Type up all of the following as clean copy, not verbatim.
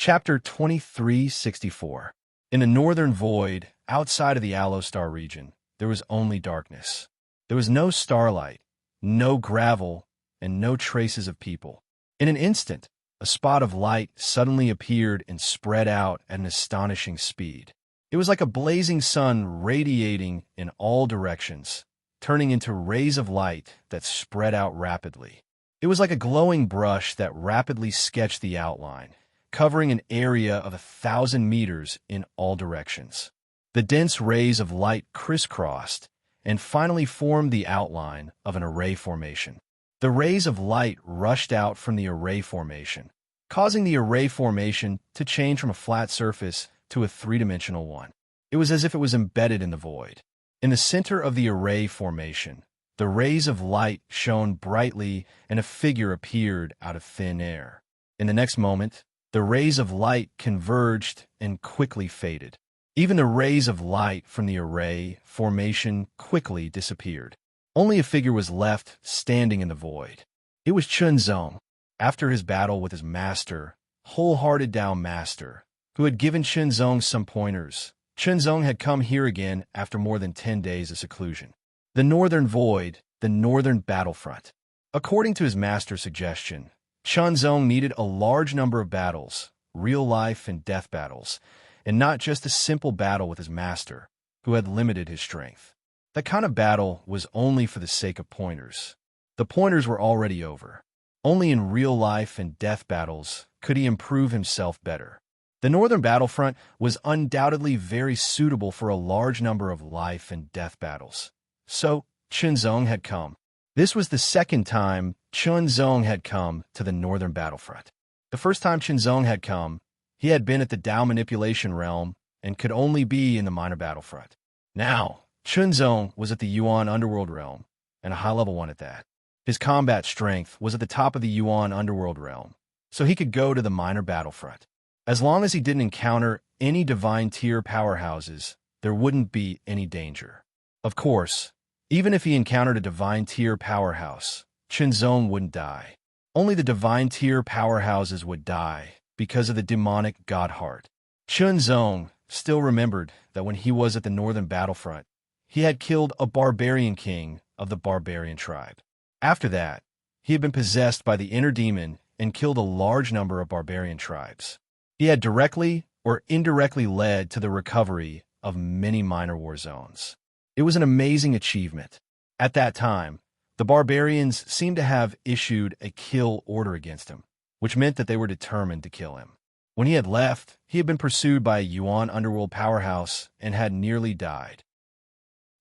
Chapter 2364. In the northern void, outside of the Allostar region, there was only darkness. There was no starlight, no gravel, and no traces of people. In an instant, a spot of light suddenly appeared and spread out at an astonishing speed. It was like a blazing sun radiating in all directions, turning into rays of light that spread out rapidly. It was like a glowing brush that rapidly sketched the outline, covering an area of 1,000 meters in all directions. The dense rays of light crisscrossed and finally formed the outline of an array formation. The rays of light rushed out from the array formation, causing the array formation to change from a flat surface to a three-dimensional one. It was as if it was embedded in the void. In the center of the array formation, the rays of light shone brightly and a figure appeared out of thin air. In the next moment, the rays of light converged and quickly faded. Even the rays of light from the array formation quickly disappeared. Only a figure was left standing in the void. It was Chunzong. After his battle with his master, wholehearted Dao Master, who had given Chunzong some pointers, Chunzong had come here again after more than 10 days of seclusion. The northern void, the northern battlefront. According to his master's suggestion, Chunzong needed a large number of battles, real life and death battles, and not just a simple battle with his master, who had limited his strength. That kind of battle was only for the sake of pointers. The pointers were already over. Only in real life and death battles could he improve himself better. The northern battlefront was undoubtedly very suitable for a large number of life and death battles. So, Chunzong had come. This was the second time Chunzong had come to the northern battlefront. The first time Chunzong had come, he had been at the Dao manipulation realm and could only be in the minor battlefront. Now, Chunzong was at the Yuan underworld realm, and a high-level one at that. His combat strength was at the top of the Yuan underworld realm, so he could go to the minor battlefront. As long as he didn't encounter any divine tier powerhouses, there wouldn't be any danger. Of course, even if he encountered a divine tier powerhouse, Chunzong wouldn't die. Only the divine tier powerhouses would die because of the demonic god heart. Chunzong still remembered that when he was at the northern battlefront, he had killed a barbarian king of the barbarian tribe. After that, he had been possessed by the inner demon and killed a large number of barbarian tribes. He had directly or indirectly led to the recovery of many minor war zones. It was an amazing achievement. At that time, the barbarians seemed to have issued a kill order against him, which meant that they were determined to kill him. When he had left, he had been pursued by a Yuan underworld powerhouse and had nearly died.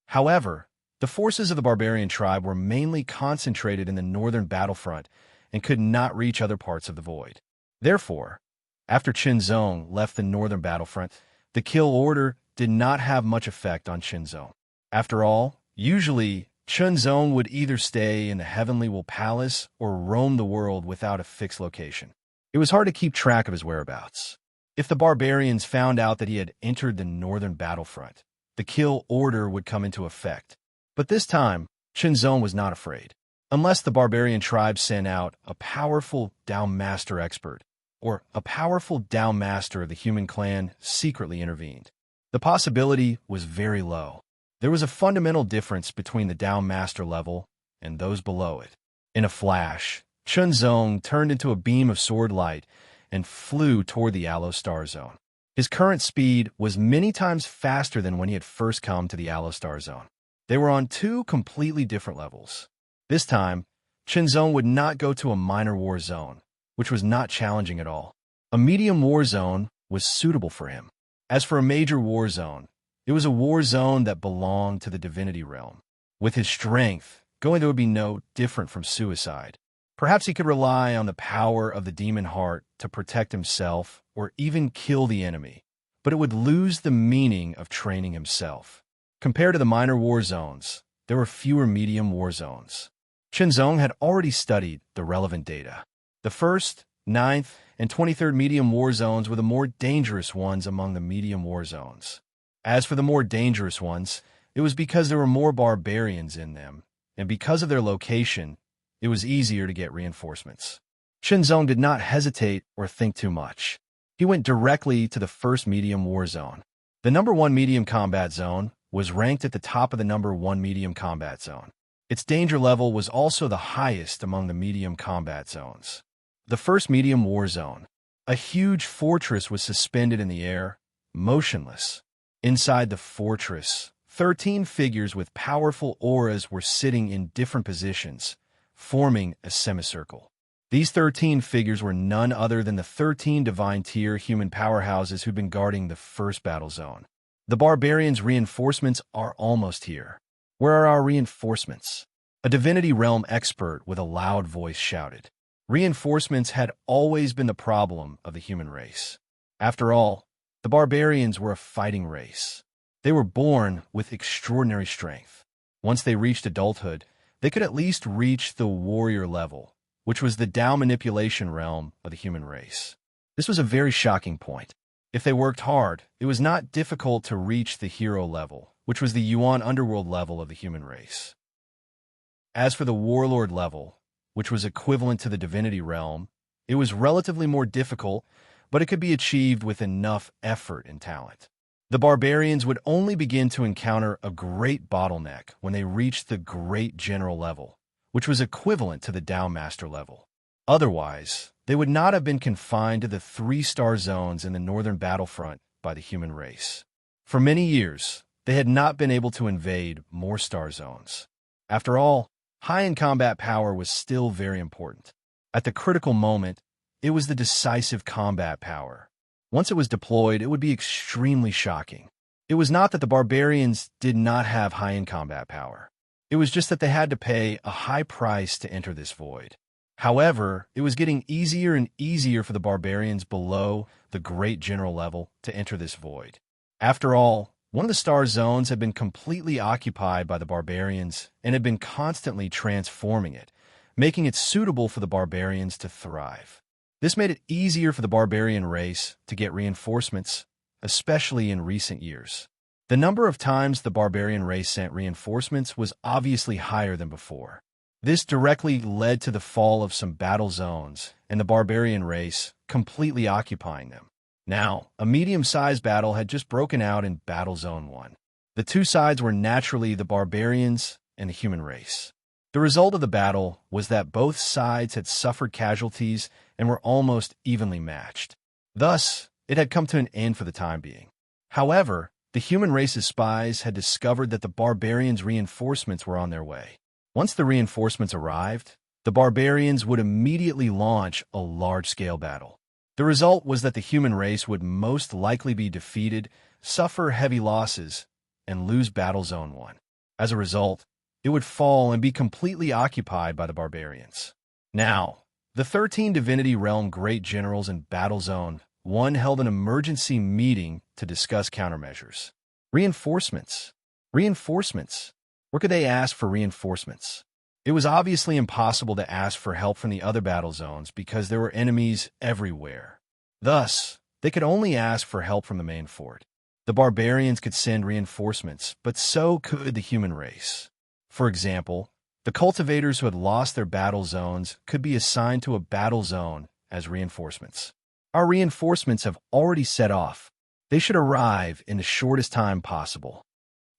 However, the forces of the barbarian tribe were mainly concentrated in the northern battlefront and could not reach other parts of the void. Therefore, after Chunzong left the northern battlefront, the kill order did not have much effect on Chunzong. After all, usually, Chunzong would either stay in the Heavenly Will Palace or roam the world without a fixed location. It was hard to keep track of his whereabouts. If the barbarians found out that he had entered the northern battlefront, the kill order would come into effect. But this time, Chunzong was not afraid. Unless the barbarian tribe sent out a powerful Dao Master expert, or a powerful Dao Master of the human clan secretly intervened. The possibility was very low. There was a fundamental difference between the Dao Master level and those below it. In a flash, Chunzong turned into a beam of sword light and flew toward the Allostar Zone. His current speed was many times faster than when he had first come to the Allostar Zone. They were on two completely different levels. This time, Chunzong would not go to a minor war zone, which was not challenging at all. A medium war zone was suitable for him. As for a major war zone, it was a war zone that belonged to the divinity realm. With his strength, going there would be no different from suicide. Perhaps he could rely on the power of the demon heart to protect himself or even kill the enemy, but it would lose the meaning of training himself. Compared to the minor war zones, there were fewer medium war zones. Chunzong had already studied the relevant data. The 1st, 9th, and 23rd medium war zones were the more dangerous ones among the medium war zones. As for the more dangerous ones, it was because there were more barbarians in them, and because of their location, it was easier to get reinforcements. Chunzong did not hesitate or think too much. He went directly to the first medium war zone. The number 1 medium combat zone was ranked at the top of the number 1 medium combat zone. Its danger level was also the highest among the medium combat zones. The first medium war zone. A huge fortress was suspended in the air, motionless. Inside the fortress, 13 figures with powerful auras were sitting in different positions, forming a semicircle. These 13 figures were none other than the 13 divine-tier human powerhouses who'd been guarding the first battle zone. The barbarians' reinforcements are almost here. Where are our reinforcements? A divinity realm expert with a loud voice shouted. Reinforcements had always been the problem of the human race. After all, the barbarians were a fighting race. They were born with extraordinary strength. Once they reached adulthood, they could at least reach the warrior level, which was the Tao manipulation realm of the human race. This was a very shocking point. If they worked hard, it was not difficult to reach the hero level, which was the Yuan underworld level of the human race. As for the warlord level, which was equivalent to the divinity realm, it was relatively more difficult, but it could be achieved with enough effort and talent. The barbarians would only begin to encounter a great bottleneck when they reached the great general level, which was equivalent to the Tao master level. Otherwise, they would not have been confined to the 3-star zones in the northern battlefront by the human race. For many years, they had not been able to invade more star zones. After all, high-end combat power was still very important. At the critical moment, it was the decisive combat power. Once it was deployed, it would be extremely shocking. It was not that the barbarians did not have high-end combat power. It was just that they had to pay a high price to enter this void. However, it was getting easier and easier for the barbarians below the great general level to enter this void. After all, one of the star zones had been completely occupied by the barbarians and had been constantly transforming it, making it suitable for the barbarians to thrive. This made it easier for the barbarian race to get reinforcements, especially in recent years. The number of times the barbarian race sent reinforcements was obviously higher than before. This directly led to the fall of some battle zones and the barbarian race completely occupying them. Now, a medium-sized battle had just broken out in Battle Zone 1. The two sides were naturally the barbarians and the human race. The result of the battle was that both sides had suffered casualties and were almost evenly matched. Thus, it had come to an end for the time being. However, the human race's spies had discovered that the barbarians' reinforcements were on their way. Once the reinforcements arrived, the barbarians would immediately launch a large-scale battle. The result was that the human race would most likely be defeated, suffer heavy losses, and lose Battle Zone 1. As a result, it would fall and be completely occupied by the barbarians. Now, the 13 Divinity Realm Great Generals in Battle Zone 1 held an emergency meeting to discuss countermeasures. Reinforcements. Reinforcements. Where could they ask for reinforcements? It was obviously impossible to ask for help from the other battle zones because there were enemies everywhere. Thus, they could only ask for help from the main fort. The barbarians could send reinforcements, but so could the human race. For example, the cultivators who had lost their battle zones could be assigned to a battle zone as reinforcements. Our reinforcements have already set off. They should arrive in the shortest time possible.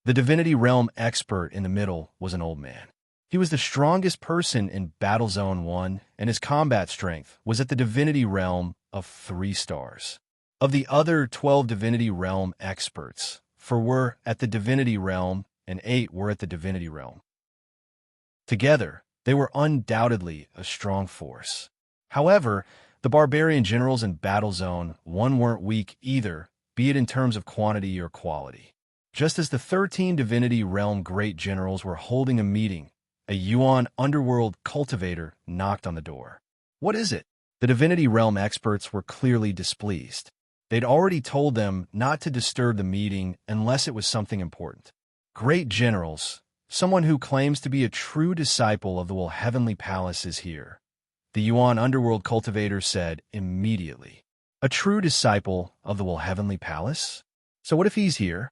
The Divinity Realm expert in the middle was an old man. He was the strongest person in Battle Zone 1, and his combat strength was at the Divinity Realm of 3 stars. Of the other 12 Divinity Realm experts, 4 were at the Divinity Realm and 8 were at the Divinity Realm. Together, they were undoubtedly a strong force. However, the barbarian generals in Battle Zone 1 weren't weak either, be it in terms of quantity or quality. Just as the 13 Divinity Realm Great Generals were holding a meeting, a Yuan underworld cultivator knocked on the door. What is it? The Divinity Realm experts were clearly displeased. They'd already told them not to disturb the meeting unless it was something important. Great Generals, someone who claims to be a true disciple of the Heavenly Palace is here, the Yuan underworld cultivator said immediately. A true disciple of the Heavenly Palace? So what if he's here?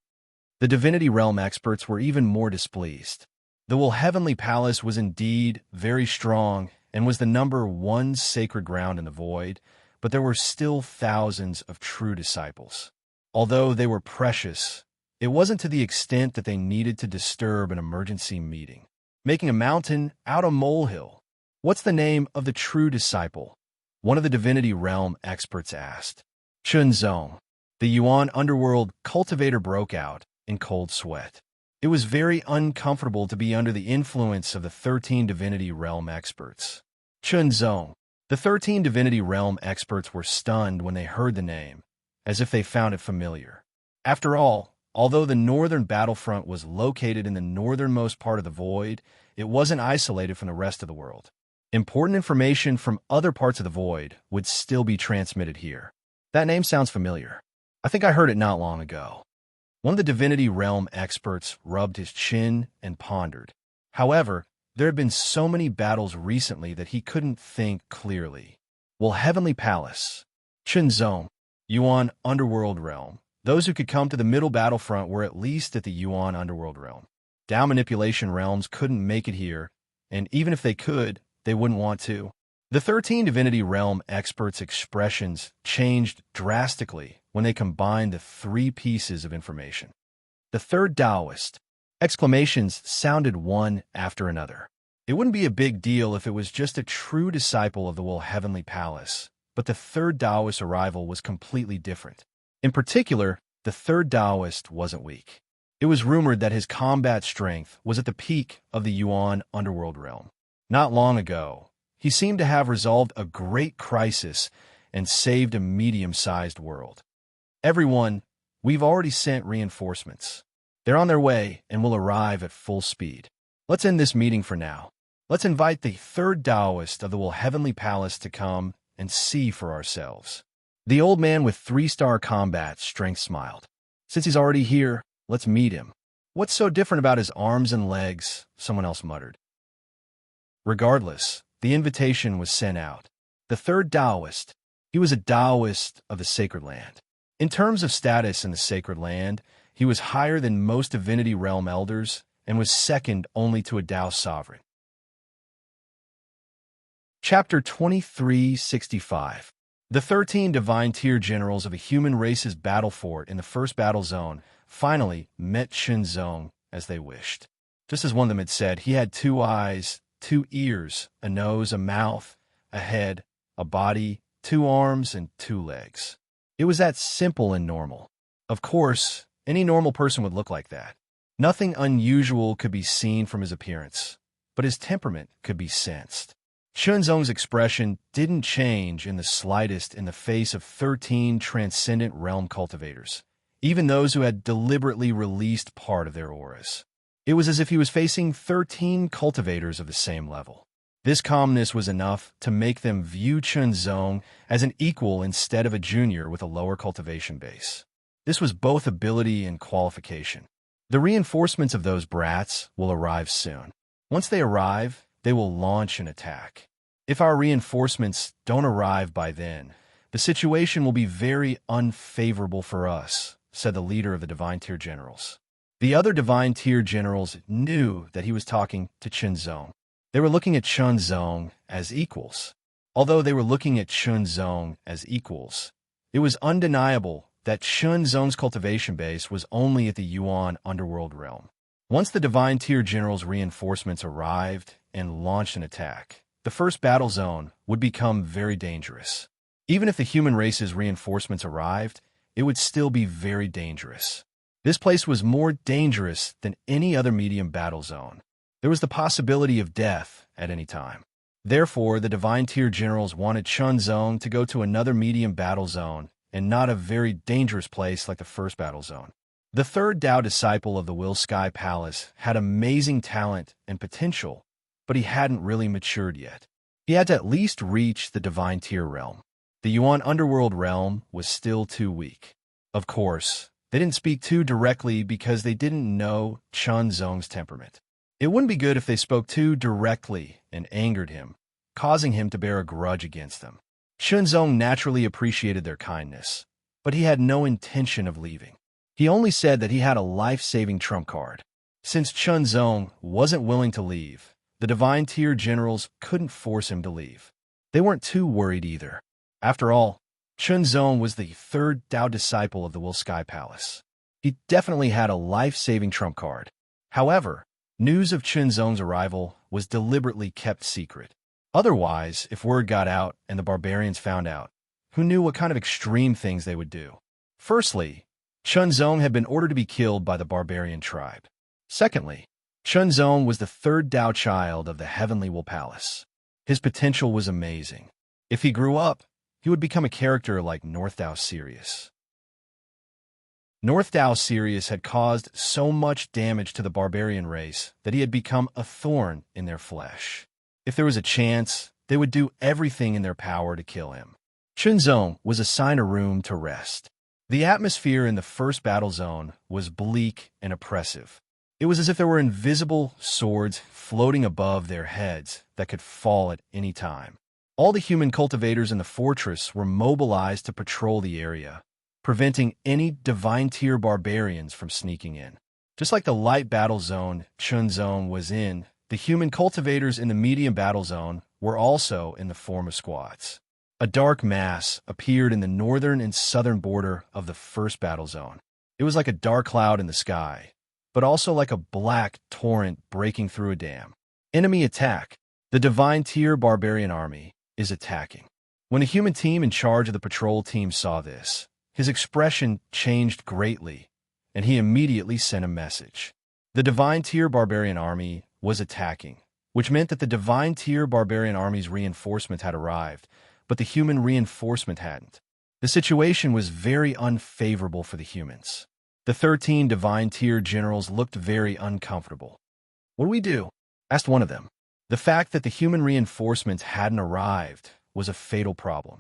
The Divinity Realm experts were even more displeased. The Heavenly Palace was indeed very strong and was the number 1 sacred ground in the void, but there were still thousands of true disciples. Although they were precious, it wasn't to the extent that they needed to disturb an emergency meeting. Making a mountain out a molehill. What's the name of the true disciple? One of the divinity realm experts asked. Chunzong. The Yuan underworld cultivator broke out in cold sweat. It was very uncomfortable to be under the influence of the 13 divinity realm experts. Chunzong. The 13 divinity realm experts were stunned when they heard the name, as if they found it familiar. After all, although the northern battlefront was located in the northernmost part of the void, it wasn't isolated from the rest of the world. Important information from other parts of the void would still be transmitted here. That name sounds familiar. I think I heard it not long ago. One of the divinity realm experts rubbed his chin and pondered. However, there had been so many battles recently that he couldn't think clearly. Well, Heavenly Palace. Chunzong. Yuan Underworld Realm. Those who could come to the middle battlefront were at least at the Yuan Underworld Realm. Dao Manipulation Realms couldn't make it here, and even if they could, they wouldn't want to. The 13 Divinity Realm experts' expressions changed drastically when they combined the three pieces of information. The third Taoist. Exclamations sounded one after another. It wouldn't be a big deal if it was just a true disciple of the Will Heavenly Palace, but the third Taoist arrival was completely different. In particular, the third Taoist wasn't weak. It was rumored that his combat strength was at the peak of the Yuan Underworld Realm. Not long ago, he seemed to have resolved a great crisis and saved a medium-sized world. Everyone, we've already sent reinforcements. They're on their way and will arrive at full speed. Let's end this meeting for now. Let's invite the third Taoist of the Will Heavenly Palace to come and see for ourselves. The old man with 3-star combat strength smiled. Since he's already here, let's meet him. What's so different about his arms and legs? Someone else muttered. Regardless, the invitation was sent out. The third Taoist. He was a Taoist of the Sacred Land. In terms of status in the Sacred Land, he was higher than most Divinity Realm elders and was second only to a Tao sovereign. Chapter 2365. The 13 divine tier generals of a human race's battle fort in the first battle zone finally met Chunzong as they wished. Just as one of them had said, he had 2 eyes, 2 ears, a nose, a mouth, a head, a body, 2 arms, and 2 legs. It was that simple and normal. Of course, any normal person would look like that. Nothing unusual could be seen from his appearance, but his temperament could be sensed. Chunzong's expression didn't change in the slightest in the face of 13 transcendent realm cultivators, even those who had deliberately released part of their auras. It was as if he was facing 13 cultivators of the same level. This calmness was enough to make them view Chunzong as an equal instead of a junior with a lower cultivation base. This was both ability and qualification. The reinforcements of those brats will arrive soon. Once they arrive, they will launch an attack. If our reinforcements don't arrive by then, the situation will be very unfavorable for us, said the leader of the Divine Tier Generals. The other Divine Tier Generals knew that he was talking to Chunzong. They were looking at Chunzong as equals. Although they were looking at Chunzong as equals, it was undeniable that Chunzong's cultivation base was only at the Yuan Underworld Realm. Once the Divine Tier Generals' reinforcements arrived and launched an attack, the first battle zone would become very dangerous. Even if the human race's reinforcements arrived, it would still be very dangerous. This place was more dangerous than any other medium battle zone. There was the possibility of death at any time. Therefore, the Divine Tier Generals wanted Chunzong to go to another medium battle zone and not a very dangerous place like the first battle zone. The third Tao disciple of the Will Sky Palace had amazing talent and potential, but he hadn't really matured yet. He had to at least reach the Divine Tier Realm. The Yuan Underworld Realm was still too weak. Of course, they didn't speak too directly because they didn't know Chunzong's temperament. It wouldn't be good if they spoke too directly and angered him, causing him to bear a grudge against them. Chunzong naturally appreciated their kindness, but he had no intention of leaving. He only said that he had a life-saving trump card. Since Chunzong wasn't willing to leave, the Divine Tier Generals couldn't force him to leave. They weren't too worried either. After all, Chunzong was the third Dao disciple of the Will Sky Palace. He definitely had a life-saving trump card. However, news of Chunzong's arrival was deliberately kept secret. Otherwise, if word got out and the barbarians found out, who knew what kind of extreme things they would do? Firstly, Chunzong had been ordered to be killed by the barbarian tribe. Secondly, Chunzong was the third Dao child of the Heavenly Will Palace. His potential was amazing. If he grew up, he would become a character like North Dao Sirius. North Dao Sirius had caused so much damage to the barbarian race that he had become a thorn in their flesh. If there was a chance, they would do everything in their power to kill him. Chunzong was assigned a room to rest. The atmosphere in the first battle zone was bleak and oppressive. It was as if there were invisible swords floating above their heads that could fall at any time. All the human cultivators in the fortress were mobilized to patrol the area, preventing any divine-tier barbarians from sneaking in. Just like the light battle zone Chunzong was in, the human cultivators in the medium battle zone were also in the form of squads. A dark mass appeared in the northern and southern border of the first battle zone. It was like a dark cloud in the sky, but also like a black torrent breaking through a dam. Enemy attack. The divine-tier barbarian army is attacking. When the human team in charge of the patrol team saw this, his expression changed greatly, and he immediately sent a message. The divine-tier barbarian army was attacking, which meant that the divine-tier barbarian army's reinforcement had arrived, but the human reinforcement hadn't. The situation was very unfavorable for the humans. The 13 divine-tier generals looked very uncomfortable. "What do we do?" asked one of them. The fact that the human reinforcements hadn't arrived was a fatal problem.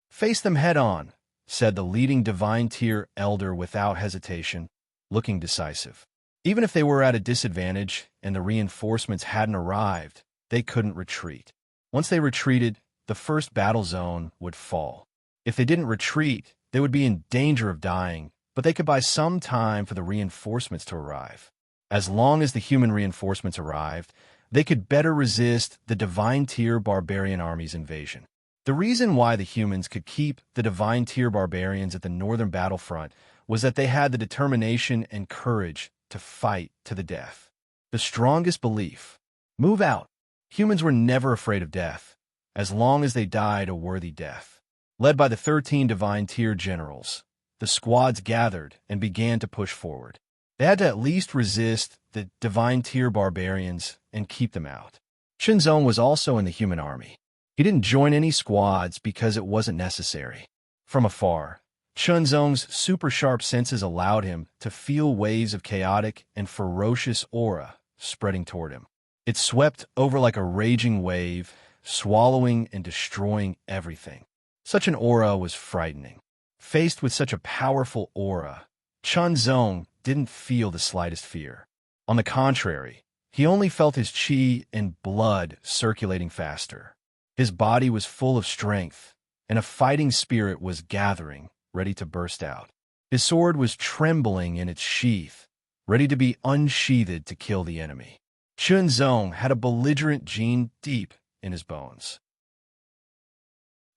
"Face them head-on," said the leading divine-tier elder without hesitation, looking decisive. Even if they were at a disadvantage and the reinforcements hadn't arrived, they couldn't retreat. Once they retreated, the first battle zone would fall. If they didn't retreat, they would be in danger of dying, but they could buy some time for the reinforcements to arrive. As long as the human reinforcements arrived, they could better resist the divine-tier barbarian army's invasion. The reason why the humans could keep the divine-tier barbarians at the northern battlefront was that they had the determination and courage to fight to the death. The strongest belief. Move out. Humans were never afraid of death, as long as they died a worthy death. Led by the 13 divine-tier generals, the squads gathered and began to push forward. They had to at least resist the divine-tier barbarians and keep them out. Chunzong was also in the human army. He didn't join any squads because it wasn't necessary. From afar, Chunzong's super sharp senses allowed him to feel waves of chaotic and ferocious aura spreading toward him. It swept over like a raging wave, swallowing and destroying everything. Such an aura was frightening. Faced with such a powerful aura, Chunzong didn't feel the slightest fear. On the contrary, he only felt his chi and blood circulating faster. His body was full of strength, and a fighting spirit was gathering, ready to burst out. His sword was trembling in its sheath, ready to be unsheathed to kill the enemy. Chunzong had a belligerent gene deep in his bones.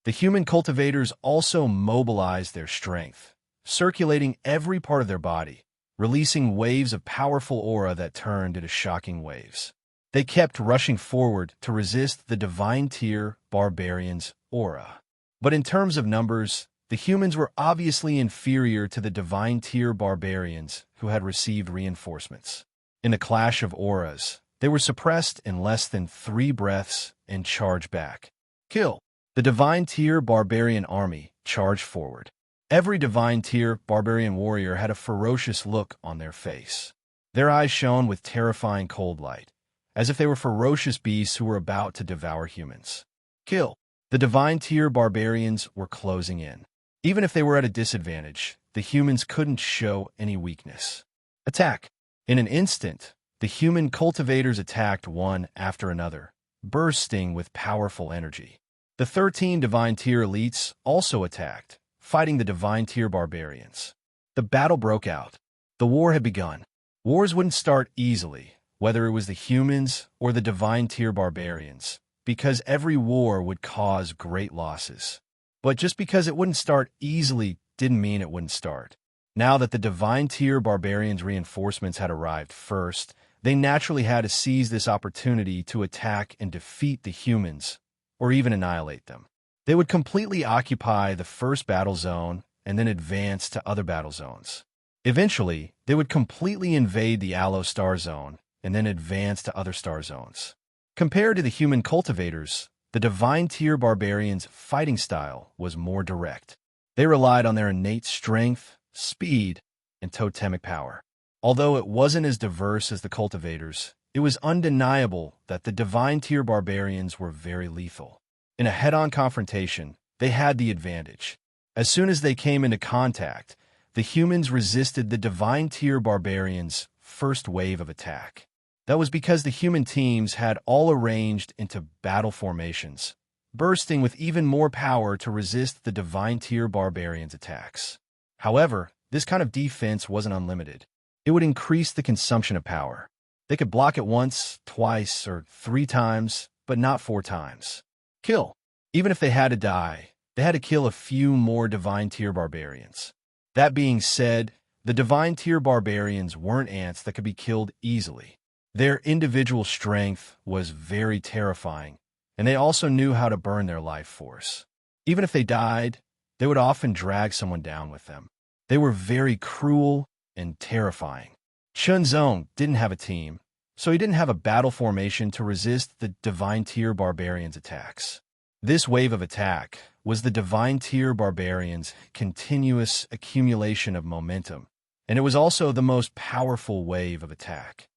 The human cultivators also mobilized their strength, circulating every part of their body, releasing waves of powerful aura that turned into shocking waves. They kept rushing forward to resist the divine-tier barbarians' aura. But in terms of numbers, the humans were obviously inferior to the divine-tier barbarians who had received reinforcements. In the clash of auras, they were suppressed in less than 3 breaths and charged back. Kill! The divine-tier barbarian army charged forward. Every divine-tier barbarian warrior had a ferocious look on their face. Their eyes shone with terrifying cold light, as if they were ferocious beasts who were about to devour humans. Kill! The divine-tier barbarians were closing in. Even if they were at a disadvantage, the humans couldn't show any weakness. Attack! In an instant, the human cultivators attacked one after another, bursting with powerful energy. The 13 divine-tier elites also attacked, fighting the divine-tier barbarians. The battle broke out. The war had begun. Wars wouldn't start easily, whether it was the humans or the divine-tier barbarians, because every war would cause great losses. But just because it wouldn't start easily didn't mean it wouldn't start. Now that the Divine Tier Barbarians' reinforcements had arrived first, they naturally had to seize this opportunity to attack and defeat the humans, or even annihilate them. They would completely occupy the first battle zone and then advance to other battle zones. Eventually, they would completely invade the Aloe Star Zone and then advance to other star zones. Compared to the human cultivators, the Divine Tier Barbarians' fighting style was more direct. They relied on their innate strength, speed, and totemic power. Although it wasn't as diverse as the cultivators, it was undeniable that the Divine Tier Barbarians were very lethal. In a head-on confrontation, they had the advantage. As soon as they came into contact, the humans resisted the Divine Tier Barbarians' first wave of attack. That was because the human teams had all arranged into battle formations, bursting with even more power to resist the Divine Tier Barbarians' attacks. However, this kind of defense wasn't unlimited. It would increase the consumption of power. They could block it once, twice, or 3 times, but not 4 times. Kill. Even if they had to die, they had to kill a few more Divine Tier Barbarians. That being said, the Divine Tier Barbarians weren't ants that could be killed easily. Their individual strength was very terrifying, and they also knew how to burn their life force. Even if they died, they would often drag someone down with them. They were very cruel and terrifying. Chunzong didn't have a team, so he didn't have a battle formation to resist the Divine Tier Barbarians' attacks. This wave of attack was the Divine Tier Barbarians' continuous accumulation of momentum, and it was also the most powerful wave of attack.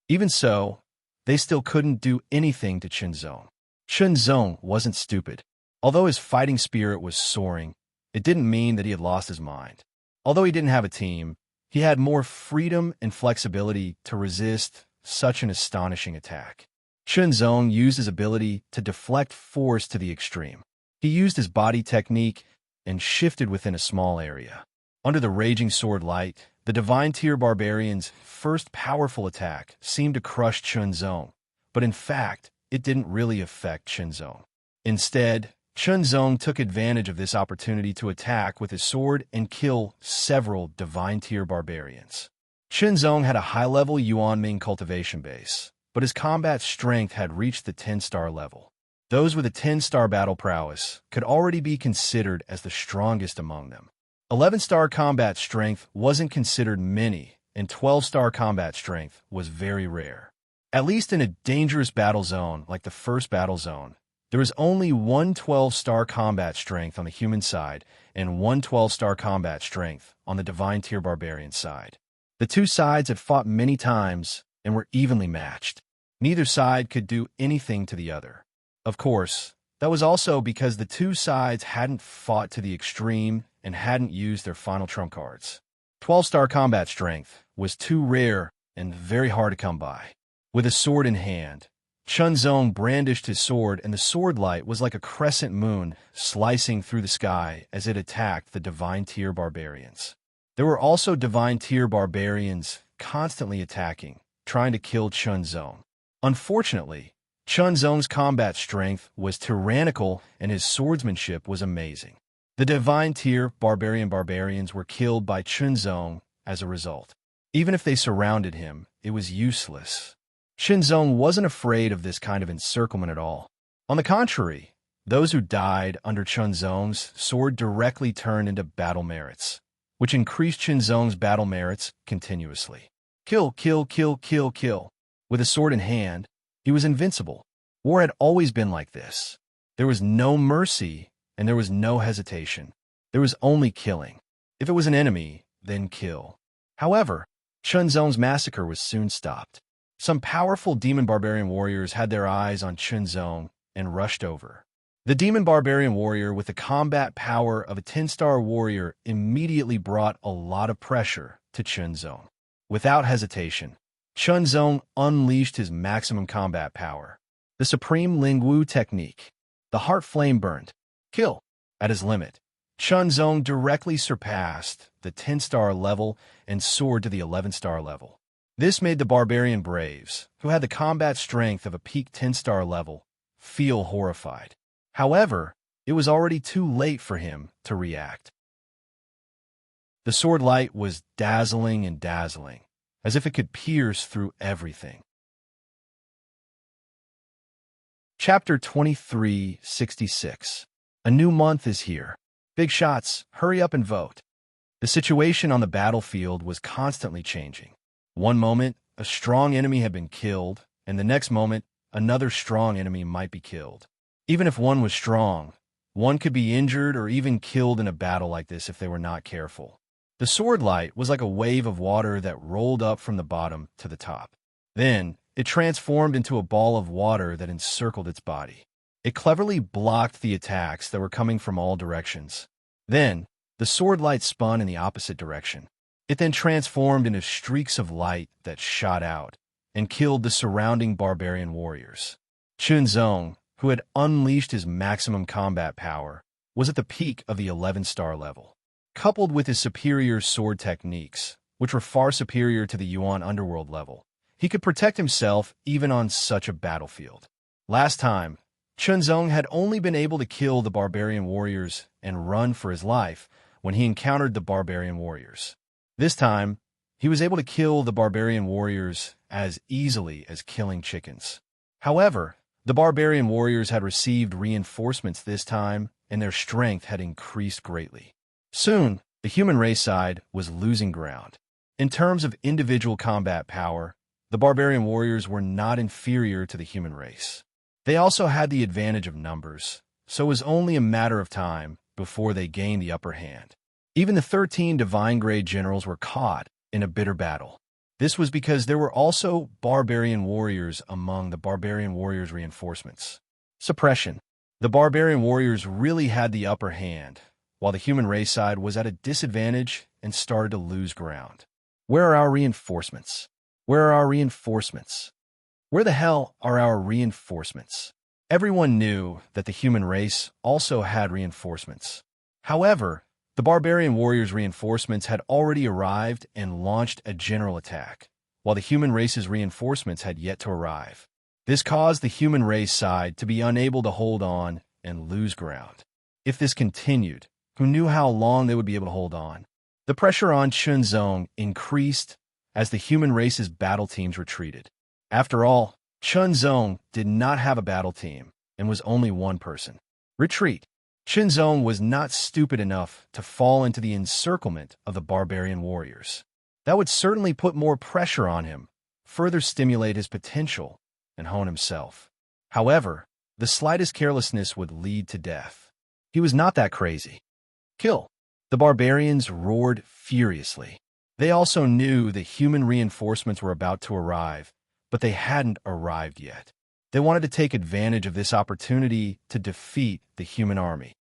Even so, they still couldn't do anything to Chunzong. Chunzong wasn't stupid. Although his fighting spirit was soaring, it didn't mean that he had lost his mind. Although he didn't have a team, he had more freedom and flexibility to resist such an astonishing attack. Chunzong used his ability to deflect force to the extreme. He used his body technique and shifted within a small area. Under the raging sword light, the Divine Tier Barbarians' first powerful attack seemed to crush Chunzong, but in fact, it didn't really affect Chunzong. Instead, Chunzong took advantage of this opportunity to attack with his sword and kill several Divine Tier Barbarians. Chunzong had a high-level Yuanming cultivation base, but his combat strength had reached the 10-star level. Those with a 10-star battle prowess could already be considered as the strongest among them. 11-star combat strength wasn't considered many, and 12-star combat strength was very rare. At least in a dangerous battle zone like the first battle zone, there was only one 12-star combat strength on the human side and one 12-star combat strength on the Divine Tier Barbarian side. The two sides had fought many times and were evenly matched. Neither side could do anything to the other. Of course, that was also because the two sides hadn't fought to the extreme and hadn't used their final trump cards. 12-star combat strength was too rare and very hard to come by. With a sword in hand, Chunzong brandished his sword, and the sword light was like a crescent moon slicing through the sky as it attacked the Divine Tier Barbarians. There were also Divine Tier Barbarians constantly attacking, trying to kill Chunzong. Unfortunately, Chunzong's combat strength was tyrannical and his swordsmanship was amazing. The Divine Tier Barbarians were killed by Chunzong as a result. Even if they surrounded him, it was useless. Chunzong wasn't afraid of this kind of encirclement at all. On the contrary, those who died under Chunzong's sword directly turned into battle merits, which increased Chunzong's battle merits continuously. Kill, kill, kill, kill, kill. With a sword in hand, he was invincible. War had always been like this. There was no mercy, and there was no hesitation. There was only killing. If it was an enemy, then kill. However, Chunzong's massacre was soon stopped. Some powerful demon barbarian warriors had their eyes on Chunzong and rushed over. The demon barbarian warrior with the combat power of a 10-star warrior immediately brought a lot of pressure to Chunzong. Without hesitation, Chunzong unleashed his maximum combat power. The Supreme Lingwu technique. The heart flame burned. Kill. At his limit, Chunzong directly surpassed the 10-star level and soared to the 11-star level. This made the barbarian braves, who had the combat strength of a peak 10-star level, feel horrified. However, it was already too late for him to react. The sword light was dazzling and dazzling, as if it could pierce through everything. Chapter 2366. A new month is here. Big shots, hurry up and vote. The situation on the battlefield was constantly changing. One moment, a strong enemy had been killed, and the next moment, another strong enemy might be killed. Even if one was strong, one could be injured or even killed in a battle like this if they were not careful. The sword light was like a wave of water that rolled up from the bottom to the top. Then, it transformed into a ball of water that encircled its body. It cleverly blocked the attacks that were coming from all directions. Then, the sword light spun in the opposite direction. It then transformed into streaks of light that shot out and killed the surrounding barbarian warriors. Chunzong, who had unleashed his maximum combat power, was at the peak of the 11-star level. Coupled with his superior sword techniques, which were far superior to the Yuan underworld level, he could protect himself even on such a battlefield. Last time, Chunzong had only been able to kill the barbarian warriors and run for his life when he encountered the barbarian warriors. This time, he was able to kill the barbarian warriors as easily as killing chickens. However, the barbarian warriors had received reinforcements this time, and their strength had increased greatly. Soon, the human race side was losing ground. In terms of individual combat power, the barbarian warriors were not inferior to the human race. They also had the advantage of numbers, so it was only a matter of time before they gained the upper hand. Even the 13 divine-grade generals were caught in a bitter battle. This was because there were also barbarian warriors among the barbarian warriors' reinforcements. Suppression. The barbarian warriors really had the upper hand, while the human race side was at a disadvantage and started to lose ground. Where are our reinforcements? Where are our reinforcements? Where the hell are our reinforcements? Everyone knew that the human race also had reinforcements. However, the barbarian warriors' reinforcements had already arrived and launched a general attack, while the human race's reinforcements had yet to arrive. This caused the human race side to be unable to hold on and lose ground. If this continued, who knew how long they would be able to hold on? The pressure on Chunzong increased as the human race's battle teams retreated. After all, Chunzong did not have a battle team and was only one person. Retreat. Chunzong was not stupid enough to fall into the encirclement of the barbarian warriors. That would certainly put more pressure on him, further stimulate his potential, and hone himself. However, the slightest carelessness would lead to death. He was not that crazy. Kill. The barbarians roared furiously. They also knew the human reinforcements were about to arrive, but they hadn't arrived yet. They wanted to take advantage of this opportunity to defeat the human army.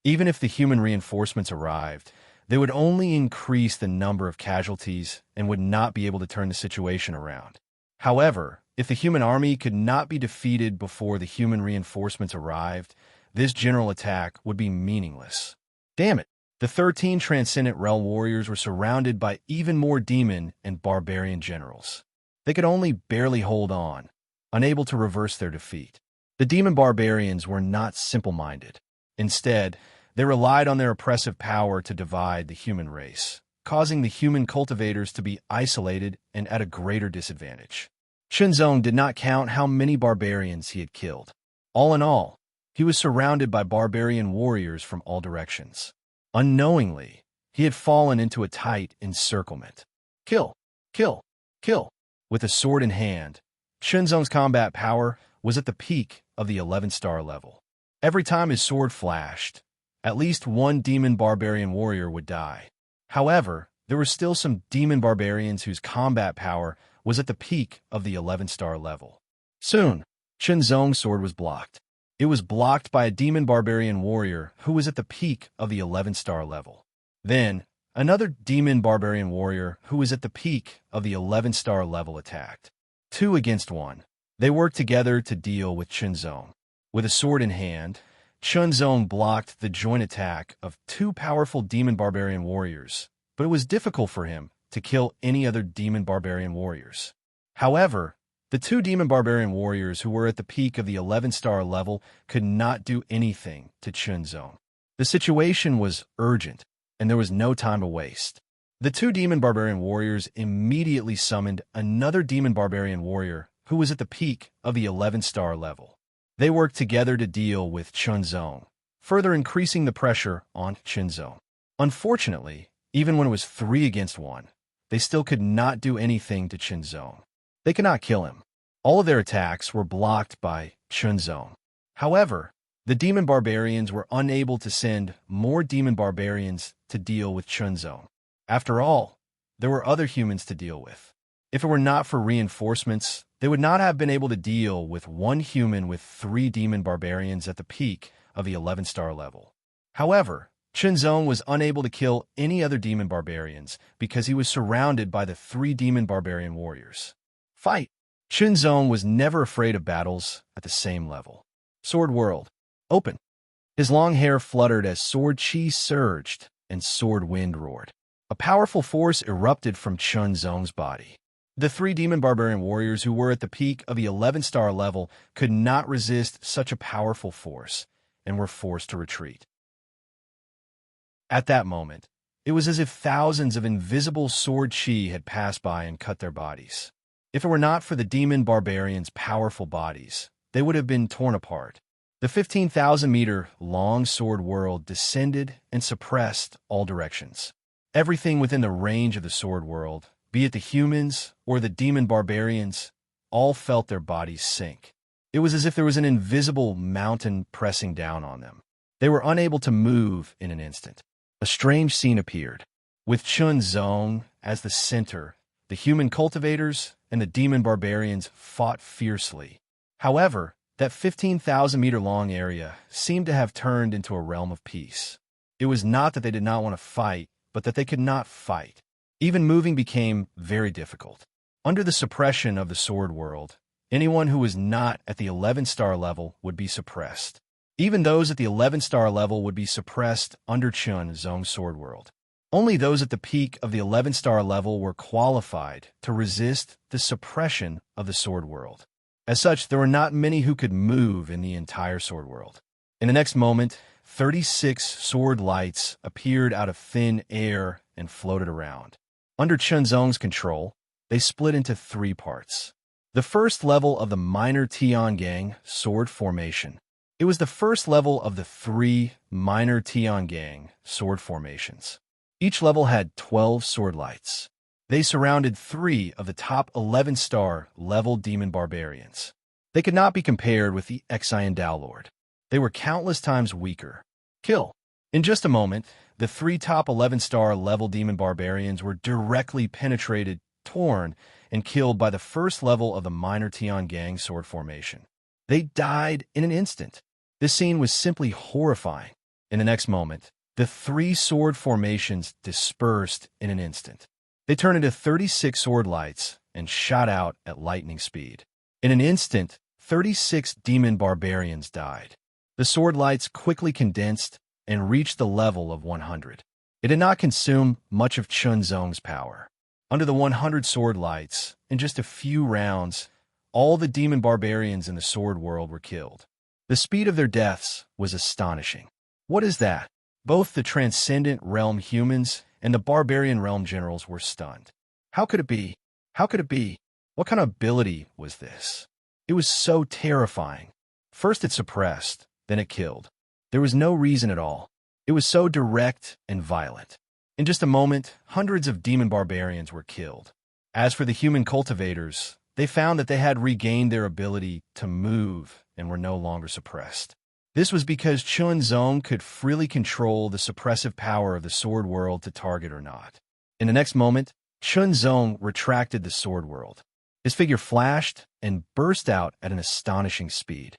Even if the human reinforcements arrived, they would only increase the number of casualties and would not be able to turn the situation around. However, if the human army could not be defeated before the human reinforcements arrived, this general attack would be meaningless. Damn it! The 13 Transcendent Realm warriors were surrounded by even more demon and barbarian generals. They could only barely hold on, unable to reverse their defeat. The demon barbarians were not simple-minded. Instead, they relied on their oppressive power to divide the human race, causing the human cultivators to be isolated and at a greater disadvantage. Chunzong did not count how many barbarians he had killed. All in all, he was surrounded by barbarian warriors from all directions. Unknowingly, he had fallen into a tight encirclement. Kill, kill, kill. With a sword in hand, Chunzong's combat power was at the peak of the 11-star level. Every time his sword flashed, at least one demon barbarian warrior would die. However, there were still some demon barbarians whose combat power was at the peak of the 11-star level. Soon, Chunzong's sword was blocked. It was blocked by a demon barbarian warrior who was at the peak of the 11-star level. Then, another demon barbarian warrior who was at the peak of the 11-star level attacked. 2 against 1. They worked together to deal with Chunzong. With a sword in hand, Chunzong blocked the joint attack of 2 powerful demon barbarian warriors, but it was difficult for him to kill any other demon barbarian warriors. However, The two demon barbarian warriors who were at the peak of the 11-star level could not do anything to Chunzong. The situation was urgent, and there was no time to waste. The two demon barbarian warriors immediately summoned another demon barbarian warrior who was at the peak of the 11-star level. They worked together to deal with Chunzong, further increasing the pressure on Chunzong. Unfortunately, even when it was 3 against 1, they still could not do anything to Chunzong. They could not kill him. All of their attacks were blocked by Chunzong. However, the demon barbarians were unable to send more demon barbarians to deal with Chunzong. After all, there were other humans to deal with. If it were not for reinforcements, they would not have been able to deal with one human with 3 demon barbarians at the peak of the 11-star level. However, Chunzong was unable to kill any other demon barbarians because he was surrounded by the 3 demon barbarian warriors. Fight! Chunzong was never afraid of battles at the same level. Sword World. Open. His long hair fluttered as sword chi surged and sword wind roared. A powerful force erupted from Chunzong's body. The 3 demon barbarian warriors who were at the peak of the 11-star level could not resist such a powerful force and were forced to retreat. At that moment, it was as if thousands of invisible sword chi had passed by and cut their bodies. If it were not for the demon barbarians' powerful bodies, they would have been torn apart. The 15,000-meter-long sword world descended and suppressed all directions. Everything within the range of the sword world, be it the humans or the demon barbarians, all felt their bodies sink. It was as if there was an invisible mountain pressing down on them. They were unable to move in an instant. A strange scene appeared. With Chunzong as the center, the human cultivators and the demon barbarians fought fiercely. However, that 15,000-meter-long area seemed to have turned into a realm of peace. It was not that they did not want to fight, but that they could not fight. Even moving became very difficult. Under the suppression of the sword world, anyone who was not at the 11-star level would be suppressed. Even those at the 11-star level would be suppressed under Chunzong's sword world. Only those at the peak of the 11-star level were qualified to resist the suppression of the sword world. As such, there were not many who could move in the entire sword world. In the next moment, 36 sword lights appeared out of thin air and floated around. Under Chunzong's control, they split into 3 parts. The first level of the minor Tiangang sword formation. It was the first level of the 3 minor Tiangang sword formations. Each level had 12 sword lights. They surrounded 3 of the top 11-star level demon barbarians. They could not be compared with the Xian Dao Lord. They were countless times weaker. Kill. In just a moment, the 3 top 11-star level demon barbarians were directly penetrated, torn, and killed by the first level of the minor Tiangang sword formation. They died in an instant. This scene was simply horrifying. In the next moment, the 3 sword formations dispersed in an instant. They turned into 36 sword lights and shot out at lightning speed. In an instant, 36 demon barbarians died. The sword lights quickly condensed and reached the level of 100. It did not consume much of Chunzong's power. Under the 100 sword lights, in just a few rounds, all the demon barbarians in the sword world were killed. The speed of their deaths was astonishing. What is that? Both the transcendent realm humans and the barbarian realm generals were stunned. How could it be? How could it be? What kind of ability was this? It was so terrifying. First it suppressed, then it killed. There was no reason at all. It was so direct and violent. In just a moment, hundreds of demon barbarians were killed. As for the human cultivators, they found that they had regained their ability to move and were no longer suppressed. This was because Chunzong could freely control the suppressive power of the sword world to target or not. In the next moment, Chunzong retracted the sword world. His figure flashed and burst out at an astonishing speed.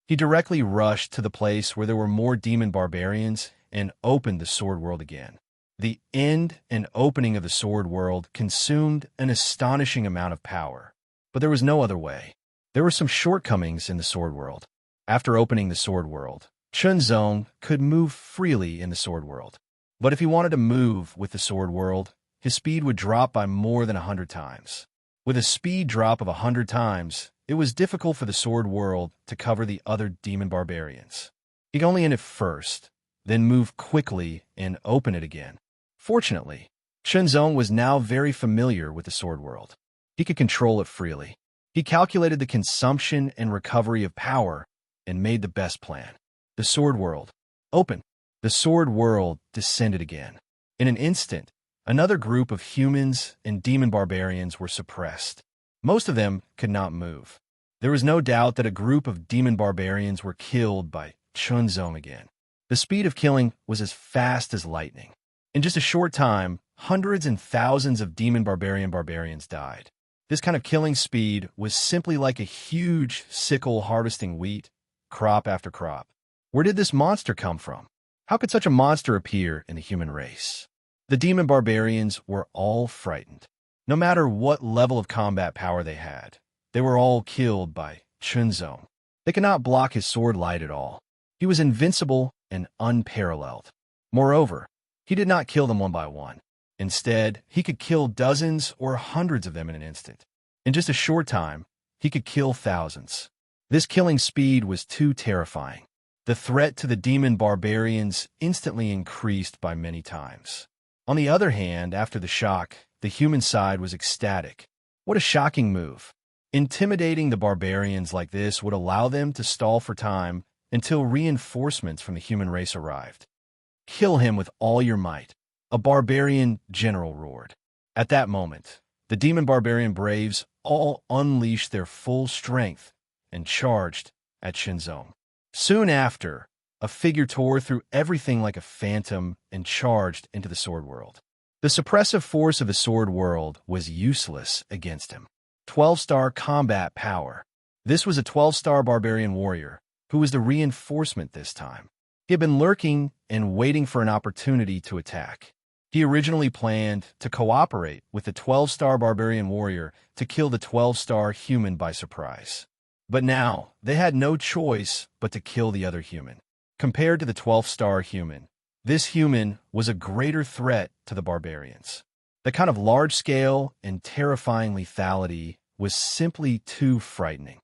He directly rushed to the place where there were more demon barbarians and opened the sword world again. The end and opening of the sword world consumed an astonishing amount of power. But there was no other way. There were some shortcomings in the sword world. After opening the sword world, Chunzong could move freely in the sword world. But if he wanted to move with the sword world, his speed would drop by more than 100 times. With a speed drop of 100 times, it was difficult for the sword world to cover the other demon barbarians. He could only end it first, then move quickly and open it again. Fortunately, Chunzong was now very familiar with the sword world. He could control it freely. He calculated the consumption and recovery of power and made the best plan. The sword world. Open. The sword world descended again. In an instant, another group of humans and demon barbarians were suppressed. Most of them could not move. There was no doubt that a group of demon barbarians were killed by Chunzong again. The speed of killing was as fast as lightning. In just a short time, hundreds and thousands of demon barbarians died. This kind of killing speed was simply like a huge sickle harvesting wheat, crop after crop. Where did this monster come from? How could such a monster appear in the human race? The demon barbarians were all frightened. No matter what level of combat power they had, they were all killed by Chunzong. They could not block his sword light at all. He was invincible and unparalleled. Moreover, he did not kill them one by one. Instead, he could kill dozens or hundreds of them in an instant. In just a short time, he could kill thousands. This killing speed was too terrifying. The threat to the demon barbarians instantly increased by many times. On the other hand, after the shock, the human side was ecstatic. What a shocking move. Intimidating the barbarians like this would allow them to stall for time until reinforcements from the human race arrived. Kill him with all your might, a barbarian general roared. At that moment, the demon barbarian braves all unleashed their full strength and charged at Chunzong. Soon after, a figure tore through everything like a phantom and charged into the sword world. The suppressive force of the sword world was useless against him. 12-star combat power. This was a 12-star barbarian warrior who was the reinforcement this time. He had been lurking and waiting for an opportunity to attack. He originally planned to cooperate with the 12-star barbarian warrior to kill the 12-star human by surprise. But now, they had no choice but to kill the other human. Compared to the 12-star human, this human was a greater threat to the barbarians. The kind of large-scale and terrifying lethality was simply too frightening.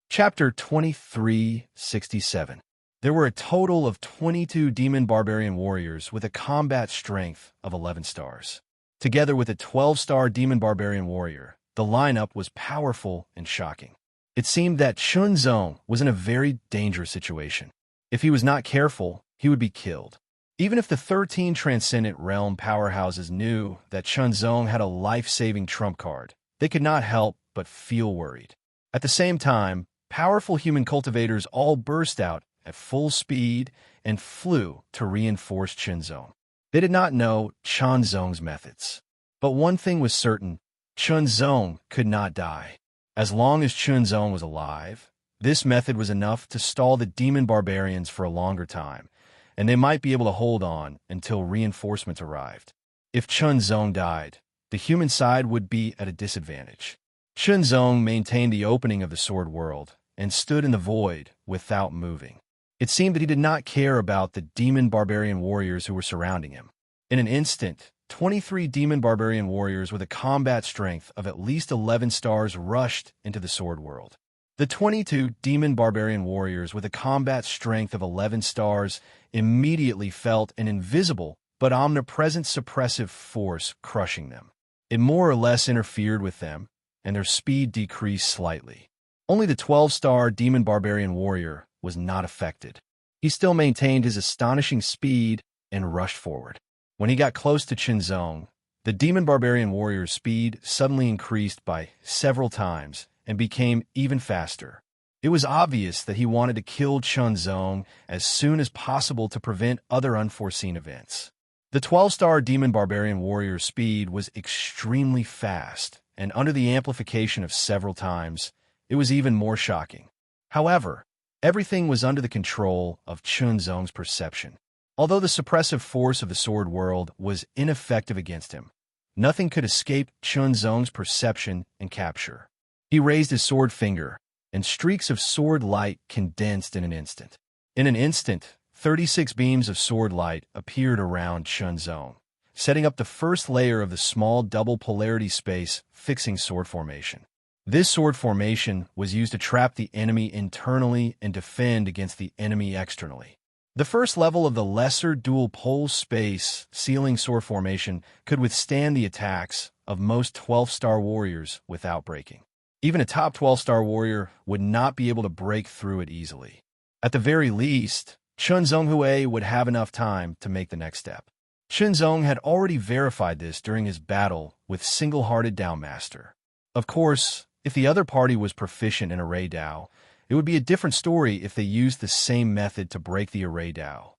Chapter 2367. There were a total of 22 demon barbarian warriors with a combat strength of 11 stars. Together with a 12-star demon barbarian warrior, the lineup was powerful and shocking. It seemed that Chunzong was in a very dangerous situation. If he was not careful, he would be killed. Even if the 13 Transcendent Realm powerhouses knew that Chunzong had a life-saving trump card, they could not help but feel worried. At the same time, powerful human cultivators all burst out at full speed and flew to reinforce Chunzong. They did not know Chunzong's methods. But one thing was certain, Chunzong could not die. As long as Chunzong was alive, this method was enough to stall the demon barbarians for a longer time, and they might be able to hold on until reinforcements arrived. If Chunzong died, the human side would be at a disadvantage. Chunzong maintained the opening of the sword world and stood in the void without moving. It seemed that he did not care about the demon barbarian warriors who were surrounding him. In an instant, 23 demon barbarian warriors with a combat strength of at least 11 stars rushed into the sword world. The 22 demon barbarian warriors with a combat strength of 11 stars immediately felt an invisible but omnipresent suppressive force crushing them. It more or less interfered with them, and their speed decreased slightly. Only the 12-star demon barbarian warrior was not affected. He still maintained his astonishing speed and rushed forward. When he got close to Chunzong, the demon barbarian warrior's speed suddenly increased by several times and became even faster. It was obvious that he wanted to kill Chunzong as soon as possible to prevent other unforeseen events. The 12-star demon barbarian warrior's speed was extremely fast, and under the amplification of several times, it was even more shocking. However, everything was under the control of Chunzong's perception. Although the suppressive force of the sword world was ineffective against him, nothing could escape Chunzong's perception and capture. He raised his sword finger, and streaks of sword light condensed in an instant. In an instant, 36 beams of sword light appeared around Chunzong, setting up the first layer of the small double polarity space fixing sword formation. This sword formation was used to trap the enemy internally and defend against the enemy externally. The first level of the lesser dual pole space sealing sword formation could withstand the attacks of most 12-star warriors without breaking. Even a top 12-star warrior would not be able to break through it easily. At the very least, Chun Zhonghui would have enough time to make the next step. Chun Zong had already verified this during his battle with Single-Hearted Dao Master. Of course, if the other party was proficient in Array Dao, it would be a different story if they used the same method to break the Array Dao.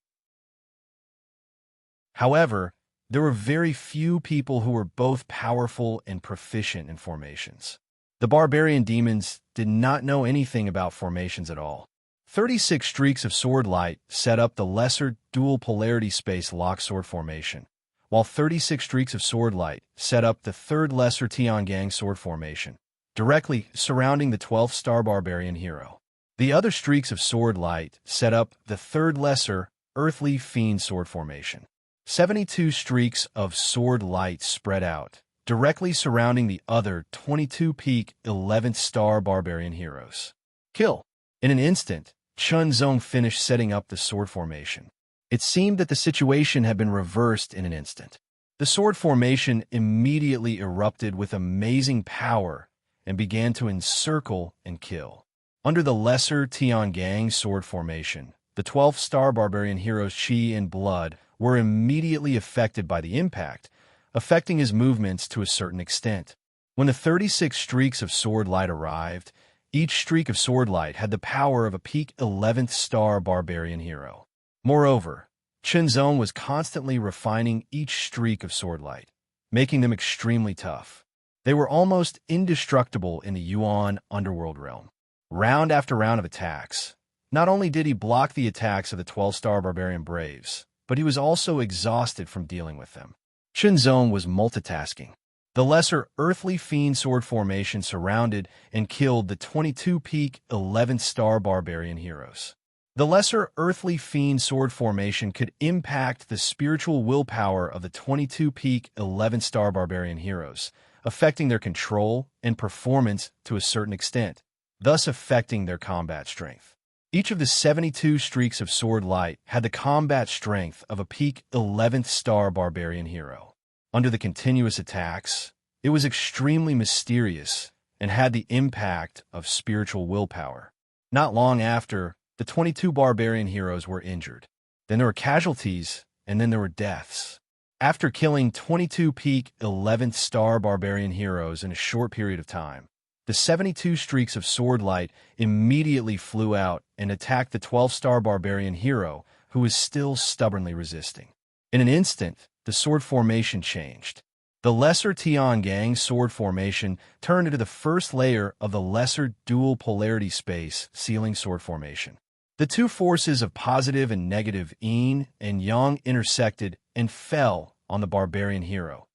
However, there were very few people who were both powerful and proficient in formations. The barbarian demons did not know anything about formations at all. 36 streaks of sword light set up the lesser dual polarity space lock sword formation, while 36 streaks of sword light set up the third lesser Tiangang sword formation, directly surrounding the 12th-star barbarian hero. The other streaks of sword light set up the third lesser earthly fiend sword formation. 72 streaks of sword light spread out, directly surrounding the other 22 peak 11th-star barbarian heroes. Kill. In an instant, Chun Zong finished setting up the sword formation. It seemed that the situation had been reversed in an instant. The sword formation immediately erupted with amazing power and began to encircle and kill. Under the lesser Tiangang sword formation, the 12th-star barbarian hero's chi and blood were immediately affected by the impact, affecting his movements to a certain extent. When the 36 streaks of sword light arrived, each streak of sword light had the power of a peak 11th-star barbarian hero. Moreover, Chun Zong was constantly refining each streak of sword light, making them extremely tough. They were almost indestructible in the Yuan underworld realm. Round after round of attacks, not only did he block the attacks of the 12-star barbarian braves, but he was also exhausted from dealing with them. Chun Zong was multitasking. The lesser earthly fiend sword formation surrounded and killed the 22 peak 11th-star barbarian heroes. The lesser earthly fiend sword formation could impact the spiritual willpower of the 22 peak 11th-star barbarian heroes, affecting their control and performance to a certain extent, thus affecting their combat strength. Each of the 72 streaks of sword light had the combat strength of a peak 11th-star barbarian hero. Under the continuous attacks, it was extremely mysterious and had the impact of spiritual willpower. Not long after, the 22 barbarian heroes were injured. Then there were casualties, and then there were deaths. After killing 22 peak 11th-star barbarian heroes in a short period of time, the 72 streaks of sword light immediately flew out and attacked the 12-star barbarian hero, who was still stubbornly resisting. In an instant, the sword formation changed. The lesser Tiangang sword formation turned into the first layer of the lesser dual polarity space sealing sword formation. The two forces of positive and negative yin and yang intersected and fell on the barbarian hero,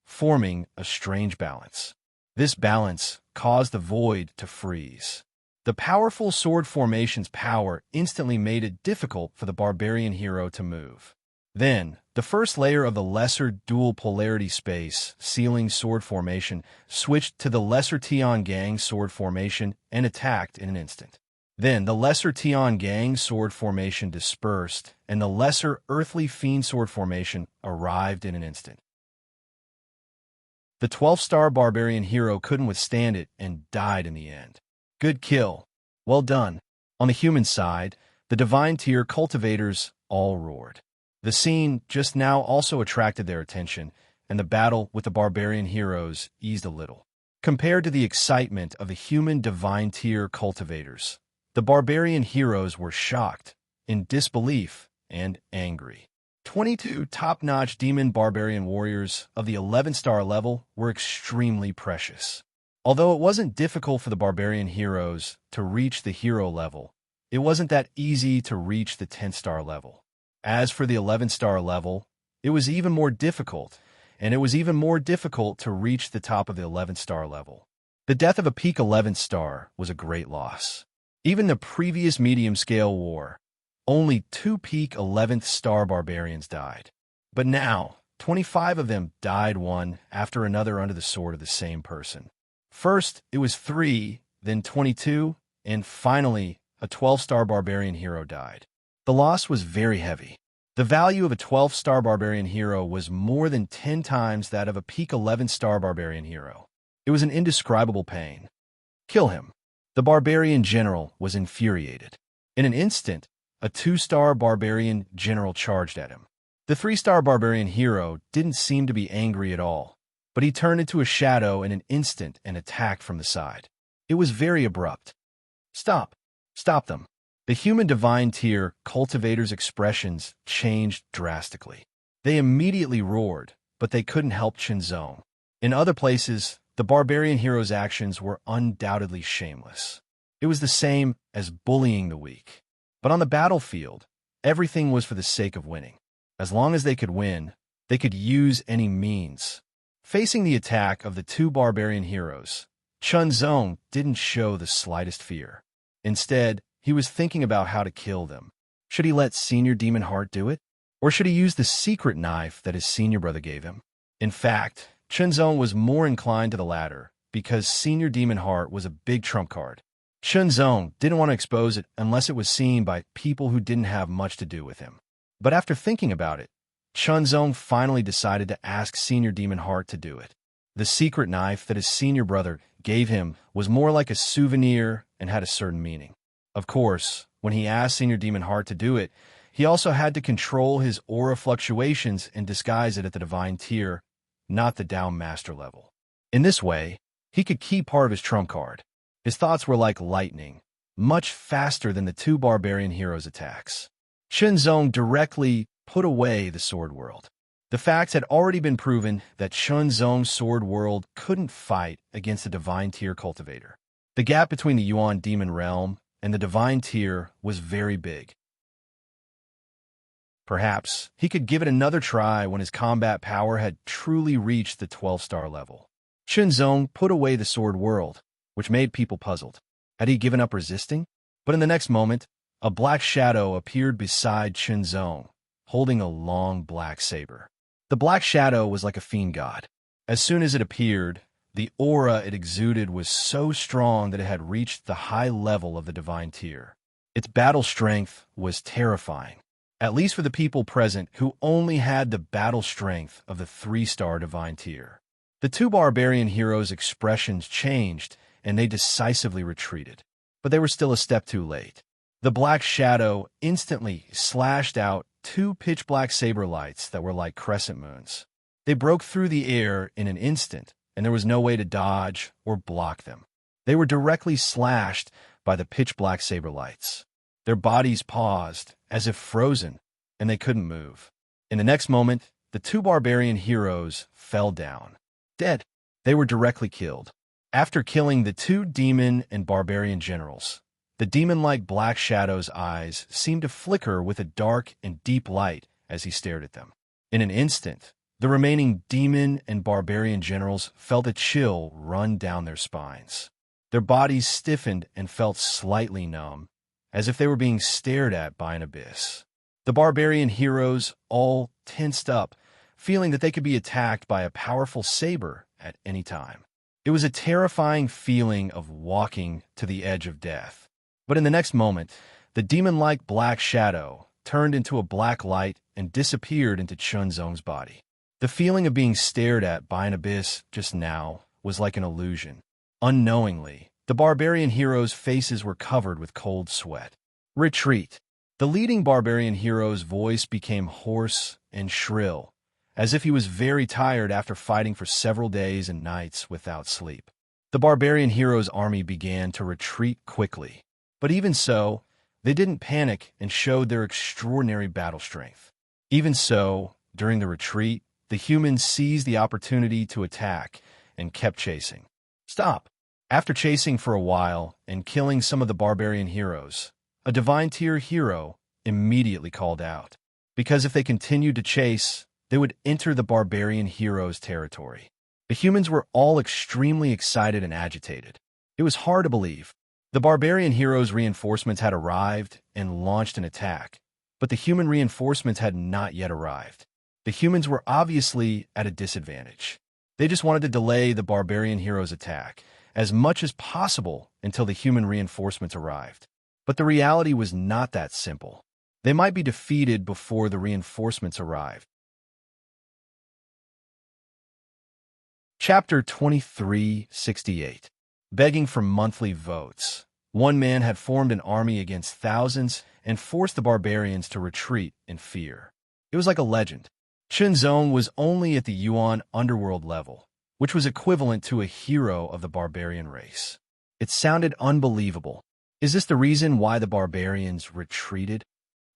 forming a strange balance. This balance caused the void to freeze. The powerful sword formation's power instantly made it difficult for the barbarian hero to move. Then, the first layer of the lesser dual polarity space sealing sword formation switched to the lesser Tiangang sword formation and attacked in an instant. Then the lesser Tiangang sword formation dispersed, and the lesser earthly fiend sword formation arrived in an instant. The 12-star barbarian hero couldn't withstand it and died in the end. Good kill. Well done. On the human side, the divine tier cultivators all roared. The scene just now also attracted their attention, and the battle with the barbarian heroes eased a little. Compared to the excitement of the human divine tier cultivators, the barbarian heroes were shocked, in disbelief, and angry. 22 top-notch demon barbarian warriors of the 11th-star level were extremely precious. Although it wasn't difficult for the barbarian heroes to reach the hero level, it wasn't that easy to reach the 10th-star level. As for the 11th-star level, it was even more difficult, and it was even more difficult to reach the top of the 11th-star level. The death of a peak 11th star was a great loss. Even the previous medium-scale war, only 2 peak 11th star barbarians died. But now, 25 of them died one after another under the sword of the same person. First, it was 3, then 22, and finally, a 12-star barbarian hero died. The loss was very heavy. The value of a 12-star barbarian hero was more than 10 times that of a peak 11-star barbarian hero. It was an indescribable pain. Kill him. The barbarian general was infuriated. In an instant, a 2-star barbarian general charged at him. The 3-star barbarian hero didn't seem to be angry at all, but he turned into a shadow in an instant and attacked from the side. It was very abrupt. Stop. Stop them. The human divine tier cultivators' expressions changed drastically. They immediately roared, but they couldn't help Chinzong. In other places, the barbarian hero's actions were undoubtedly shameless. It was the same as bullying the weak. But on the battlefield, everything was for the sake of winning. As long as they could win, they could use any means. Facing the attack of the 2 barbarian heroes, Chinzong didn't show the slightest fear. Instead, he was thinking about how to kill them. Should he let Senior Demon Heart do it? Or should he use the secret knife that his senior brother gave him? In fact, Chinzong was more inclined to the latter, because Senior Demon Heart was a big trump card. Chinzong didn't want to expose it unless it was seen by people who didn't have much to do with him. But after thinking about it, Chinzong finally decided to ask Senior Demon Heart to do it. The secret knife that his senior brother gave him was more like a souvenir and had a certain meaning. Of course, when he asked Senior Demon Heart to do it, he also had to control his aura fluctuations and disguise it at the divine tier, not the Down Master level. In this way, he could keep part of his trump card. His thoughts were like lightning, much faster than the 2 barbarian heroes' attacks. Chinzong directly put away the Sword World. The facts had already been proven that Chinzong's Sword World couldn't fight against the divine tier cultivator. The gap between the Yuan demon realm and the divine tier was very big. Perhaps he could give it another try when his combat power had truly reached the 12-star level. Chinzong put away the Sword World, which made people puzzled. Had he given up resisting? But in the next moment, a black shadow appeared beside Chinzong, holding a long black saber. The black shadow was like a fiend god. As soon as it appeared, the aura it exuded was so strong that it had reached the high level of the divine tier. Its battle strength was terrifying, at least for the people present who only had the battle strength of the 3-star divine tier. The 2 barbarian heroes' expressions changed, and they decisively retreated. But they were still a step too late. The black shadow instantly slashed out 2 pitch-black saber lights that were like crescent moons. They broke through the air in an instant, and there was no way to dodge or block them. They were directly slashed by the pitch-black saber lights. Their bodies paused, as if frozen, and they couldn't move. In the next moment, the 2 barbarian heroes fell down. Dead. They were directly killed. After killing the 2 demon and barbarian generals, the demon-like black shadow's eyes seemed to flicker with a dark and deep light as he stared at them. In an instant, the remaining demon and barbarian generals felt a chill run down their spines. Their bodies stiffened and felt slightly numb, as if they were being stared at by an abyss. The barbarian heroes all tensed up, feeling that they could be attacked by a powerful saber at any time. It was a terrifying feeling of walking to the edge of death. But in the next moment, the demon-like black shadow turned into a black light and disappeared into Chinzong's body. The feeling of being stared at by an abyss just now was like an illusion. Unknowingly, the barbarian heroes' faces were covered with cold sweat. Retreat. The leading barbarian hero's voice became hoarse and shrill, as if he was very tired after fighting for several days and nights without sleep. The barbarian hero's army began to retreat quickly. But even so, they didn't panic and showed their extraordinary battle strength. Even so, during the retreat, the humans seized the opportunity to attack and kept chasing. Stop! After chasing for a while and killing some of the barbarian heroes, a divine tier hero immediately called out, because if they continued to chase, they would enter the barbarian hero's territory. The humans were all extremely excited and agitated. It was hard to believe. The barbarian heroes' reinforcements had arrived and launched an attack, but the human reinforcements had not yet arrived. The humans were obviously at a disadvantage. They just wanted to delay the barbarian hero's attack as much as possible until the human reinforcements arrived. But the reality was not that simple. They might be defeated before the reinforcements arrived. Chapter 2368. Begging for monthly votes. One man had formed an army against thousands and forced the barbarians to retreat in fear. It was like a legend. Chunzong was only at the Yuan underworld level, which was equivalent to a hero of the barbarian race. It sounded unbelievable. Is this the reason why the barbarians retreated?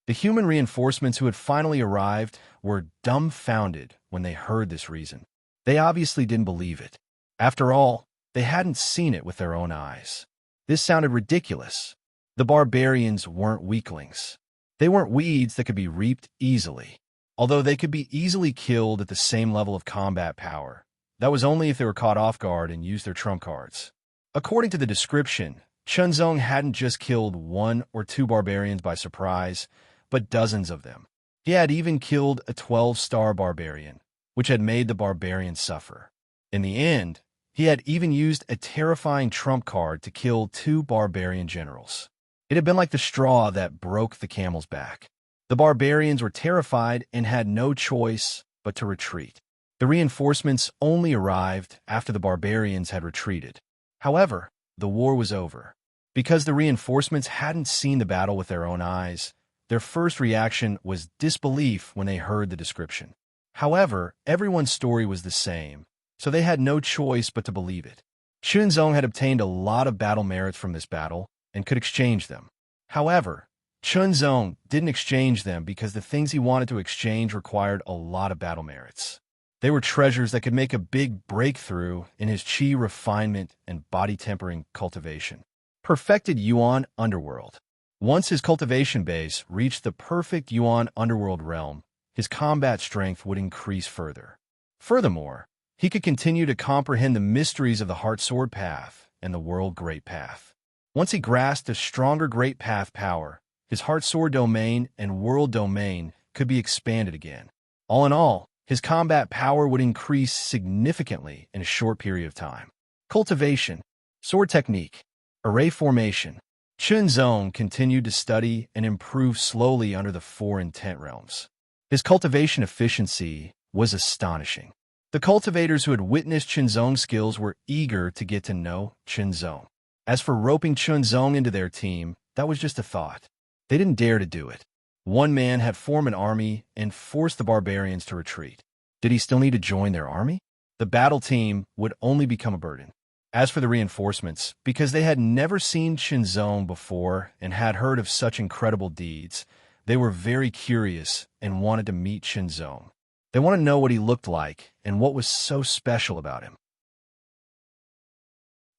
The human reinforcements who had finally arrived were dumbfounded when they heard this reason. They obviously didn't believe it. After all, they hadn't seen it with their own eyes. This sounded ridiculous. The barbarians weren't weaklings. They weren't weeds that could be reaped easily. Although they could be easily killed at the same level of combat power, that was only if they were caught off guard and used their trump cards. According to the description, Chunzong hadn't just killed 1 or 2 barbarians by surprise, but dozens of them. He had even killed a 12-star barbarian, which had made the barbarians suffer. In the end, he had even used a terrifying trump card to kill 2 barbarian generals. It had been like the straw that broke the camel's back. The barbarians were terrified and had no choice but to retreat. The reinforcements only arrived after the barbarians had retreated. However, the war was over. Because the reinforcements hadn't seen the battle with their own eyes, their first reaction was disbelief when they heard the description. However, everyone's story was the same, so they had no choice but to believe it. Chunzong had obtained a lot of battle merits from this battle and could exchange them. However, Chunzong didn't exchange them because the things he wanted to exchange required a lot of battle merits. They were treasures that could make a big breakthrough in his chi refinement and body tempering cultivation. Perfected Yuan Underworld. Once his cultivation base reached the perfect Yuan Underworld realm, his combat strength would increase further. Furthermore, he could continue to comprehend the mysteries of the Heart Sword Path and the World Great Path. Once he grasped a stronger Great Path power, his Heart Sword domain and World domain could be expanded again. All in all, his combat power would increase significantly in a short period of time. Cultivation, sword technique, array formation. Chunzong continued to study and improve slowly under the 4 intent realms. His cultivation efficiency was astonishing. The cultivators who had witnessed Chunzong's skills were eager to get to know Chunzong. As for roping Chunzong into their team, that was just a thought. They didn't dare to do it. One man had formed an army and forced the barbarians to retreat. Did he still need to join their army? The battle team would only become a burden. As for the reinforcements, because they had never seen Chunzong before and had heard of such incredible deeds, they were very curious and wanted to meet Chunzong. They wanted to know what he looked like and what was so special about him.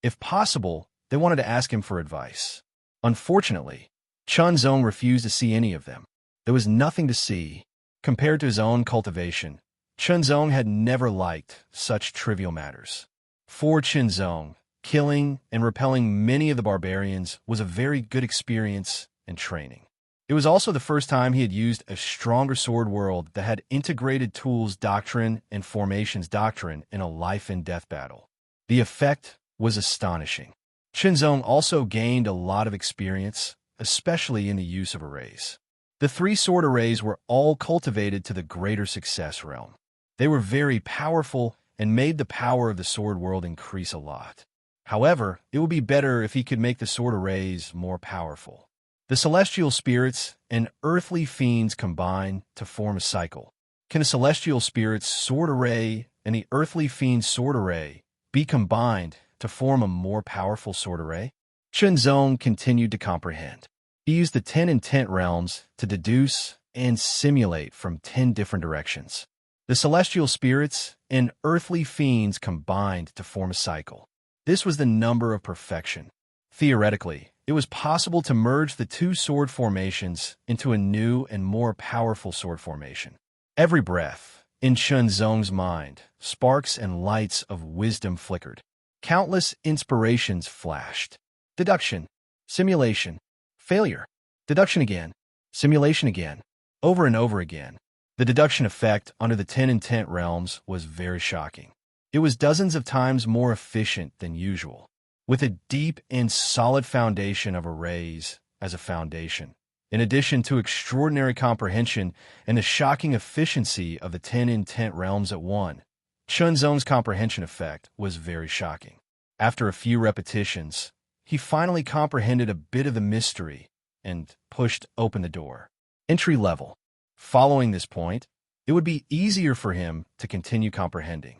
If possible, they wanted to ask him for advice. Unfortunately, Chunzong refused to see any of them. There was nothing to see. Compared to his own cultivation, Chunzong had never liked such trivial matters. For Chunzong, killing and repelling many of the barbarians was a very good experience and training. It was also the first time he had used a stronger sword world that had integrated tools doctrine and formations doctrine in a life-and-death battle. The effect was astonishing. Chunzong also gained a lot of experience, especially in the use of arrays. The 3 sword arrays were all cultivated to the greater success realm. They were very powerful and made the power of the sword world increase a lot. However, it would be better if he could make the sword arrays more powerful. The celestial spirits and earthly fiends combine to form a cycle. Can a celestial spirit's sword array and the earthly fiend's sword array be combined to form a more powerful sword array? Chunzong continued to comprehend. He used the 10 intent realms to deduce and simulate from 10 different directions. The celestial spirits and earthly fiends combined to form a cycle. This was the number of perfection. Theoretically, it was possible to merge the 2 sword formations into a new and more powerful sword formation. Every breath, in Chunzong's mind, sparks and lights of wisdom flickered. Countless inspirations flashed. Deduction, simulation, failure, deduction again, simulation again, over and over again. The deduction effect under the 10 intent realms was very shocking. It was dozens of times more efficient than usual, with a deep and solid foundation of arrays as a foundation, in addition to extraordinary comprehension and the shocking efficiency of the 10 intent realms at one. Chunzong's comprehension effect was very shocking. After a few repetitions, he finally comprehended a bit of the mystery and pushed open the door. Entry level. Following this point, it would be easier for him to continue comprehending.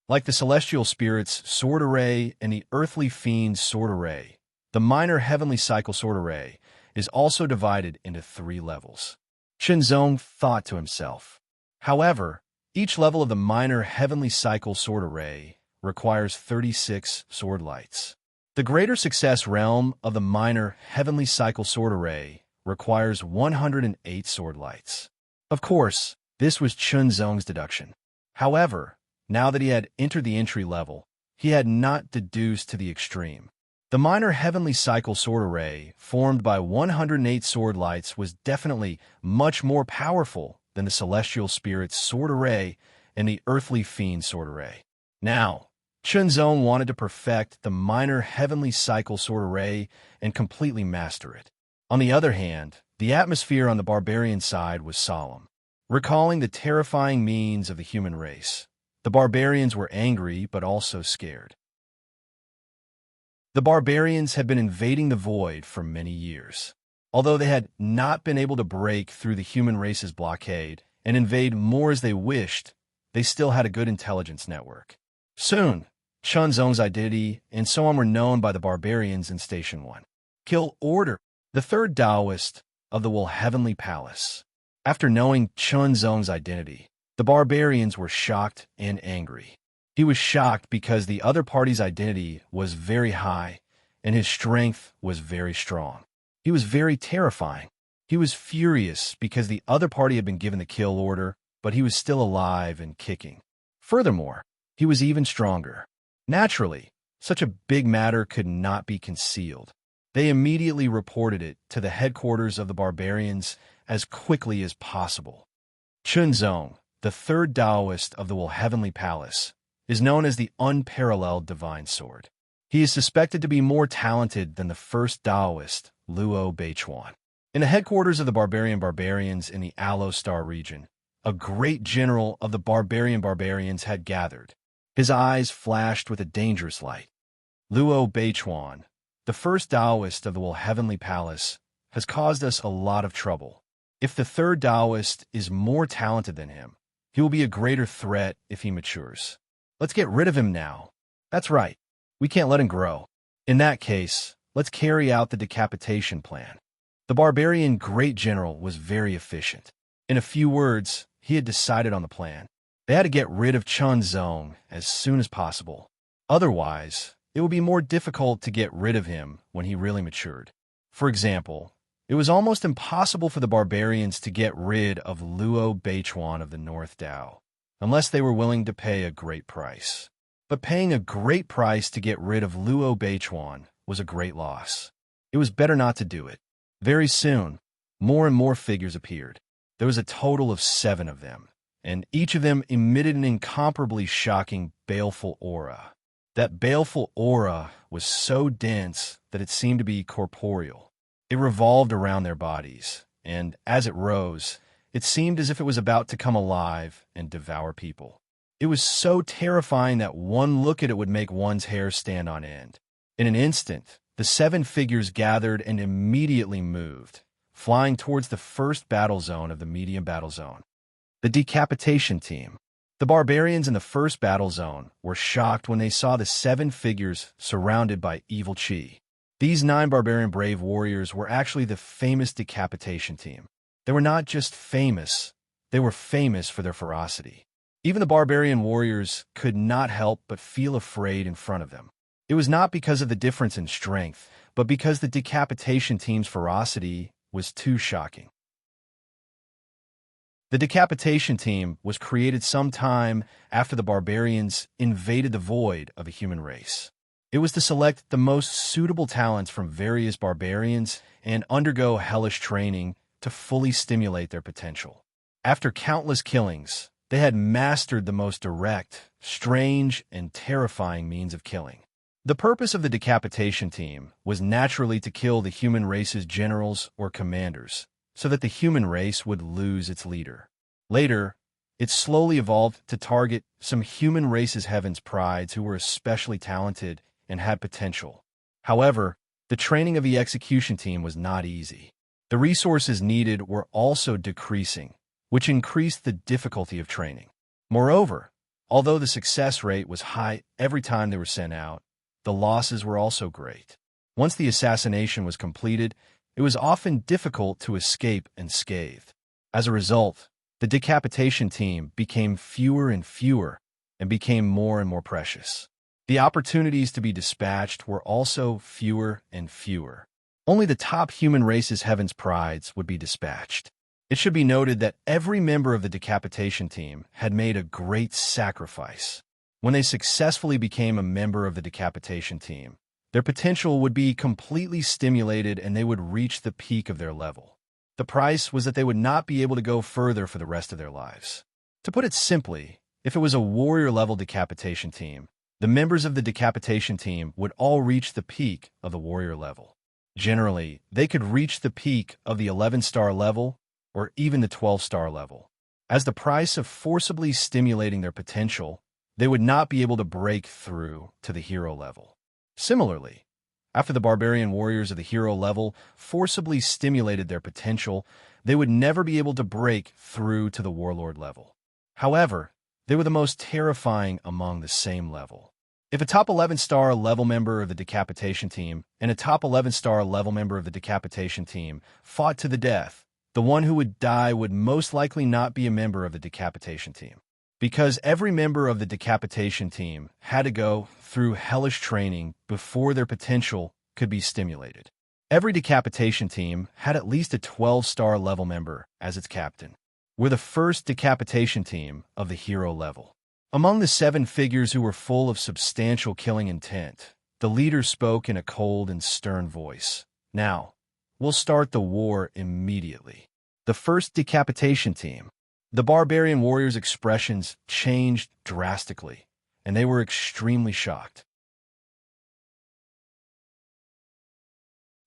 Like the celestial spirit's sword array and the earthly fiend's sword array, the minor heavenly cycle sword array is also divided into 3 levels. Chunzong thought to himself. However, each level of the minor heavenly cycle sword array requires 36 sword lights. The greater success realm of the minor heavenly cycle sword array requires 108 sword lights. Of course, this was Chunzong's deduction. However, now that he had entered the entry level, he had not deduced to the extreme. The minor heavenly cycle sword array, formed by 108 sword lights, was definitely much more powerful than the celestial spirit's sword array and the earthly fiend sword array. Now, Chunzong wanted to perfect the minor heavenly cycle sword array and completely master it. On the other hand, the atmosphere on the barbarian side was solemn. Recalling the terrifying means of the human race, the barbarians were angry but also scared. The barbarians had been invading the void for many years. Although they had not been able to break through the human race's blockade and invade more as they wished, they still had a good intelligence network. Soon, Chunzong's identity and so on were known by the barbarians in Station 1. Kill Order, the third Taoist of the Heavenly Palace. After knowing Chunzong's identity, the barbarians were shocked and angry. He was shocked because the other party's identity was very high and his strength was very strong. He was very terrifying. He was furious because the other party had been given the kill order, but he was still alive and kicking. Furthermore, he was even stronger. Naturally, such a big matter could not be concealed. They immediately reported it to the headquarters of the barbarians as quickly as possible. Chunzong, the third Taoist of the Heavenly Palace, is known as the unparalleled divine sword. He is suspected to be more talented than the first Taoist, Luo Beichuan. In the headquarters of the barbarians in the Aloe Star region, a great general of the barbarians had gathered. His eyes flashed with a dangerous light. Luo Beichuan, the first Taoist of the Heavenly Palace, has caused us a lot of trouble. If the third Taoist is more talented than him, he will be a greater threat if he matures. Let's get rid of him now. That's right. We can't let him grow. In that case, let's carry out the decapitation plan. The barbarian great general was very efficient. In a few words, he had decided on the plan. They had to get rid of Chunzong as soon as possible. Otherwise, it would be more difficult to get rid of him when he really matured. For example, it was almost impossible for the barbarians to get rid of Luo Beichuan of the North Dao, unless they were willing to pay a great price. But paying a great price to get rid of Luo Beichuan was a great loss. It was better not to do it. Very soon, more and more figures appeared. There was a total of 7 of them, and each of them emitted an incomparably shocking, baleful aura. That baleful aura was so dense that it seemed to be corporeal. It revolved around their bodies, and as it rose, it seemed as if it was about to come alive and devour people. It was so terrifying that one look at it would make one's hair stand on end. In an instant, the 7 figures gathered and immediately moved, flying towards the first battle zone of the medium battle zone. The decapitation team. The barbarians in the first battle zone were shocked when they saw the 7 figures surrounded by evil chi. These 9 barbarian brave warriors were actually the famous decapitation team. They were not just famous, they were famous for their ferocity. Even the barbarian warriors could not help but feel afraid in front of them. It was not because of the difference in strength, but because the decapitation team's ferocity was too shocking. The decapitation team was created sometime after the barbarians invaded the void of a human race. It was to select the most suitable talents from various barbarians and undergo hellish training to fully stimulate their potential. After countless killings, they had mastered the most direct, strange, and terrifying means of killing. The purpose of the decapitation team was naturally to kill the human race's generals or commanders, so that the human race would lose its leader. Later, it slowly evolved to target some human race's heaven's prides who were especially talented and had potential. However, the training of the execution team was not easy. The resources needed were also decreasing, which increased the difficulty of training. Moreover, although the success rate was high every time they were sent out, the losses were also great. Once the assassination was completed, it was often difficult to escape unscathed. As a result, the decapitation team became fewer and fewer and became more and more precious. The opportunities to be dispatched were also fewer and fewer. Only the top human race's heaven's prides would be dispatched. It should be noted that every member of the decapitation team had made a great sacrifice. When they successfully became a member of the decapitation team, their potential would be completely stimulated and they would reach the peak of their level. The price was that they would not be able to go further for the rest of their lives. To put it simply, if it was a warrior-level decapitation team, the members of the decapitation team would all reach the peak of the warrior level. Generally, they could reach the peak of the 11-star level or even the 12-star level. As the price of forcibly stimulating their potential, they would not be able to break through to the hero level. Similarly, after the barbarian warriors of the hero level forcibly stimulated their potential, they would never be able to break through to the warlord level. However, they were the most terrifying among the same level. If a top 11-star level member of the decapitation team and a top 11-star level member of the decapitation team fought to the death, the one who would die would most likely not be a member of the decapitation team. Because every member of the decapitation team had to go through hellish training before their potential could be stimulated. Every decapitation team had at least a 12-star level member as its captain. We're the first decapitation team of the hero level. Among the 7 figures who were full of substantial killing intent, the leader spoke in a cold and stern voice. Now, we'll start the war immediately. The first decapitation team. The barbarian warriors' expressions changed drastically, and they were extremely shocked.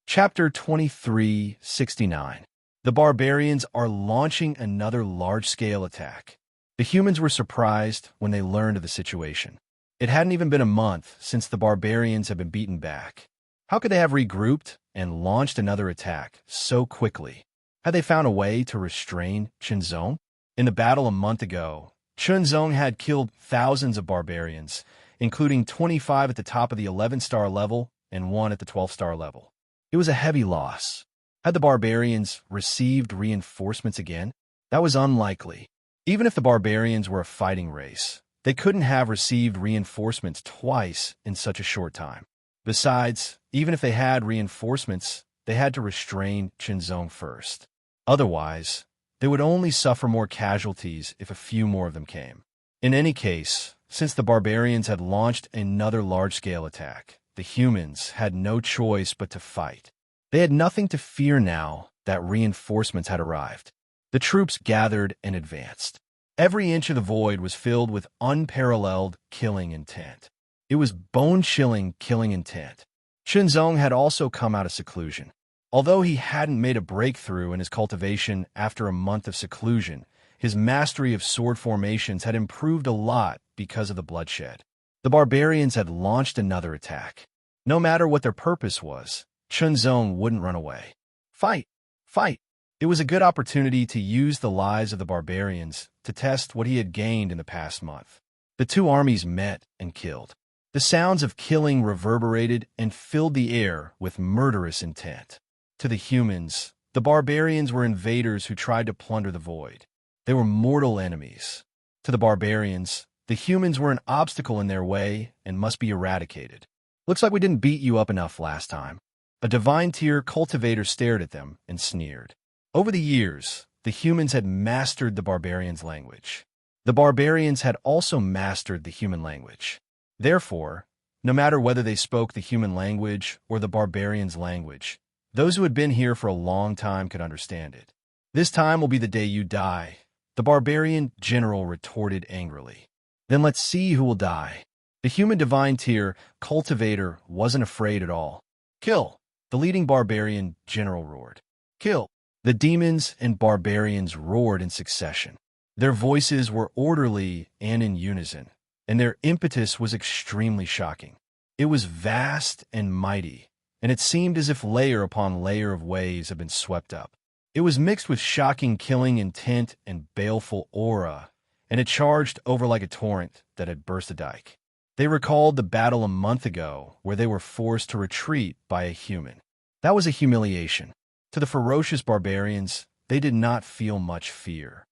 Chapter 2369. The barbarians are launching another large-scale attack. The humans were surprised when they learned of the situation. It hadn't even been a month since the barbarians had been beaten back. How could they have regrouped and launched another attack so quickly? Had they found a way to restrain Chunzong? In the battle a month ago, Chunzong had killed thousands of barbarians, including 25 at the top of the 11-star level and 1 at the 12-star level. It was a heavy loss. Had the barbarians received reinforcements again? That was unlikely. Even if the barbarians were a fighting race, they couldn't have received reinforcements twice in such a short time. Besides, even if they had reinforcements, they had to restrain Chunzong first. Otherwise, they would only suffer more casualties if a few more of them came. In any case, since the barbarians had launched another large-scale attack, the humans had no choice but to fight. They had nothing to fear now that reinforcements had arrived. The troops gathered and advanced. Every inch of the void was filled with unparalleled killing intent. It was bone-chilling killing intent. Chunzong had also come out of seclusion. Although he hadn't made a breakthrough in his cultivation after a month of seclusion, his mastery of sword formations had improved a lot because of the bloodshed. The barbarians had launched another attack. No matter what their purpose was, Chunzong wouldn't run away. Fight! Fight! It was a good opportunity to use the lives of the barbarians to test what he had gained in the past month. The two armies met and killed. The sounds of killing reverberated and filled the air with murderous intent. To the humans, the barbarians were invaders who tried to plunder the void. They were mortal enemies. To the barbarians, the humans were an obstacle in their way and must be eradicated. Looks like we didn't beat you up enough last time. A divine tier cultivator stared at them and sneered. Over the years, the humans had mastered the barbarians' language. The barbarians had also mastered the human language. Therefore, no matter whether they spoke the human language or the barbarians' language, those who had been here for a long time could understand it. This time will be the day you die, The barbarian general retorted angrily. Then let's see who will die. The human divine tier cultivator wasn't afraid at all. Kill! The leading barbarian general roared. Kill! The demons and barbarians roared in succession. Their voices were orderly and in unison, and their impetus was extremely shocking. It was vast and mighty, and it seemed as if layer upon layer of waves had been swept up. It was mixed with shocking killing intent and baleful aura, and it charged over like a torrent that had burst a dike. They recalled the battle a month ago where they were forced to retreat by a human. That was a humiliation. To the ferocious barbarians, they did not feel much fear.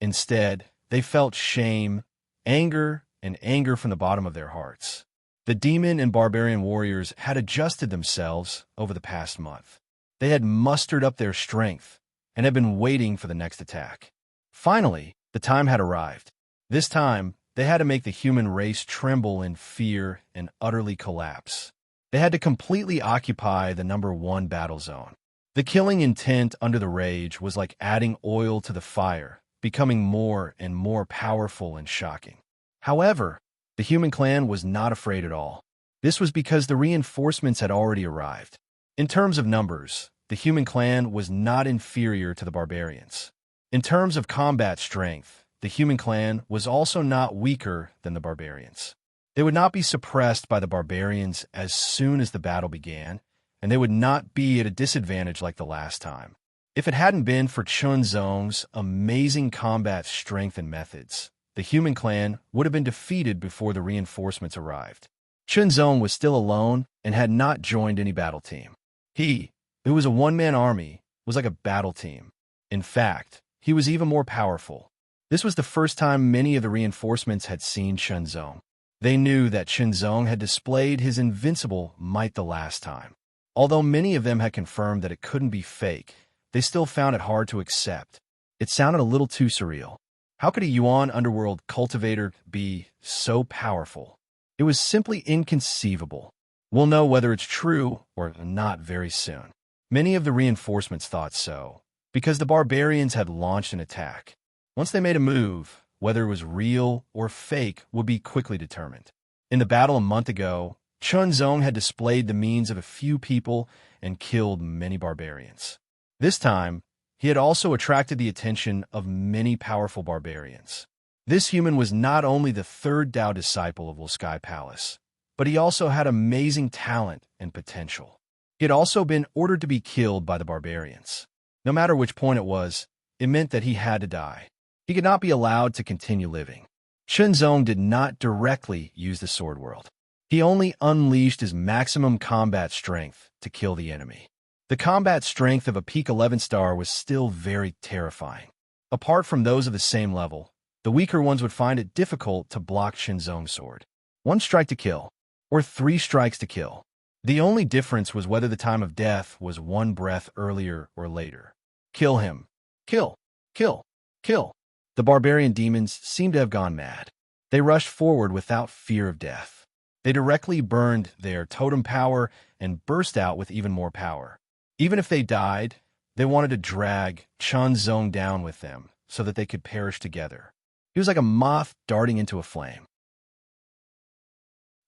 Instead, they felt shame, anger, and anger from the bottom of their hearts. The demon and barbarian warriors had adjusted themselves over the past month. They had mustered up their strength and had been waiting for the next attack. Finally, the time had arrived. This time, they had to make the human race tremble in fear and utterly collapse. They had to completely occupy the #1 battle zone. The killing intent under the rage was like adding oil to the fire, becoming more and more powerful and shocking. However, the human clan was not afraid at all. This was because the reinforcements had already arrived. In terms of numbers, the human clan was not inferior to the barbarians. In terms of combat strength, the human clan was also not weaker than the barbarians. They would not be suppressed by the barbarians as soon as the battle began, and they would not be at a disadvantage like the last time. If it hadn't been for Chunzong's amazing combat strength and methods, the human clan would have been defeated before the reinforcements arrived. Chunzong was still alone and had not joined any battle team. He, who was a one-man army, was like a battle team. In fact, he was even more powerful. This was the first time many of the reinforcements had seen Chunzong. They knew that Chunzong had displayed his invincible might the last time. Although many of them had confirmed that it couldn't be fake, they still found it hard to accept. It sounded a little too surreal. How could a Yuan underworld cultivator be so powerful? It was simply inconceivable. We'll know whether it's true or not very soon. Many of the reinforcements thought so, because the barbarians had launched an attack. Once they made a move, whether it was real or fake would be quickly determined. In the battle a month ago, Chunzong had displayed the means of a few people and killed many barbarians. This time, he had also attracted the attention of many powerful barbarians. This human was not only the third Dao disciple of Will Sky Palace, but he also had amazing talent and potential. He had also been ordered to be killed by the barbarians. No matter which point it was, it meant that he had to die. He could not be allowed to continue living. Chunzong did not directly use the sword world. He only unleashed his maximum combat strength to kill the enemy. The combat strength of a peak 11 star was still very terrifying. Apart from those of the same level, the weaker ones would find it difficult to block Chunzong's sword. 1 strike to kill, or 3 strikes to kill. The only difference was whether the time of death was 1 breath earlier or later. Kill him. Kill. Kill. Kill. The barbarian demons seemed to have gone mad. They rushed forward without fear of death. They directly burned their totem power and burst out with even more power. Even if they died, they wanted to drag Chunzong down with them so that they could perish together. He was like a moth darting into a flame.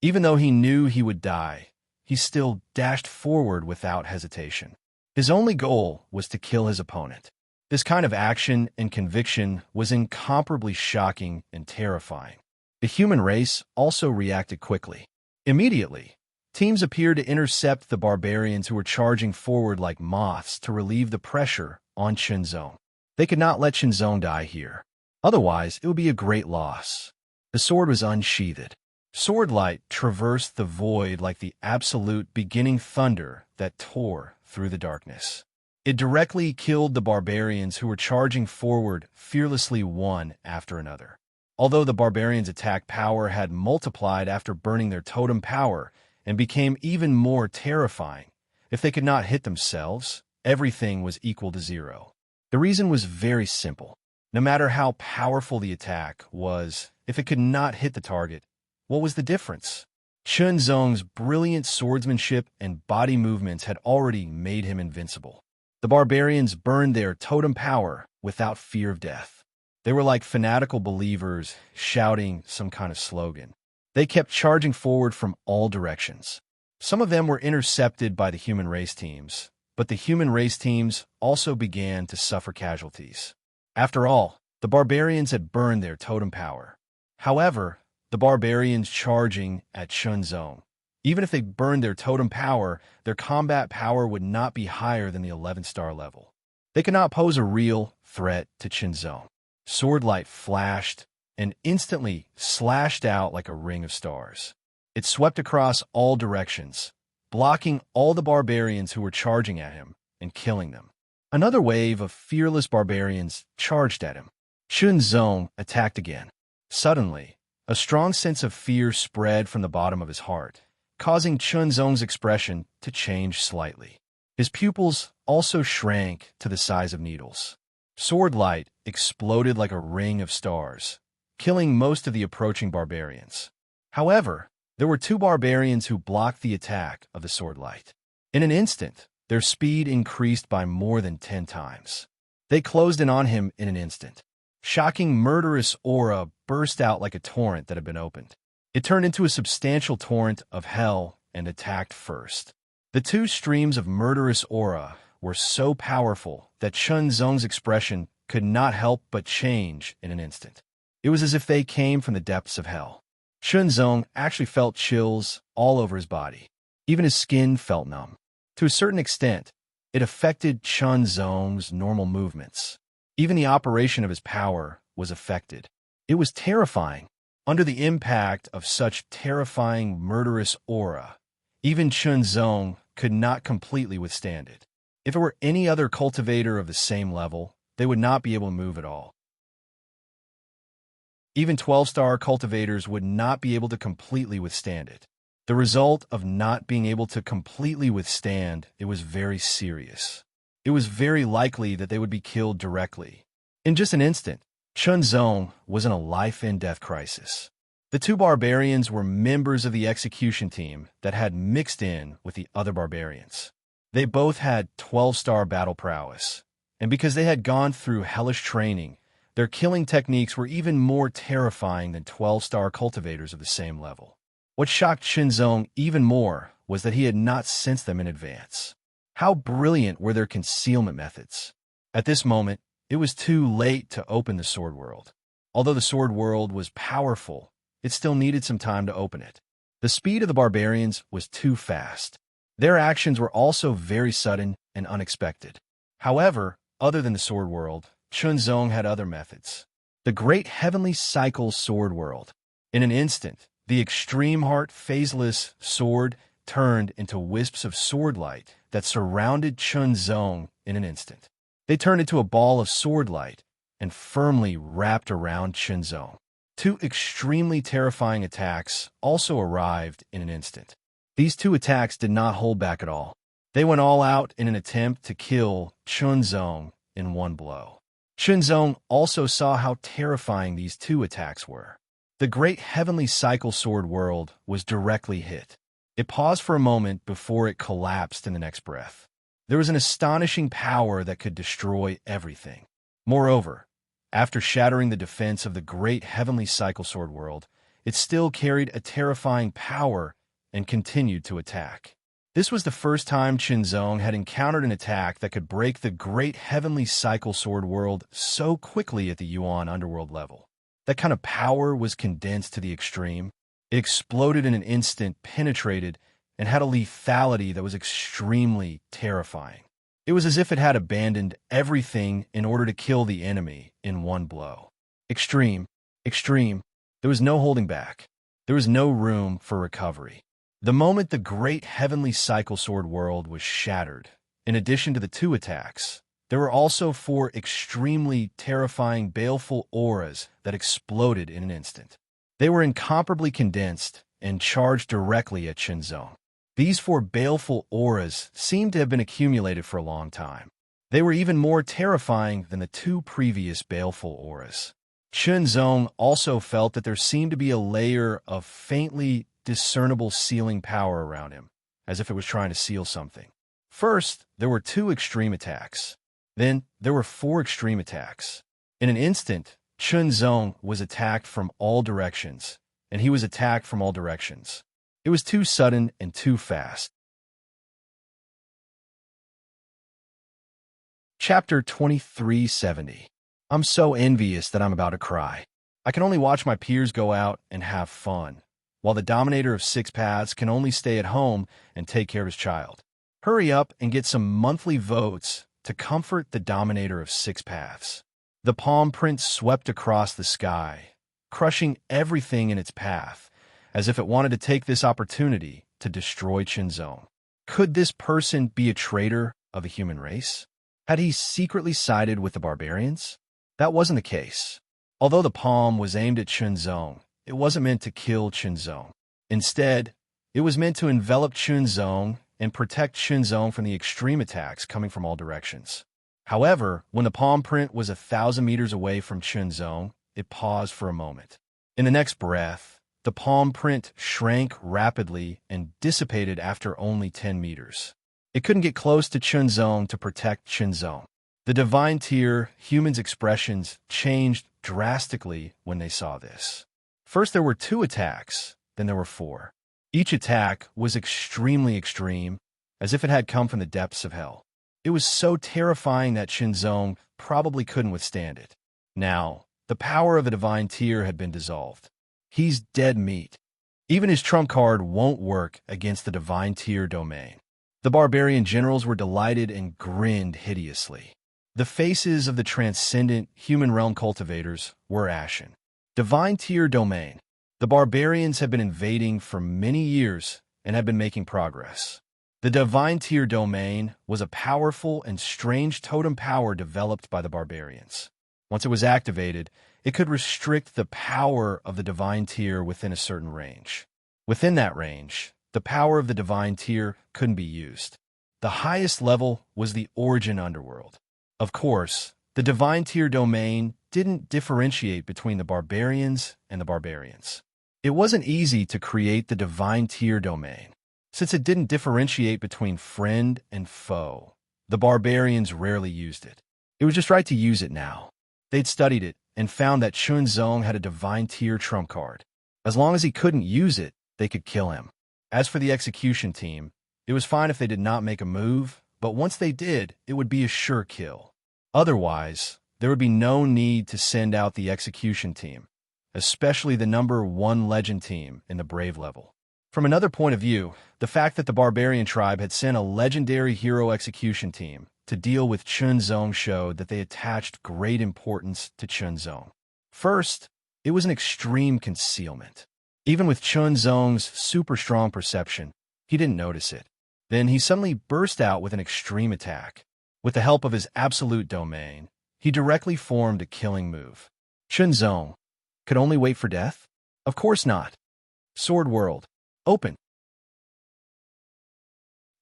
Even though he knew he would die, he still dashed forward without hesitation. His only goal was to kill his opponent. This kind of action and conviction was incomparably shocking and terrifying. The human race also reacted quickly. Immediately, teams appeared to intercept the barbarians who were charging forward like moths to relieve the pressure on Chunzong. They could not let Chunzong die here. Otherwise, it would be a great loss. The sword was unsheathed. Sword light traversed the void like the absolute beginning thunder that tore through the darkness. It directly killed the barbarians who were charging forward fearlessly one after another. Although the barbarians' attack power had multiplied after burning their totem power and became even more terrifying, if they could not hit themselves, everything was equal to 0. The reason was very simple. No matter how powerful the attack was, if it could not hit the target, what was the difference? Chunzong's brilliant swordsmanship and body movements had already made him invincible. The barbarians burned their totem power without fear of death. They were like fanatical believers shouting some kind of slogan. They kept charging forward from all directions. Some of them were intercepted by the human race teams, but the human race teams also began to suffer casualties. After all, the barbarians had burned their totem power. However, the barbarians charging at Chunzong, even if they burned their totem power, their combat power would not be higher than the 11-star level. They could not pose a real threat to Chunzong. Sword light flashed and instantly slashed out like a ring of stars. It swept across all directions, blocking all the barbarians who were charging at him and killing them. Another wave of fearless barbarians charged at him. Chunzong attacked again. Suddenly, a strong sense of fear spread from the bottom of his heart, causing Chunzong's expression to change slightly. His pupils also shrank to the size of needles. Sword light exploded like a ring of stars, killing most of the approaching barbarians. However, there were two barbarians who blocked the attack of the sword light. In an instant, their speed increased by more than 10 times. They closed in on him in an instant. Shocking, murderous aura burst out like a torrent that had been opened. It turned into a substantial torrent of hell and attacked first. The two streams of murderous aura were so powerful that Chunzong's expression could not help but change in an instant. It was as if they came from the depths of hell. Chunzong actually felt chills all over his body. Even his skin felt numb. To a certain extent, it affected Chunzong's normal movements. Even the operation of his power was affected. It was terrifying. Under the impact of such terrifying, murderous aura, even Chunzong could not completely withstand it. If it were any other cultivator of the same level, they would not be able to move at all. Even 12-star cultivators would not be able to completely withstand it. The result of not being able to completely withstand it was very serious. It was very likely that they would be killed directly. In just an instant, Chunzong was in a life-and-death crisis. The two barbarians were members of the execution team that had mixed in with the other barbarians. They both had 12-star battle prowess, and because they had gone through hellish training, their killing techniques were even more terrifying than 12-star cultivators of the same level. What shocked Chunzong even more was that he had not sensed them in advance. How brilliant were their concealment methods! At this moment, it was too late to open the sword world. Although the sword world was powerful, it still needed some time to open it. The speed of the barbarians was too fast. Their actions were also very sudden and unexpected. However, other than the sword world, Chunzong had other methods. The great heavenly cycle sword world. In an instant, the extreme heart phaseless sword turned into wisps of sword light that surrounded Chunzong in an instant. They turned into a ball of sword light and firmly wrapped around Chunzong. Two extremely terrifying attacks also arrived in an instant. These two attacks did not hold back at all. They went all out in an attempt to kill Chunzong in one blow. Chunzong also saw how terrifying these two attacks were. The great heavenly cycle sword world was directly hit. It paused for a moment before it collapsed in the next breath. There was an astonishing power that could destroy everything. Moreover, after shattering the defense of the great heavenly cycle sword world, it still carried a terrifying power and continued to attack. This was the first time Chunzong had encountered an attack that could break the great heavenly cycle sword world so quickly at the Yuan underworld level. That kind of power was condensed to the extreme. It exploded in an instant, penetrated, and had a lethality that was extremely terrifying. It was as if it had abandoned everything in order to kill the enemy in one blow. Extreme, extreme. There was no holding back. There was no room for recovery. The moment the great heavenly cycle sword world was shattered, in addition to the two attacks, there were also 4 extremely terrifying baleful auras that exploded in an instant. They were incomparably condensed and charged directly at Chunzong. These 4 baleful auras seemed to have been accumulated for a long time. They were even more terrifying than the 2 previous baleful auras. Chunzong also felt that there seemed to be a layer of faintly discernible sealing power around him, as if it was trying to seal something. First, there were 2 extreme attacks. Then there were 4 extreme attacks. In an instant, Chunzong was attacked from all directions, and he was attacked from all directions. It was too sudden and too fast. Chapter 2370. I'm so envious that I'm about to cry. I can only watch my peers go out and have fun, while the dominator of 6 paths can only stay at home and take care of his child. Hurry up and get some monthly votes to comfort the dominator of 6 paths. The palm print swept across the sky, crushing everything in its path, as if it wanted to take this opportunity to destroy Chunzong. Could this person be a traitor of the human race? Had he secretly sided with the barbarians? That wasn't the case. Although the palm was aimed at Chunzong, it wasn't meant to kill Chunzong. Instead, it was meant to envelop Chunzong and protect Chunzong from the extreme attacks coming from all directions. However, when the palm print was 1,000 meters away from Chunzong, it paused for a moment. In the next breath, the palm print shrank rapidly and dissipated after only 10 meters. It couldn't get close to Chunzong to protect Chunzong. The divine tier humans' expressions changed drastically when they saw this. First there were 2 attacks, then there were 4. Each attack was extremely extreme, as if it had come from the depths of hell. It was so terrifying that Chunzong probably couldn't withstand it. Now, the power of the divine tier had been dissolved. He's dead meat. Even his trump card won't work against the divine tier domain. The barbarian generals were delighted and grinned hideously. The faces of the transcendent human realm cultivators were ashen. Divine tier domain. The barbarians had been invading for many years and had been making progress. The divine tier domain was a powerful and strange totem power developed by the barbarians. Once it was activated, it could restrict the power of the divine tier within a certain range. Within that range, the power of the divine tier couldn't be used. The highest level was the origin underworld. Of course, the divine tier domain didn't differentiate between the barbarians and the barbarians. It wasn't easy to create the divine tier domain. Since it didn't differentiate between friend and foe, the barbarians rarely used it. It was just right to use it now. They'd studied it and found that Chunzong had a divine tier trump card. As long as he couldn't use it, they could kill him. As for the execution team, it was fine if they did not make a move, but once they did, it would be a sure kill. Otherwise, there would be no need to send out the execution team, especially the number 1 legend team in the brave level. From another point of view, the fact that the barbarian tribe had sent a legendary hero execution team to deal with Chunzong showed that they attached great importance to Chunzong. First, it was an extreme concealment. Even with Chunzong's super strong perception, he didn't notice it. Then he suddenly burst out with an extreme attack. With the help of his absolute domain, he directly formed a killing move. Chunzong could only wait for death? Of course not. Sword World. Open.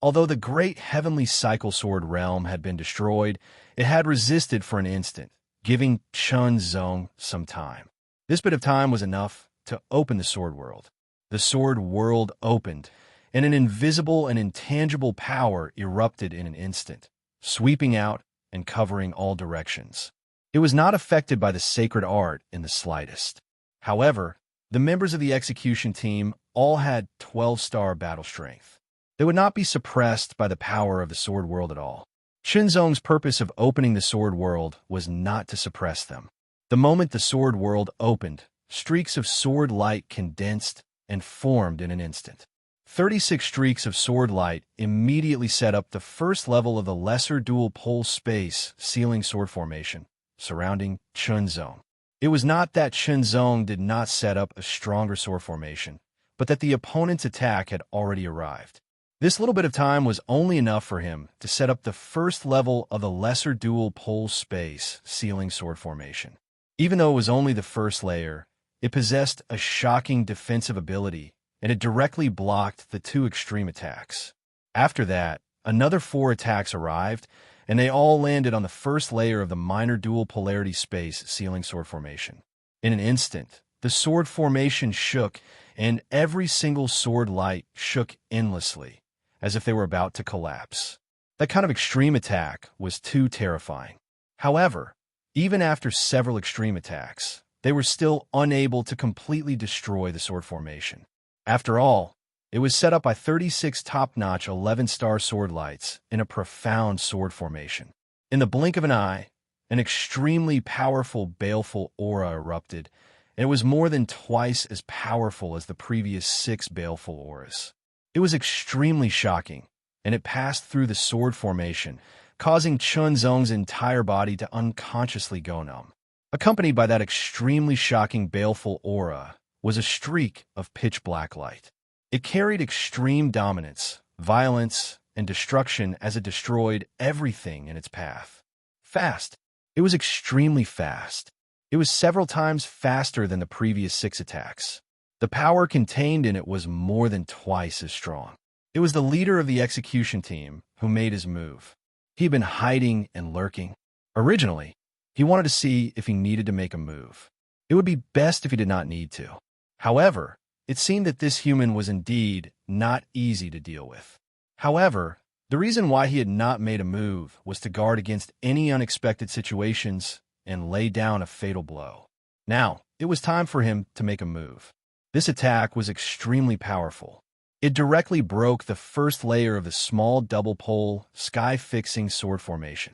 Although the great heavenly cycle sword realm had been destroyed, it had resisted for an instant, giving Chunzong some time. This bit of time was enough to open the sword world. The sword world opened, and an invisible and intangible power erupted in an instant, sweeping out and covering all directions. It was not affected by the sacred art in the slightest. However, the members of the execution team all had 12-star battle strength. They would not be suppressed by the power of the sword world at all. Chunzong's purpose of opening the sword world was not to suppress them. The moment the sword world opened, streaks of sword light condensed and formed in an instant. 36 streaks of sword light immediately set up the first level of the lesser dual pole space sealing sword formation surrounding Chunzong. It was not that Chunzong did not set up a stronger sword formation, but that the opponent's attack had already arrived. This little bit of time was only enough for him to set up the first level of the lesser dual pole space sealing sword formation. Even though it was only the first layer, it possessed a shocking defensive ability, and it directly blocked the 2 extreme attacks. After that, another 4 attacks arrived, and they all landed on the first layer of the minor dual polarity space sealing sword formation. In an instant, the sword formation shook, and every single sword light shook endlessly, as if they were about to collapse. That kind of extreme attack was too terrifying. However, even after several extreme attacks, they were still unable to completely destroy the sword formation. After all, it was set up by 36 top-notch 11-star sword lights in a profound sword formation. In the blink of an eye, an extremely powerful, baleful aura erupted, and it was more than twice as powerful as the previous 6 baleful auras. It was extremely shocking, and it passed through the sword formation, causing Chunzong's entire body to unconsciously go numb. Accompanied by that extremely shocking baleful aura was a streak of pitch-black light. It carried extreme dominance, violence, and destruction as it destroyed everything in its path. Fast. It was extremely fast. It was several times faster than the previous 6 attacks. The power contained in it was more than twice as strong. It was the leader of the execution team who made his move. He'd been hiding and lurking. Originally, he wanted to see if he needed to make a move. It would be best if he did not need to. However, it seemed that this human was indeed not easy to deal with. However, the reason why he had not made a move was to guard against any unexpected situations and lay down a fatal blow. Now, it was time for him to make a move. This attack was extremely powerful. It directly broke the first layer of the small double-pole, sky-fixing sword formation.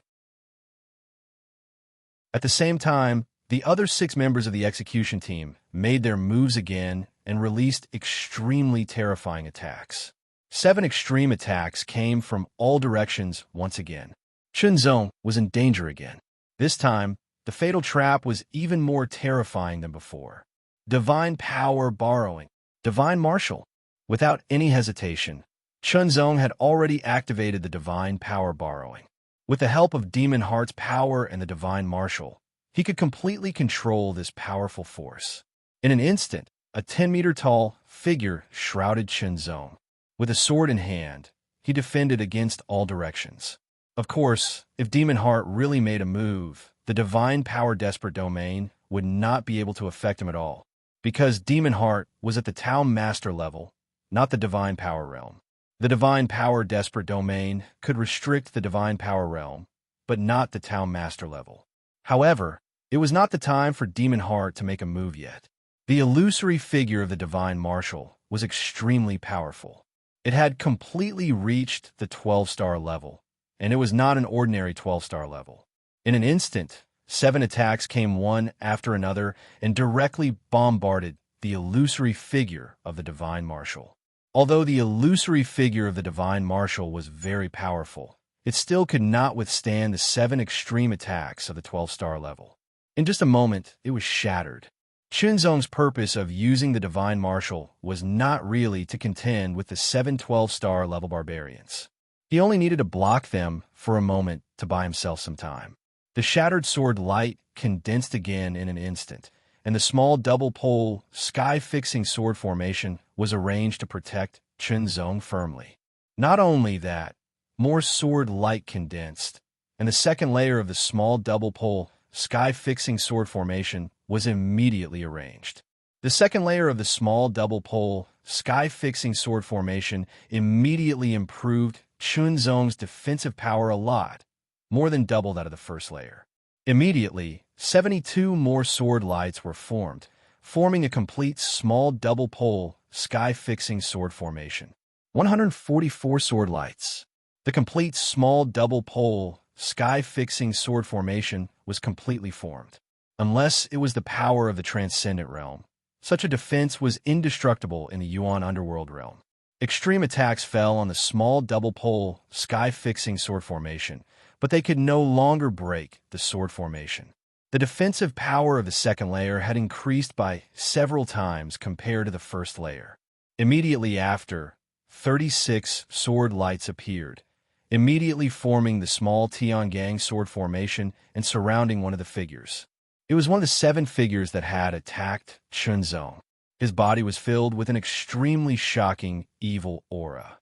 At the same time, the other 6 members of the execution team made their moves again and released extremely terrifying attacks. 7 extreme attacks came from all directions once again. Chunzong was in danger again. This time, the fatal trap was even more terrifying than before. Divine Power Borrowing. Divine Martial. Without any hesitation, Chunzong had already activated the Divine Power Borrowing. With the help of Demon Heart's power and the Divine Martial, he could completely control this powerful force. In an instant, a 10-meter-tall figure shrouded Chunzong. With a sword in hand, he defended against all directions. Of course, if Demon Heart really made a move, the Divine Power Desperate Domain would not be able to affect him at all, because Demon Heart was at the Town Master level, not the Divine Power Realm. The Divine Power Desperate Domain could restrict the Divine Power Realm, but not the Town Master level. However, it was not the time for Demon Heart to make a move yet. The illusory figure of the Divine Martial was extremely powerful. It had completely reached the 12-star level, and it was not an ordinary 12-star level. In an instant, 7 attacks came one after another and directly bombarded the illusory figure of the Divine Martial. Although the illusory figure of the Divine Martial was very powerful, it still could not withstand the 7 extreme attacks of the 12-star level. In just a moment, it was shattered. Chunzong's purpose of using the Divine Martial was not really to contend with the 7 12-star level barbarians. He only needed to block them for a moment to buy himself some time. The shattered sword light condensed again in an instant, and the small double-pole, sky-fixing sword formation was arranged to protect Chunzong firmly. Not only that, more sword light condensed, and the second layer of the small double-pole, sky-fixing sword formation was immediately arranged. The second layer of the small double-pole, sky-fixing sword formation immediately improved Chunzong's defensive power a lot, more than double that of the first layer. Immediately, 72 more sword lights were formed, forming a complete small double-pole, sky-fixing sword formation. 144 sword lights. The complete small double-pole, sky-fixing sword formation was completely formed. Unless it was the power of the Transcendent Realm, such a defense was indestructible in the Yuan Underworld realm. Extreme attacks fell on the small double-pole, sky-fixing sword formation, but they could no longer break the sword formation. The defensive power of the second layer had increased by several times compared to the first layer. Immediately after, 36 sword lights appeared, immediately forming the small Tiangang sword formation and surrounding one of the figures. It was one of the 7 figures that had attacked Chunzong. His body was filled with an extremely shocking, evil aura.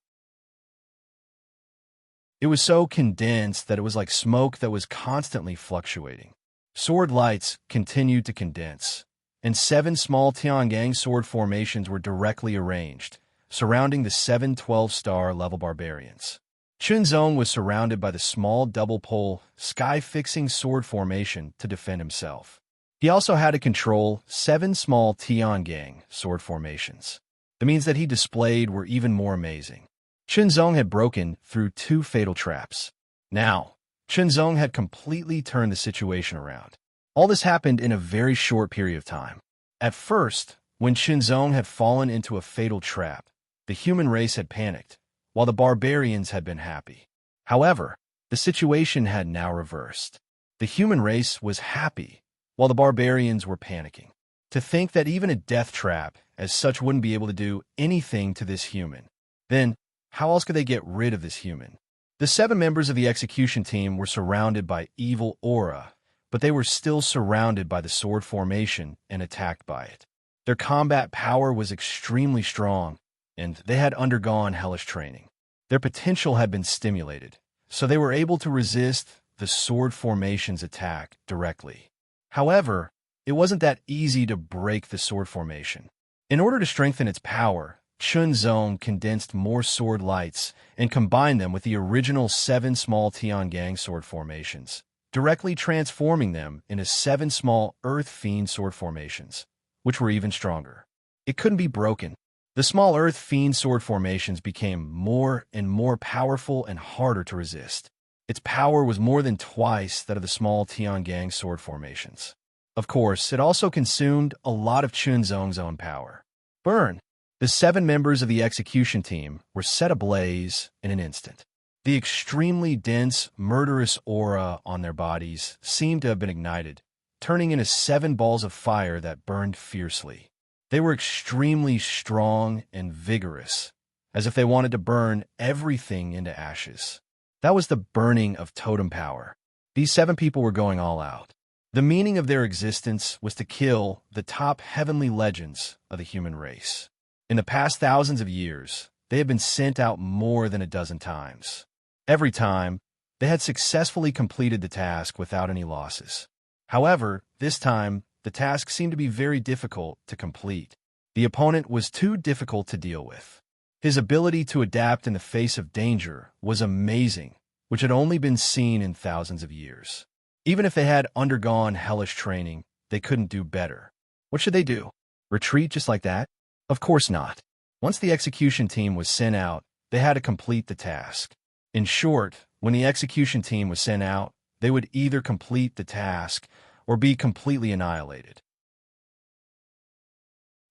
It was so condensed that it was like smoke that was constantly fluctuating. Sword lights continued to condense, and 7 small Tiangang sword formations were directly arranged, surrounding the 7 12-star level barbarians. Chunzong was surrounded by the small double-pole, sky-fixing sword formation to defend himself. He also had to control 7 small Tiangang sword formations. The means that he displayed were even more amazing. Chunzong had broken through 2 fatal traps. Now, Chunzong had completely turned the situation around. All this happened in a very short period of time. At first, when Chunzong had fallen into a fatal trap, the human race had panicked, while the barbarians had been happy. However, the situation had now reversed. The human race was happy, while the barbarians were panicking. To think that even a death trap as such wouldn't be able to do anything to this human. Then, how else could they get rid of this human? The 7 members of the execution team were surrounded by evil aura, but they were still surrounded by the sword formation and attacked by it. Their combat power was extremely strong, and they had undergone hellish training. Their potential had been stimulated, so they were able to resist the sword formation's attack directly. However, it wasn't that easy to break the sword formation. In order to strengthen its power, Chunzong condensed more sword lights and combined them with the original 7 small Tiangang sword formations, directly transforming them into 7 small Earth Fiend sword formations, which were even stronger. It couldn't be broken. The small Earth Fiend sword formations became more and more powerful and harder to resist. Its power was more than twice that of the small Tiangang sword formations. Of course, it also consumed a lot of Chunzong's own power. Burn! The 7 members of the execution team were set ablaze in an instant. The extremely dense, murderous aura on their bodies seemed to have been ignited, turning into 7 balls of fire that burned fiercely. They were extremely strong and vigorous, as if they wanted to burn everything into ashes. That was the burning of totem power. These 7 people were going all out. The meaning of their existence was to kill the top heavenly legends of the human race. In the past thousands of years, they had been sent out more than a dozen times. Every time, they had successfully completed the task without any losses. However, this time, the task seemed to be very difficult to complete. The opponent was too difficult to deal with. His ability to adapt in the face of danger was amazing, which had only been seen in thousands of years. Even if they had undergone hellish training, they couldn't do better. What should they do? Retreat just like that? Of course not. Once the execution team was sent out, they had to complete the task. In short, when the execution team was sent out, they would either complete the task or be completely annihilated.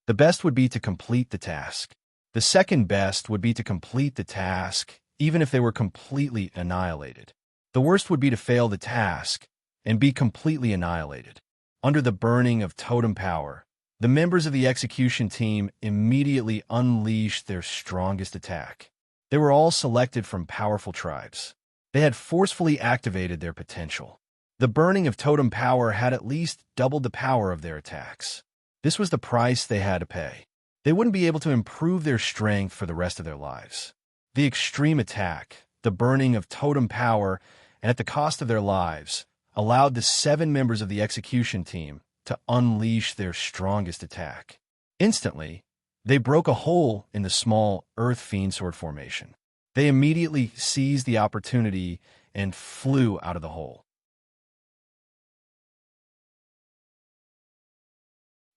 The best would be to complete the task. The second best would be to complete the task, even if they were completely annihilated. The worst would be to fail the task and be completely annihilated. Under the burning of totem power, the members of the execution team immediately unleashed their strongest attack. They were all selected from powerful tribes. They had forcefully activated their potential. The burning of totem power had at least doubled the power of their attacks. This was the price they had to pay. They wouldn't be able to improve their strength for the rest of their lives. The extreme attack, the burning of totem power, and at the cost of their lives, allowed the 7 members of the execution team to unleash their strongest attack. Instantly, they broke a hole in the small Earth Fiend sword formation. They immediately seized the opportunity and flew out of the hole.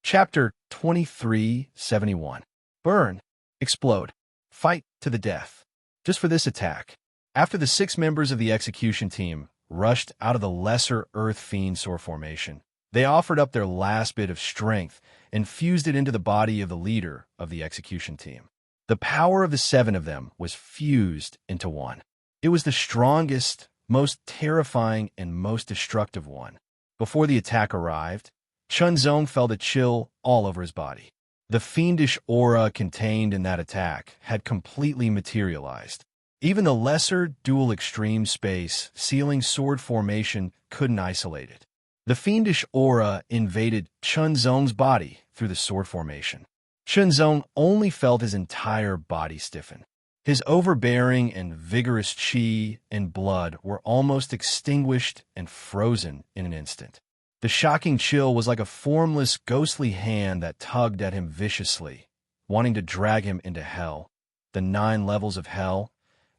Chapter 2371. Burn, explode, fight to the death. Just for this attack. After the 6 members of the execution team rushed out of the lesser Earth Fiend sword formation, they offered up their last bit of strength and fused it into the body of the leader of the execution team. The power of the 7 of them was fused into one. It was the strongest, most terrifying, and most destructive one. Before the attack arrived, Chunzong felt a chill all over his body. The fiendish aura contained in that attack had completely materialized. Even the lesser dual extreme space sealing sword formation couldn't isolate it. The fiendish aura invaded Chunzong's body through the sword formation. Chunzong only felt his entire body stiffen. His overbearing and vigorous qi and blood were almost extinguished and frozen in an instant. The shocking chill was like a formless, ghostly hand that tugged at him viciously, wanting to drag him into hell, the 9 levels of hell,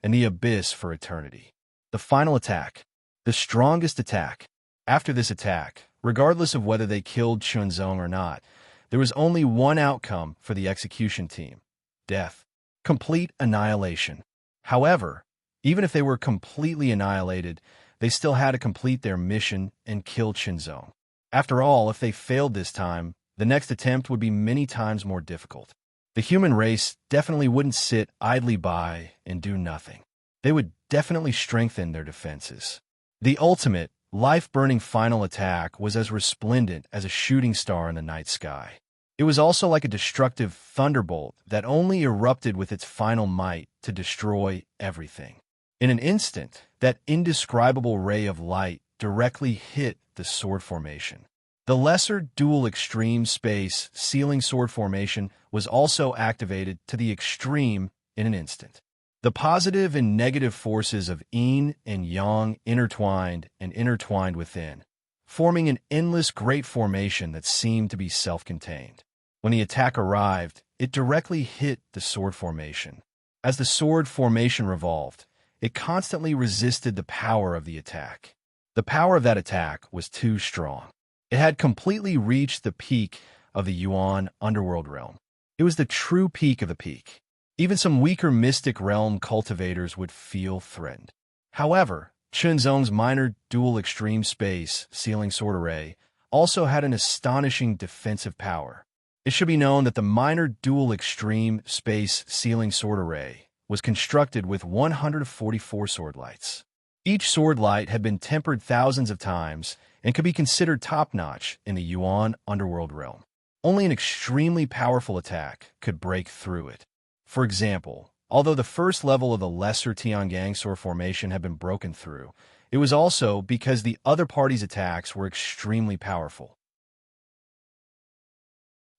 and the abyss for eternity. The final attack. The strongest attack. After this attack, regardless of whether they killed Chunzong or not, there was only one outcome for the execution team: death. Complete annihilation. However, even if they were completely annihilated, they still had to complete their mission and kill Chunzong. After all, if they failed this time, the next attempt would be many times more difficult. The human race definitely wouldn't sit idly by and do nothing. They would definitely strengthen their defenses. The ultimate, life-burning final attack was as resplendent as a shooting star in the night sky. It was also like a destructive thunderbolt that only erupted with its final might to destroy everything. In an instant, that indescribable ray of light directly hit the sword formation. The lesser dual extreme space sealing sword formation was also activated to the extreme in an instant. The positive and negative forces of yin and yang intertwined and intertwined within, forming an endless great formation that seemed to be self-contained. When the attack arrived, it directly hit the sword formation. As the sword formation revolved, it constantly resisted the power of the attack. The power of that attack was too strong. It had completely reached the peak of the Yuan underworld realm. It was the true peak of the peak. Even some weaker mystic realm cultivators would feel threatened. However, Chunzong's minor dual extreme space sealing sword array also had an astonishing defensive power. It should be known that the minor dual extreme space sealing sword array was constructed with 144 sword lights. Each sword light had been tempered thousands of times and could be considered top-notch in the Yuan underworld realm. Only an extremely powerful attack could break through it. For example, although the first level of the lesser Tiangang sword formation had been broken through, it was also because the other party's attacks were extremely powerful.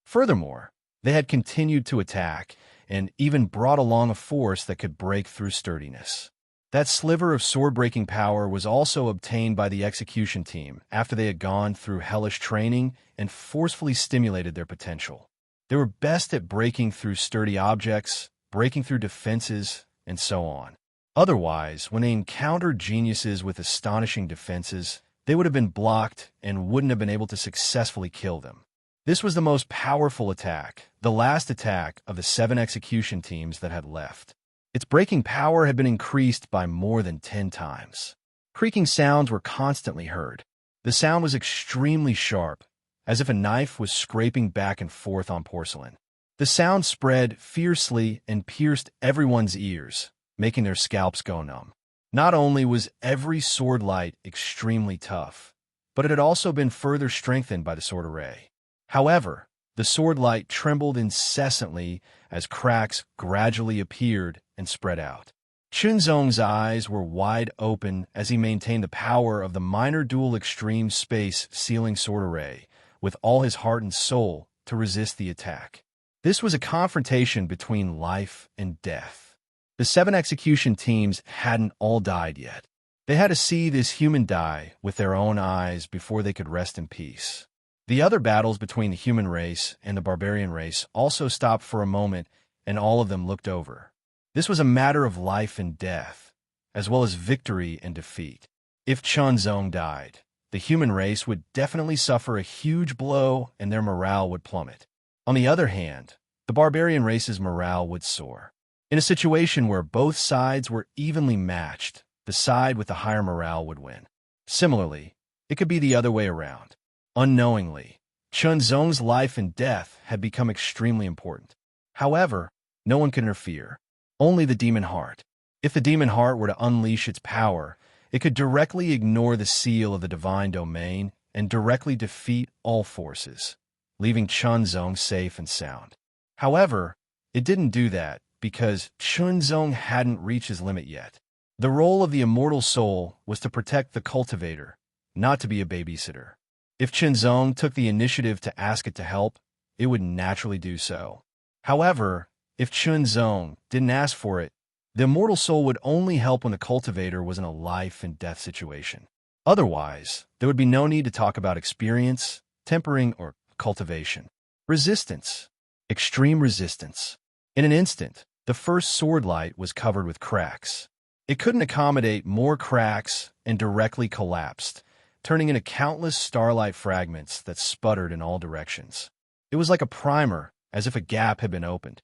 Furthermore, they had continued to attack and even brought along a force that could break through sturdiness. That sliver of sword-breaking power was also obtained by the execution team after they had gone through hellish training and forcefully stimulated their potential. They were best at breaking through sturdy objects, breaking through defenses, and so on. Otherwise, when they encountered geniuses with astonishing defenses, they would have been blocked and wouldn't have been able to successfully kill them. This was the most powerful attack, the last attack of the 7 execution teams that had left. Its breaking power had been increased by more than 10 times. Creaking sounds were constantly heard. The sound was extremely sharp, as if a knife was scraping back and forth on porcelain. The sound spread fiercely and pierced everyone's ears, making their scalps go numb. Not only was every sword light extremely tough, but it had also been further strengthened by the sword array. However, the sword light trembled incessantly as cracks gradually appeared and spread out. Chunzong's eyes were wide open as he maintained the power of the minor dual extreme space sealing sword array with all his heart and soul to resist the attack. This was a confrontation between life and death. The 7 execution teams hadn't all died yet. They had to see this human die with their own eyes before they could rest in peace. The other battles between the human race and the barbarian race also stopped for a moment, and all of them looked over. This was a matter of life and death, as well as victory and defeat. If Chunzong died, the human race would definitely suffer a huge blow and their morale would plummet. On the other hand, the barbarian race's morale would soar. In a situation where both sides were evenly matched, the side with the higher morale would win. Similarly, it could be the other way around. Unknowingly, Chunzong's life and death had become extremely important. However, no one could interfere. Only the demon heart. If the demon heart were to unleash its power, it could directly ignore the seal of the divine domain and directly defeat all forces, leaving Chunzong safe and sound. However, it didn't do that because Chunzong hadn't reached his limit yet. The role of the immortal soul was to protect the cultivator, not to be a babysitter. If Chunzong took the initiative to ask it to help, it would naturally do so. However, if Chunzong didn't ask for it, the immortal soul would only help when the cultivator was in a life and death situation. Otherwise, there would be no need to talk about experience, tempering, or cultivation. Resistance. Extreme resistance. In an instant, the first sword light was covered with cracks. It couldn't accommodate more cracks and directly collapsed, turning into countless starlight fragments that sputtered in all directions. It was like a primer, as if a gap had been opened.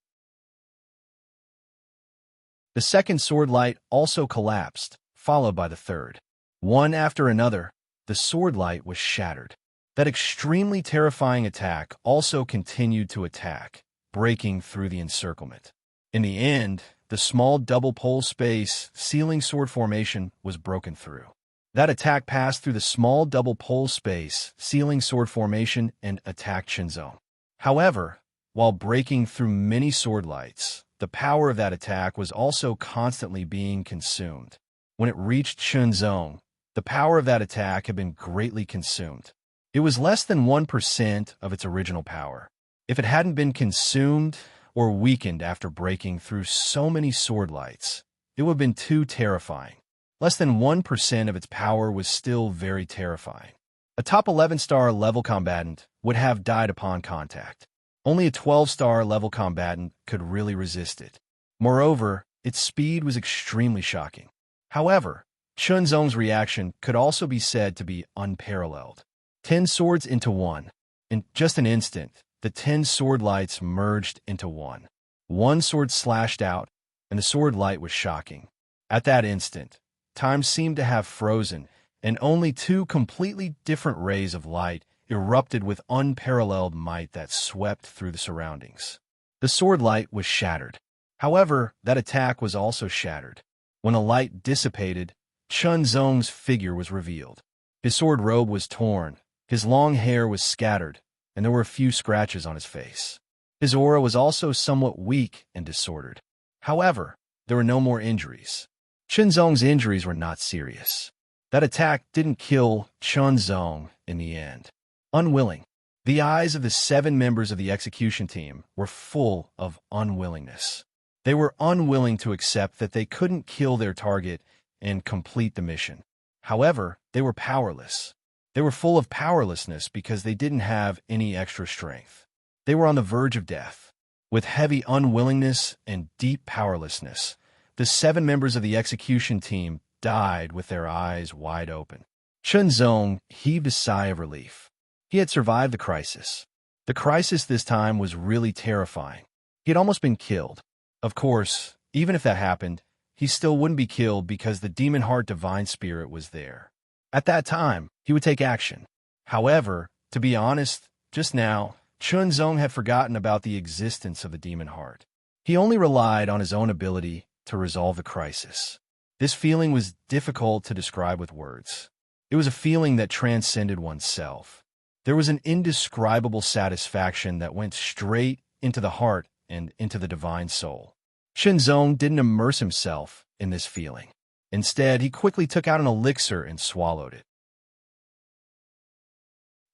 The second sword light also collapsed, followed by the third. One after another, the sword light was shattered. That extremely terrifying attack also continued to attack, breaking through the encirclement. In the end, the small double pole space sealing sword formation was broken through. That attack passed through the small double pole space sealing sword formation and attacked Qinzong. However, while breaking through many sword lights, the power of that attack was also constantly being consumed. When it reached Qinzong, the power of that attack had been greatly consumed. It was less than 1% of its original power. If it hadn't been consumed or weakened after breaking through so many sword lights, it would have been too terrifying. Less than 1% of its power was still very terrifying. A top 11-star level combatant would have died upon contact. Only a 12-star level combatant could really resist it. Moreover, its speed was extremely shocking. However, Qinzong's reaction could also be said to be unparalleled. 10 swords into one. In just an instant, the 10 sword lights merged into one. One sword slashed out, and the sword light was shocking. At that instant, time seemed to have frozen, and only 2 completely different rays of light erupted with unparalleled might that swept through the surroundings. The sword light was shattered. However, that attack was also shattered. When the light dissipated, Qinzong's figure was revealed. His sword robe was torn, his long hair was scattered, and there were a few scratches on his face. His aura was also somewhat weak and disordered. However, there were no more injuries. Qinzong's injuries were not serious. That attack didn't kill Qinzong in the end. Unwilling. The eyes of the 7 members of the execution team were full of unwillingness. They were unwilling to accept that they couldn't kill their target and complete the mission. However, they were powerless. They were full of powerlessness because they didn't have any extra strength. They were on the verge of death. With heavy unwillingness and deep powerlessness, the 7 members of the execution team died with their eyes wide open. Qinzong heaved a sigh of relief. He had survived the crisis. The crisis this time was really terrifying. He had almost been killed. Of course, even if that happened, he still wouldn't be killed because the Demon Heart Divine Spirit was there. At that time, he would take action. However, to be honest, just now, Qinzong had forgotten about the existence of the Demon Heart. He only relied on his own ability to resolve the crisis. This feeling was difficult to describe with words. It was a feeling that transcended oneself. There was an indescribable satisfaction that went straight into the heart and into the divine soul. Qinzong didn't immerse himself in this feeling. Instead, he quickly took out an elixir and swallowed it.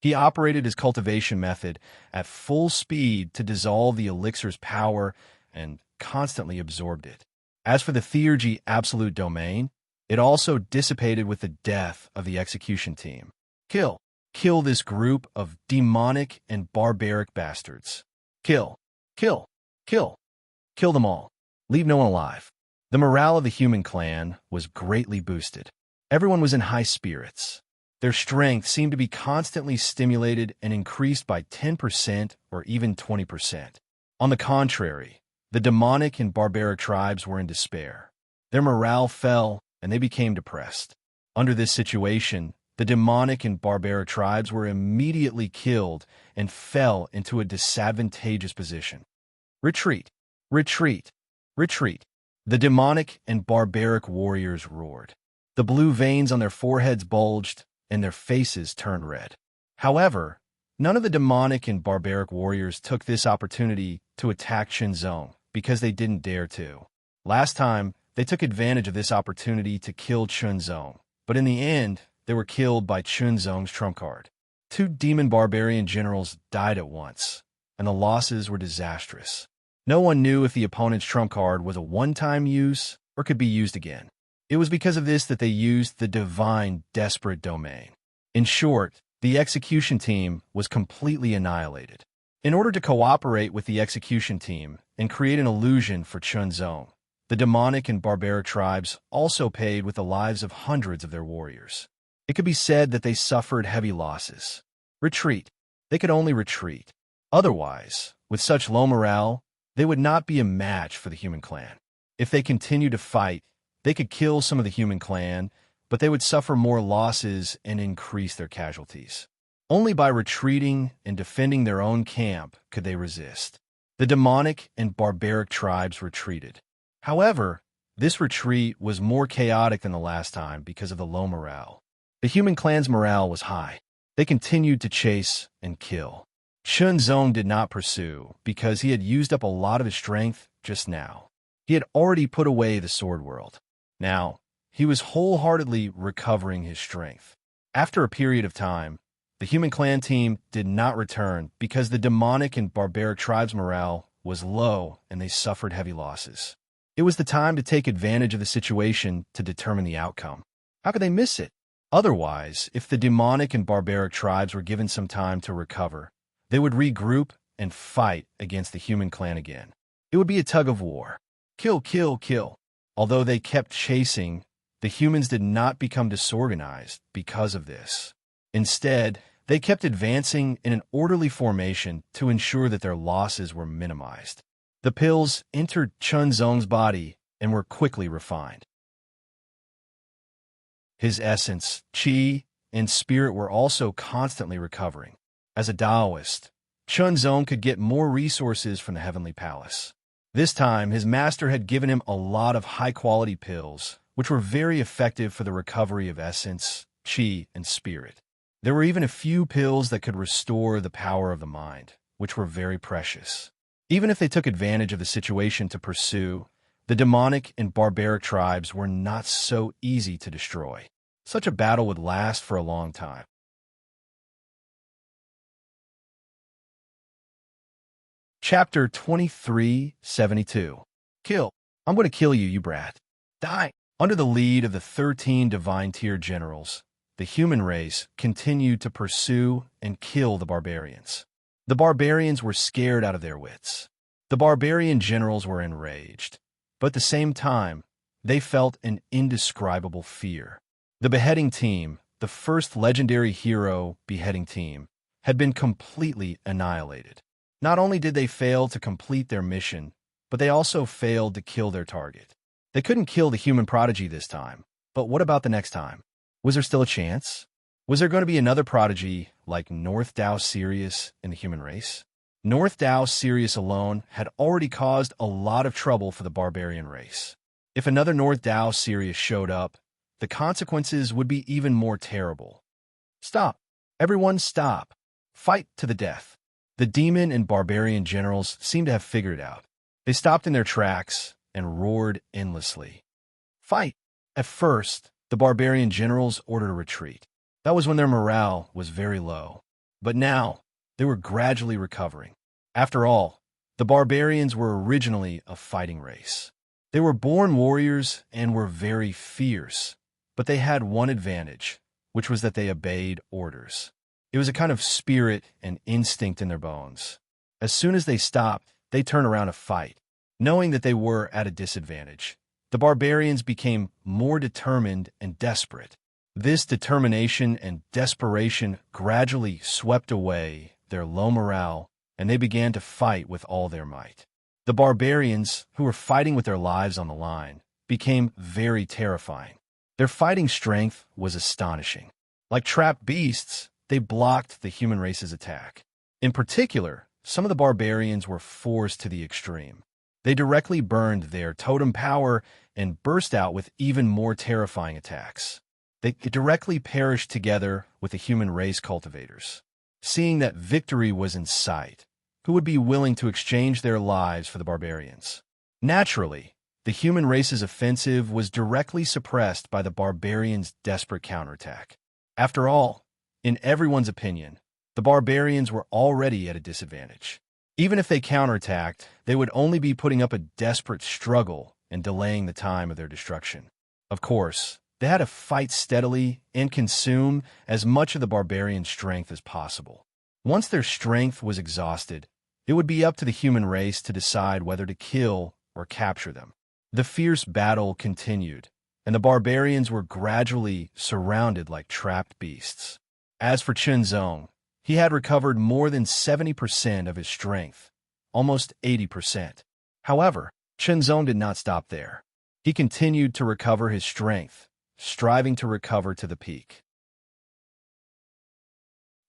He operated his cultivation method at full speed to dissolve the elixir's power and constantly absorbed it. As for the Theurgy Absolute Domain, it also dissipated with the death of the execution team. Kill this group of demonic and barbaric bastards. Kill them all. Leave no one alive. The morale of the human clan was greatly boosted. Everyone was in high spirits. Their strength seemed to be constantly stimulated and increased by 10% or even 20%. On the contrary, the demonic and barbaric tribes were in despair. Their morale fell, and they became depressed. Under this situation, the demonic and barbaric tribes were immediately killed and fell into a disadvantageous position. Retreat! Retreat! Retreat! The demonic and barbaric warriors roared. The blue veins on their foreheads bulged, and their faces turned red. However, none of the demonic and barbaric warriors took this opportunity to attack Qinzong because they didn't dare to. Last time, they took advantage of this opportunity to kill Qinzong, but in the end, they were killed by Qinzong's trump card. 2 demon barbarian generals died at once, and the losses were disastrous. No one knew if the opponent's trump card was a one-time use or could be used again. It was because of this that they used the Divine Desperate Domain. In short, the execution team was completely annihilated. In order to cooperate with the execution team and create an illusion for Qinzong, The demonic and barbaric tribes also paid with the lives of hundreds of their warriors. It could be said that they suffered heavy losses. Retreat. They could only retreat. Otherwise, with such low morale, they would not be a match for the human clan. If they continued to fight, they could kill some of the human clan, but they would suffer more losses and increase their casualties. Only by retreating and defending their own camp could they resist. The demonic and barbaric tribes retreated. However, this retreat was more chaotic than the last time because of the low morale. The human clan's morale was high. They continued to chase and kill. Chunzong did not pursue because he had used up a lot of his strength just now. He had already put away the sword world. Now, he was wholeheartedly recovering his strength. After a period of time, the human clan team did not return because the demonic and barbaric tribes' morale was low and they suffered heavy losses. It was the time to take advantage of the situation to determine the outcome. How could they miss it? Otherwise, if the demonic and barbaric tribes were given some time to recover, they would regroup and fight against the human clan again. It would be a tug of war. Kill, kill, kill. Although they kept chasing, the humans did not become disorganized because of this. Instead, they kept advancing in an orderly formation to ensure that their losses were minimized. The pills entered Chunzong's body and were quickly refined. His essence, qi, and spirit were also constantly recovering. As a Taoist, Chunzong could get more resources from the Heavenly Palace. This time, his master had given him a lot of high-quality pills, which were very effective for the recovery of essence, qi, and spirit. There were even a few pills that could restore the power of the mind, which were very precious. Even if they took advantage of the situation to pursue, the demonic and barbaric tribes were not so easy to destroy. Such a battle would last for a long time. Chapter 2372. Kill. I'm going to kill you, you brat. Die. Under the lead of the 13 divine tier generals, the human race continued to pursue and kill the barbarians. The barbarians were scared out of their wits. The barbarian generals were enraged, but at the same time, they felt an indescribable fear. The beheading team, the first legendary hero beheading team, had been completely annihilated. Not only did they fail to complete their mission, but they also failed to kill their target. They couldn't kill the human prodigy this time, but what about the next time? Was there still a chance? Was there going to be another prodigy like North Dao Sirius in the human race? North Dao Sirius alone had already caused a lot of trouble for the barbarian race. If another North Dao Sirius showed up, the consequences would be even more terrible. Stop. Everyone stop. Fight to the death. The demon and barbarian generals seemed to have figured it out. They stopped in their tracks and roared endlessly. Fight! At first, the barbarian generals ordered a retreat. That was when their morale was very low. But now, they were gradually recovering. After all, the barbarians were originally a fighting race. They were born warriors and were very fierce, but they had one advantage, which was that they obeyed orders. It was a kind of spirit and instinct in their bones. As soon as they stopped, they turned around to fight. Knowing that they were at a disadvantage, the barbarians became more determined and desperate. This determination and desperation gradually swept away their low morale, and they began to fight with all their might. The barbarians, who were fighting with their lives on the line, became very terrifying. Their fighting strength was astonishing. Like trapped beasts, they blocked the human race's attack. In particular, some of the barbarians were forced to the extreme. They directly burned their totem power and burst out with even more terrifying attacks. They directly perished together with the human race cultivators. Seeing that victory was in sight, who would be willing to exchange their lives for the barbarians? Naturally, the human race's offensive was directly suppressed by the barbarians' desperate counterattack. After all, in everyone's opinion, the barbarians were already at a disadvantage. Even if they counterattacked, they would only be putting up a desperate struggle and delaying the time of their destruction. Of course, they had to fight steadily and consume as much of the barbarian strength as possible. Once their strength was exhausted, it would be up to the human race to decide whether to kill or capture them. The fierce battle continued, and the barbarians were gradually surrounded like trapped beasts. As for Chunzong, he had recovered more than 70% of his strength, almost 80%. However, Chunzong did not stop there. He continued to recover his strength, striving to recover to the peak.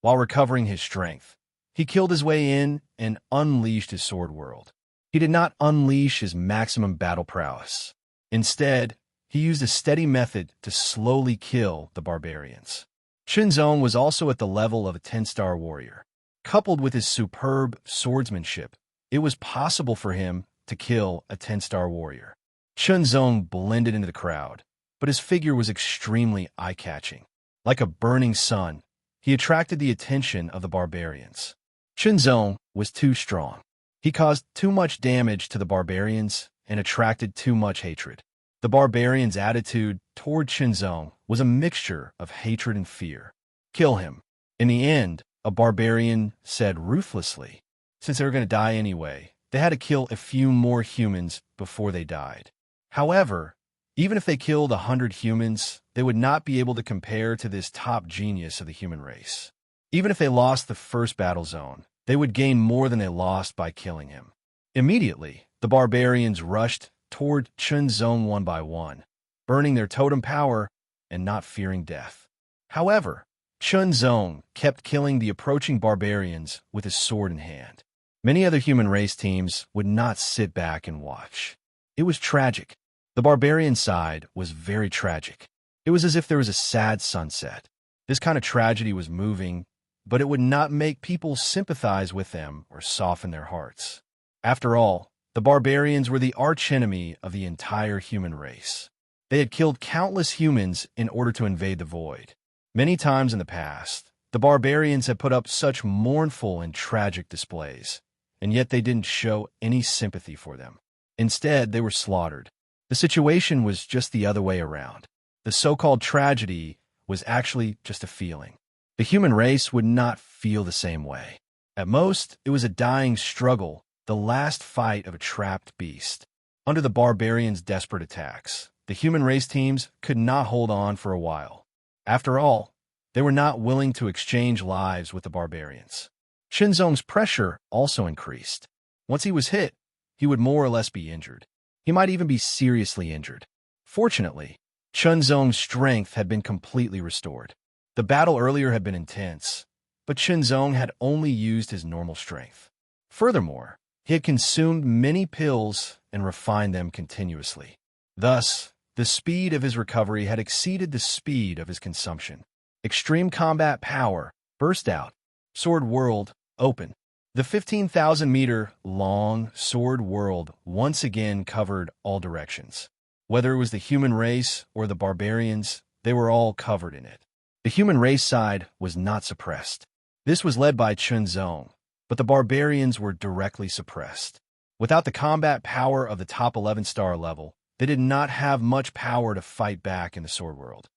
While recovering his strength, he killed his way in and unleashed his sword world. He did not unleash his maximum battle prowess. Instead, he used a steady method to slowly kill the barbarians. Chunzong was also at the level of a 10-star warrior. Coupled with his superb swordsmanship, it was possible for him to kill a 10-star warrior. Chunzong blended into the crowd, but his figure was extremely eye-catching. Like a burning sun, he attracted the attention of the barbarians. Chunzong was too strong. He caused too much damage to the barbarians and attracted too much hatred. The barbarians' attitude toward Chunzong was a mixture of hatred and fear. Kill him. In the end, a barbarian said ruthlessly, since they were going to die anyway, they had to kill a few more humans before they died. However, even if they killed 100 humans, they would not be able to compare to this top genius of the human race. Even if they lost the first battle zone, they would gain more than they lost by killing him. Immediately, the barbarians rushed toward Chunzong one by one, burning their totem power and not fearing death. However, Chunzong kept killing the approaching barbarians with his sword in hand. Many other human race teams would not sit back and watch. It was tragic. The barbarian side was very tragic. It was as if there was a sad sunset. This kind of tragedy was moving, but it would not make people sympathize with them or soften their hearts. After all, the barbarians were the archenemy of the entire human race. They had killed countless humans in order to invade the void. Many times in the past, the barbarians had put up such mournful and tragic displays, and yet they didn't show any sympathy for them. Instead, they were slaughtered. The situation was just the other way around. The so-called tragedy was actually just a feeling. The human race would not feel the same way. At most, it was a dying struggle, the last fight of a trapped beast. Under the barbarians' desperate attacks, the human race teams could not hold on for a while. After all, they were not willing to exchange lives with the barbarians. Chunzong's pressure also increased. Once he was hit, he would more or less be injured. He might even be seriously injured. Fortunately, Chunzong's strength had been completely restored. The battle earlier had been intense, but Chunzong had only used his normal strength. Furthermore, he had consumed many pills and refined them continuously. Thus, the speed of his recovery had exceeded the speed of his consumption. Extreme combat power burst out. Sword world open. The 15,000-meter-long sword world once again covered all directions. Whether it was the human race or the barbarians, they were all covered in it. The human race side was not suppressed. This was led by Chunzong, but the barbarians were directly suppressed. Without the combat power of the top 11-star level, they did not have much power to fight back in the sword world.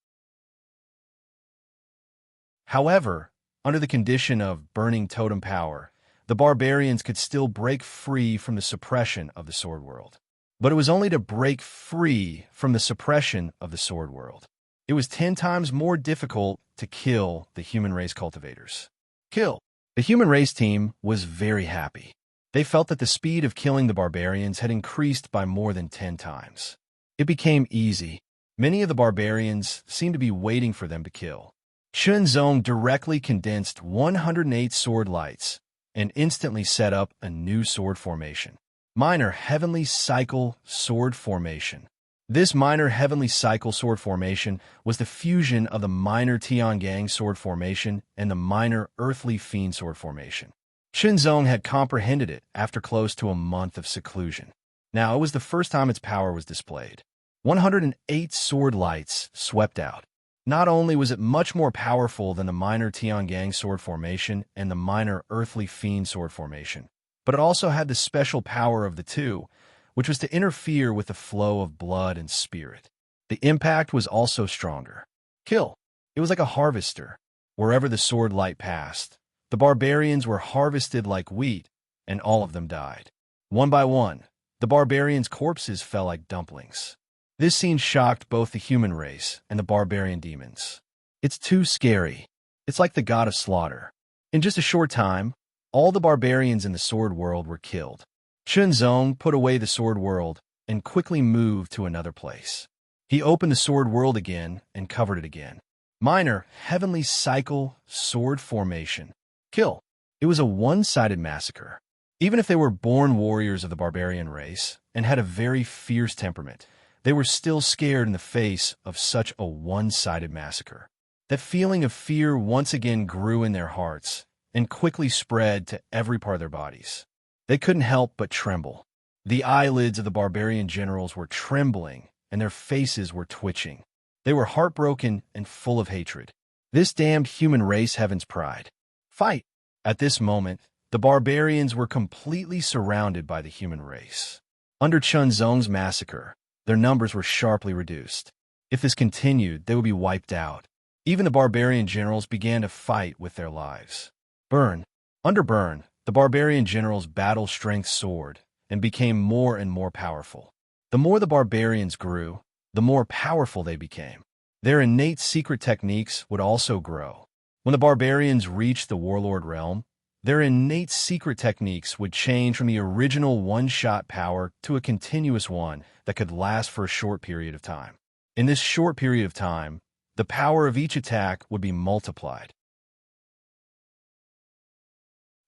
However, under the condition of burning totem power, the barbarians could still break free from the suppression of the sword world. But it was only to break free from the suppression of the sword world. It was 10 times more difficult to kill the human race cultivators. The human race team was very happy. They felt that the speed of killing the barbarians had increased by more than 10 times. It became easy. Many of the barbarians seemed to be waiting for them to kill. Chunzong directly condensed 108 sword lights and instantly set up a new sword formation. Minor Heavenly Cycle Sword Formation. This Minor Heavenly Cycle Sword Formation was the fusion of the Minor Tiangang Sword Formation and the Minor Earthly Fiend Sword Formation. Chunzong had comprehended it after close to a month of seclusion. Now, it was the first time its power was displayed. 108 sword lights swept out. Not only was it much more powerful than the Minor Tiangang Sword Formation and the Minor Earthly Fiend Sword Formation, but it also had the special power of the two, which was to interfere with the flow of blood and spirit. The impact was also stronger. It was like a harvester. Wherever the sword light passed, the barbarians were harvested like wheat, and all of them died. One by one, The barbarians' corpses fell like dumplings. This scene shocked both the human race and the barbarian demons. It's too scary. It's like the god of slaughter. In just a short time, all the barbarians in the sword world were killed. Chunzong put away the sword world and quickly moved to another place. He opened the sword world again and covered it again. Minor, heavenly cycle, sword formation. Kill. It was a one-sided massacre. Even if they were born warriors of the barbarian race and had a very fierce temperament, they were still scared in the face of such a one-sided massacre. That feeling of fear once again grew in their hearts and quickly spread to every part of their bodies. They couldn't help but tremble. The eyelids of the barbarian generals were trembling and their faces were twitching. They were heartbroken and full of hatred. This damned human race heaven's pride. Fight! At this moment, the barbarians were completely surrounded by the human race. Under Chunzong's massacre, their numbers were sharply reduced. If this continued, they would be wiped out. Even the barbarian generals began to fight with their lives. Burn. Under Burn, the barbarian generals' battle strength soared and became more and more powerful. The more the barbarians grew, the more powerful they became. Their innate secret techniques would also grow. When the barbarians reached the warlord realm, their innate secret techniques would change from the original one-shot power to a continuous one that could last for a short period of time. In this short period of time, the power of each attack would be multiplied.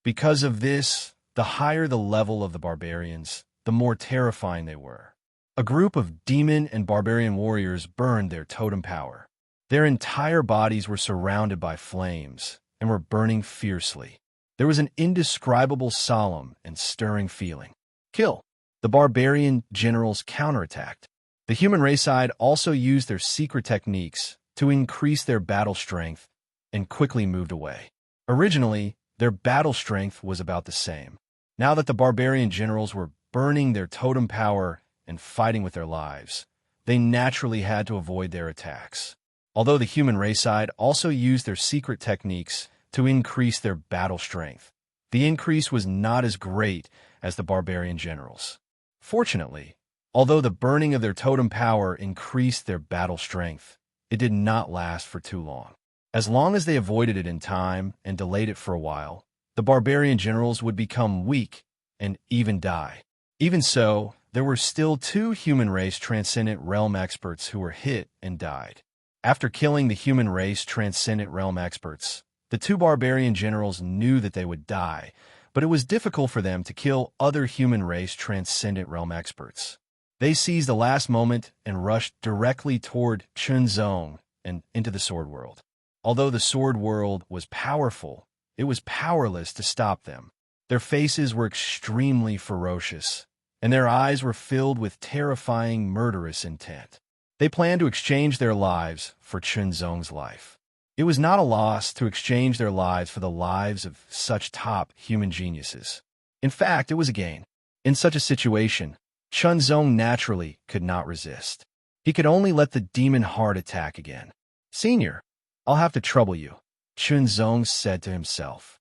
Because of this, the higher the level of the barbarians, the more terrifying they were. A group of demon and barbarian warriors burned their totem power. Their entire bodies were surrounded by flames and were burning fiercely. There was an indescribable solemn and stirring feeling. Kill. The barbarian generals counterattacked. The human race side also used their secret techniques to increase their battle strength and quickly moved away. Originally, their battle strength was about the same. Now that the barbarian generals were burning their totem power and fighting with their lives, they naturally had to avoid their attacks. Although the human race side also used their secret techniques to increase their battle strength, the increase was not as great as the barbarian generals. Fortunately, although the burning of their totem power increased their battle strength, it did not last for too long. As long as they avoided it in time and delayed it for a while, the barbarian generals would become weak and even die. Even so, there were still 2 human race transcendent realm experts who were hit and died. After killing the human race transcendent realm experts, the 2 barbarian generals knew that they would die, but it was difficult for them to kill other human race transcendent realm experts. They seized the last moment and rushed directly toward Chunzong and into the sword world. Although the sword world was powerful, it was powerless to stop them. Their faces were extremely ferocious, and their eyes were filled with terrifying, murderous intent. They planned to exchange their lives for Chunzong's life. It was not a loss to exchange their lives for the lives of such top human geniuses. In fact, it was a gain. In such a situation, Chunzong naturally could not resist. He could only let the demon heart attack again. "Senior, I'll have to trouble you," Chunzong said to himself.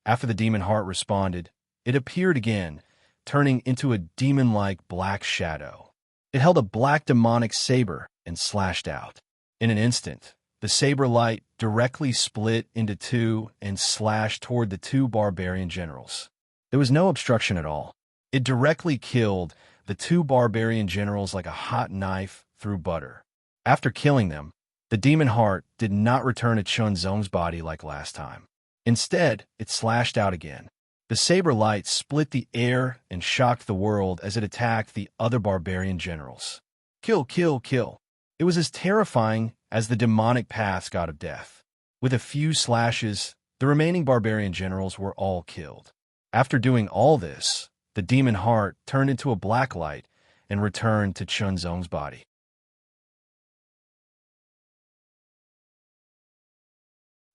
After the demon heart responded, it appeared again, turning into a demon-like black shadow. It held a black demonic saber and slashed out. In an instant, the saber light directly split into 2 and slashed toward the 2 barbarian generals. There was no obstruction at all. It directly killed the 2 barbarian generals like a hot knife through butter. After killing them, the demon heart did not return to Chunzong's body like last time. Instead, it slashed out again. The saber light split the air and shocked the world as it attacked the other barbarian generals. Kill, kill, kill. It was as terrifying as the demonic paths god of death. With a few slashes, the remaining barbarian generals were all killed. After doing all this, the demon heart turned into a black light and returned to Chunzong's body.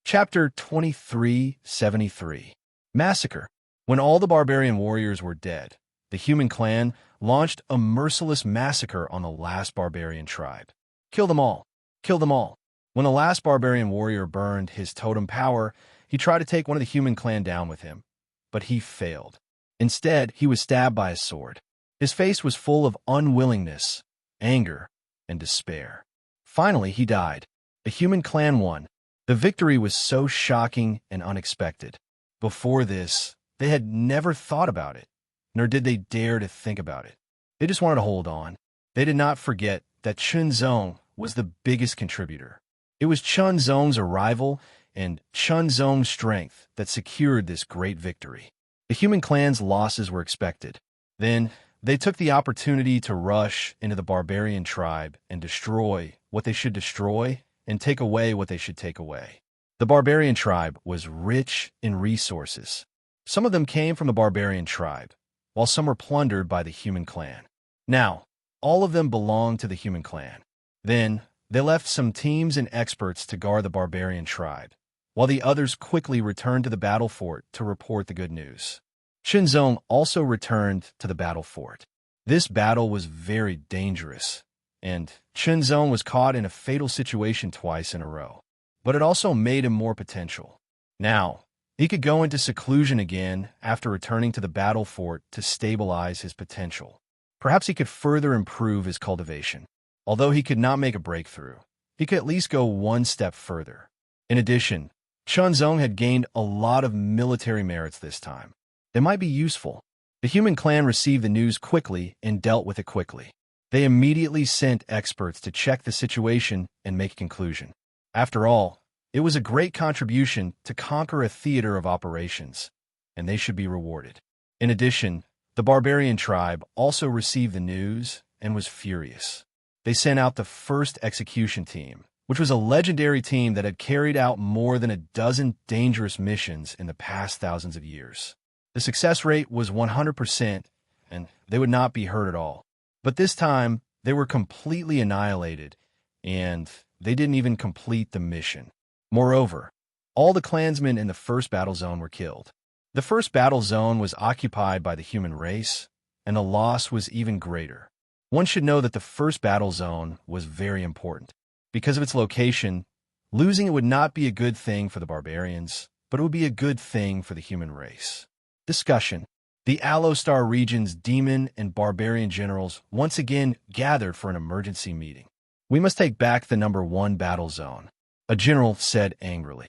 Chapter 2373. Massacre. When all the barbarian warriors were dead, the human clan launched a merciless massacre on the last barbarian tribe. Kill them all! Kill them all! When the last barbarian warrior burned his totem power, he tried to take one of the human clan down with him, but he failed. Instead, he was stabbed by a sword. His face was full of unwillingness, anger, and despair. Finally, he died. The human clan won. The victory was so shocking and unexpected. Before this, they had never thought about it, nor did they dare to think about it. They just wanted to hold on. They did not forget that Chunzong was the biggest contributor. It was Chunzong's arrival and Chunzong's strength that secured this great victory. The human clan's losses were expected. Then, they took the opportunity to rush into the barbarian tribe and destroy what they should destroy and take away what they should take away. The barbarian tribe was rich in resources. Some of them came from the barbarian tribe, while some were plundered by the human clan. Now, all of them belonged to the human clan. Then, they left some teams and experts to guard the barbarian tribe, while the others quickly returned to the battle fort to report the good news. Chunzong also returned to the battle fort. This battle was very dangerous, and Chunzong was caught in a fatal situation twice in a row. But it also made him more potential. Now, he could go into seclusion again after returning to the battle fort to stabilize his potential. Perhaps he could further improve his cultivation. Although he could not make a breakthrough, he could at least go one step further. In addition, Chunzong had gained a lot of military merits this time. They might be useful. The human clan received the news quickly and dealt with it quickly. They immediately sent experts to check the situation and make a conclusion. After all, it was a great contribution to conquer a theater of operations, and they should be rewarded. In addition, the barbarian tribe also received the news and was furious. They sent out the first execution team, which was a legendary team that had carried out more than a dozen dangerous missions in the past thousands of years. The success rate was 100%, and they would not be hurt at all. But this time, they were completely annihilated, and they didn't even complete the mission. Moreover, all the clansmen in the first battle zone were killed. The first battle zone was occupied by the human race, and the loss was even greater. One should know that the first battle zone was very important. Because of its location, losing it would not be a good thing for the barbarians, but it would be a good thing for the human race. Discussion. The Alostar region's demon and barbarian generals once again gathered for an emergency meeting. We must take back the number 1 battle zone, a general said angrily.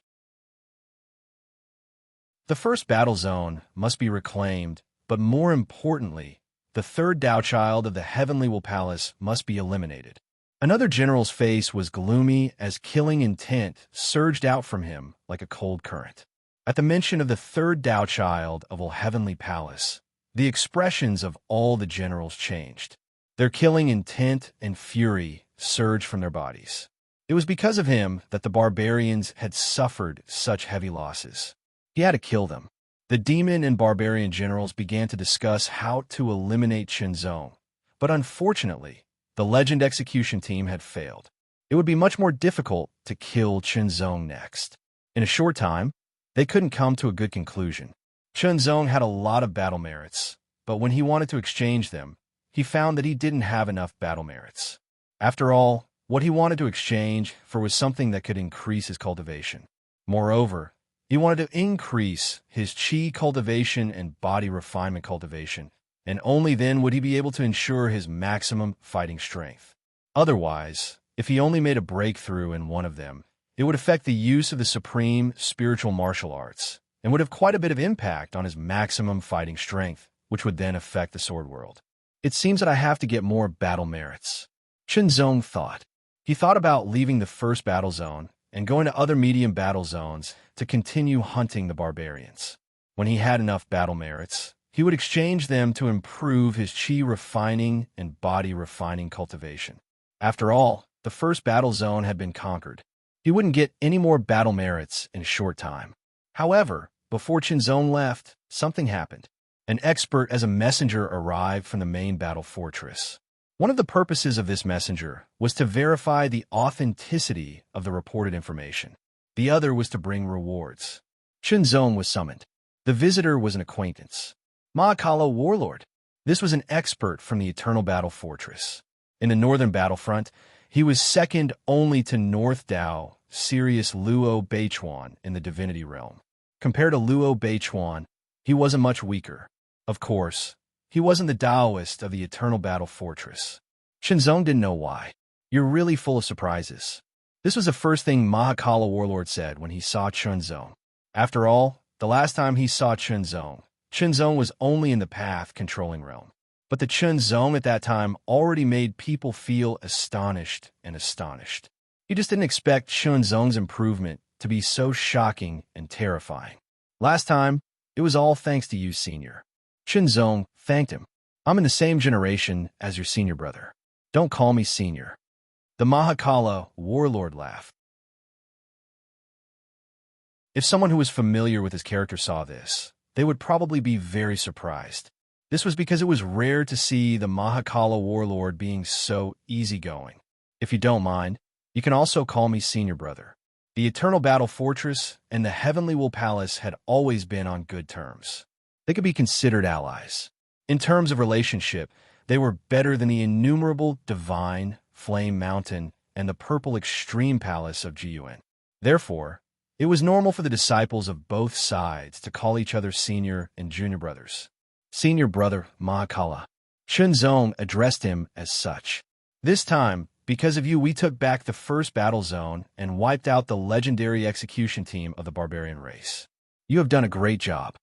The first battle zone must be reclaimed, but more importantly, the third Tao child of the Heavenly Will Palace must be eliminated. Another general's face was gloomy as killing intent surged out from him like a cold current. At the mention of the third Tao child of Will Heavenly Palace, the expressions of all the generals changed. Their killing intent and fury surged from their bodies. It was because of him that the barbarians had suffered such heavy losses. He had to kill them. The demon and barbarian generals began to discuss how to eliminate Chunzong, but unfortunately, the legend execution team had failed. It would be much more difficult to kill Chunzong next. In a short time, they couldn't come to a good conclusion. Chunzong had a lot of battle merits, but when he wanted to exchange them, he found that he didn't have enough battle merits. After all, what he wanted to exchange for was something that could increase his cultivation. Moreover, he wanted to increase his chi cultivation and body refinement cultivation, and only then would he be able to ensure his maximum fighting strength. Otherwise, if he only made a breakthrough in one of them, it would affect the use of the supreme spiritual martial arts, and would have quite a bit of impact on his maximum fighting strength, which would then affect the sword world. It seems that I have to get more battle merits. Chunzong thought. He thought about leaving the first battle zone and going to other medium battle zones to continue hunting the barbarians. When he had enough battle merits, he would exchange them to improve his chi refining and body refining cultivation. After all, the first battle zone had been conquered. He wouldn't get any more battle merits in a short time. However, before Chunzong left, something happened. An expert as a messenger arrived from the main battle fortress. One of the purposes of this messenger was to verify the authenticity of the reported information. The other was to bring rewards. Chunzong was summoned. The visitor was an acquaintance. Mahakala Warlord. This was an expert from the Eternal Battle Fortress. In the northern battlefront, he was second only to North Dao, Sirius Luo Beichuan in the Divinity Realm. Compared to Luo Beichuan, he wasn't much weaker. Of course, He wasn't the Taoist of the Eternal Battle Fortress. Shenzong didn't know why. You're really full of surprises. This was the first thing Mahakala Warlord said when he saw Shenzong. After all, the last time he saw Shenzong was only in the path controlling realm. But the Shenzong at that time already made people feel astonished and astonished. He just didn't expect Shenzong's improvement to be so shocking and terrifying. Last time, it was all thanks to you, Senior. Shenzong thanked him. I'm in the same generation as your senior brother. Don't call me Senior. The Mahakala Warlord laughed. If someone who was familiar with his character saw this, they would probably be very surprised. This was because it was rare to see the Mahakala Warlord being so easygoing. If you don't mind, you can also call me Senior Brother. The Eternal Battle Fortress and the Heavenly Will Palace had always been on good terms. They could be considered allies. In terms of relationship, they were better than the innumerable Divine, Flame Mountain, and the Purple Extreme Palace of Jiuan. Therefore, it was normal for the disciples of both sides to call each other Senior and Junior Brothers. Senior Brother Mahakala. Shenzong addressed him as such. This time, because of you, we took back the first battle zone and wiped out the legendary execution team of the barbarian race. You have done a great job.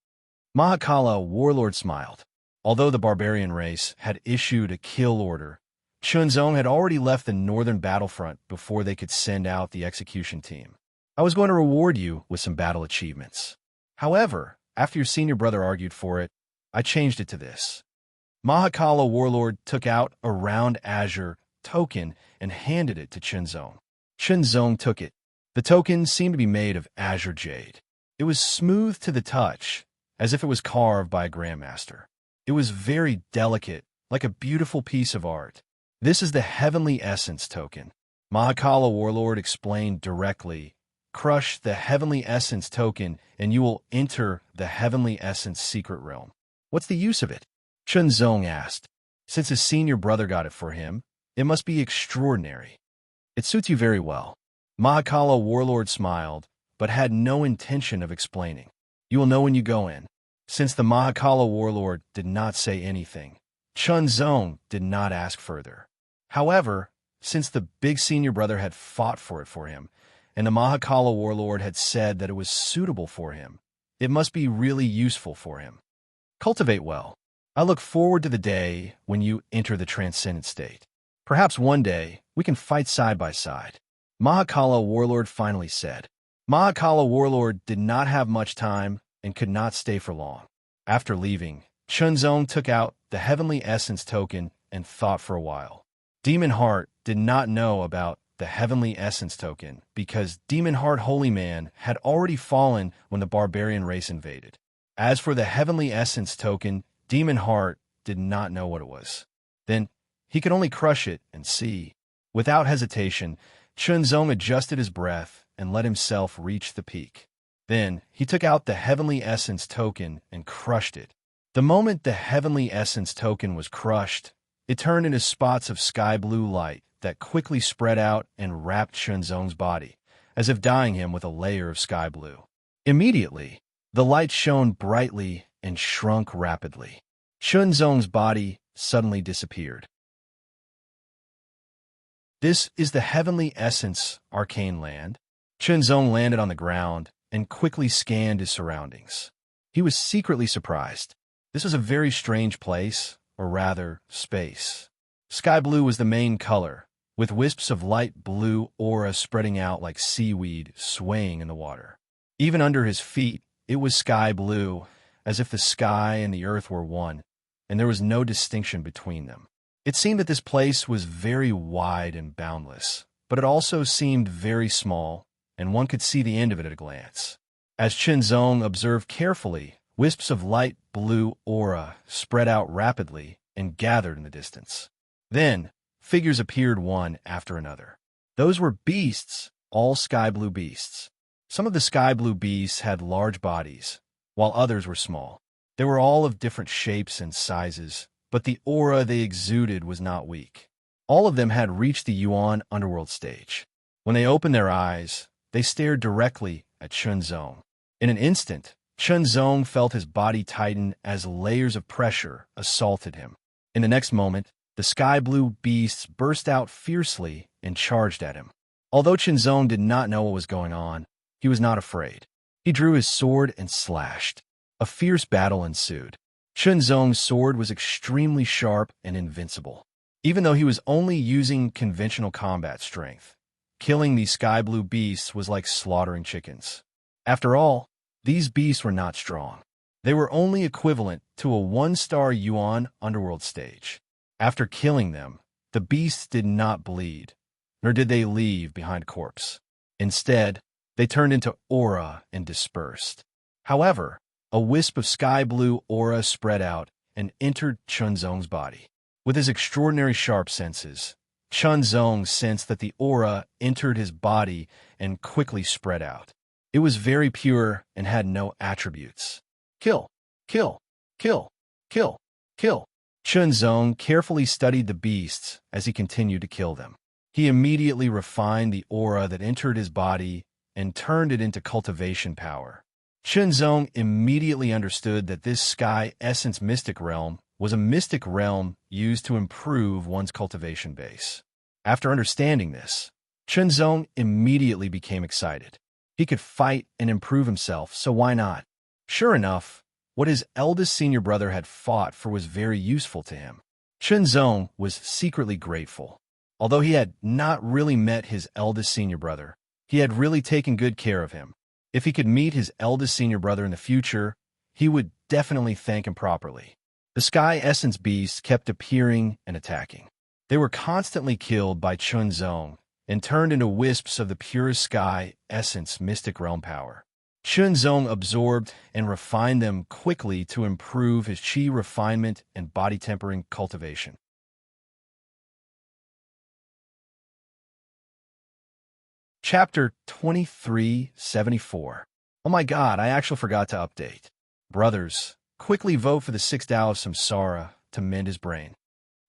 Mahakala Warlord smiled. Although the barbarian race had issued a kill order, Shenzong had already left the northern battlefront before they could send out the execution team. I was going to reward you with some battle achievements. However, after your senior brother argued for it, I changed it to this. Mahakala Warlord took out a round azure token and handed it to Shenzong. Shenzong took it. The token seemed to be made of azure jade. It was smooth to the touch, as if it was carved by a grandmaster. It was very delicate, like a beautiful piece of art. This is the Heavenly Essence token. Mahakala Warlord explained directly. Crush the Heavenly Essence token and you will enter the Heavenly Essence secret realm. What's the use of it? Shenzong asked. Since his senior brother got it for him, it must be extraordinary. It suits you very well. Mahakala Warlord smiled, but had no intention of explaining. You will know when you go in. Since the Mahakala Warlord did not say anything, Shenzong did not ask further. However, since the big senior brother had fought for it for him, and the Mahakala Warlord had said that it was suitable for him, it must be really useful for him. Cultivate well. I look forward to the day when you enter the transcendent state. Perhaps one day we can fight side by side. Mahakala Warlord finally said. Mahakala Warlord did not have much time and could not stay for long. After leaving, Shenzong took out the Heavenly Essence token and thought for a while. Demon Heart did not know about the Heavenly Essence token because Demon Heart Holy Man had already fallen when the barbarian race invaded. As for the Heavenly Essence token, Demon Heart did not know what it was. Then he could only crush it and see. Without hesitation, Shenzong adjusted his breath and let himself reach the peak. Then he took out the Heavenly Essence token and crushed it. The moment the Heavenly Essence token was crushed, it turned into spots of sky blue light that quickly spread out and wrapped Shenzong's body, as if dyeing him with a layer of sky blue. Immediately, the light shone brightly and shrunk rapidly. Shenzong's body suddenly disappeared. This is the Heavenly Essence Arcane Land. Shenzong landed on the ground and quickly scanned his surroundings. He was secretly surprised. This was a very strange place, or rather, space. Sky blue was the main color, with wisps of light blue aura spreading out like seaweed swaying in the water. Even under his feet, it was sky blue, as if the sky and the earth were one, and there was no distinction between them. It seemed that this place was very wide and boundless, but it also seemed very small, and one could see the end of it at a glance. As Shenzong observed carefully, wisps of light blue aura spread out rapidly and gathered in the distance. Then, figures appeared one after another. Those were beasts, all sky blue beasts. Some of the sky blue beasts had large bodies, while others were small. They were all of different shapes and sizes, but the aura they exuded was not weak. All of them had reached the Yuan underworld stage. When they opened their eyes, they stared directly at Shenzong. In an instant, Chunzong felt his body tighten as layers of pressure assaulted him. In the next moment, the sky-blue beasts burst out fiercely and charged at him. Although Chunzong did not know what was going on, he was not afraid. He drew his sword and slashed. A fierce battle ensued. Chunzong's sword was extremely sharp and invincible. Even though he was only using conventional combat strength, killing these sky-blue beasts was like slaughtering chickens. After all, these beasts were not strong. They were only equivalent to a one-star Yuan underworld stage. After killing them, the beasts did not bleed, nor did they leave behind a corpse. Instead, they turned into aura and dispersed. However, a wisp of sky-blue aura spread out and entered Chunzong's body. With his extraordinary sharp senses, Chunzong sensed that the aura entered his body and quickly spread out. It was very pure and had no attributes. Kill, kill, kill, kill, kill. Chunzong carefully studied the beasts as he continued to kill them. He immediately refined the aura that entered his body and turned it into cultivation power. Chunzong immediately understood that this sky essence mystic realm was a mystic realm used to improve one's cultivation base. After understanding this, Chunzong immediately became excited. He could fight and improve himself, so why not? Sure enough, what his eldest senior brother had fought for was very useful to him. Chunzong was secretly grateful. Although he had not really met his eldest senior brother, he had really taken good care of him. If he could meet his eldest senior brother in the future, he would definitely thank him properly. The sky essence beasts kept appearing and attacking. They were constantly killed by Chunzong and turned into wisps of the purest sky essence mystic realm power. Chunzong absorbed and refined them quickly to improve his qi refinement and body tempering cultivation. Chapter 2374. Oh my god, I actually forgot to update. Brothers, quickly vote for the 6th Tao of Samsara to mend his brain.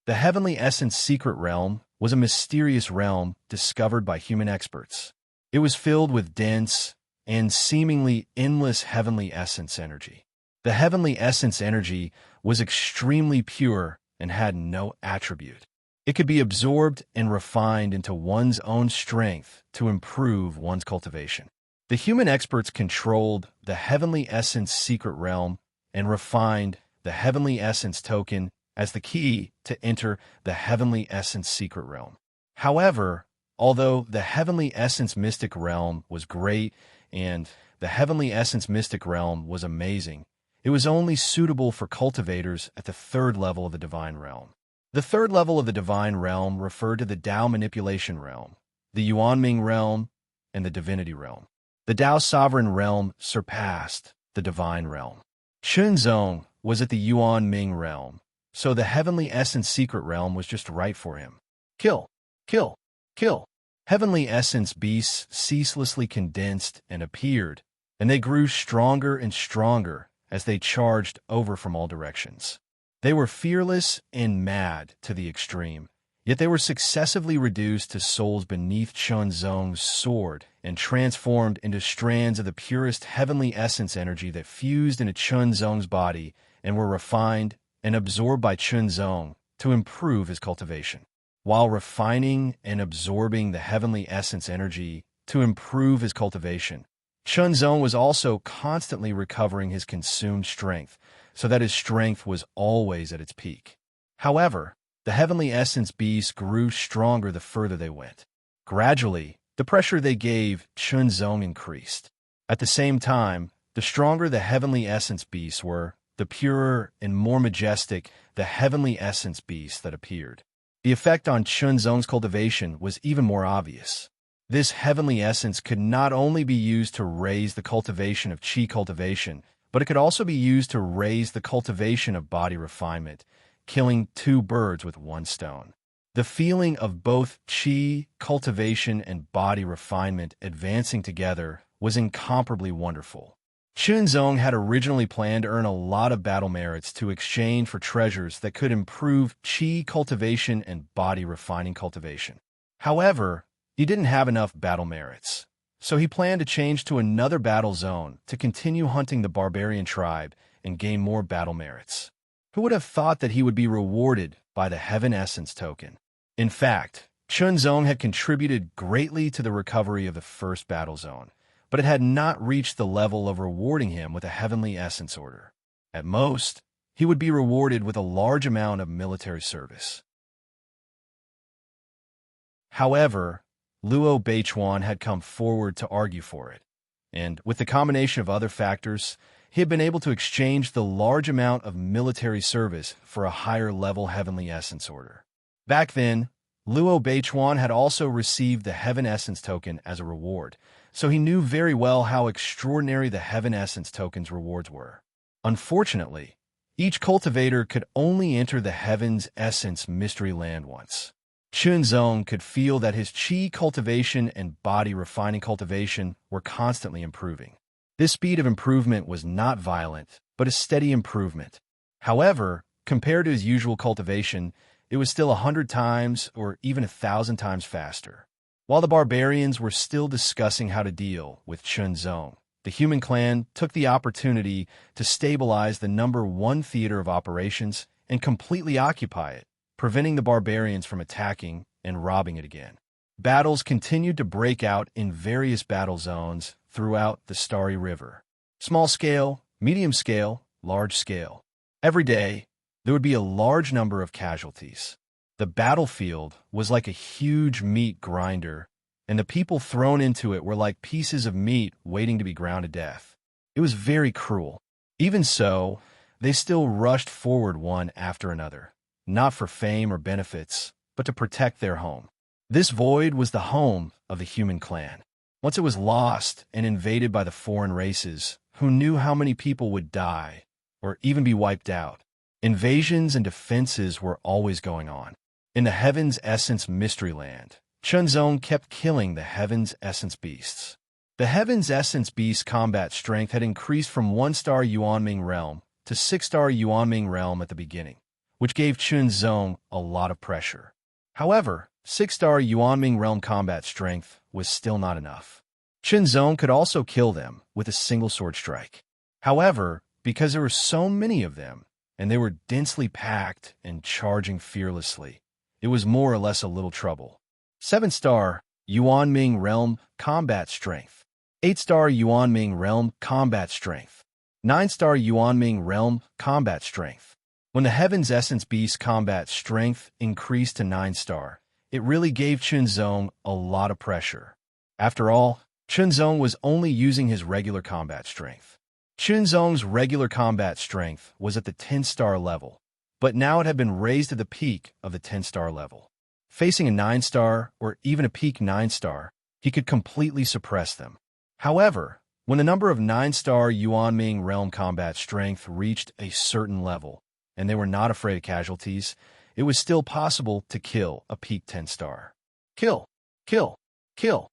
The Heavenly Essence Secret Realm was a mysterious realm discovered by human experts. It was filled with dense and seemingly endless heavenly essence energy. The heavenly essence energy was extremely pure and had no attribute. It could be absorbed and refined into one's own strength to improve one's cultivation. The human experts controlled the Heavenly Essence Secret Realm and refined the Heavenly Essence Token as the key to enter the Heavenly Essence Secret Realm. However, although the Heavenly Essence Mystic Realm was great and the Heavenly Essence Mystic Realm was amazing, it was only suitable for cultivators at the 3rd level of the Divine Realm. The 3rd level of the Divine Realm referred to the Tao Manipulation Realm, the Yuanming Realm, and the Divinity Realm. The Tao Sovereign Realm surpassed the Divine Realm. Chunzong was at the Yuanming Realm, so the Heavenly Essence Secret Realm was just right for him. Kill, kill, kill. Heavenly Essence beasts ceaselessly condensed and appeared, and they grew stronger and stronger as they charged over from all directions. They were fearless and mad to the extreme, yet they were successively reduced to souls beneath Chunzong's sword and transformed into strands of the purest heavenly essence energy that fused into Chunzong's body and were refined and absorbed by Chunzong to improve his cultivation. While refining and absorbing the heavenly essence energy to improve his cultivation, Chunzong was also constantly recovering his consumed strength, so that his strength was always at its peak. However, the heavenly essence beasts grew stronger the further they went. Gradually, the pressure they gave Chunzong increased. At the same time, the stronger the heavenly essence beasts were, the purer and more majestic the heavenly essence beasts that appeared. The effect on Chunzong's cultivation was even more obvious. This heavenly essence could not only be used to raise the cultivation of qi cultivation, but it could also be used to raise the cultivation of body refinement, killing 2 birds with 1 stone. The feeling of both qi cultivation and body refinement advancing together was incomparably wonderful. Chunzong had originally planned to earn a lot of battle merits to exchange for treasures that could improve qi cultivation and body refining cultivation. However, he didn't have enough battle merits, So he planned to change to another battle zone to continue hunting the barbarian tribe and gain more battle merits. Who would have thought that he would be rewarded by the Heaven Essence token? In fact, Chunzong had contributed greatly to the recovery of the first battle zone, but it had not reached the level of rewarding him with a Heavenly Essence order. At most, he would be rewarded with a large amount of military service. However, Luo Beichuan had come forward to argue for it, and with the combination of other factors, he had been able to exchange the large amount of military service for a higher-level Heavenly Essence order. Back then, Luo Beichuan had also received the Heaven Essence token as a reward, so he knew very well how extraordinary the Heaven Essence token's rewards were. Unfortunately, each cultivator could only enter the Heaven's Essence Mystery Land once. Chunzong could feel that his qi cultivation and body refining cultivation were constantly improving. This speed of improvement was not violent, but a steady improvement. However, compared to his usual cultivation, it was still 100 times or even 1,000 times faster. While the barbarians were still discussing how to deal with Chunzong, the human clan took the opportunity to stabilize the number 1 theater of operations and completely occupy it, preventing the barbarians from attacking and robbing it again. Battles continued to break out in various battle zones throughout the Starry River. Small scale, medium scale, large scale. Every day, there would be a large number of casualties. The battlefield was like a huge meat grinder, and the people thrown into it were like pieces of meat waiting to be ground to death. It was very cruel. Even so, they still rushed forward one after another, not for fame or benefits, but to protect their home. This void was the home of the human clan. Once it was lost and invaded by the foreign races, who knew how many people would die or even be wiped out? Invasions and defenses were always going on. In the Heaven's Essence Mystery Land, Chunzong kept killing the Heaven's Essence beasts. The Heaven's Essence beast combat strength had increased from 1-star Yuanming realm to 6-star Yuanming realm at the beginning, which gave Chunzong a lot of pressure. However, 6-star Yuanming realm combat strength was still not enough. Chunzong could also kill them with a single sword strike. However, because there were so many of them, and they were densely packed and charging fearlessly, it was more or less a little trouble. 7-star Yuanming realm combat strength. 8-star Yuanming realm combat strength. 9-star Yuanming realm combat strength. When the Heaven's Essence Beast combat strength increased to 9-star, it really gave Chunzong a lot of pressure. After all, Chunzong was only using his regular combat strength. Chunzong's regular combat strength was at the 10-star level, but now it had been raised to the peak of the 10-star level. Facing a 9-star or even a peak 9-star, he could completely suppress them. However, when the number of 9-star Yuanming realm combat strength reached a certain level, and they were not afraid of casualties, it was still possible to kill a peak 10-star. Kill! Kill! Kill!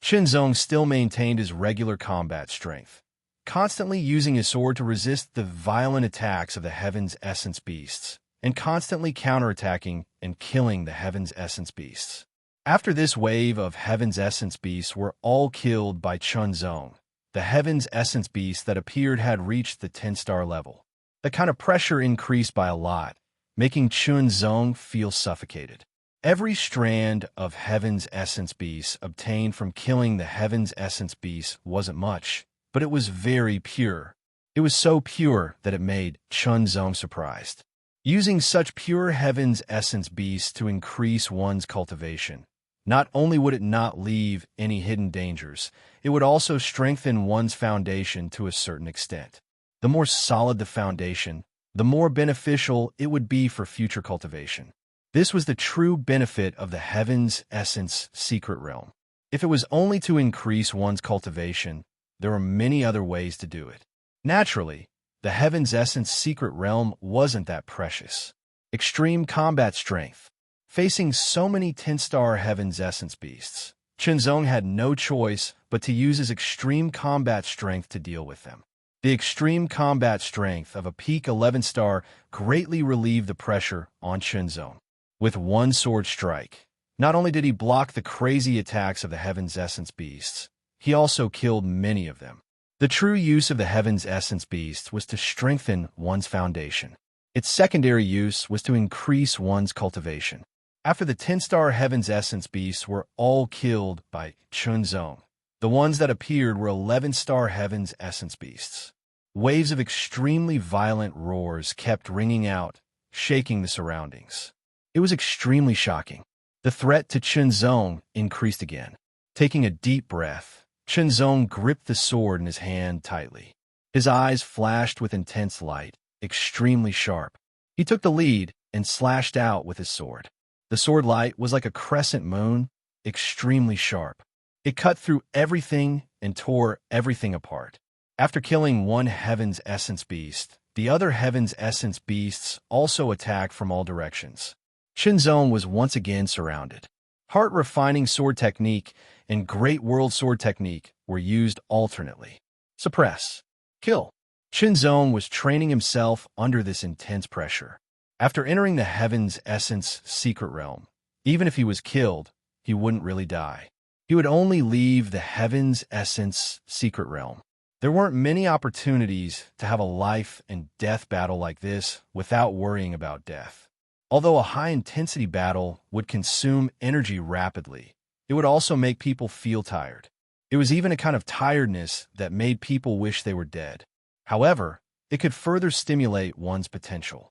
Chunzong still maintained his regular combat strength, constantly using his sword to resist the violent attacks of the Heaven's Essence Beasts, and constantly counterattacking and killing the Heaven's Essence Beasts. After this wave of Heaven's Essence Beasts were all killed by Chunzong, the Heaven's Essence Beasts that appeared had reached the 10-star level. The kind of pressure increased by a lot, making Chunzong feel suffocated. Every strand of Heaven's Essence Beasts obtained from killing the Heaven's Essence Beasts wasn't much, but it was very pure. It was so pure that it made Chunzong surprised. Using such pure Heaven's Essence Beasts to increase one's cultivation, not only would it not leave any hidden dangers, it would also strengthen one's foundation to a certain extent. The more solid the foundation, the more beneficial it would be for future cultivation. This was the true benefit of the Heaven's Essence Secret Realm. If it was only to increase one's cultivation, there were many other ways to do it. Naturally, the Heaven's Essence Secret Realm wasn't that precious. Extreme combat strength. Facing so many 10-star Heaven's Essence Beasts, Chunzong had no choice but to use his extreme combat strength to deal with them. The extreme combat strength of a peak 11-star greatly relieved the pressure on Chunzong. With one sword strike, Not only did he block the crazy attacks of the Heaven's Essence beasts, he also killed many of them. The true use of the Heaven's Essence beasts was to strengthen one's foundation. Its secondary use was to increase one's cultivation. After the 10-star Heaven's Essence beasts were all killed by Chunzong, the ones that appeared were 11-star Heaven's Essence beasts. Waves of extremely violent roars kept ringing out, shaking the surroundings. It was extremely shocking. The threat to Chunzong increased again. Taking a deep breath, Chunzong gripped the sword in his hand tightly. His eyes flashed with intense light, extremely sharp. He took the lead and slashed out with his sword. The sword light was like a crescent moon, extremely sharp. It cut through everything and tore everything apart. After killing one Heaven's Essence beast, the other Heaven's Essence beasts also attacked from all directions. Chunzong was once again surrounded. Heart-refining sword technique and Great World sword technique were used alternately. Suppress. Kill. Chunzong was training himself under this intense pressure. After entering the Heaven's Essence secret realm, even if he was killed, he wouldn't really die. He would only leave the Heaven's Essence secret realm. There weren't many opportunities to have a life and death battle like this without worrying about death. Although a high-intensity battle would consume energy rapidly, it would also make people feel tired. It was even a kind of tiredness that made people wish they were dead. However, it could further stimulate one's potential.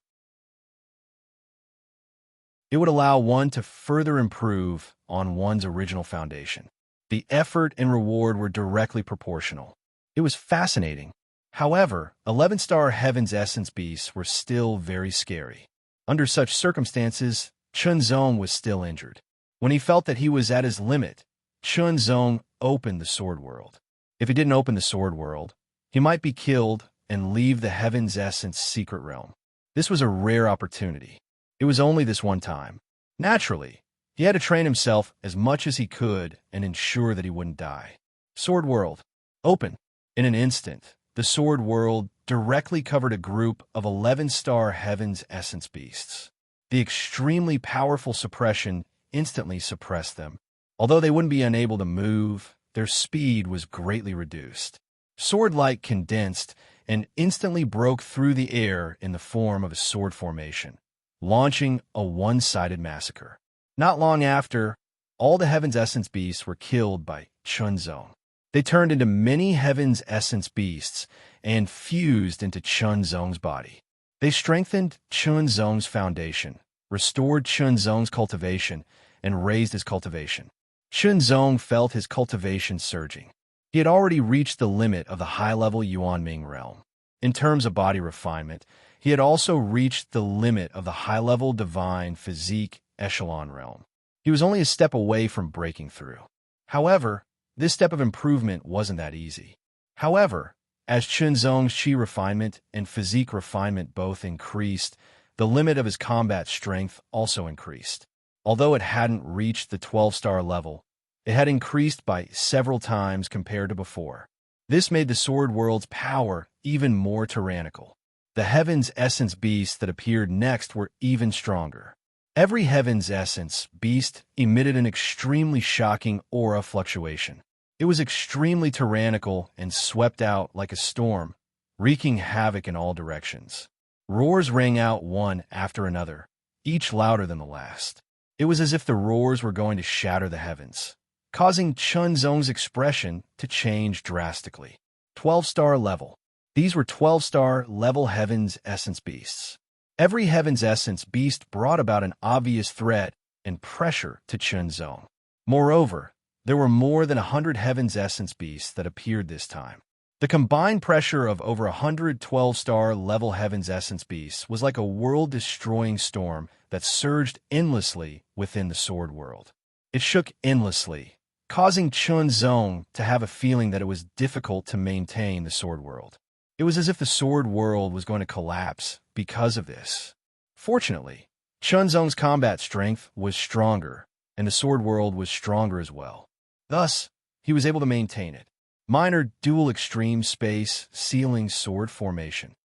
It would allow one to further improve on one's original foundation. The effort and reward were directly proportional. It was fascinating. However, 11-star Heaven's Essence beasts were still very scary. Under such circumstances, Chunzong was still injured. When he felt that he was at his limit, Chunzong opened the Sword World. If he didn't open the Sword World, he might be killed and leave the Heaven's Essence secret realm. This was a rare opportunity. It was only this one time. Naturally, he had to train himself as much as he could and ensure that he wouldn't die. Sword World. Open. In an instant, the Sword World directly covered a group of 11-star Heaven's Essence beasts. The extremely powerful suppression instantly suppressed them. Although they wouldn't be unable to move, their speed was greatly reduced. Sword light condensed and instantly broke through the air in the form of a sword formation, launching a one-sided massacre. Not long after, all the Heaven's Essence beasts were killed by Chunzong. They turned into many Heaven's Essence beasts and fused into Chunzong's body. They strengthened Chunzong's foundation, restored Chunzong's cultivation, and raised his cultivation. Chunzong felt his cultivation surging. He had already reached the limit of the high-level Yuanming realm. In terms of body refinement, he had also reached the limit of the high-level divine physique echelon realm. He was only a step away from breaking through. However, this step of improvement wasn't that easy. However, as Chunzong's chi refinement and physique refinement both increased, the limit of his combat strength also increased. Although it hadn't reached the 12-star level, it had increased by several times compared to before. This made the Sword World's power even more tyrannical. The Heaven's Essence beasts that appeared next were even stronger. Every Heaven's Essence beast emitted an extremely shocking aura fluctuation. It was extremely tyrannical and swept out like a storm, wreaking havoc in all directions. Roars rang out one after another, each louder than the last. It was as if the roars were going to shatter the heavens, causing Chunzong's expression to change drastically. 12-star level. These were 12-star level Heaven's Essence beasts. Every Heaven's Essence beast brought about an obvious threat and pressure to Chunzong. Moreover, there were more than 100 Heaven's Essence beasts that appeared this time. The combined pressure of over 100 12-star level Heaven's Essence beasts was like a world-destroying storm that surged endlessly within the Sword World. It shook endlessly, causing Chunzong to have a feeling that it was difficult to maintain the Sword World. It was as if the Sword World was going to collapse because of this. Fortunately, Chunzong's combat strength was stronger, and the Sword World was stronger as well. Thus, he was able to maintain it. Minor dual extreme space ceiling sword formation.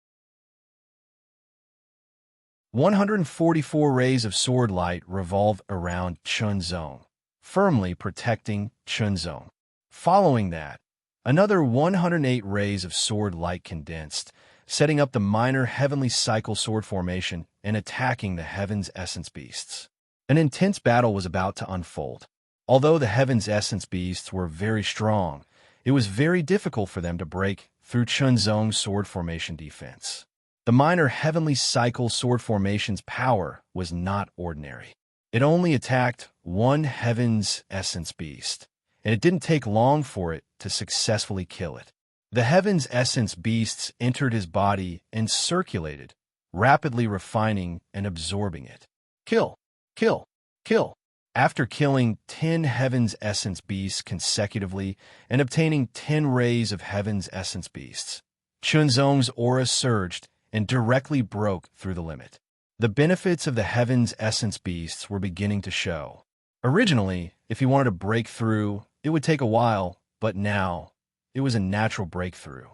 144 rays of sword light revolved around Chunzong, firmly protecting Chunzong. Following that, another 108 rays of sword light condensed, setting up the minor heavenly cycle sword formation and attacking the Heaven's Essence Beasts. An intense battle was about to unfold. Although the Heaven's Essence Beasts were very strong, it was very difficult for them to break through Chunzong's sword formation defense. The minor heavenly cycle sword formation's power was not ordinary. It only attacked one Heaven's Essence Beast, and it didn't take long for it to successfully kill it. The Heaven's Essence Beasts entered his body and circulated, rapidly refining and absorbing it. Kill, kill, kill. After killing 10 Heaven's Essence Beasts consecutively and obtaining 10 rays of Heaven's Essence Beasts, Chunzong's aura surged and directly broke through the limit. The benefits of the Heaven's Essence Beasts were beginning to show. Originally, if he wanted to break through, it would take a while, but now, it was a natural breakthrough.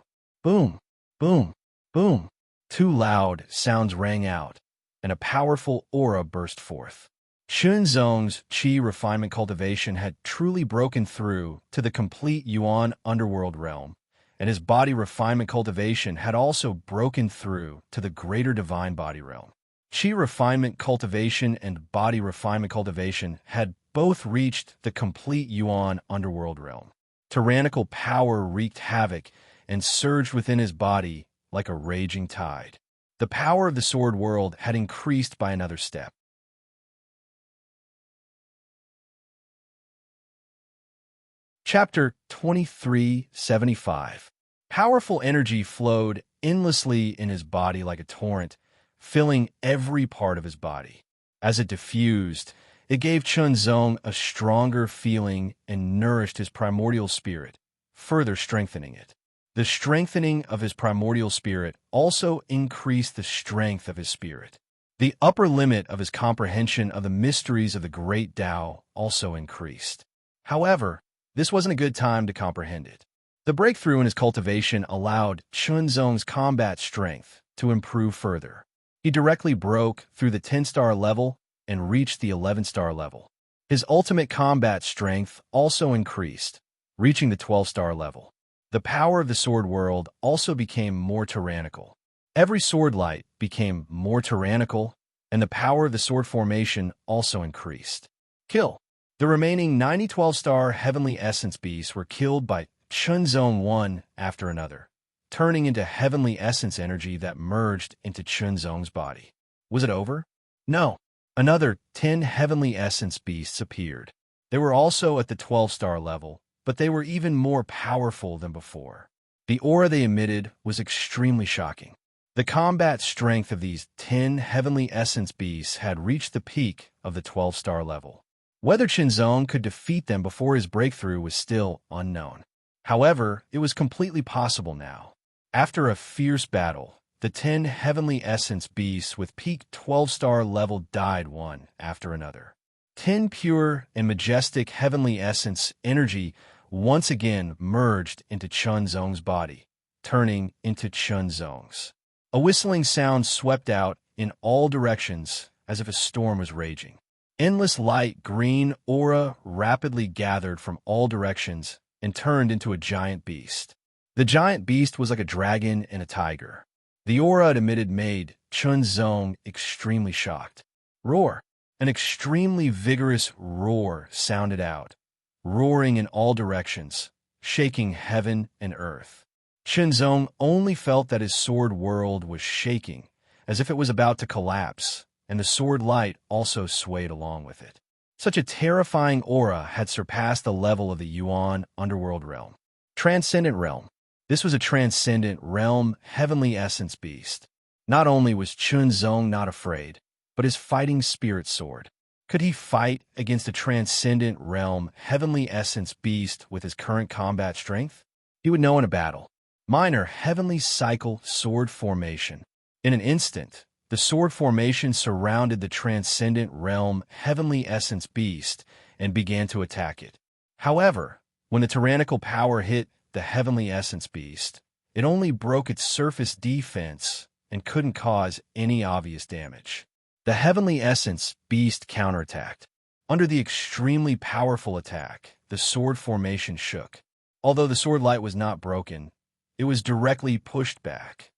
Boom, boom, boom. Two loud sounds rang out, and a powerful aura burst forth. Chunzong's Qi refinement cultivation had truly broken through to the complete Yuan underworld realm, and his body refinement cultivation had also broken through to the greater divine body realm. Qi refinement cultivation and body refinement cultivation had both reached the complete Yuan underworld realm. Tyrannical power wreaked havoc and surged within his body like a raging tide. The power of the sword world had increased by another step. Chapter 2375. Powerful energy flowed endlessly in his body like a torrent, filling every part of his body. As it diffused, it gave Chunzong a stronger feeling and nourished his primordial spirit, further strengthening it. The strengthening of his primordial spirit also increased the strength of his spirit. The upper limit of his comprehension of the mysteries of the great Tao also increased. However, this wasn't a good time to comprehend it. The breakthrough in his cultivation allowed Chunzong's combat strength to improve further. He directly broke through the 10-star level and reached the 11-star level. His ultimate combat strength also increased, reaching the 12-star level. The power of the sword world also became more tyrannical. Every sword light became more tyrannical, and the power of the sword formation also increased. Kill. The remaining 90 12-star Heavenly Essence Beasts were killed by Chunzong one after another, turning into Heavenly Essence energy that merged into Chunzong's body. Was it over? No. Another 10 Heavenly Essence Beasts appeared. They were also at the 12-star level, but they were even more powerful than before. The aura they emitted was extremely shocking. The combat strength of these 10 Heavenly Essence Beasts had reached the peak of the 12-star level. Whether Chunzong could defeat them before his breakthrough was still unknown. However, it was completely possible now. After a fierce battle, the 10 Heavenly Essence Beasts with peak 12-star level died one after another. 10 pure and majestic Heavenly Essence energy once again merged into Chunzong's body, turning into Chunzong's. A whistling sound swept out in all directions as if a storm was raging. Endless light green aura rapidly gathered from all directions and turned into a giant beast. The giant beast was like a dragon and a tiger. The aura it emitted made Chunzong extremely shocked. Roar! An extremely vigorous roar sounded out, roaring in all directions, shaking heaven and earth. Chunzong only felt that his sword world was shaking, as if it was about to collapse, and the sword light also swayed along with it. Such a terrifying aura had surpassed the level of the Yuan underworld realm. Transcendent realm. This was a transcendent realm Heavenly Essence Beast. Not only was Chunzong not afraid, but his fighting spirit soared. Could he fight against a transcendent realm Heavenly Essence Beast with his current combat strength? He would know in a battle. Minor Heavenly Cycle Sword Formation. In an instant, the sword formation surrounded the transcendent realm Heavenly Essence Beast and began to attack it. However, when the tyrannical power hit the Heavenly Essence Beast, it only broke its surface defense and couldn't cause any obvious damage. The heavenly essence beast counterattacked. Under the extremely powerful attack, the sword formation shook. Although the sword light was not broken, it was directly pushed back.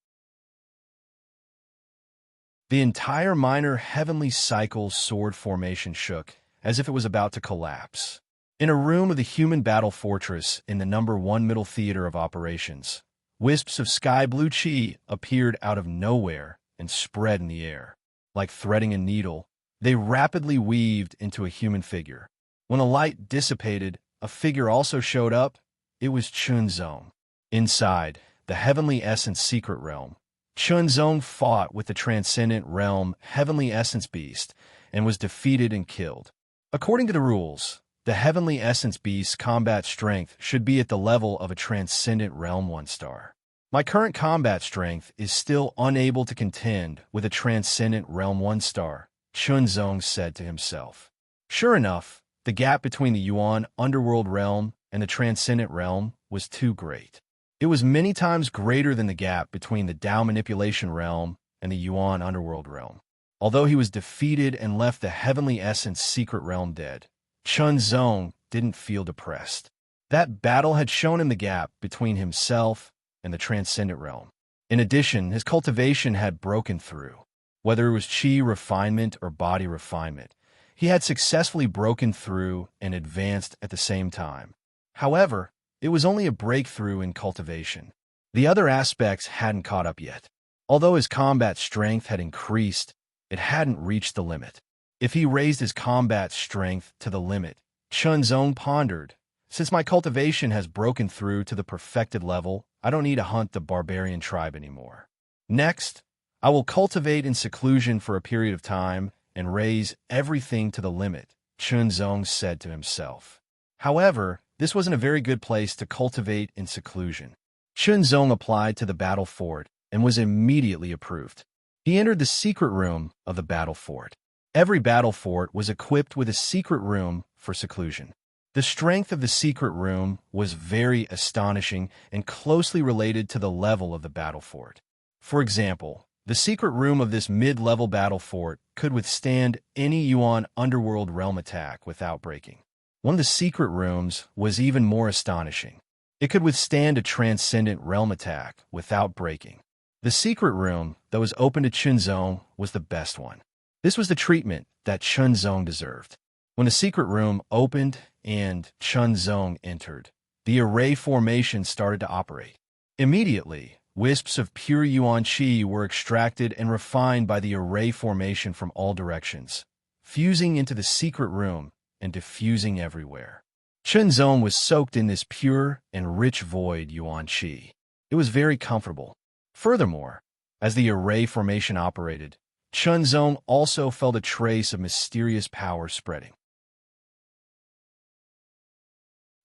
The entire minor heavenly cycle sword formation shook, as if it was about to collapse. In a room of the human battle fortress in the #1 middle theater of operations, wisps of sky blue chi appeared out of nowhere and spread in the air. Like threading a needle, they rapidly weaved into a human figure. When the light dissipated, a figure also showed up. It was Chunzong. Inside, the heavenly essence secret realm, Chunzong fought with the transcendent realm heavenly essence beast and was defeated and killed. According to the rules, the heavenly essence beast's combat strength should be at the level of a transcendent realm 1-star. My current combat strength is still unable to contend with a transcendent realm 1-star, Chunzong said to himself. Sure enough, the gap between the Yuan underworld realm and the transcendent realm was too great. It was many times greater than the gap between the Dao manipulation realm and the Yuan underworld realm. Although he was defeated and left the heavenly essence secret realm dead, Chunzong didn't feel depressed. That battle had shown him the gap between himself and the transcendent realm. In addition, his cultivation had broken through. Whether it was chi refinement or body refinement, he had successfully broken through and advanced at the same time. However, it was only a breakthrough in cultivation. The other aspects hadn't caught up yet. Although his combat strength had increased, it hadn't reached the limit. If he raised his combat strength to the limit, Chunzong pondered, since my cultivation has broken through to the perfected level, I don't need to hunt the barbarian tribe anymore. Next, I will cultivate in seclusion for a period of time and raise everything to the limit, Chunzong said to himself. However, this wasn't a very good place to cultivate in seclusion. Chunzong applied to the battle fort and was immediately approved. He entered the secret room of the battle fort. Every battle fort was equipped with a secret room for seclusion. The strength of the secret room was very astonishing and closely related to the level of the battle fort. For example, the secret room of this mid-level battle fort could withstand any Yuan underworld realm attack without breaking. One of the secret rooms was even more astonishing. It could withstand a transcendent realm attack without breaking. The secret room that was open to Chunzong was the best one. This was the treatment that Chunzong deserved. When the secret room opened and Chunzong entered, the array formation started to operate. Immediately, wisps of pure Yuan Qi were extracted and refined by the array formation from all directions, fusing into the secret room and diffusing everywhere. Chunzong was soaked in this pure and rich void Yuan Qi. It was very comfortable. Furthermore, as the array formation operated, Chunzong also felt a trace of mysterious power spreading.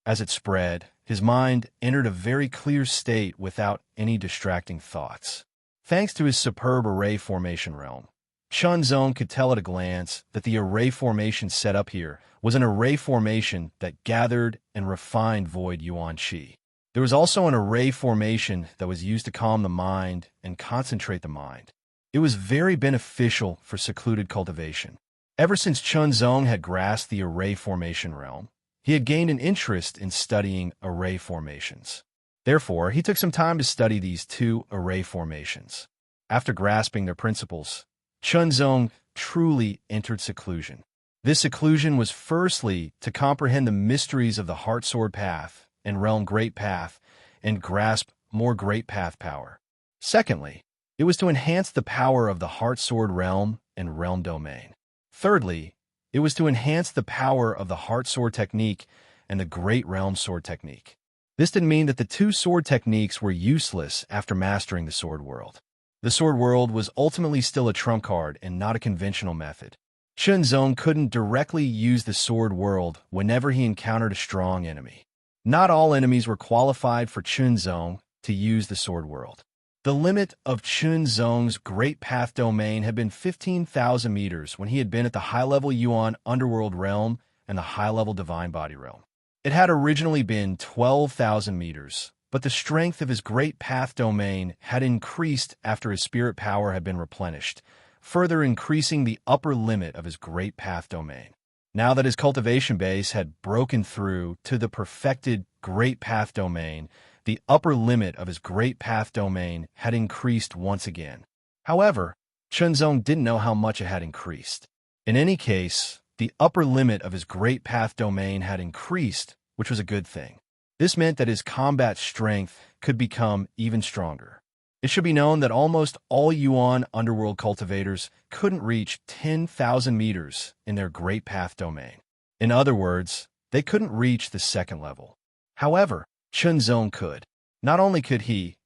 As it spread, his mind entered a very clear state without any distracting thoughts. Thanks to his superb array formation realm, Chunzong could tell at a glance that the array formation set up here was an array formation that gathered and refined void Yuan Qi. There was also an array formation that was used to calm the mind and concentrate the mind. It was very beneficial for secluded cultivation. Ever since Chunzong had grasped the array formation realm, he had gained an interest in studying array formations. Therefore, he took some time to study these two array formations. After grasping their principles, Chunzong truly entered seclusion. This seclusion was firstly to comprehend the mysteries of the Heart Sword Path and Realm Great Path and grasp more Great Path power. Secondly, it was to enhance the power of the Heart Sword Realm and Realm Domain. Thirdly, it was to enhance the power of the Heart Sword Technique and the Great Realm Sword Technique. This didn't mean that the two sword techniques were useless after mastering the Sword World. The Sword World was ultimately still a trump card and not a conventional method. Chunzong couldn't directly use the Sword World whenever he encountered a strong enemy. Not all enemies were qualified for Chunzong to use the Sword World. The limit of Chunzong's Great Path domain had been 15,000 meters when he had been at the high-level Yuan Underworld Realm and the high-level Divine Body Realm. It had originally been 12,000 meters, but the strength of his Great Path domain had increased after his spirit power had been replenished, further increasing the upper limit of his Great Path domain. Now that his cultivation base had broken through to the perfected Great Path domain, the upper limit of his Great Path domain had increased once again. However, Chunzong didn't know how much it had increased. In any case, the upper limit of his Great Path domain had increased, which was a good thing. This meant that his combat strength could become even stronger. It should be known that almost all Yuan underworld cultivators couldn't reach 10,000 meters in their Great Path domain. In other words, they couldn't reach the second level. However, Chunzong could. Not only could he,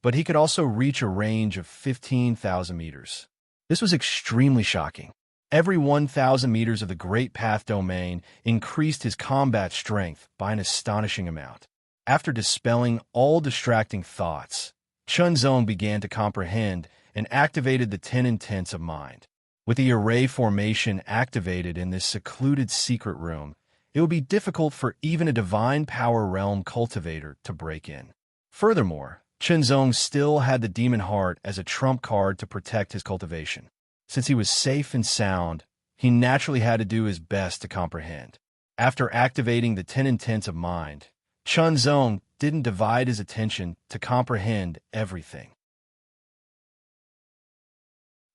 but he could also reach a range of 15,000 meters. This was extremely shocking. Every 1,000 meters of the Great Path domain increased his combat strength by an astonishing amount. After dispelling all distracting thoughts, Chunzong began to comprehend and activated the 10 intents of mind. With the array formation activated in this secluded secret room, it would be difficult for even a divine power realm cultivator to break in. Furthermore, Chunzong still had the demon heart as a trump card to protect his cultivation. Since he was safe and sound, he naturally had to do his best to comprehend. After activating the 10 intents of mind, Chunzong didn't divide his attention to comprehend everything.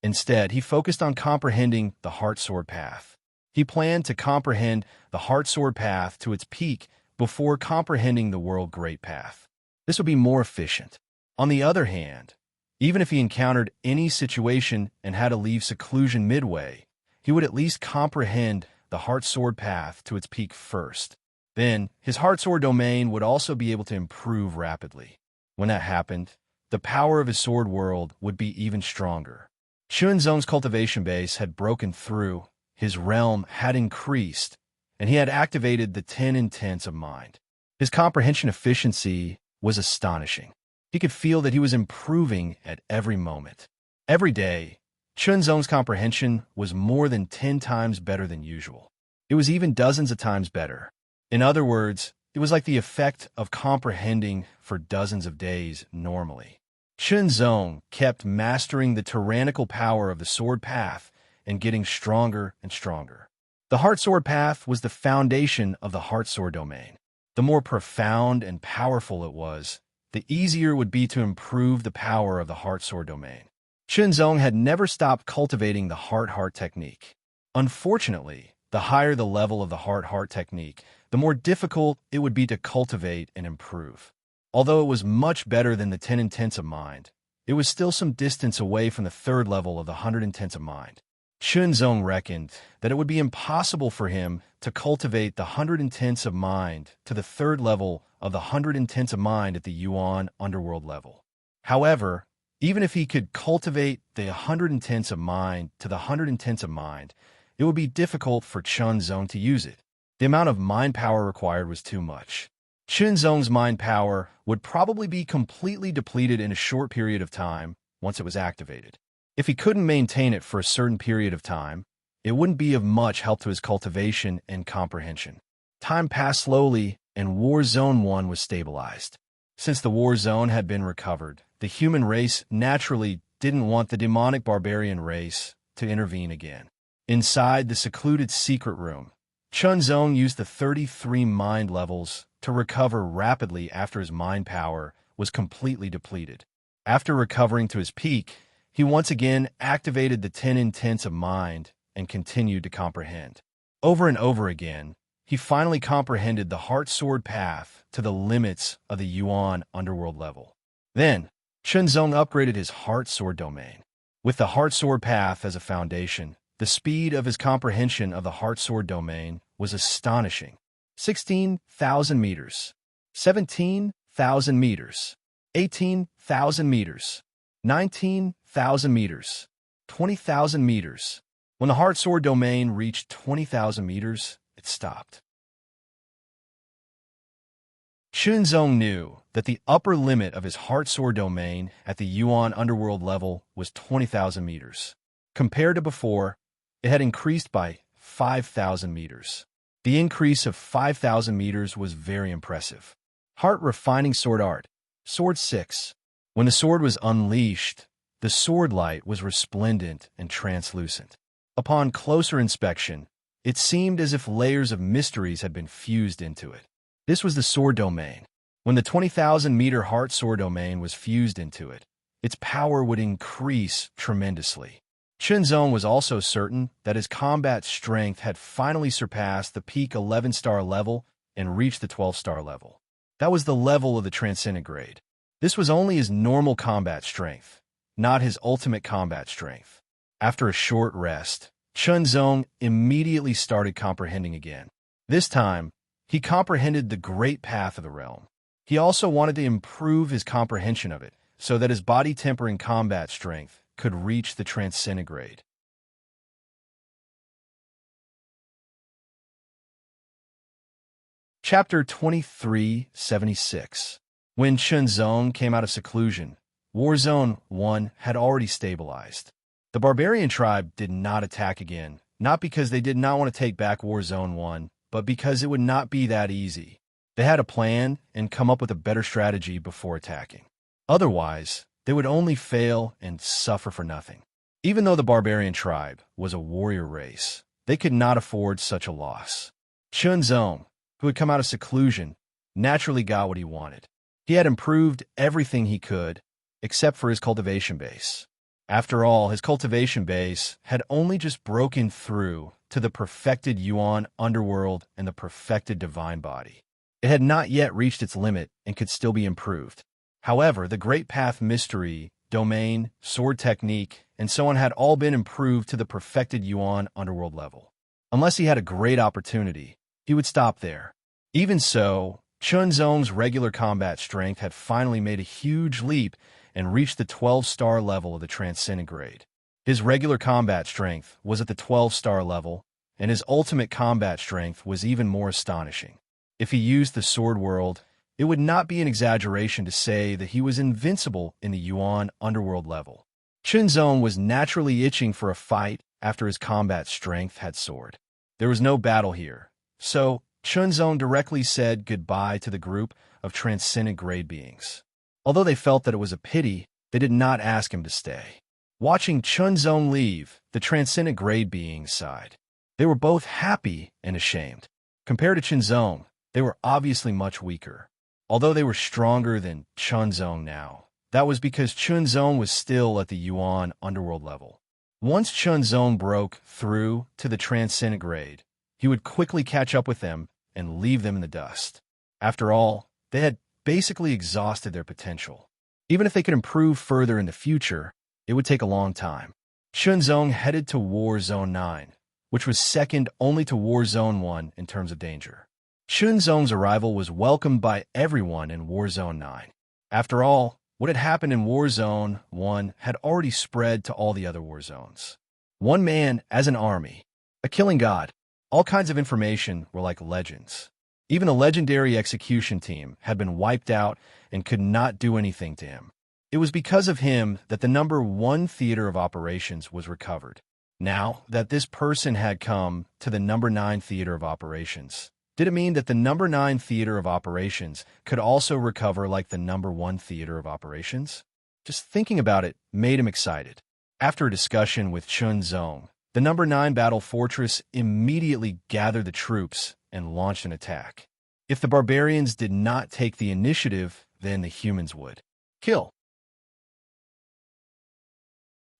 Instead, he focused on comprehending the Heart Sword Path. He planned to comprehend the Heart Sword Path to its peak before comprehending the World Great Path. This would be more efficient. On the other hand, even if he encountered any situation and had to leave seclusion midway, he would at least comprehend the Heart Sword Path to its peak first. Then, his Heart Sword domain would also be able to improve rapidly. When that happened, the power of his sword world would be even stronger. Chunzong's cultivation base had broken through, his realm had increased, and he had activated the 10 intents of mind. His comprehension efficiency was astonishing. He could feel that he was improving at every moment. Every day, Chunzong's comprehension was more than 10 times better than usual. It was even dozens of times better. In other words, it was like the effect of comprehending for dozens of days normally. Chunzong kept mastering the tyrannical power of the sword path and getting stronger and stronger. The Heart Sword Path was the foundation of the Heart Sword domain. The more profound and powerful it was, the easier it would be to improve the power of the Heart Sword domain. Chunzong had never stopped cultivating the Heart-Heart technique. Unfortunately, the higher the level of the Heart-Heart technique, the more difficult it would be to cultivate and improve. Although it was much better than the 10 intents of mind, it was still some distance away from the third level of the 100 intents of mind. Chunzong reckoned that it would be impossible for him to cultivate the 100 intents of mind to the third level of the 100 intents of mind at the Yuan underworld level. However, even if he could cultivate the 100 intents of mind to the 100 intents of mind, it would be difficult for Chunzong to use it. The amount of mind power required was too much. Chunzong's mind power would probably be completely depleted in a short period of time once it was activated. If he couldn't maintain it for a certain period of time, it wouldn't be of much help to his cultivation and comprehension. Time passed slowly, and War Zone 1 was stabilized. Since the War Zone had been recovered, the human race naturally didn't want the demonic barbarian race to intervene again. Inside the secluded secret room, Chunzong used the 33 mind levels to recover rapidly after his mind power was completely depleted. After recovering to his peak, he once again activated the 10 intents of mind and continued to comprehend. Over and over again, he finally comprehended the Heart Sword Path to the limits of the Yuan underworld level. Then, Chunzong upgraded his Heart Sword domain. With the Heart Sword Path as a foundation, the speed of his comprehension of the Heart Sword domain was astonishing. 16,000 meters, 17,000 meters, 18,000 meters, 19,000 meters, 20,000 meters. When the Heart Sword domain reached 20,000 meters, it stopped. Chunzong knew that the upper limit of his Heart Sword domain at the Yuan underworld level was 20,000 meters. Compared to before, it had increased by 5,000 meters. The increase of 5,000 meters was very impressive. Heart Refining Sword Art, Sword 6. When the sword was unleashed, The sword light was resplendent and translucent. Upon closer inspection, it seemed as if layers of mysteries had been fused into it. This was the sword domain. When the 20,000-meter heart sword domain was fused into it, its power would increase tremendously. Chunzong was also certain that his combat strength had finally surpassed the peak 11-star level and reached the 12-star level. That was the level of the transcendent grade. This was only his normal combat strength, not his ultimate combat strength. After a short rest, Chunzong immediately started comprehending again. This time, he comprehended the great path of the realm. He also wanted to improve his comprehension of it, so that his body temper and combat strength could reach the transcendent grade. Chapter 2376. When Chunzong came out of seclusion, Warzone 1 had already stabilized. The barbarian tribe did not attack again, not because they did not want to take back Warzone 1, but because it would not be that easy. They had a plan and come up with a better strategy before attacking. Otherwise, they would only fail and suffer for nothing. Even though the barbarian tribe was a warrior race, they could not afford such a loss. Chunzong, who had come out of seclusion, naturally got what he wanted. He had improved everything he could, except for his cultivation base. After all, his cultivation base had only just broken through to the perfected Yuan underworld and the perfected divine body. It had not yet reached its limit and could still be improved. However, the Great Path mystery, domain, sword technique, and so on had all been improved to the perfected Yuan underworld level. Unless he had a great opportunity, he would stop there. Even so, Chunzong's regular combat strength had finally made a huge leap and reached the 12-star level of the transcendent grade. His regular combat strength was at the 12-star level, and his ultimate combat strength was even more astonishing. If he used the sword world, it would not be an exaggeration to say that he was invincible in the Yuan underworld level. Chunzong was naturally itching for a fight after his combat strength had soared. There was no battle here, so Chunzong directly said goodbye to the group of transcendent grade beings. Although they felt that it was a pity, they did not ask him to stay. Watching Chunzong leave, the transcendent grade beings sighed. They were both happy and ashamed. Compared to Chunzong, they were obviously much weaker. Although they were stronger than Chunzong now, that was because Chunzong was still at the Yuan underworld level. Once Chunzong broke through to the transcendent grade, he would quickly catch up with them and leave them in the dust. After all, they had basically exhausted their potential. Even if they could improve further in the future, it would take a long time. Chunzong headed to War Zone 9, which was second only to War Zone 1 in terms of danger. Chunzong's arrival was welcomed by everyone in War Zone 9. After all, what had happened in War Zone 1 had already spread to all the other war zones. One man as an army, a killing god. All kinds of information were like legends. Even a legendary execution team had been wiped out and could not do anything to him. It was because of him that the number 1 theater of operations was recovered. Now that this person had come to the number 9 theater of operations, did it mean that the number 9 theater of operations could also recover like the number 1 theater of operations? Just thinking about it made him excited. After a discussion with Chunzong, the number 9 battle fortress immediately gathered the troops and launched an attack. If the barbarians did not take the initiative, then the humans would. Kill.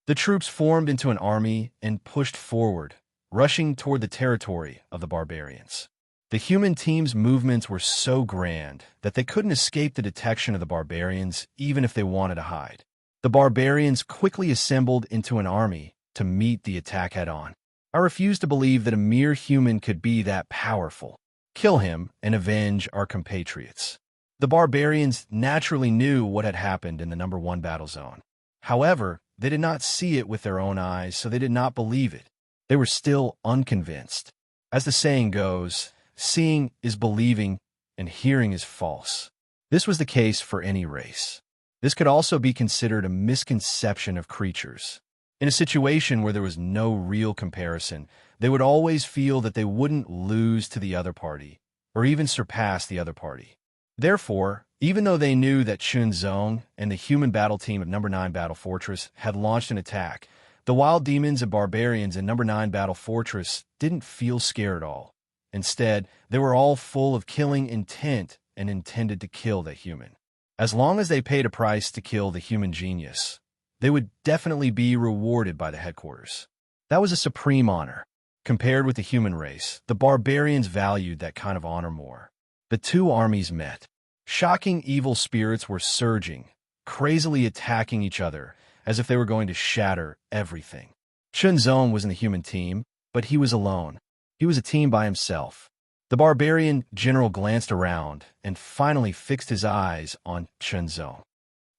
The troops formed into an army and pushed forward, rushing toward the territory of the barbarians. The human team's movements were so grand that they couldn't escape the detection of the barbarians even if they wanted to hide. The barbarians quickly assembled into an army to meet the attack head-on. I refuse to believe that a mere human could be that powerful. Kill him and avenge our compatriots. The barbarians naturally knew what had happened in the number 1 battle zone. However, they did not see it with their own eyes, so they did not believe it. They were still unconvinced. As the saying goes, seeing is believing and hearing is false. This was the case for any race. This could also be considered a misconception of creatures. In a situation where there was no real comparison, they would always feel that they wouldn't lose to the other party, or even surpass the other party. Therefore, Even though they knew that Chunzong and the human battle team of Number 9 Battle Fortress had launched an attack, the wild demons and barbarians in Number 9 Battle Fortress didn't feel scared at all. Instead, they were all full of killing intent and intended to kill the human. As long as they paid a price to kill the human genius, they would definitely be rewarded by the headquarters. That was a supreme honor. Compared with the human race, the barbarians valued that kind of honor more. The two armies met. Shocking evil spirits were surging, crazily attacking each other, as if they were going to shatter everything. Chunzong was in the human team, but he was alone. He was a team by himself. The barbarian general glanced around and finally fixed his eyes on Chunzong.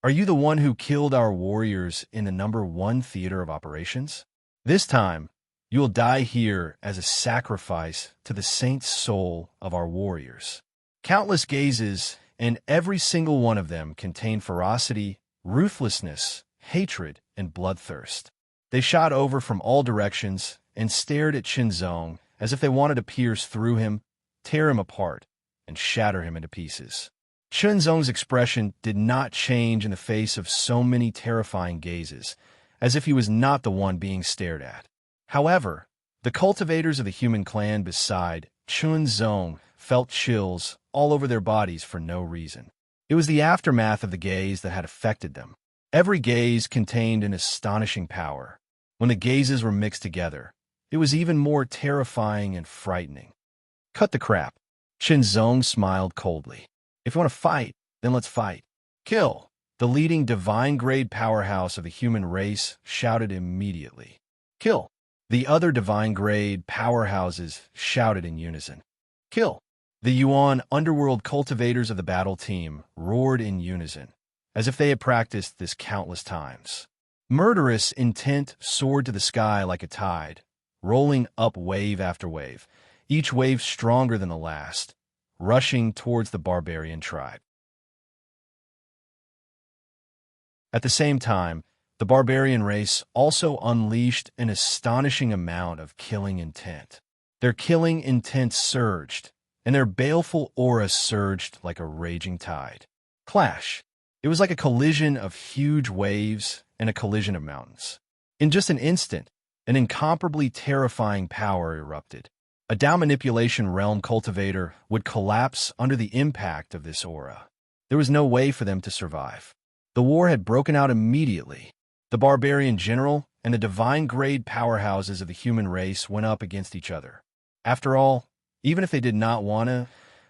"Are you the one who killed our warriors in the Number 1 theater of operations? This time, you will die here as a sacrifice to the saint soul of our warriors." Countless gazes, and every single one of them contained ferocity, ruthlessness, hatred, and bloodthirst. They shot over from all directions and stared at Chunzong as if they wanted to pierce through him, tear him apart, and shatter him into pieces. Chunzong's expression did not change in the face of so many terrifying gazes, as if he was not the one being stared at. However, the cultivators of the human clan beside Chunzong felt chills all over their bodies for no reason. It was the aftermath of the gaze that had affected them. Every gaze contained an astonishing power. When the gazes were mixed together, it was even more terrifying and frightening. "Cut the crap." Chunzong smiled coldly. "If you want to fight, then let's fight. Kill." The leading divine-grade powerhouse of the human race shouted immediately. "Kill." The other divine-grade powerhouses shouted in unison. "Kill." The Yuan underworld cultivators of the battle team roared in unison, as if they had practiced this countless times. Murderous intent soared to the sky like a tide, rolling up wave after wave, each wave stronger than the last, rushing towards the barbarian tribe. At the same time, the barbarian race also unleashed an astonishing amount of killing intent. Their killing intent surged, and their baleful aura surged like a raging tide. Clash. It was like a collision of huge waves and a collision of mountains. In just an instant, an incomparably terrifying power erupted. A Dao manipulation realm cultivator would collapse under the impact of this aura. There was no way for them to survive. The war had broken out immediately. The barbarian general and the divine-grade powerhouses of the human race went up against each other. After all, even if they did not want to,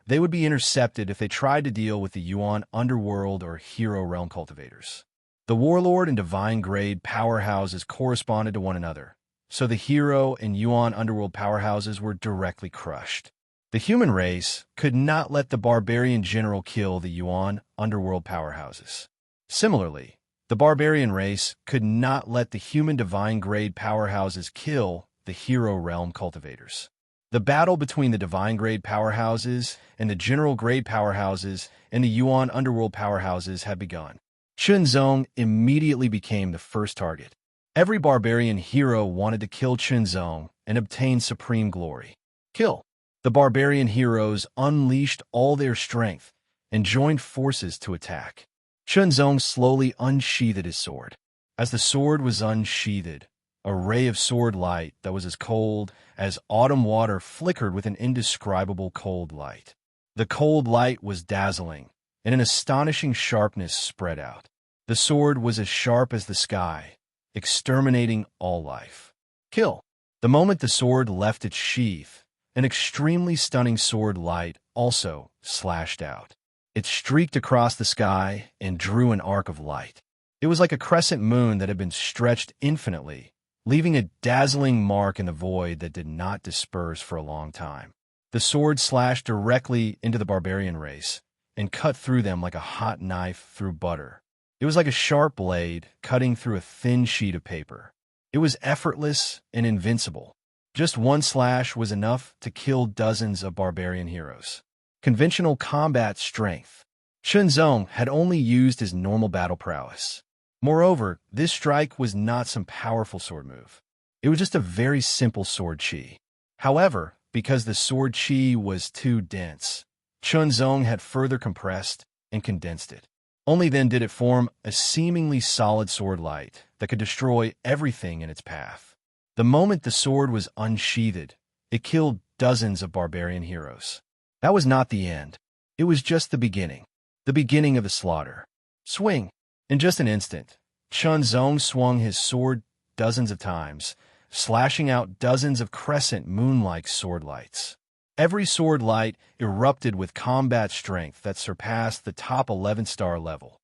they would be intercepted if they tried to deal with the Yuan underworld or hero realm cultivators. The warlord and divine-grade powerhouses corresponded to one another, so the hero and Yuan underworld powerhouses were directly crushed. The human race could not let the barbarian general kill the Yuan underworld powerhouses. Similarly, the barbarian race could not let the human divine-grade powerhouses kill the hero realm cultivators. The battle between the divine-grade powerhouses and the general-grade powerhouses and the Yuan underworld powerhouses had begun. Chunzong immediately became the first target. Every barbarian hero wanted to kill Chunzong and obtain supreme glory. Kill. The barbarian heroes unleashed all their strength and joined forces to attack. Chunzong slowly unsheathed his sword. As the sword was unsheathed, a ray of sword light that was as cold as autumn water flickered with an indescribable cold light. The cold light was dazzling, and an astonishing sharpness spread out. The sword was as sharp as the sky, exterminating all life. Kill. The moment the sword left its sheath, an extremely stunning sword light also slashed out. It streaked across the sky and drew an arc of light. It was like a crescent moon that had been stretched infinitely, leaving a dazzling mark in the void that did not disperse for a long time. The sword slashed directly into the barbarian race and cut through them like a hot knife through butter. It was like a sharp blade cutting through a thin sheet of paper. It was effortless and invincible. Just one slash was enough to kill dozens of barbarian heroes. Conventional combat strength. Chunzong had only used his normal battle prowess. Moreover, this strike was not some powerful sword move. It was just a very simple sword chi. However, because the sword chi was too dense, Chunzong had further compressed and condensed it. Only then did it form a seemingly solid sword light that could destroy everything in its path. The moment the sword was unsheathed, it killed dozens of barbarian heroes. That was not the end. It was just the beginning of the slaughter. Swing! In just an instant, Chun Zong swung his sword dozens of times, slashing out dozens of crescent moon-like sword lights. Every sword light erupted with combat strength that surpassed the top 11-star level.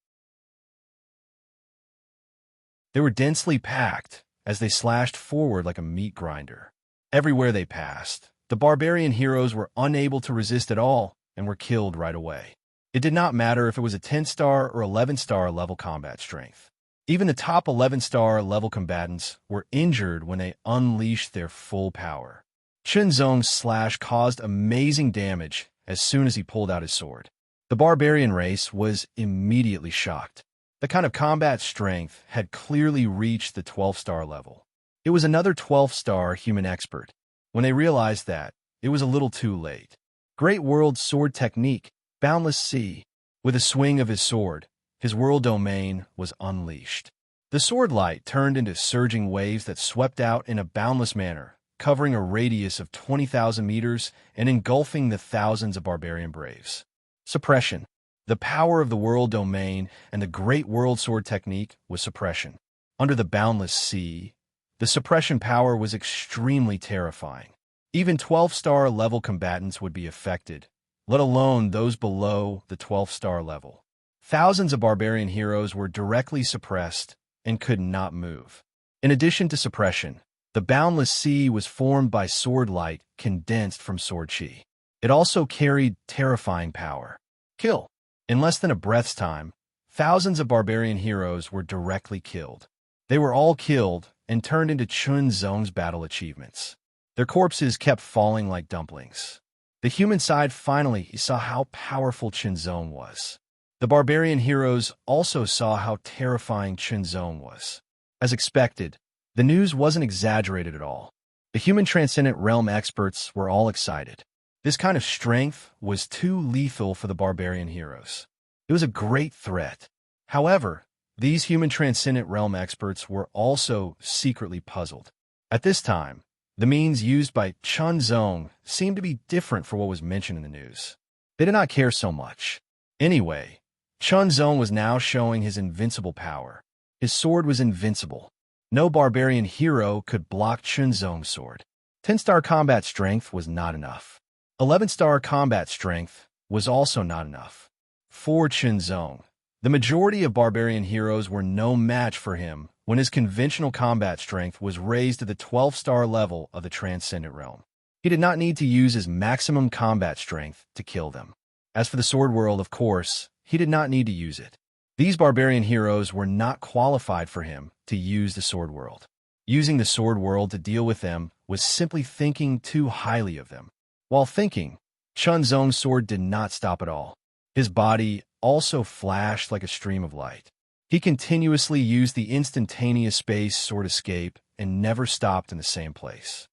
They were densely packed as they slashed forward like a meat grinder. Everywhere they passed, the barbarian heroes were unable to resist at all and were killed right away. It did not matter if it was a 10-star or 11-star level combat strength. Even the top 11-star level combatants were injured when they unleashed their full power. Chun Zong's slash caused amazing damage as soon as he pulled out his sword. The barbarian race was immediately shocked. The kind of combat strength had clearly reached the 12-star level. It was another 12-star human expert. When they realized that, it was a little too late. Great World Sword Technique, Boundless Sea. With a swing of his sword, his world domain was unleashed. The sword light turned into surging waves that swept out in a boundless manner, covering a radius of 20,000 meters and engulfing the thousands of barbarian braves. Suppression. The power of the world domain and the Great World Sword Technique was suppression. Under the boundless sea, the suppression power was extremely terrifying. Even 12-star level combatants would be affected, let alone those below the 12-star level. Thousands of barbarian heroes were directly suppressed and could not move. In addition to suppression, the boundless sea was formed by sword light condensed from sword chi. It also carried terrifying power. Kill. In less than a breath's time, thousands of barbarian heroes were directly killed. They were all killed and turned into Chun Zong's battle achievements. Their corpses kept falling like dumplings. The human side finally saw how powerful Chun Zong was. The barbarian heroes also saw how terrifying Chun Zong was. As expected, the news wasn't exaggerated at all. The human transcendent realm experts were all excited. This kind of strength was too lethal for the barbarian heroes. It was a great threat. However, these human transcendent realm experts were also secretly puzzled. At this time, the means used by Chun Zong seemed to be different for what was mentioned in the news. They did not care so much. Anyway, Chun Zong was now showing his invincible power. His sword was invincible. No barbarian hero could block Chun Zong's sword. 10-star combat strength was not enough. 11-star combat strength was also not enough. For Chun Zong, the majority of barbarian heroes were no match for him when his conventional combat strength was raised to the 12-star level of the Transcendent Realm. He did not need to use his maximum combat strength to kill them. As for the Sword World, of course, he did not need to use it. These barbarian heroes were not qualified for him to use the Sword World. Using the Sword World to deal with them was simply thinking too highly of them. While thinking, Chun Zong's sword did not stop at all. His body also flashed like a stream of light. He continuously used the instantaneous space sword escape and never stopped in the same place.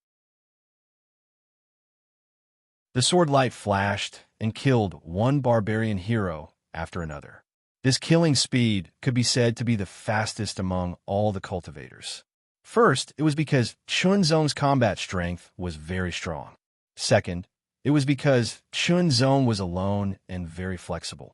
The sword light flashed and killed one barbarian hero after another. This killing speed could be said to be the fastest among all the cultivators. First, it was because Chun Zong's combat strength was very strong. Second, it was because Chun Zong was alone and very flexible.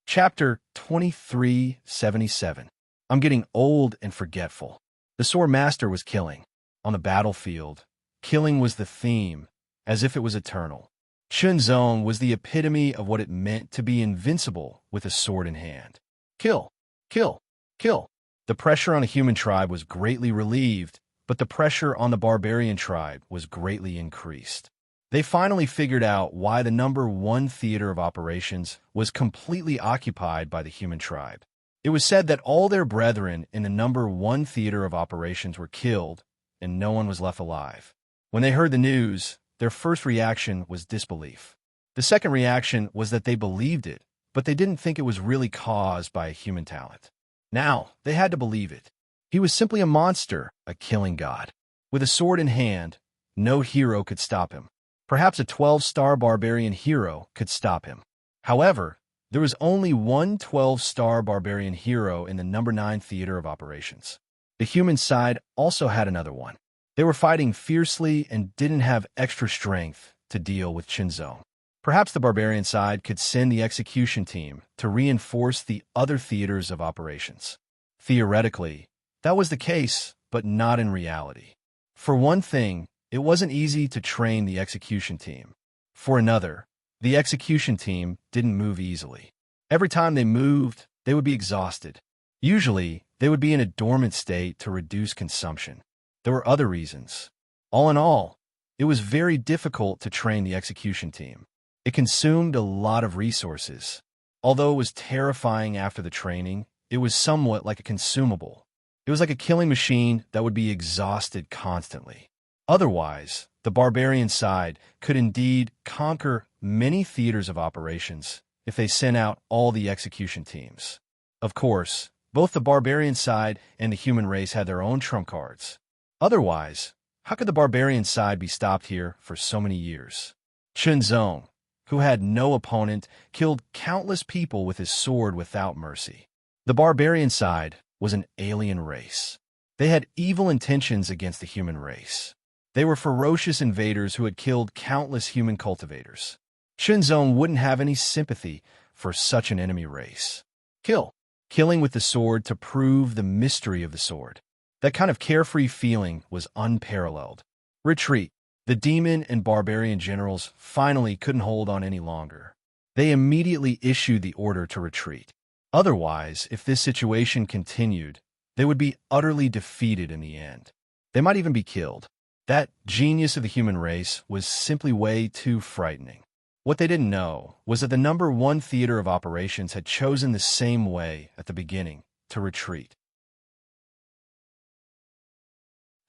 Chapter 2377. I'm getting old and forgetful. The Sword Master was killing. On the battlefield, killing was the theme, as if it was eternal. Chun Zong was the epitome of what it meant to be invincible with a sword in hand. Kill, kill, kill. The pressure on a human tribe was greatly relieved, but the pressure on the barbarian tribe was greatly increased. They finally figured out why the number 1 theater of operations was completely occupied by the human tribe. It was said that all their brethren in the number 1 theater of operations were killed, and no one was left alive. When they heard the news, their first reaction was disbelief. The second reaction was that they believed it, but they didn't think it was really caused by a human talent. Now, they had to believe it. He was simply a monster, a killing god. With a sword in hand, no hero could stop him. Perhaps a 12-star barbarian hero could stop him. However, there was only one 12-star barbarian hero in the number 9 theater of operations. The human side also had another one. They were fighting fiercely and didn't have extra strength to deal with Chinzong. Perhaps the barbarian side could send the execution team to reinforce the other theaters of operations. Theoretically, that was the case, but not in reality. For one thing, it wasn't easy to train the execution team. For another, the execution team didn't move easily. Every time they moved, they would be exhausted. Usually, they would be in a dormant state to reduce consumption. There were other reasons. All in all, it was very difficult to train the execution team. It consumed a lot of resources. Although it was terrifying after the training, it was somewhat like a consumable. It was like a killing machine that would be exhausted constantly. Otherwise, the barbarian side could indeed conquer many theaters of operations if they sent out all the execution teams. Of course, both the barbarian side and the human race had their own trump cards. Otherwise, how could the barbarian side be stopped here for so many years? Chinzong, who had no opponent, killed countless people with his sword without mercy. The barbarian side was an alien race. They had evil intentions against the human race. They were ferocious invaders who had killed countless human cultivators. Chinzong wouldn't have any sympathy for such an enemy race. Killing with the sword to prove the mystery of the sword. That kind of carefree feeling was unparalleled. Retreat. The demon and barbarian generals finally couldn't hold on any longer. They immediately issued the order to retreat. Otherwise, if this situation continued, they would be utterly defeated in the end. They might even be killed. That genius of the human race was simply way too frightening. What they didn't know was that the number 1 theater of operations had chosen the same way at the beginning, to retreat.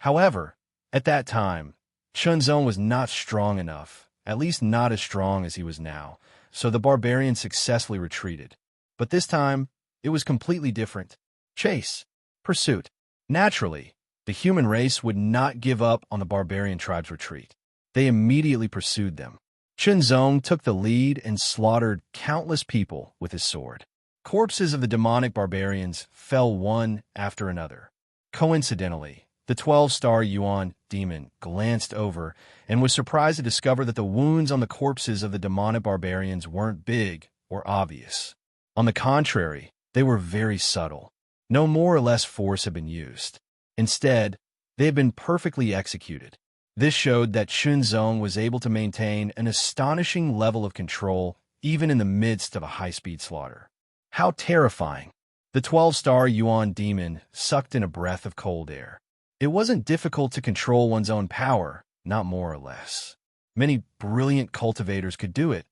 However, at that time, Chinzong was not strong enough, at least not as strong as he was now, so the barbarians successfully retreated. But this time, it was completely different. Chase. Pursuit. Naturally, the human race would not give up on the barbarian tribe's retreat. They immediately pursued them. Chinzong took the lead and slaughtered countless people with his sword. Corpses of the demonic barbarians fell one after another. Coincidentally, the 12-star Yuan demon glanced over and was surprised to discover that the wounds on the corpses of the demonic barbarians weren't big or obvious. On the contrary, they were very subtle. No more or less force had been used. Instead, they had been perfectly executed. This showed that Chinzong was able to maintain an astonishing level of control even in the midst of a high-speed slaughter. How terrifying! The 12-star Yuan demon sucked in a breath of cold air. It wasn't difficult to control one's own power, not more or less. Many brilliant cultivators could do it,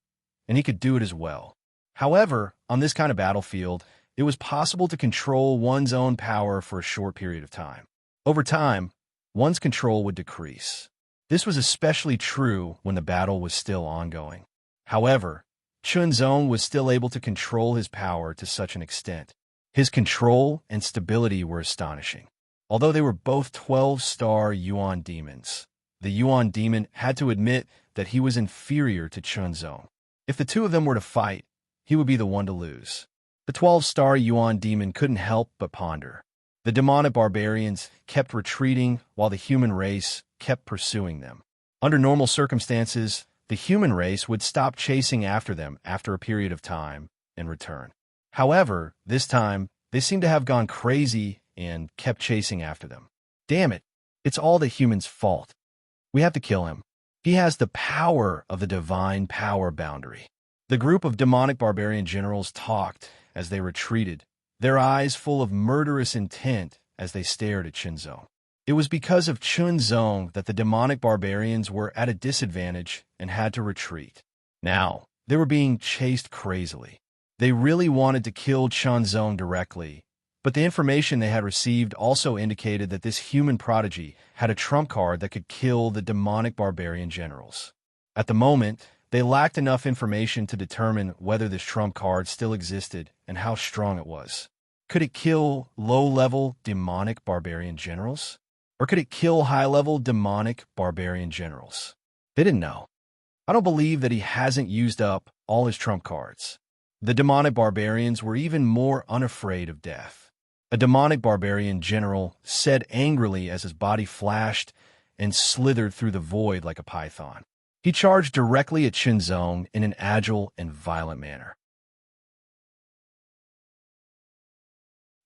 and he could do it as well. However, on this kind of battlefield, it was possible to control one's own power for a short period of time. Over time, one's control would decrease. This was especially true when the battle was still ongoing. However, Chinzong was still able to control his power to such an extent. His control and stability were astonishing. Although they were both 12-star Yuan demons, the Yuan demon had to admit that he was inferior to Chinzong. If the two of them were to fight, he would be the one to lose. The 12-star Yuan demon couldn't help but ponder. The demonic barbarians kept retreating while the human race kept pursuing them. Under normal circumstances, the human race would stop chasing after them after a period of time and return. However, this time, they seemed to have gone crazy and kept chasing after them. Damn it, it's all the human's fault. We have to kill him. He has the power of the divine power boundary. The group of demonic barbarian generals talked as they retreated, their eyes full of murderous intent as they stared at Chinzong. It was because of Chinzong that the demonic barbarians were at a disadvantage and had to retreat. Now, they were being chased crazily. They really wanted to kill Chinzong directly, but the information they had received also indicated that this human prodigy had a trump card that could kill the demonic barbarian generals. At the moment, they lacked enough information to determine whether this trump card still existed and how strong it was. Could it kill low-level demonic barbarian generals? Or could it kill high-level demonic barbarian generals? They didn't know. I don't believe that he hasn't used up all his trump cards. The demonic barbarians were even more unafraid of death. A demonic barbarian general said angrily as his body flashed and slithered through the void like a python. He charged directly at Chunzong in an agile and violent manner.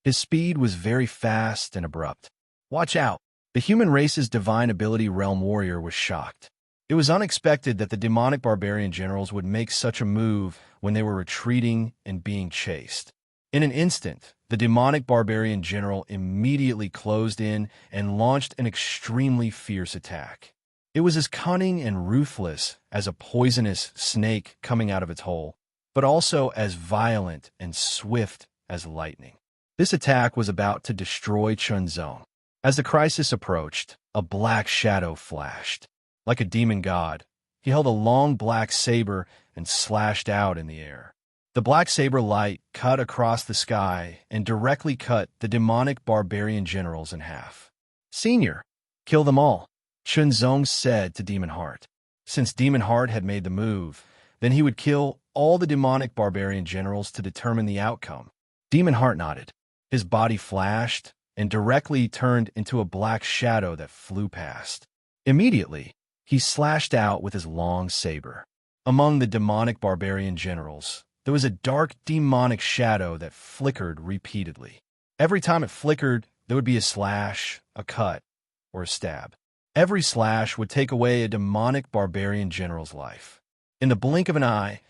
His speed was very fast and abrupt. Watch out! The human race's divine ability realm warrior was shocked. It was unexpected that the demonic barbarian generals would make such a move when they were retreating and being chased. In an instant, the demonic barbarian general immediately closed in and launched an extremely fierce attack. It was as cunning and ruthless as a poisonous snake coming out of its hole, but also as violent and swift as lightning. This attack was about to destroy Chunzong. As the crisis approached, a black shadow flashed. Like a demon god, he held a long black saber and slashed out in the air. The black saber light cut across the sky and directly cut the demonic barbarian generals in half. "Senior, kill them all," Chunzong said to Demon Heart. Since Demon Heart had made the move, then he would kill all the demonic barbarian generals to determine the outcome. Demon Heart nodded. His body flashed and directly turned into a black shadow that flew past. Immediately, he slashed out with his long saber. Among the demonic barbarian generals, there was a dark demonic shadow that flickered repeatedly. Every time it flickered, there would be a slash, a cut, or a stab. Every slash would take away a demonic barbarian general's life. In the blink of an eye,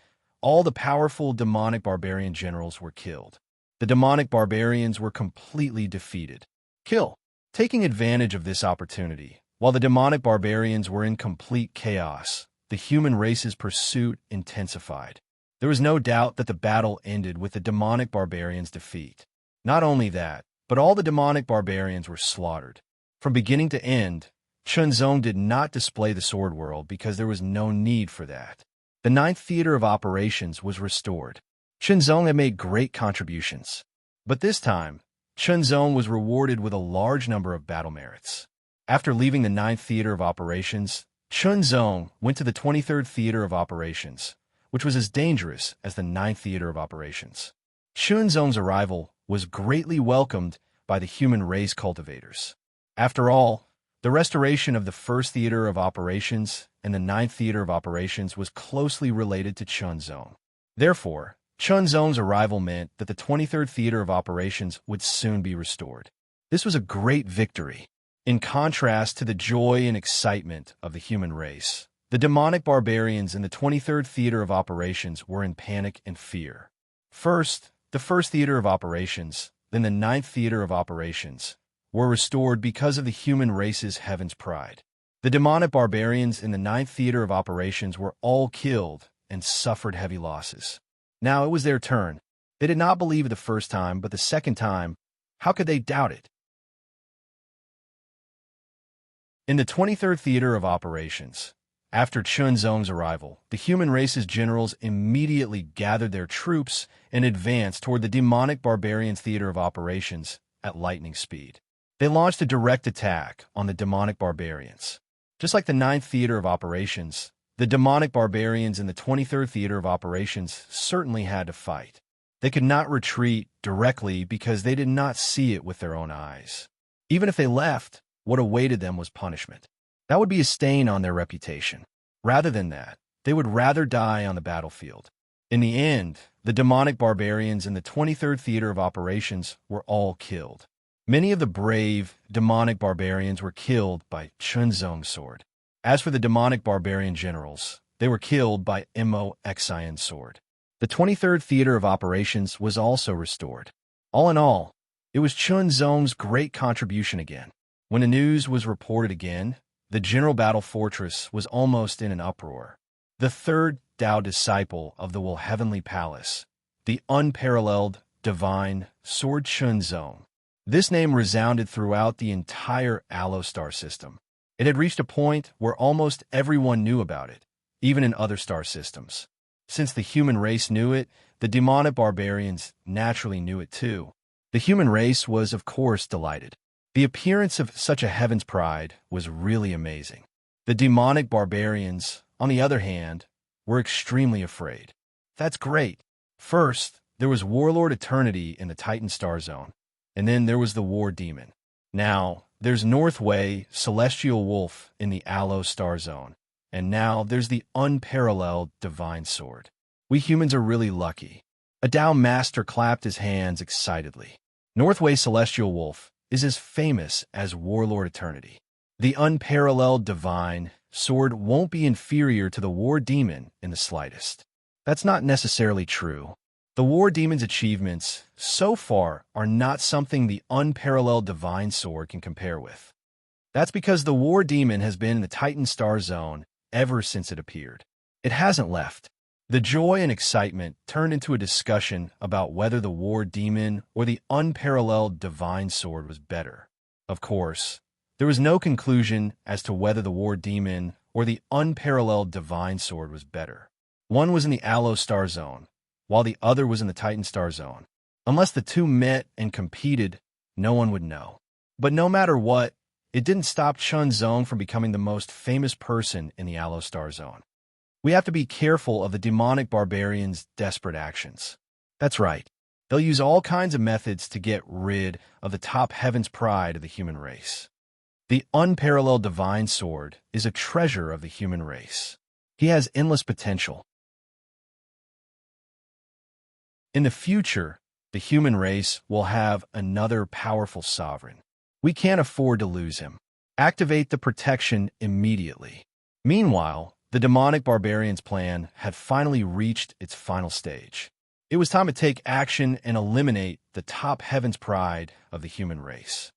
all the powerful demonic barbarian generals were killed. The demonic barbarians were completely defeated. Kill. Taking advantage of this opportunity, while the demonic barbarians were in complete chaos, the human race's pursuit intensified. There was no doubt that the battle ended with the demonic barbarians' defeat. Not only that, but all the demonic barbarians were slaughtered. From beginning to end, Chunzong did not display the sword world because there was no need for that. The ninth theater of operations was restored. Chunzong had made great contributions. But this time, Chunzong was rewarded with a large number of battle merits. After leaving the ninth theater of operations, Chunzong went to the 23rd theater of operations, which was as dangerous as the ninth theater of operations. Chunzong's arrival was greatly welcomed by the human race cultivators. After all, the restoration of the first theater of operations and the ninth theater of operations was closely related to Chunzong. Therefore, Chunzong's arrival meant that the 23rd theater of operations would soon be restored. This was a great victory. In contrast to the joy and excitement of the human race, the demonic barbarians in the 23rd theater of operations were in panic and fear. First, the first theater of operations, then the ninth theater of operations, were restored because of the human race's heaven's pride. The demonic barbarians in the ninth theater of operations were all killed and suffered heavy losses. Now it was their turn. They did not believe it the first time, but the second time, how could they doubt it? In the 23rd theater of operations, after Chunzong's arrival, the human race's generals immediately gathered their troops and advanced toward the demonic barbarians' theater of operations at lightning speed. They launched a direct attack on the demonic barbarians. Just like the ninth theater of operations, the demonic barbarians in the 23rd theater of operations certainly had to fight. They could not retreat directly because they did not see it with their own eyes. Even if they left, what awaited them was punishment. That would be a stain on their reputation. Rather than that, they would rather die on the battlefield. In the end, the demonic barbarians in the 23rd theater of operations were all killed. Many of the brave, demonic barbarians were killed by Chunzong's sword. As for the demonic barbarian generals, they were killed by Xian's sword. The 23rd theater of operations was also restored. All in all, it was Chunzong's great contribution again. When the news was reported again, the general battle fortress was almost in an uproar. The third Tao disciple of the Heavenly Palace, the unparalleled, divine Sword Chunzong. This name resounded throughout the entire Allo-star system. It had reached a point where almost everyone knew about it, even in other star systems. Since the human race knew it, the demonic barbarians naturally knew it too. The human race was, of course, delighted. The appearance of such a heaven's pride was really amazing. The demonic barbarians, on the other hand, were extremely afraid. That's great. First, there was Warlord Eternity in the Titan Star Zone, and then there was the War Demon. Now, there's Northway Celestial Wolf in the Aloe Star Zone, and now there's the unparalleled Divine Sword. We humans are really lucky. A Dao Master clapped his hands excitedly. Northway Celestial Wolf is as famous as Warlord Eternity. The unparalleled Divine Sword won't be inferior to the War Demon in the slightest. That's not necessarily true. The War Demon's achievements, so far, are not something the unparalleled Divine Sword can compare with. That's because the War Demon has been in the Titan Star Zone ever since it appeared. It hasn't left. The joy and excitement turned into a discussion about whether the War Demon or the unparalleled Divine Sword was better. Of course, there was no conclusion as to whether the War Demon or the unparalleled Divine Sword was better. One was in the Aloe Star Zone, while the other was in the Titan Star Zone. Unless the two met and competed, no one would know. But no matter what, it didn't stop Chun Zong from becoming the most famous person in the Aloe Star Zone. We have to be careful of the demonic barbarians' desperate actions. That's right. They'll use all kinds of methods to get rid of the top heaven's pride of the human race. The unparalleled Divine Sword is a treasure of the human race. He has endless potential. In the future, the human race will have another powerful sovereign. We can't afford to lose him. Activate the protection immediately. Meanwhile, the demonic barbarians' plan had finally reached its final stage. It was time to take action and eliminate the top heaven's pride of the human race.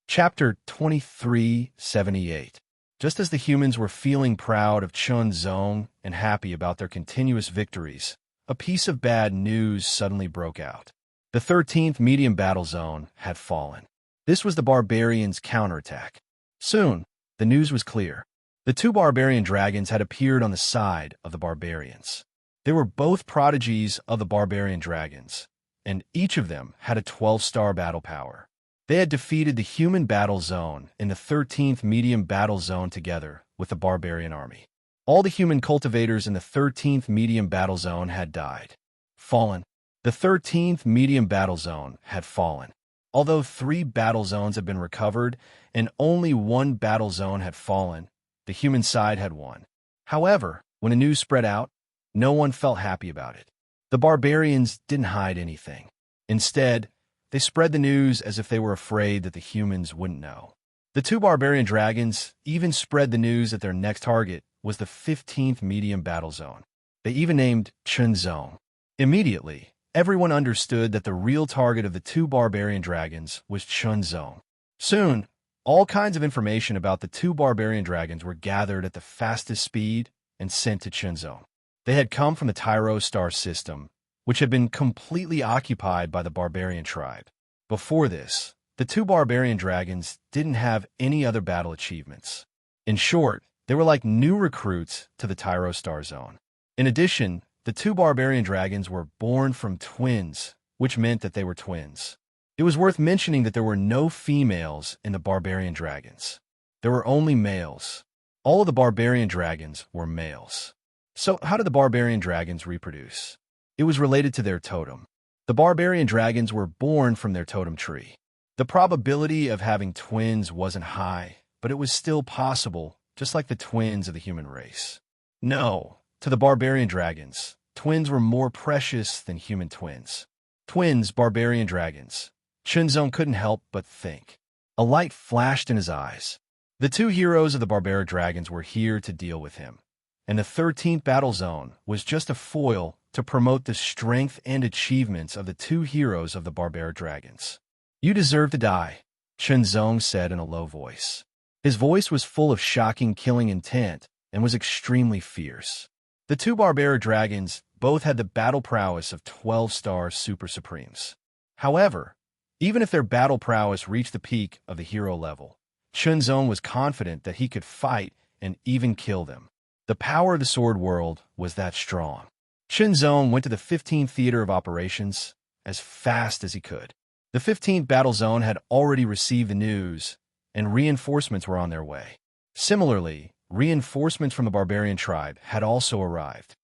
Chapter 2378. Just as the humans were feeling proud of Chun Zong and happy about their continuous victories, a piece of bad news suddenly broke out. The 13th medium battle zone had fallen. This was the barbarians' counterattack. Soon, the news was clear. The two barbarian dragons had appeared on the side of the barbarians. They were both prodigies of the barbarian dragons, and each of them had a 12-star battle power. They had defeated the human battle zone in the 13th medium battle zone together with the barbarian army. All the human cultivators in the 13th medium battle zone had died. Fallen. The 13th medium battle zone had fallen. Although 3 battle zones had been recovered and only 1 battle zone had fallen, the human side had won. However, when the news spread out, no one felt happy about it. The barbarians didn't hide anything. Instead, they spread the news as if they were afraid that the humans wouldn't know. The two barbarian dragons even spread the news that their next target was the 15th medium battle zone. They even named Chun Zong. Immediately, everyone understood that the real target of the two barbarian dragons was Chun Zong. Soon, all kinds of information about the two barbarian dragons were gathered at the fastest speed and sent to Chun Zong. They had come from the Tyro star system, which had been completely occupied by the barbarian tribe. Before this, the two barbarian dragons didn't have any other battle achievements. In short, they were like new recruits to the Tyro star zone. In addition, the two barbarian dragons were born from twins, which meant that they were twins. It was worth mentioning that there were no females in the barbarian dragons. There were only males. All of the barbarian dragons were males. So how did the barbarian dragons reproduce? It was related to their totem. The barbarian dragons were born from their totem tree. The probability of having twins wasn't high, but it was still possible, just like the twins of the human race. No, to the barbarian dragons, twins were more precious than human twins. Twins, barbarian dragons. Chunzong couldn't help but think. A light flashed in his eyes. The two heroes of the barbaric dragons were here to deal with him, and the 13th battle zone was just a foil to promote the strength and achievements of the two heroes of the barbaric dragons. You deserve to die, Chunzong said in a low voice. His voice was full of shocking killing intent and was extremely fierce. The two barbaric dragons both had the battle prowess of 12-star super supremes. However, even if their battle prowess reached the peak of the hero level, Chunzong was confident that he could fight and even kill them. The power of the sword world was that strong. Zhong went to the 15th Theater of Operations as fast as he could. The 15th Battle Zone had already received the news, and reinforcements were on their way. Similarly, reinforcements from the barbarian tribe had also arrived.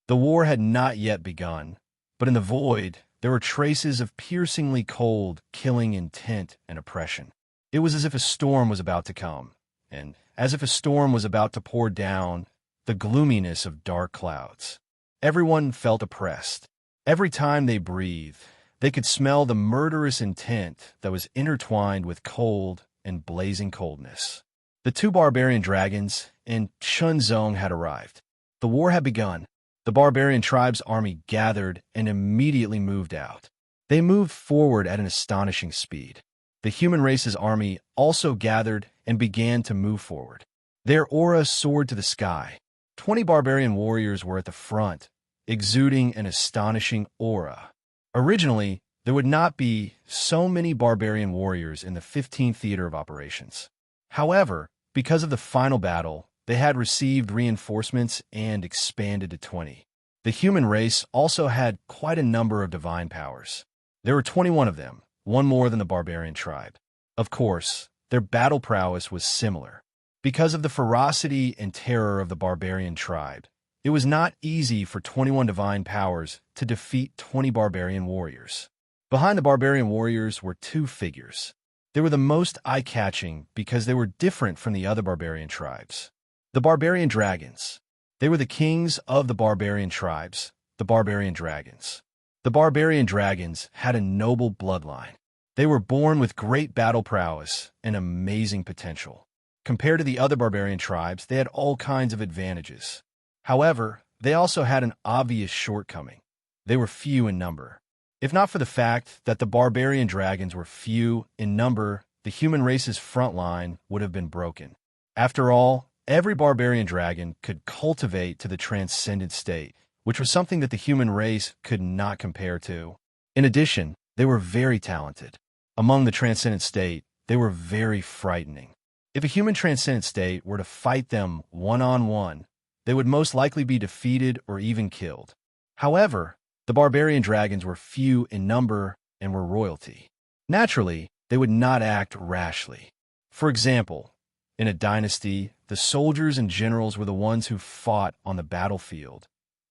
The war had not yet begun, but in the void, there were traces of piercingly cold, killing intent and oppression. It was as if a storm was about to come, and as if a storm was about to pour down the gloominess of dark clouds. Everyone felt oppressed. Every time they breathed, they could smell the murderous intent that was intertwined with cold and blazing coldness. The two barbarian dragons and Zhong had arrived. The war had begun. The barbarian tribe's army gathered and immediately moved out. They moved forward at an astonishing speed. The human race's army also gathered and began to move forward. Their aura soared to the sky. 20 barbarian warriors were at the front, exuding an astonishing aura. Originally, there would not be so many barbarian warriors in the 15th Theater of Operations. However, because of the final battle, they had received reinforcements and expanded to 20. The human race also had quite a number of divine powers. There were 21 of them, one more than the barbarian tribe. Of course, their battle prowess was similar. Because of the ferocity and terror of the barbarian tribe, it was not easy for 21 divine powers to defeat 20 barbarian warriors. Behind the barbarian warriors were two figures. They were the most eye-catching because they were different from the other barbarian tribes. The barbarian dragons. They were the kings of the barbarian tribes, the barbarian dragons. The barbarian dragons had a noble bloodline. They were born with great battle prowess and amazing potential. Compared to the other barbarian tribes, they had all kinds of advantages. However, they also had an obvious shortcoming. They were few in number. If not for the fact that the barbarian dragons were few in number, the human race's front line would have been broken. After all, every barbarian dragon could cultivate to the transcendent state, which was something that the human race could not compare to. In addition, they were very talented. Among the transcendent state, they were very frightening. If a human transcendent state were to fight them one-on-one, they would most likely be defeated or even killed. However, the barbarian dragons were few in number and were royalty. Naturally, they would not act rashly. For example, in a dynasty, the soldiers and generals were the ones who fought on the battlefield,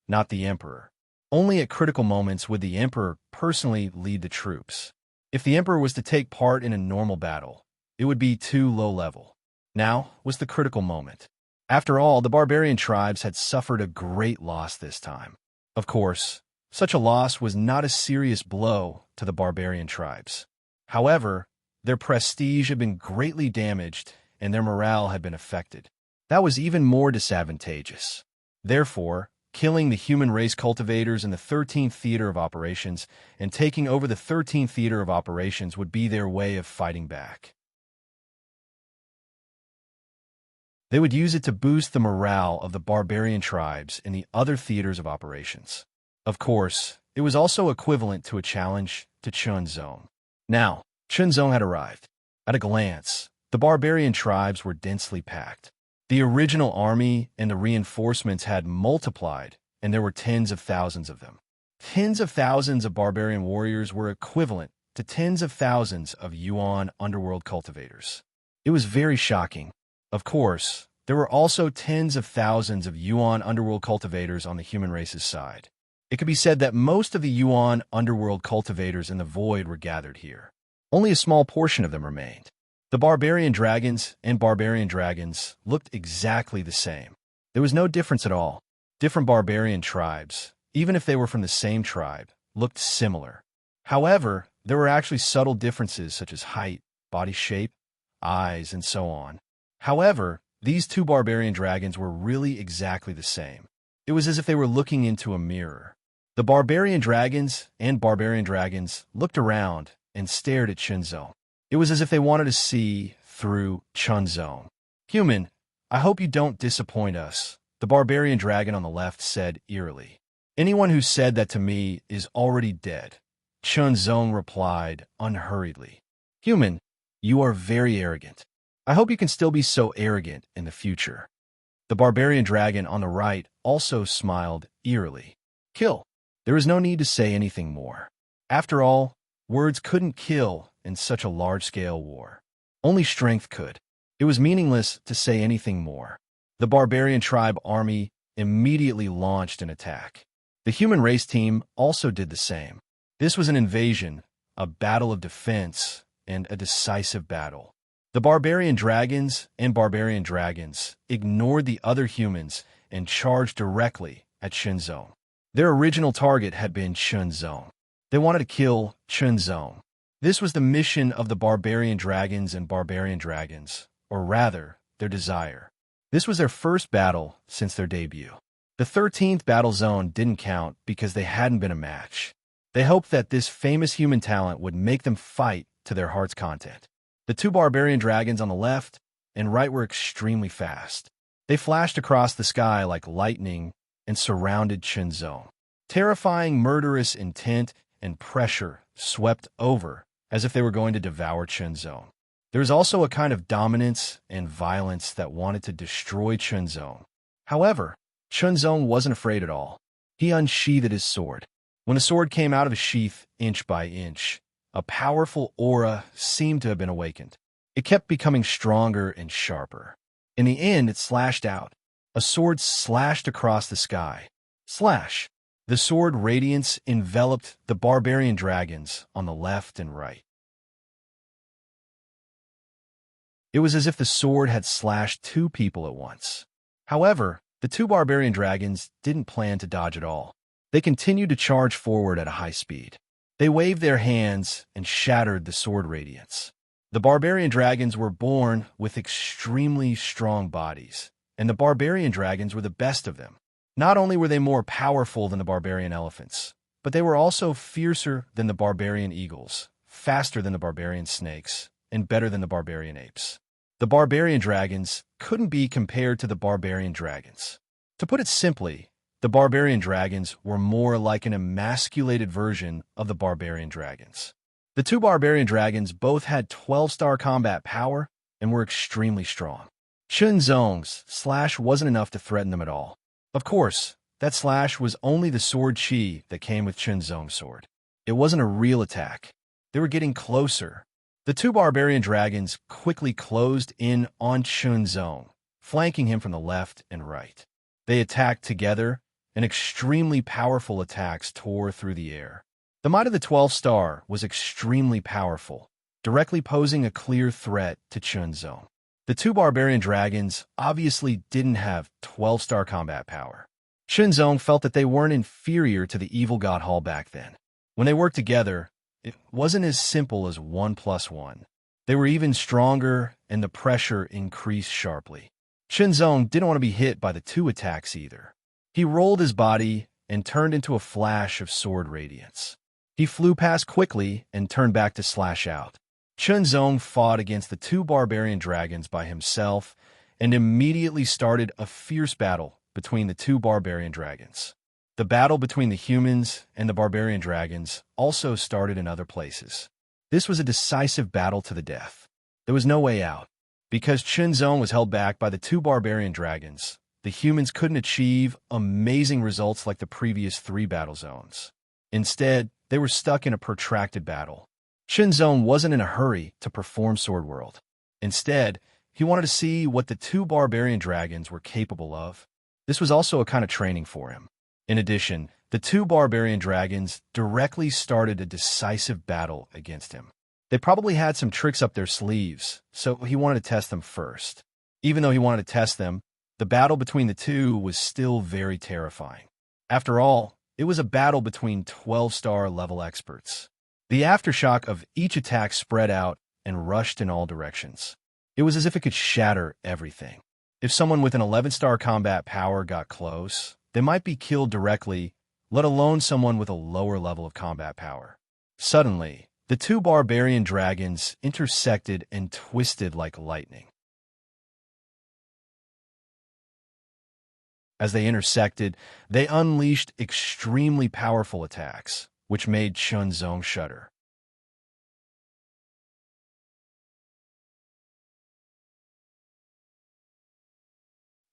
not the emperor. Only at critical moments would the emperor personally lead the troops. If the emperor was to take part in a normal battle, it would be too low level. Now was the critical moment. After all, the barbarian tribes had suffered a great loss this time. Of course, such a loss was not a serious blow to the barbarian tribes. However, their prestige had been greatly damaged and their morale had been affected. That was even more disadvantageous. Therefore, killing the human race cultivators in the 13th Theater of Operations and taking over the 13th Theater of Operations would be their way of fighting back. They would use it to boost the morale of the barbarian tribes in the other theaters of operations. Of course, it was also equivalent to a challenge to Zhong. Now, Zhong had arrived. At a glance, the barbarian tribes were densely packed. The original army and the reinforcements had multiplied, and there were tens of thousands of them. Tens of thousands of barbarian warriors were equivalent to tens of thousands of Yuan underworld cultivators. It was very shocking. Of course, there were also tens of thousands of Yuan underworld cultivators on the human race's side. It could be said that most of the Yuan underworld cultivators in the void were gathered here. Only a small portion of them remained. The barbarian dragons and barbarian dragons looked exactly the same. There was no difference at all. Different barbarian tribes, even if they were from the same tribe, looked similar. However, there were actually subtle differences such as height, body shape, eyes, and so on. However, these two barbarian dragons were really exactly the same. It was as if they were looking into a mirror. The barbarian dragons and barbarian dragons looked around and stared at Zhong. It was as if they wanted to see through Zhong. "Human, I hope you don't disappoint us," the barbarian dragon on the left said eerily. "Anyone who said that to me is already dead," Zhong replied unhurriedly. "Human, you are very arrogant. I hope you can still be so arrogant in the future." The barbarian dragon on the right also smiled eerily. Kill. There was no need to say anything more. After all, words couldn't kill in such a large-scale war. Only strength could. It was meaningless to say anything more. The barbarian tribe army immediately launched an attack. The human race team also did the same. This was an invasion, a battle of defense, and a decisive battle. The barbarian dragons ignored the other humans and charged directly at Shenzong. Their original target had been Shenzong. They wanted to kill Shenzong. This was the mission of the barbarian dragons, or rather, their desire. This was their first battle since their debut. The 13th battle zone didn't count because they hadn't been a match. They hoped that this famous human talent would make them fight to their heart's content. The two barbarian dragons on the left and right were extremely fast. They flashed across the sky like lightning and surrounded Shenzong. Terrifying, murderous intent and pressure swept over as if they were going to devour Shenzong. There was also a kind of dominance and violence that wanted to destroy Shenzong. However, Shenzong wasn't afraid at all. He unsheathed his sword. When the sword came out of his sheath inch by inch, a powerful aura seemed to have been awakened. It kept becoming stronger and sharper. In the end, it slashed out. A sword slashed across the sky. Slash! The sword radiance enveloped the barbarian dragons on the left and right. It was as if the sword had slashed two people at once. However, the two barbarian dragons didn't plan to dodge at all. They continued to charge forward at a high speed. They waved their hands and shattered the sword radiance. The barbarian dragons were born with extremely strong bodies, and the barbarian dragons were the best of them. Not only were they more powerful than the barbarian elephants, but they were also fiercer than the barbarian eagles, faster than the barbarian snakes, and better than the barbarian apes. The barbarian dragons couldn't be compared to the barbarian dragons. To put it simply, the barbarian dragons were more like an emasculated version of the barbarian dragons. The two barbarian dragons both had 12-star combat power and were extremely strong. Shenzong's slash wasn't enough to threaten them at all. Of course, that slash was only the sword chi that came with Shenzong's sword. It wasn't a real attack. They were getting closer. The two barbarian dragons quickly closed in on Shenzong, flanking him from the left and right. They attacked together, and extremely powerful attacks tore through the air. The might of the 12th star was extremely powerful, directly posing a clear threat to Shenzong. The two barbarian dragons obviously didn't have 12-star combat power. Shenzong felt that they weren't inferior to the evil god Hall back then. When they worked together, it wasn't as simple as 1 + 1. They were even stronger, and the pressure increased sharply. Shenzong didn't want to be hit by the two attacks either. He rolled his body and turned into a flash of sword radiance. He flew past quickly and turned back to slash out. Shenzong fought against the two barbarian dragons by himself and immediately started a fierce battle between the two barbarian dragons. The battle between the humans and the barbarian dragons also started in other places. This was a decisive battle to the death. There was no way out. Because Shenzong was held back by the two barbarian dragons, the humans couldn't achieve amazing results like the previous 3 battle zones. Instead, they were stuck in a protracted battle. Shenzong wasn't in a hurry to perform Sword World. Instead, he wanted to see what the two barbarian dragons were capable of. This was also a kind of training for him. In addition, the two barbarian dragons directly started a decisive battle against him. They probably had some tricks up their sleeves, so he wanted to test them first. Even though he wanted to test them, the battle between the two was still very terrifying. After all, it was a battle between 12-star level experts. The aftershock of each attack spread out and rushed in all directions. It was as if it could shatter everything. If someone with an 11-star combat power got close, they might be killed directly, let alone someone with a lower level of combat power. Suddenly, the two barbarian dragons intersected and twisted like lightning. As they intersected, they unleashed extremely powerful attacks, which made Shenzong shudder.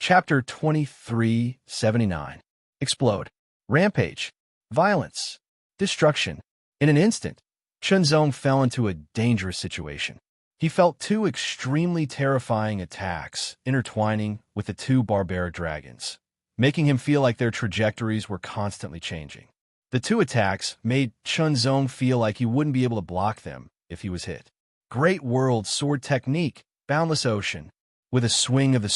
Chapter 2379. Explode. Rampage. Violence. Destruction. In an instant, Chunzong fell into a dangerous situation. He felt two extremely terrifying attacks intertwining with the two barbaric dragons, making him feel like their trajectories were constantly changing. The two attacks made Chunzong feel like he wouldn't be able to block them if he was hit. Great World Sword Technique. Boundless Ocean. With a swing of the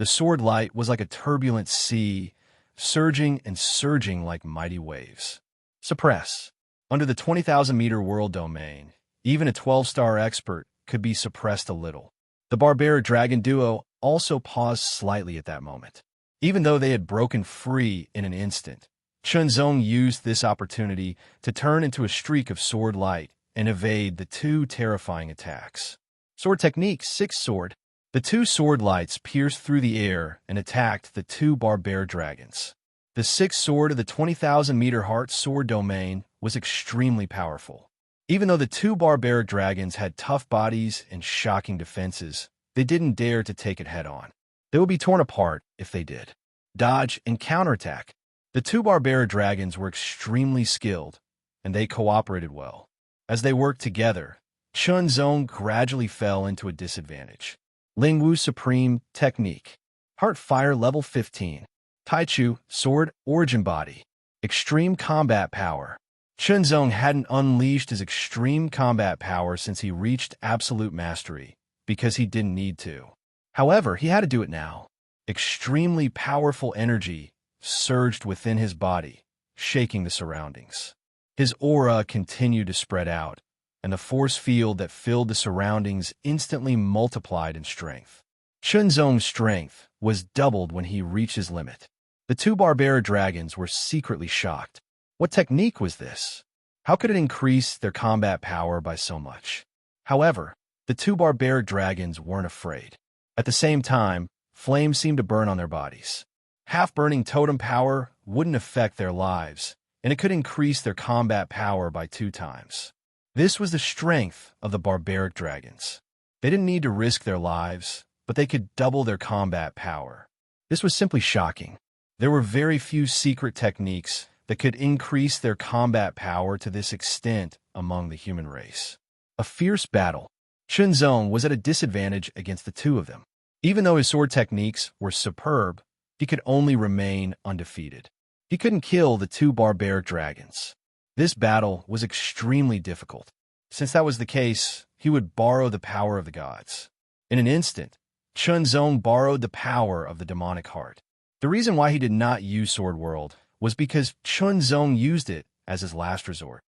sword light was like a turbulent sea, surging and surging like mighty waves. Suppress. Under the 20,000-meter world domain, even a 12-star expert could be suppressed a little. The barbaric dragon duo also paused slightly at that moment. Even though they had broken free in an instant, Chunzong used this opportunity to turn into a streak of sword light and evade the two terrifying attacks. Sword Technique. Sixth Sword. The two sword lights pierced through the air and attacked the two barbaric dragons. The sixth sword of the 20,000-meter heart sword domain was extremely powerful. Even though the two barbaric dragons had tough bodies and shocking defenses, they didn't dare to take it head-on. They would be torn apart if they did. Dodge and counterattack. The two barbaric dragons were extremely skilled, and they cooperated well. As they worked together, Chunzong gradually fell into a disadvantage. Lingwu Supreme Technique. Heart Fire Level 15. Taichu Sword Origin Body. Extreme Combat Power. Chunzong hadn't unleashed his extreme combat power since he reached absolute mastery, because he didn't need to. However, he had to do it now. Extremely powerful energy surged within his body, shaking the surroundings. His aura continued to spread out, and the force field that filled the surroundings instantly multiplied in strength. Chunzong's strength was doubled when he reached his limit. The two barbaric dragons were secretly shocked. What technique was this? How could it increase their combat power by so much? However, the two barbaric dragons weren't afraid. At the same time, flames seemed to burn on their bodies. Half-burning totem power wouldn't affect their lives, and it could increase their combat power by 2 times. This was the strength of the barbaric dragons. They didn't need to risk their lives, but they could double their combat power. This was simply shocking. There were very few secret techniques that could increase their combat power to this extent among the human race. A fierce battle. Chunzong was at a disadvantage against the two of them. Even though his sword techniques were superb, he could only remain undefeated. He couldn't kill the two barbaric dragons. This battle was extremely difficult. Since that was the case, he would borrow the power of the gods. In an instant, Chunzong borrowed the power of the demonic heart. The reason why he did not use Sword World was because Chunzong used it as his last resort.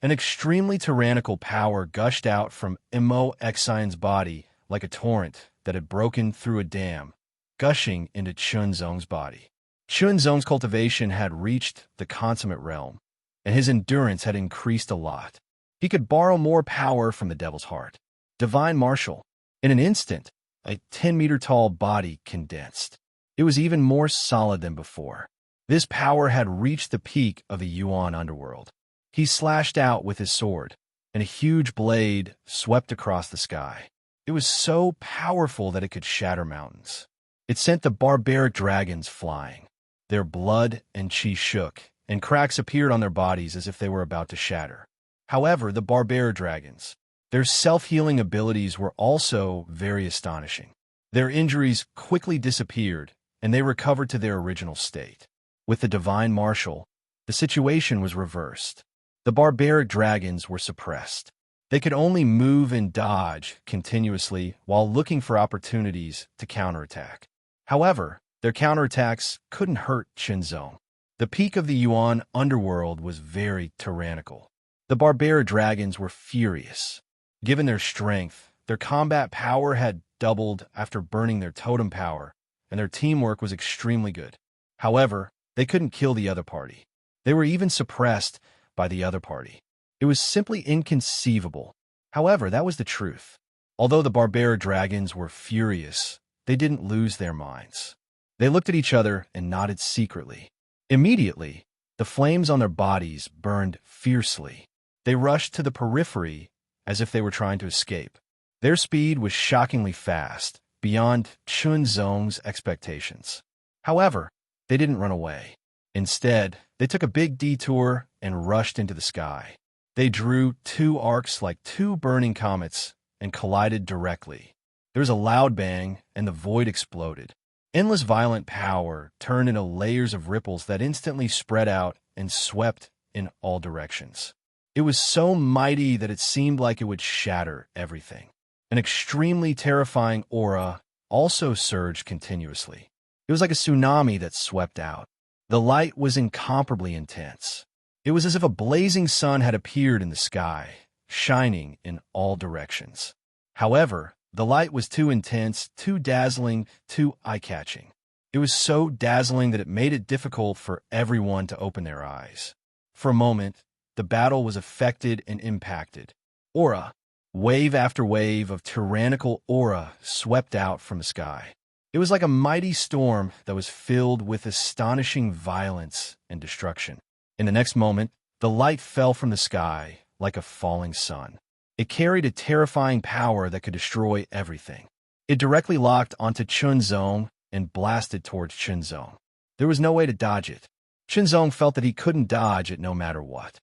An extremely tyrannical power gushed out from Imo-Xion's body like a torrent that had broken through a dam, gushing into Chunzong's body. Chunzong's cultivation had reached the consummate realm, and his endurance had increased a lot. He could borrow more power from the devil's heart. Divine Martial. In an instant, a 10-meter-tall body condensed. It was even more solid than before. This power had reached the peak of the Yuan underworld. He slashed out with his sword, and a huge blade swept across the sky. It was so powerful that it could shatter mountains. It sent the barbaric dragons flying. Their blood and chi shook, and cracks appeared on their bodies as if they were about to shatter. However, the barbaric dragons, their self-healing abilities were also very astonishing. Their injuries quickly disappeared, and they recovered to their original state. With the Divine Martial, the situation was reversed. The barbaric dragons were suppressed. They could only move and dodge continuously while looking for opportunities to counterattack. However, their counterattacks couldn't hurt Chunzong. The peak of the Yuan underworld was very tyrannical. The barbaric dragons were furious. Given their strength, their combat power had doubled after burning their totem power, and their teamwork was extremely good. However, they couldn't kill the other party. They were even suppressed by the other party. It was simply inconceivable. However, that was the truth. Although the barbaric dragons were furious, they didn't lose their minds. They looked at each other and nodded secretly. Immediately, the flames on their bodies burned fiercely. They rushed to the periphery as if they were trying to escape. Their speed was shockingly fast, beyond Chunzong's expectations. However, they didn't run away. Instead, they took a big detour and rushed into the sky. They drew two arcs like two burning comets and collided directly. There was a loud bang, and the void exploded. Endless violent power turned into layers of ripples that instantly spread out and swept in all directions. It was so mighty that it seemed like it would shatter everything. An extremely terrifying aura also surged continuously. It was like a tsunami that swept out. The light was incomparably intense. It was as if a blazing sun had appeared in the sky, shining in all directions. However, the light was too intense, too dazzling, too eye-catching. It was so dazzling that it made it difficult for everyone to open their eyes. For a moment, the battle was affected and impacted. Aura, wave after wave of tyrannical aura swept out from the sky. It was like a mighty storm that was filled with astonishing violence and destruction. In the next moment, the light fell from the sky like a falling sun. It carried a terrifying power that could destroy everything. It directly locked onto Chunzong and blasted towards Chunzong. There was no way to dodge it. Chunzong felt that he couldn't dodge it no matter what.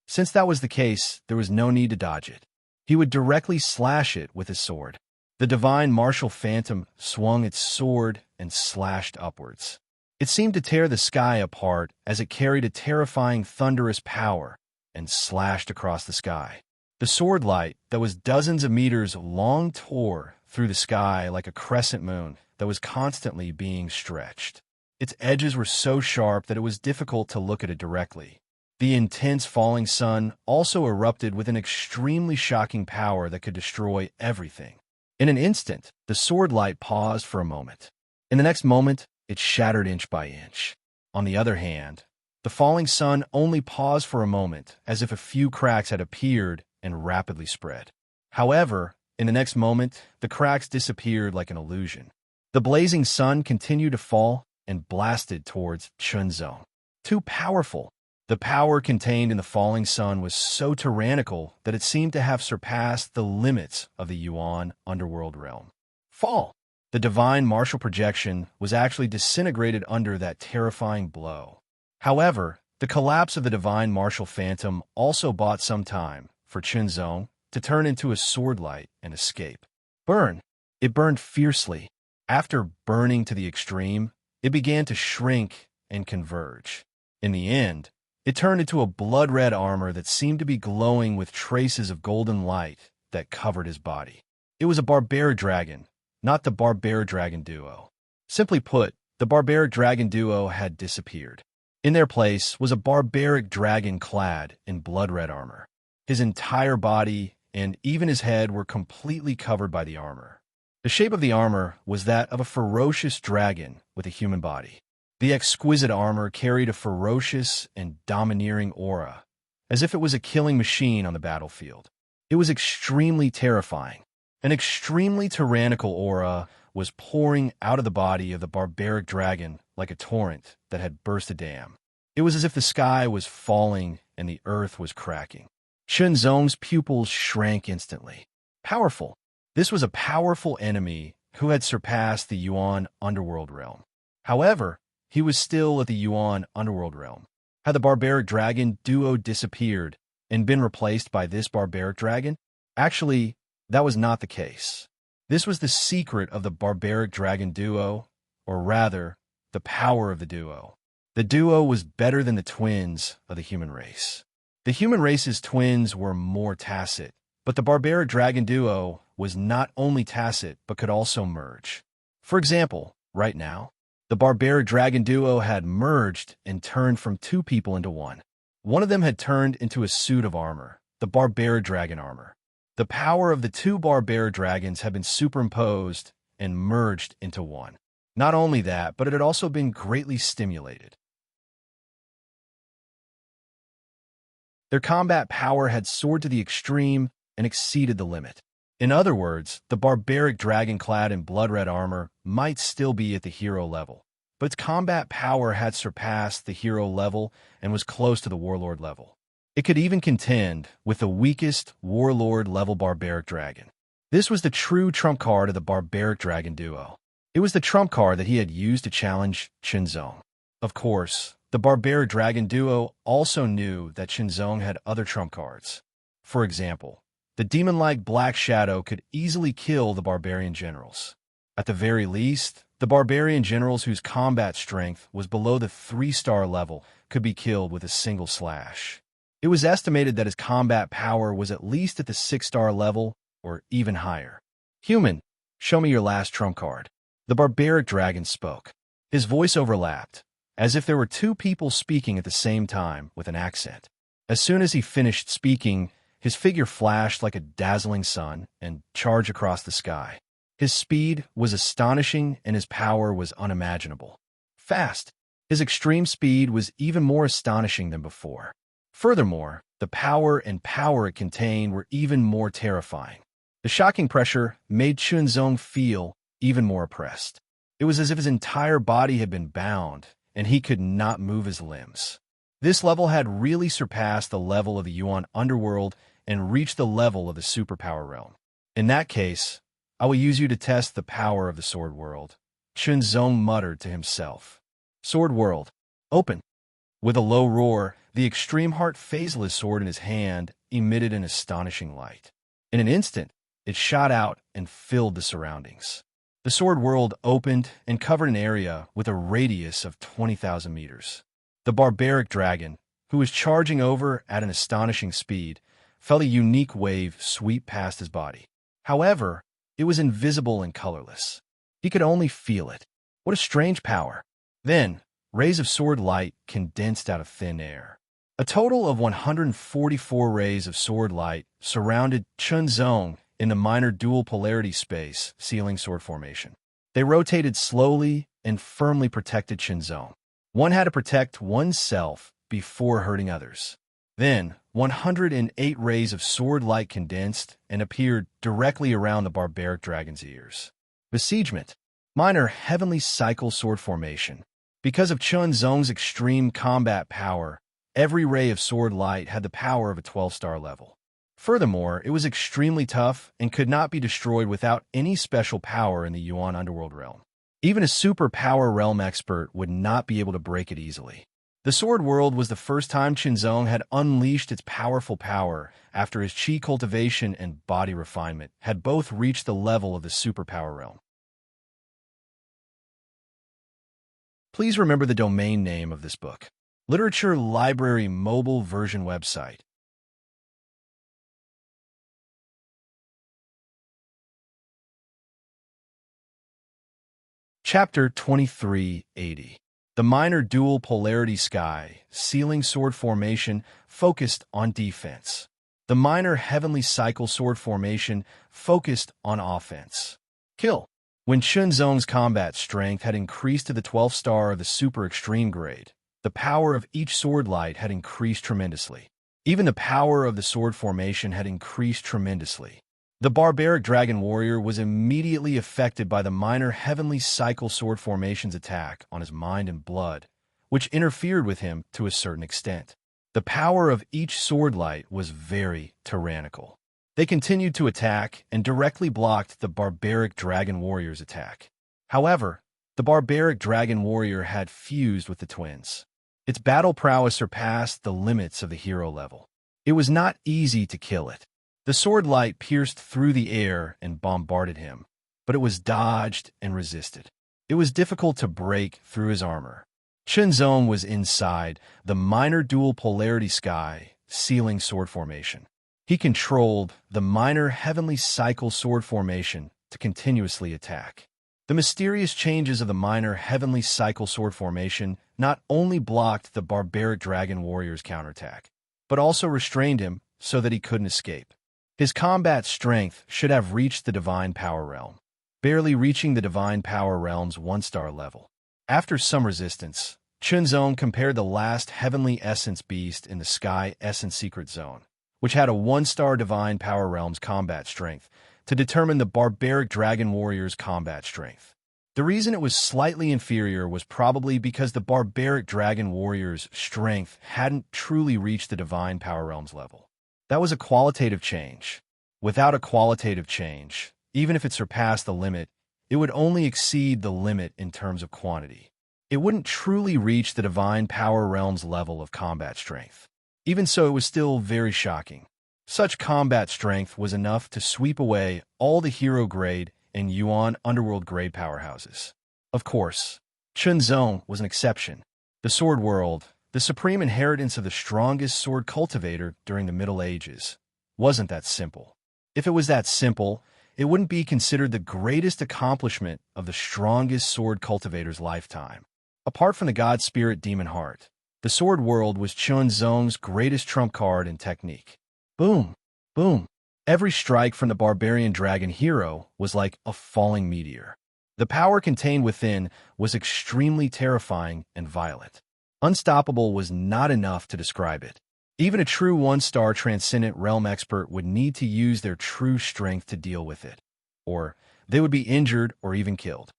Since that was the case, there was no need to dodge it. He would directly slash it with his sword. The divine martial phantom swung its sword and slashed upwards. It seemed to tear the sky apart as it carried a terrifying thunderous power and slashed across the sky. The sword light that was dozens of meters long tore through the sky like a crescent moon that was constantly being stretched. Its edges were so sharp that it was difficult to look at it directly. The intense falling sun also erupted with an extremely shocking power that could destroy everything. In an instant, the sword light paused for a moment. In the next moment, it shattered inch by inch. On the other hand, the falling sun only paused for a moment, as if a few cracks had appeared and rapidly spread. However, in the next moment, the cracks disappeared like an illusion. The blazing sun continued to fall and blasted towards Chunzong. Too powerful. The power contained in the falling sun was so tyrannical that it seemed to have surpassed the limits of the Yuan underworld realm. Fall! The divine martial projection was actually disintegrated under that terrifying blow. However, the collapse of the divine martial phantom also bought some time for Chunzong to turn into a sword light and escape. Burn! It burned fiercely. After burning to the extreme, it began to shrink and converge. In the end, it turned into a blood-red armor that seemed to be glowing with traces of golden light that covered his body. It was a barbaric dragon, not the barbaric dragon duo. Simply put, the barbaric dragon duo had disappeared. In their place was a barbaric dragon clad in blood-red armor. His entire body and even his head were completely covered by the armor. The shape of the armor was that of a ferocious dragon with a human body. The exquisite armor carried a ferocious and domineering aura, as if it was a killing machine on the battlefield. It was extremely terrifying. An extremely tyrannical aura was pouring out of the body of the barbaric dragon like a torrent that had burst a dam. It was as if the sky was falling and the earth was cracking. Chunzong's pupils shrank instantly. Powerful. This was a powerful enemy who had surpassed the Yuan underworld realm. However, he was still at the Yuan underworld realm. Had the barbaric dragon duo disappeared and been replaced by this barbaric dragon? Actually, that was not the case. This was the secret of the barbaric dragon duo, or rather, the power of the duo. The duo was better than the twins of the human race. The human race's twins were more tacit, but the barbaric dragon duo was not only tacit but could also merge. For example, right now, the barbaric dragon duo had merged and turned from two people into one. One of them had turned into a suit of armor, the barbaric dragon armor. The power of the two barbaric dragons had been superimposed and merged into one. Not only that, but it had also been greatly stimulated. Their combat power had soared to the extreme and exceeded the limit. In other words, the barbaric dragon clad in blood-red armor might still be at the hero level, but its combat power had surpassed the hero level and was close to the warlord level. It could even contend with the weakest warlord-level barbaric dragon. This was the true trump card of the barbaric dragon duo. It was the trump card that he had used to challenge Qinzong. Of course, the barbaric dragon duo also knew that Qinzong had other trump cards. For example, the demon-like Black Shadow could easily kill the barbarian generals. At the very least, the barbarian generals whose combat strength was below the 3-star level could be killed with a single slash. It was estimated that his combat power was at least at the 6-star level or even higher. Human, show me your last trump card. The barbaric dragon spoke. His voice overlapped, as if there were two people speaking at the same time with an accent. As soon as he finished speaking, his figure flashed like a dazzling sun and charged across the sky. His speed was astonishing and his power was unimaginable. Fast. His extreme speed was even more astonishing than before. Furthermore, the power it contained were even more terrifying. The shocking pressure made Qinzong feel even more oppressed. It was as if his entire body had been bound, and he could not move his limbs. This level had really surpassed the level of the Yuan underworld and reached the level of the superpower realm. In that case, I will use you to test the power of the sword world, Qinzong muttered to himself. Sword world, open. With a low roar, the extreme heart phaseless sword in his hand emitted an astonishing light. In an instant, it shot out and filled the surroundings. The sword world opened and covered an area with a radius of 20,000 meters. The barbaric dragon, who was charging over at an astonishing speed, felt a unique wave sweep past his body. However, it was invisible and colorless. He could only feel it. What a strange power. Then, rays of sword light condensed out of thin air. A total of 144 rays of sword light surrounded Qinzong in the minor dual polarity space, sealing sword formation. They rotated slowly and firmly protected Qinzong. One had to protect oneself before hurting others. Then, 108 rays of sword light condensed and appeared directly around the barbaric dragon's ears. Besiegement. Minor heavenly cycle sword formation. Because of Qinzong's extreme combat power, every ray of sword light had the power of a 12-star level. Furthermore, it was extremely tough and could not be destroyed without any special power in the Yuan underworld realm. Even a superpower realm expert would not be able to break it easily. The sword world was the first time Qinzong had unleashed its powerful power after his qi cultivation and body refinement had both reached the level of the superpower realm. Please remember the domain name of this book. Literature Library Mobile Version Website. Chapter 2380. The minor dual polarity sky, sealing sword formation, focused on defense. The minor heavenly cycle sword formation, focused on offense. Kill. When Qinzong's combat strength had increased to the 12th star of the super extreme grade, the power of each sword light had increased tremendously. Even the power of the sword formation had increased tremendously. The barbaric dragon warrior was immediately affected by the minor heavenly cycle sword formation's attack on his mind and blood, which interfered with him to a certain extent. The power of each sword light was very tyrannical. They continued to attack and directly blocked the barbaric dragon warrior's attack. However, the barbaric dragon warrior had fused with the twins. Its battle prowess surpassed the limits of the hero level. It was not easy to kill it. The sword light pierced through the air and bombarded him, but it was dodged and resisted. It was difficult to break through his armor. Qinzong was inside the minor dual polarity sky, sealing sword formation. He controlled the minor heavenly cycle sword formation to continuously attack. The mysterious changes of the minor heavenly cycle sword formation not only blocked the barbaric dragon warrior's counterattack, but also restrained him so that he couldn't escape. His combat strength should have reached the divine power realm, barely reaching the divine power realm's 1-star level. After some resistance, Qinzong compared the last heavenly essence beast in the sky essence secret zone, which had a 1-star divine power realm's combat strength, to determine the barbaric dragon warrior's combat strength. The reason it was slightly inferior was probably because the barbaric dragon warrior's strength hadn't truly reached the divine power realms level. That was a qualitative change. Without a qualitative change, even if it surpassed the limit, it would only exceed the limit in terms of quantity. It wouldn't truly reach the divine power realms level of combat strength. Even so, it was still very shocking. Such combat strength was enough to sweep away all the hero grade and Yuan underworld grade powerhouses. Of course, Chunzong was an exception. The sword world, the supreme inheritance of the strongest sword cultivator during the Middle Ages, wasn't that simple. If it was that simple, it wouldn't be considered the greatest accomplishment of the strongest sword cultivator's lifetime. Apart from the god spirit demon heart, the sword world was Chunzong's greatest trump card and technique. Boom, boom. Every strike from the barbarian dragon hero was like a falling meteor. The power contained within was extremely terrifying and violent. Unstoppable was not enough to describe it. Even a true one-star transcendent realm expert would need to use their true strength to deal with it, or they would be injured or even killed.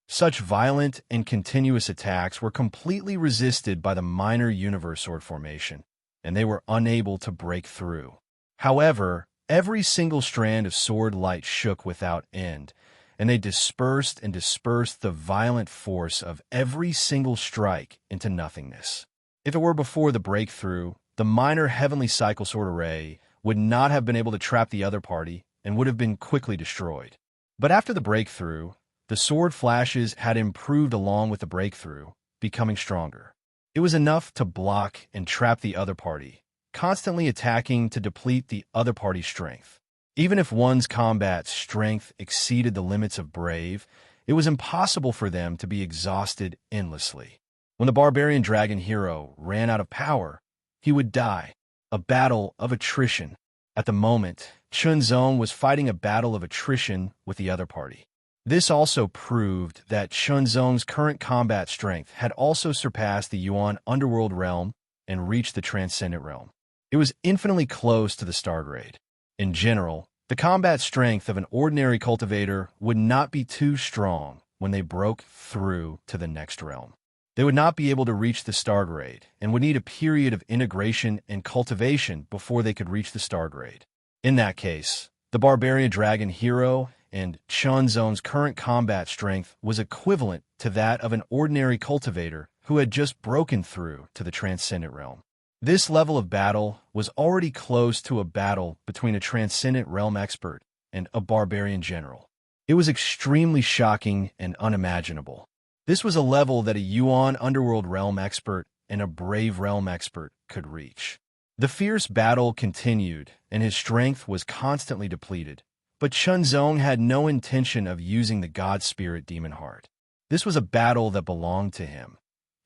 Such violent and continuous attacks were completely resisted by the minor universe sword formation, and they were unable to break through. However, every single strand of sword light shook without end, and they dispersed the violent force of every single strike into nothingness. If it were before the breakthrough, the minor heavenly cycle sword array would not have been able to trap the other party and would have been quickly destroyed. But after the breakthrough, the sword flashes had improved along with the breakthrough, becoming stronger. It was enough to block and trap the other party, constantly attacking to deplete the other party's strength. Even if one's combat strength exceeded the limits of brave, it was impossible for them to be exhausted endlessly. When the barbarian dragon hero ran out of power, he would die. A battle of attrition. At the moment, Chunzong was fighting a battle of attrition with the other party. This also proved that Chunzong's current combat strength had also surpassed the Yuan underworld realm and reached the transcendent realm. It was infinitely close to the star grade. In general, the combat strength of an ordinary cultivator would not be too strong when they broke through to the next realm. They would not be able to reach the star grade and would need a period of integration and cultivation before they could reach the star grade. In that case, the barbarian dragon hero and Chunzong's current combat strength was equivalent to that of an ordinary cultivator who had just broken through to the transcendent realm. This level of battle was already close to a battle between a transcendent realm expert and a barbarian general. It was extremely shocking and unimaginable. This was a level that a Yuan underworld realm expert and a brave realm expert could reach. The fierce battle continued, and his strength was constantly depleted. But Chunzong had no intention of using the god spirit demon heart. This was a battle that belonged to him,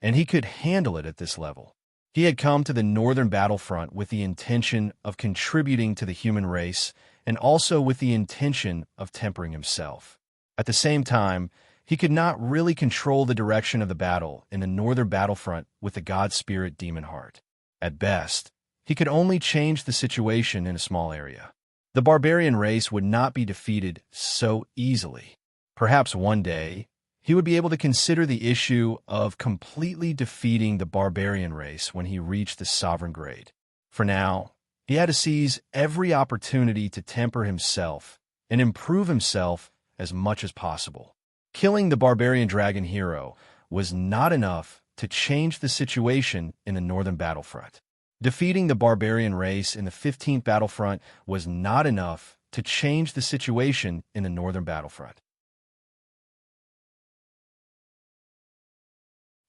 and he could handle it at this level. He had come to the northern battlefront with the intention of contributing to the human race and also with the intention of tempering himself. At the same time, he could not really control the direction of the battle in the northern battlefront with the god spirit demon heart. At best, he could only change the situation in a small area. The barbarian race would not be defeated so easily. Perhaps one day, he would be able to consider the issue of completely defeating the barbarian race when he reached the sovereign grade. For now, he had to seize every opportunity to temper himself and improve himself as much as possible. Killing the barbarian dragon hero was not enough to change the situation in the northern battlefront. Defeating the barbarian race in the 15th battlefront was not enough to change the situation in the northern battlefront.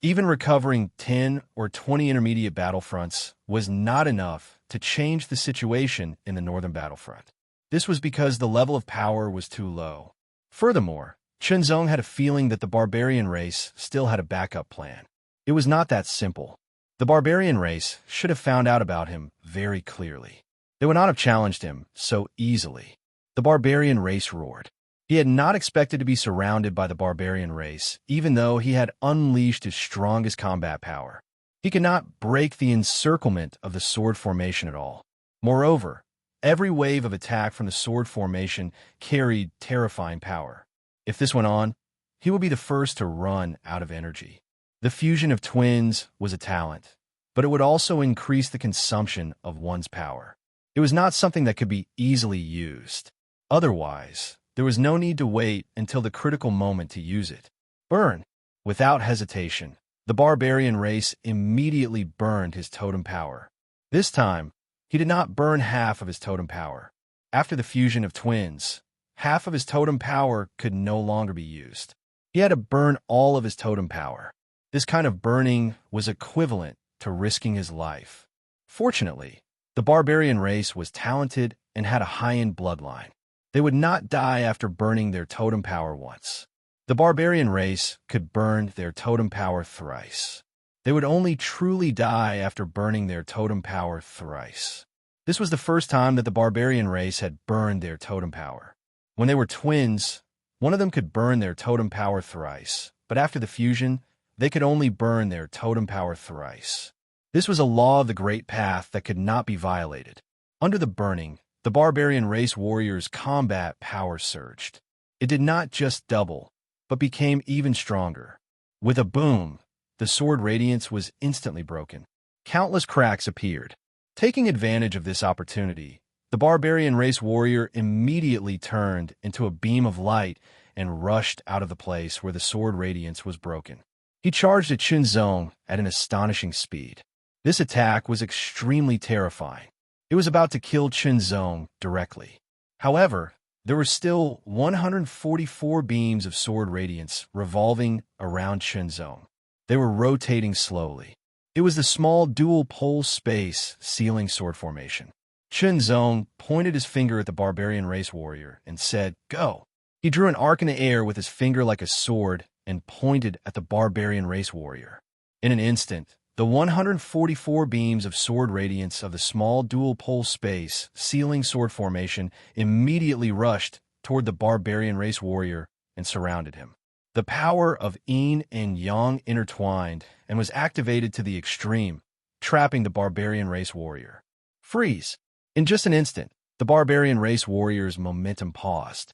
Even recovering 10 or 20 intermediate battlefronts was not enough to change the situation in the northern battlefront. This was because the level of power was too low. Furthermore, Chunzong had a feeling that the barbarian race still had a backup plan. It was not that simple. The barbarian race should have found out about him very clearly. They would not have challenged him so easily. The barbarian race roared. He had not expected to be surrounded by the barbarian race, even though he had unleashed his strongest combat power. He could not break the encirclement of the sword formation at all. Moreover, Every wave of attack from the sword formation carried terrifying power. If this went on, he would be the first to run out of energy. The fusion of twins was a talent, but it would also increase the consumption of one's power. It was not something that could be easily used. Otherwise, there was no need to wait until the critical moment to use it. Burn! Without hesitation, the barbarian race immediately burned his totem power. This time, he did not burn half of his totem power. After the fusion of twins, half of his totem power could no longer be used. He had to burn all of his totem power. This kind of burning was equivalent to risking his life. Fortunately, the barbarian race was talented and had a high-end bloodline. They would not die after burning their totem power once. The barbarian race could burn their totem power thrice. They would only truly die after burning their totem power thrice. This was the first time that the barbarian race had burned their totem power. When they were twins, one of them could burn their totem power thrice, but after the fusion, they could only burn their totem power thrice. This was a law of the Great Path that could not be violated. Under the burning, the barbarian race warrior's combat power surged. It did not just double, but became even stronger. With a boom, the sword radiance was instantly broken. Countless cracks appeared. Taking advantage of this opportunity, the barbarian race warrior immediately turned into a beam of light and rushed out of the place where the sword radiance was broken. He charged at Chunzong at an astonishing speed. This attack was extremely terrifying. It was about to kill Chunzong directly. However, there were still 144 beams of sword radiance revolving around Chunzong. They were rotating slowly. It was the small dual pole space sealing sword formation. Chunzong pointed his finger at the barbarian race warrior and said, "Go." He drew an arc in the air with his finger like a sword and pointed at the barbarian race warrior. In an instant, the 144 beams of sword radiance of the small dual pole space sealing sword formation immediately rushed toward the barbarian race warrior and surrounded him. The power of yin and yang intertwined and was activated to the extreme, trapping the barbarian race warrior. Freeze! In just an instant, the barbarian race warrior's momentum paused.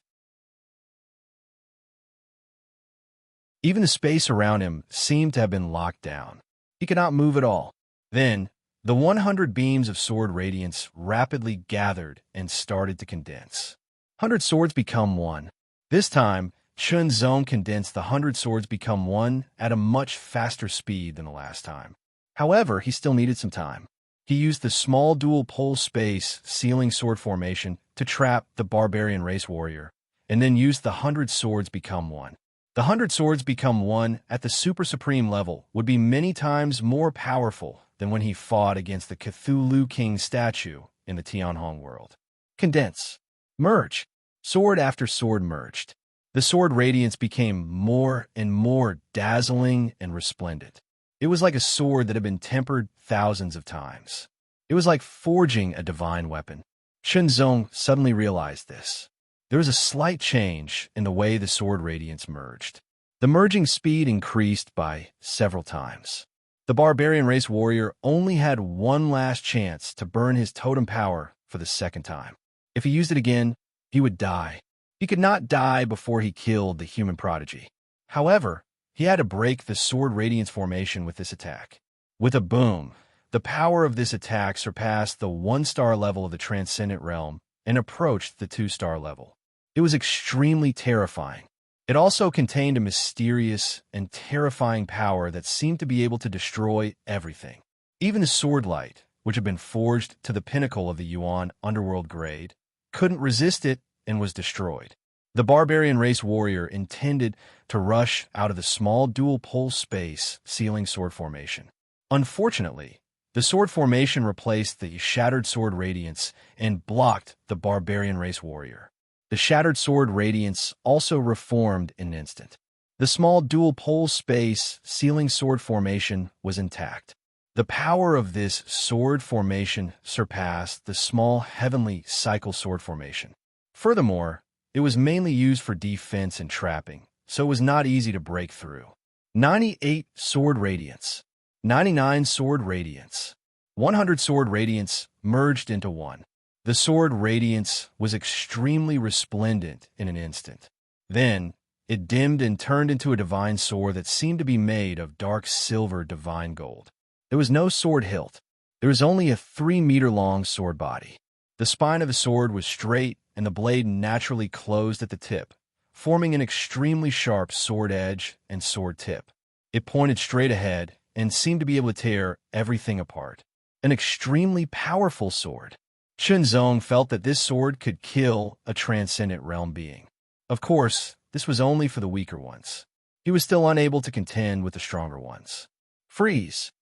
Even the space around him seemed to have been locked down. He could not move at all. Then, the 100 beams of sword radiance rapidly gathered and started to condense. 100 swords become one. This time, Chunzong condensed the 100 swords become one at a much faster speed than the last time. However, he still needed some time. He used the small dual pole space sealing sword formation to trap the barbarian race warrior, and then used the 100 swords become one. The 100 swords become one at the super supreme level would be many times more powerful than when he fought against the Cthulhu King statue in the Tianhong world. Condense. Merge. Sword after sword merged. The sword radiance became more and more dazzling and resplendent. It was like a sword that had been tempered thousands of times. It was like forging a divine weapon. Chunzong suddenly realized this. There was a slight change in the way the sword radiance merged. The merging speed increased by several times. The barbarian race warrior only had one last chance to burn his totem power for the second time. If he used it again, he would die. He could not die before he killed the human prodigy. However, he had to break the sword radiance formation with this attack. With a boom, the power of this attack surpassed the 1-star level of the transcendent realm and approached the 2-star level. It was extremely terrifying. It also contained a mysterious and terrifying power that seemed to be able to destroy everything. Even the sword light, which had been forged to the pinnacle of the Yuan underworld grade, couldn't resist it and was destroyed. The barbarian race warrior intended to rush out of the small dual pole space sealing sword formation. Unfortunately, the sword formation replaced the shattered sword radiance and blocked the barbarian race warrior. The shattered sword radiance also reformed in an instant. The small dual pole space sealing sword formation was intact. The power of this sword formation surpassed the small heavenly cycle sword formation. Furthermore, it was mainly used for defense and trapping, so it was not easy to break through. 98 sword radiance, 99 sword radiance, 100 sword radiance merged into one. The sword radiance was extremely resplendent in an instant. Then, it dimmed and turned into a divine sword that seemed to be made of dark silver divine gold. There was no sword hilt. There was only a 3-meter-long sword body. The spine of the sword was straight, and the blade naturally closed at the tip, forming an extremely sharp sword edge and sword tip. It pointed straight ahead and seemed to be able to tear everything apart. An extremely powerful sword. Chunzong felt that this sword could kill a transcendent realm being. Of course, this was only for the weaker ones. He was still unable to contend with the stronger ones. Freeze!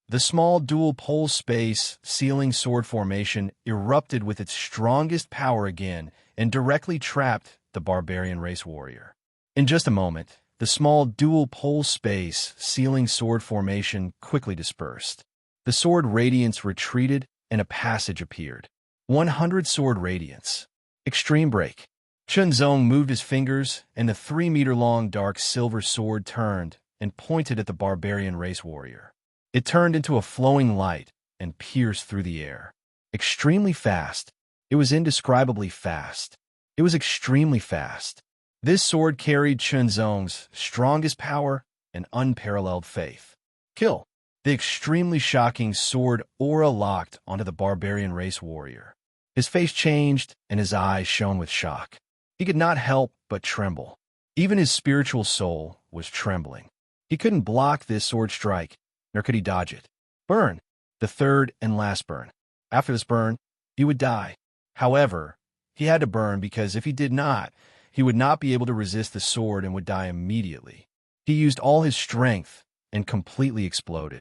The small dual-pole space sealing sword formation erupted with its strongest power again and directly trapped the barbarian race warrior. In just a moment, the small dual-pole space sealing sword formation quickly dispersed. The sword radiance retreated and a passage appeared. 100 sword radiance. Extreme break. Chunzong moved his fingers, and the 3-meter-long dark silver sword turned and pointed at the barbarian race warrior. It turned into a flowing light and pierced through the air. Extremely fast. It was indescribably fast. It was extremely fast. This sword carried Chunzong's strongest power and unparalleled faith. Kill. The extremely shocking sword aura locked onto the barbarian race warrior. His face changed and his eyes shone with shock. He could not help but tremble. Even his spiritual soul was trembling. He couldn't block this sword strike, nor could he dodge it. Burn. The third and last burn. After this burn, he would die. However, he had to burn because if he did not, he would not be able to resist the sword and would die immediately. He used all his strength and completely exploded.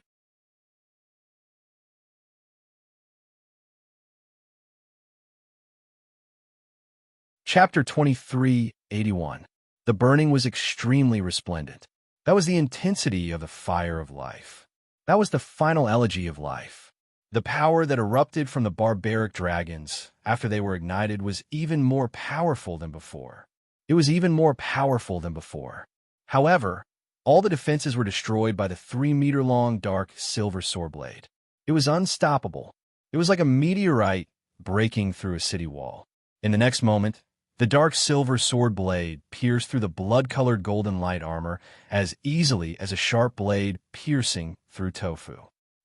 Chapter 2381. The burning was extremely resplendent. That was the intensity of the fire of life. That was the final elegy of life. The power that erupted from the barbaric dragons after they were ignited was even more powerful than before. It was even more powerful than before. However, all the defenses were destroyed by the 3-meter-long dark silver sword blade. It was unstoppable. It was like a meteorite breaking through a city wall. In the next moment, the dark silver sword blade pierced through the blood-colored golden light armor as easily as a sharp blade piercing through tofu.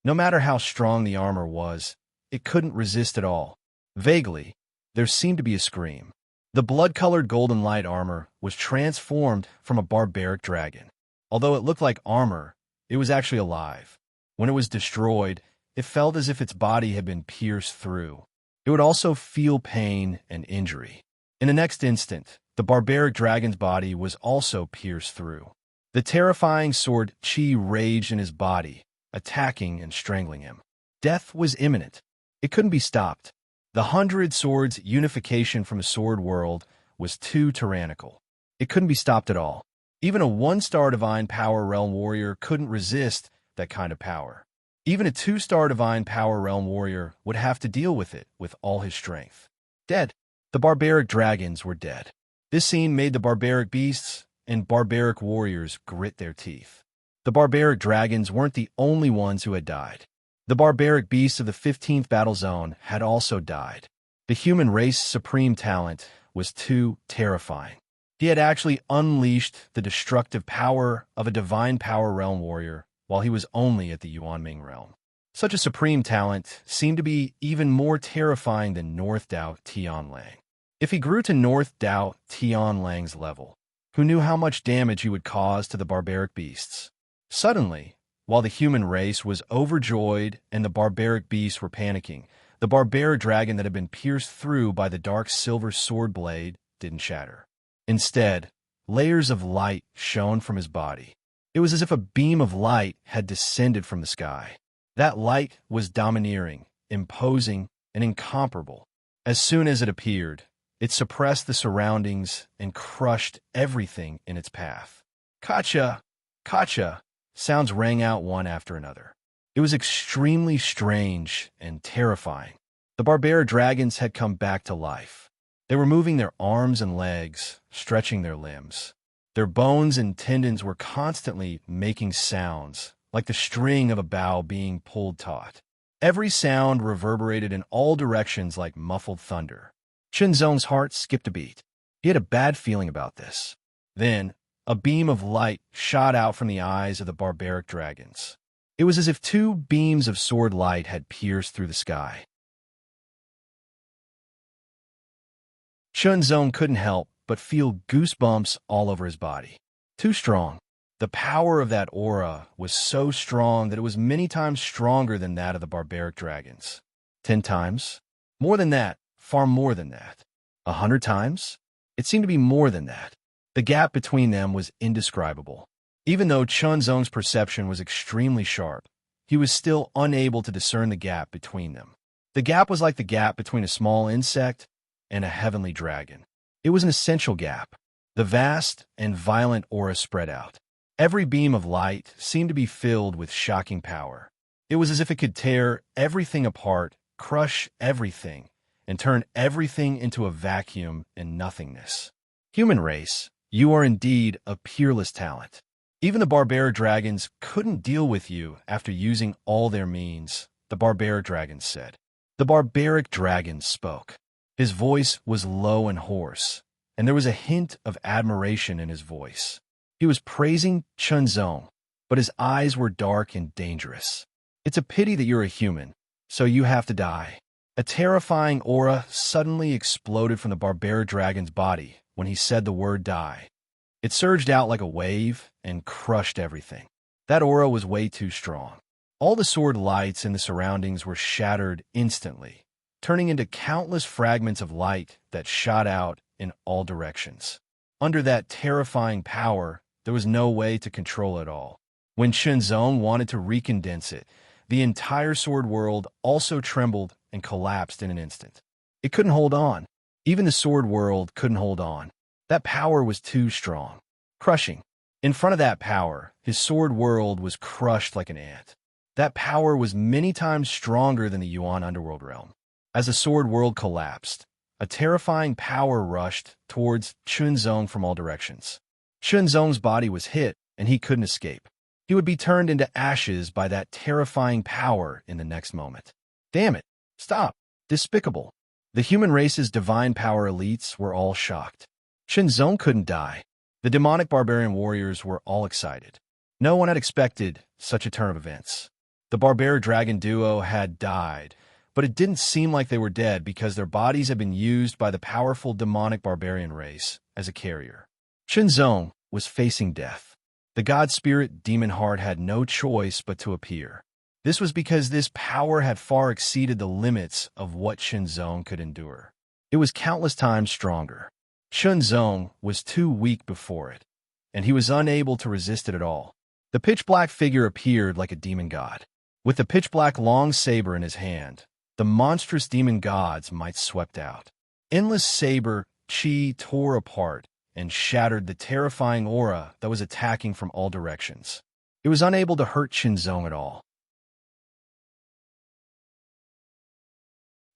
No matter how strong the armor was, it couldn't resist at all. Vaguely, there seemed to be a scream. The blood-colored golden light armor was transformed from a barbaric dragon. Although it looked like armor, it was actually alive. When it was destroyed, it felt as if its body had been pierced through. It would also feel pain and injury. In the next instant, the barbaric dragon's body was also pierced through. The terrifying sword Qi raged in his body, attacking and strangling him. Death was imminent. It couldn't be stopped. The 100 Swords unification from the sword world was too tyrannical. It couldn't be stopped at all. Even a 1-star divine power realm warrior couldn't resist that kind of power. Even a 2-star divine power realm warrior would have to deal with it with all his strength. Dead. The barbaric dragons were dead. This scene made the barbaric beasts and barbaric warriors grit their teeth. The barbaric dragons weren't the only ones who had died. The barbaric beasts of the 15th battle zone had also died. The human race's supreme talent was too terrifying. He had actually unleashed the destructive power of a divine power realm warrior while he was only at the Yuanming realm. Such a supreme talent seemed to be even more terrifying than North Dao Tianlang. If he grew to North Dao Tianlang's level, who knew how much damage he would cause to the barbaric beasts? Suddenly, while the human race was overjoyed and the barbaric beasts were panicking, the barbaric dragon that had been pierced through by the dark silver sword blade didn't shatter. Instead, layers of light shone from his body. It was as if a beam of light had descended from the sky. That light was domineering, imposing, and incomparable. As soon as it appeared, it suppressed the surroundings and crushed everything in its path. Kacha! Kacha! Sounds rang out one after another. It was extremely strange and terrifying. The barbaric dragons had come back to life. They were moving their arms and legs, stretching their limbs. Their bones and tendons were constantly making sounds, like the string of a bow being pulled taut. Every sound reverberated in all directions like muffled thunder. Chinzong's heart skipped a beat. He had a bad feeling about this. Then, a beam of light shot out from the eyes of the barbaric dragons. It was as if two beams of sword light had pierced through the sky. Chinzong couldn't help but feel goosebumps all over his body. Too strong. The power of that aura was so strong that it was many times stronger than that of the barbaric dragons. 10 times? More than that. Far more than that. 100 times? It seemed to be more than that. The gap between them was indescribable. Even though Chunzong's perception was extremely sharp, he was still unable to discern the gap between them. The gap was like the gap between a small insect and a heavenly dragon. It was an essential gap. The vast and violent aura spread out. Every beam of light seemed to be filled with shocking power. It was as if it could tear everything apart, crush everything, and turn everything into a vacuum and nothingness. Human race, you are indeed a peerless talent. Even the barbaric dragons couldn't deal with you after using all their means, the barbaric dragons said. The barbaric dragon spoke. His voice was low and hoarse, and there was a hint of admiration in his voice. He was praising Chunzong, but his eyes were dark and dangerous. It's a pity that you're a human, so you have to die. A terrifying aura suddenly exploded from the barbaric dragon's body when he said the word die. It surged out like a wave and crushed everything. That aura was way too strong. All the sword lights in the surroundings were shattered instantly, turning into countless fragments of light that shot out in all directions. Under that terrifying power, there was no way to control it all. When Chunzong wanted to recondense it, the entire sword world also trembled and collapsed in an instant. It couldn't hold on. Even the sword world couldn't hold on. That power was too strong. Crushing. In front of that power, his sword world was crushed like an ant. That power was many times stronger than the Yuan underworld realm. As the sword world collapsed, a terrifying power rushed towards Chunzong from all directions. Chunzong's body was hit, and he couldn't escape. He would be turned into ashes by that terrifying power in the next moment. Damn it! Stop! Despicable! The human race's divine power elites were all shocked. Chunzong couldn't die. The demonic barbarian warriors were all excited. No one had expected such a turn of events. The barbaric dragon duo had died, but it didn't seem like they were dead because their bodies had been used by the powerful demonic barbarian race as a carrier. Chunzong was facing death. The god spirit demon heart had no choice but to appear. This was because this power had far exceeded the limits of what Chunzong could endure. It was countless times stronger. Chunzong was too weak before it, and he was unable to resist it at all. The pitch-black figure appeared like a demon god. With the pitch-black long saber in his hand, the monstrous demon god's might swept out. Endless saber chi tore apart and shattered the terrifying aura that was attacking from all directions. It was unable to hurt Chunzong at all.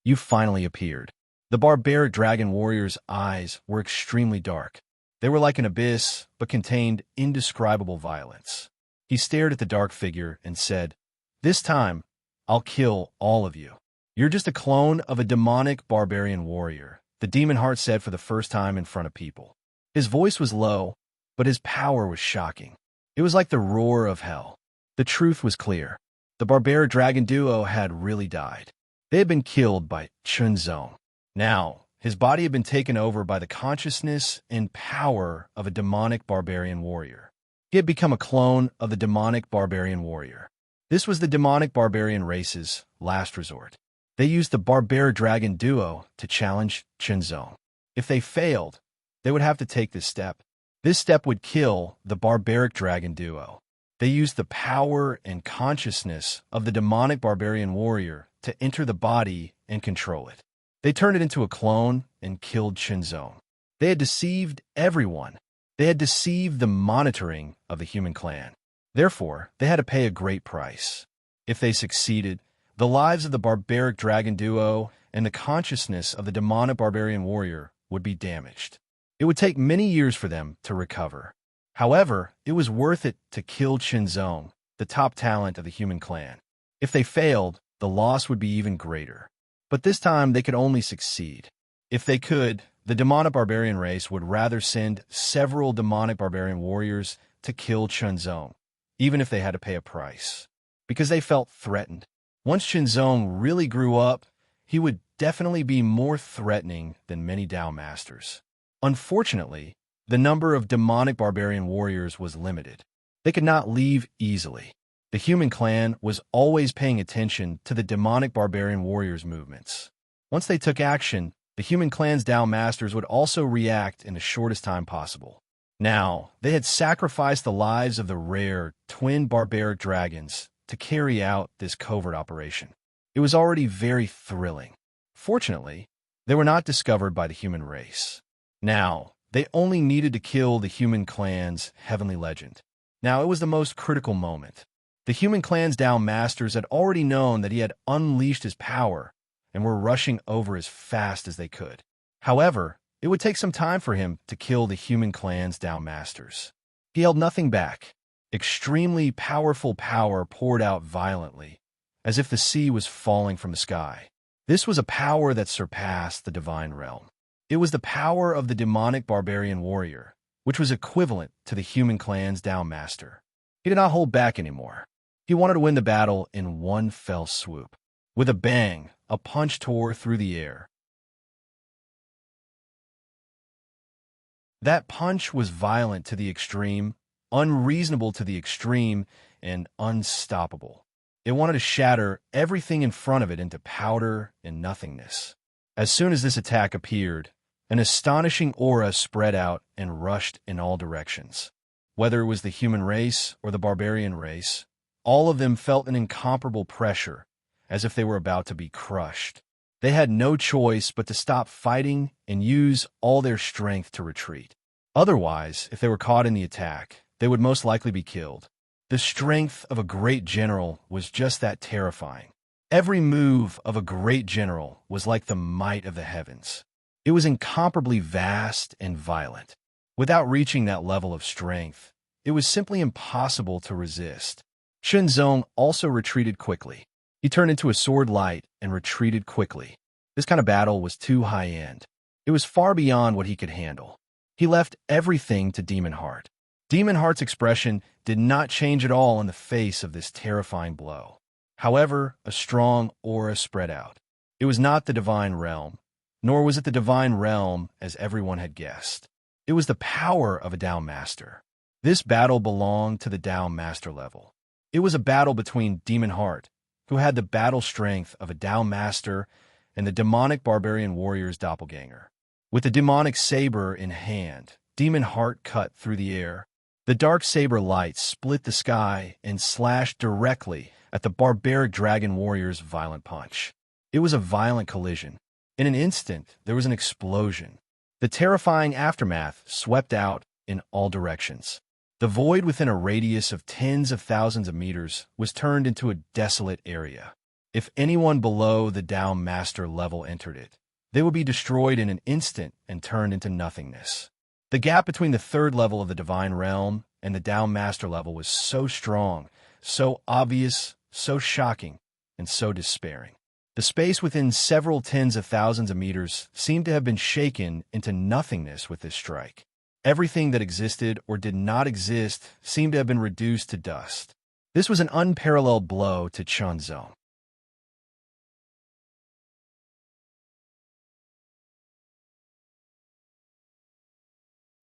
You finally appeared. The barbaric dragon warrior's eyes were extremely dark. They were like an abyss, but contained indescribable violence. He stared at the dark figure and said, "This time, I'll kill all of you. You're just a clone of a demonic barbarian warrior," the demon heart said for the first time in front of people. His voice was low, but his power was shocking. It was like the roar of hell. The truth was clear. The barbaric dragon duo had really died. They had been killed by Chunzong. Now, his body had been taken over by the consciousness and power of a demonic barbarian warrior. He had become a clone of the demonic barbarian warrior. This was the demonic barbarian race's last resort. They used the barbaric dragon duo to challenge Chunzong. If they failed, they would have to take this step. This step would kill the barbaric dragon duo. They used the power and consciousness of the demonic barbarian warrior to enter the body and control it. They turned it into a clone and killed Chunzong. They had deceived everyone. They had deceived the monitoring of the human clan. Therefore, they had to pay a great price. If they succeeded, the lives of the barbaric dragon duo and the consciousness of the demonic barbarian warrior would be damaged. It would take many years for them to recover. However, it was worth it to kill Chunzong, the top talent of the human clan. If they failed, the loss would be even greater. But this time they could only succeed. If they could, the demonic barbarian race would rather send several demonic barbarian warriors to kill Chunzong, even if they had to pay a price, because they felt threatened. Once Chunzong really grew up, he would definitely be more threatening than many Dao masters. Unfortunately, the number of demonic barbarian warriors was limited. They could not leave easily. The human clan was always paying attention to the demonic barbarian warriors' movements. Once they took action, the human clan's Dao masters would also react in the shortest time possible. Now, they had sacrificed the lives of the rare twin barbaric dragons to carry out this covert operation. It was already very thrilling. Fortunately, they were not discovered by the human race. Now, they only needed to kill the human clan's heavenly legend. Now, it was the most critical moment. The human clan's Dao masters had already known that he had unleashed his power and were rushing over as fast as they could. However, it would take some time for him to kill the human clan's Dao masters. He held nothing back. Extremely powerful power poured out violently, as if the sea was falling from the sky. This was a power that surpassed the divine realm. It was the power of the demonic barbarian warrior, which was equivalent to the human clan's Dao master. He did not hold back anymore. He wanted to win the battle in one fell swoop. With a bang, a punch tore through the air. That punch was violent to the extreme, unreasonable to the extreme, and unstoppable. It wanted to shatter everything in front of it into powder and nothingness. As soon as this attack appeared, an astonishing aura spread out and rushed in all directions. Whether it was the human race or the barbarian race, all of them felt an incomparable pressure, as if they were about to be crushed. They had no choice but to stop fighting and use all their strength to retreat. Otherwise, if they were caught in the attack, they would most likely be killed. The strength of a great general was just that terrifying. Every move of a great general was like the might of the heavens. It was incomparably vast and violent. Without reaching that level of strength, it was simply impossible to resist. Chunzong also retreated quickly. He turned into a sword light and retreated quickly. This kind of battle was too high-end. It was far beyond what he could handle. He left everything to Demon Heart. Demon Heart's expression did not change at all in the face of this terrifying blow. However, a strong aura spread out. It was not the divine realm, nor was it the divine realm as everyone had guessed. It was the power of a Dao Master. This battle belonged to the Dao Master level. It was a battle between Demon Heart, who had the battle strength of a Dao Master, and the demonic barbarian warrior's doppelganger. With the demonic saber in hand, Demon Heart cut through the air. The dark saber light split the sky and slashed directly at the barbaric dragon warrior's violent punch. It was a violent collision. In an instant, there was an explosion. The terrifying aftermath swept out in all directions. The void within a radius of tens of thousands of meters was turned into a desolate area. If anyone below the Dao Master level entered it, they would be destroyed in an instant and turned into nothingness. The gap between the third level of the Divine Realm and the Dao Master level was so strong, so obvious, so shocking, and so despairing. The space within several tens of thousands of meters seemed to have been shaken into nothingness with this strike. Everything that existed or did not exist seemed to have been reduced to dust. This was an unparalleled blow to Chunzong.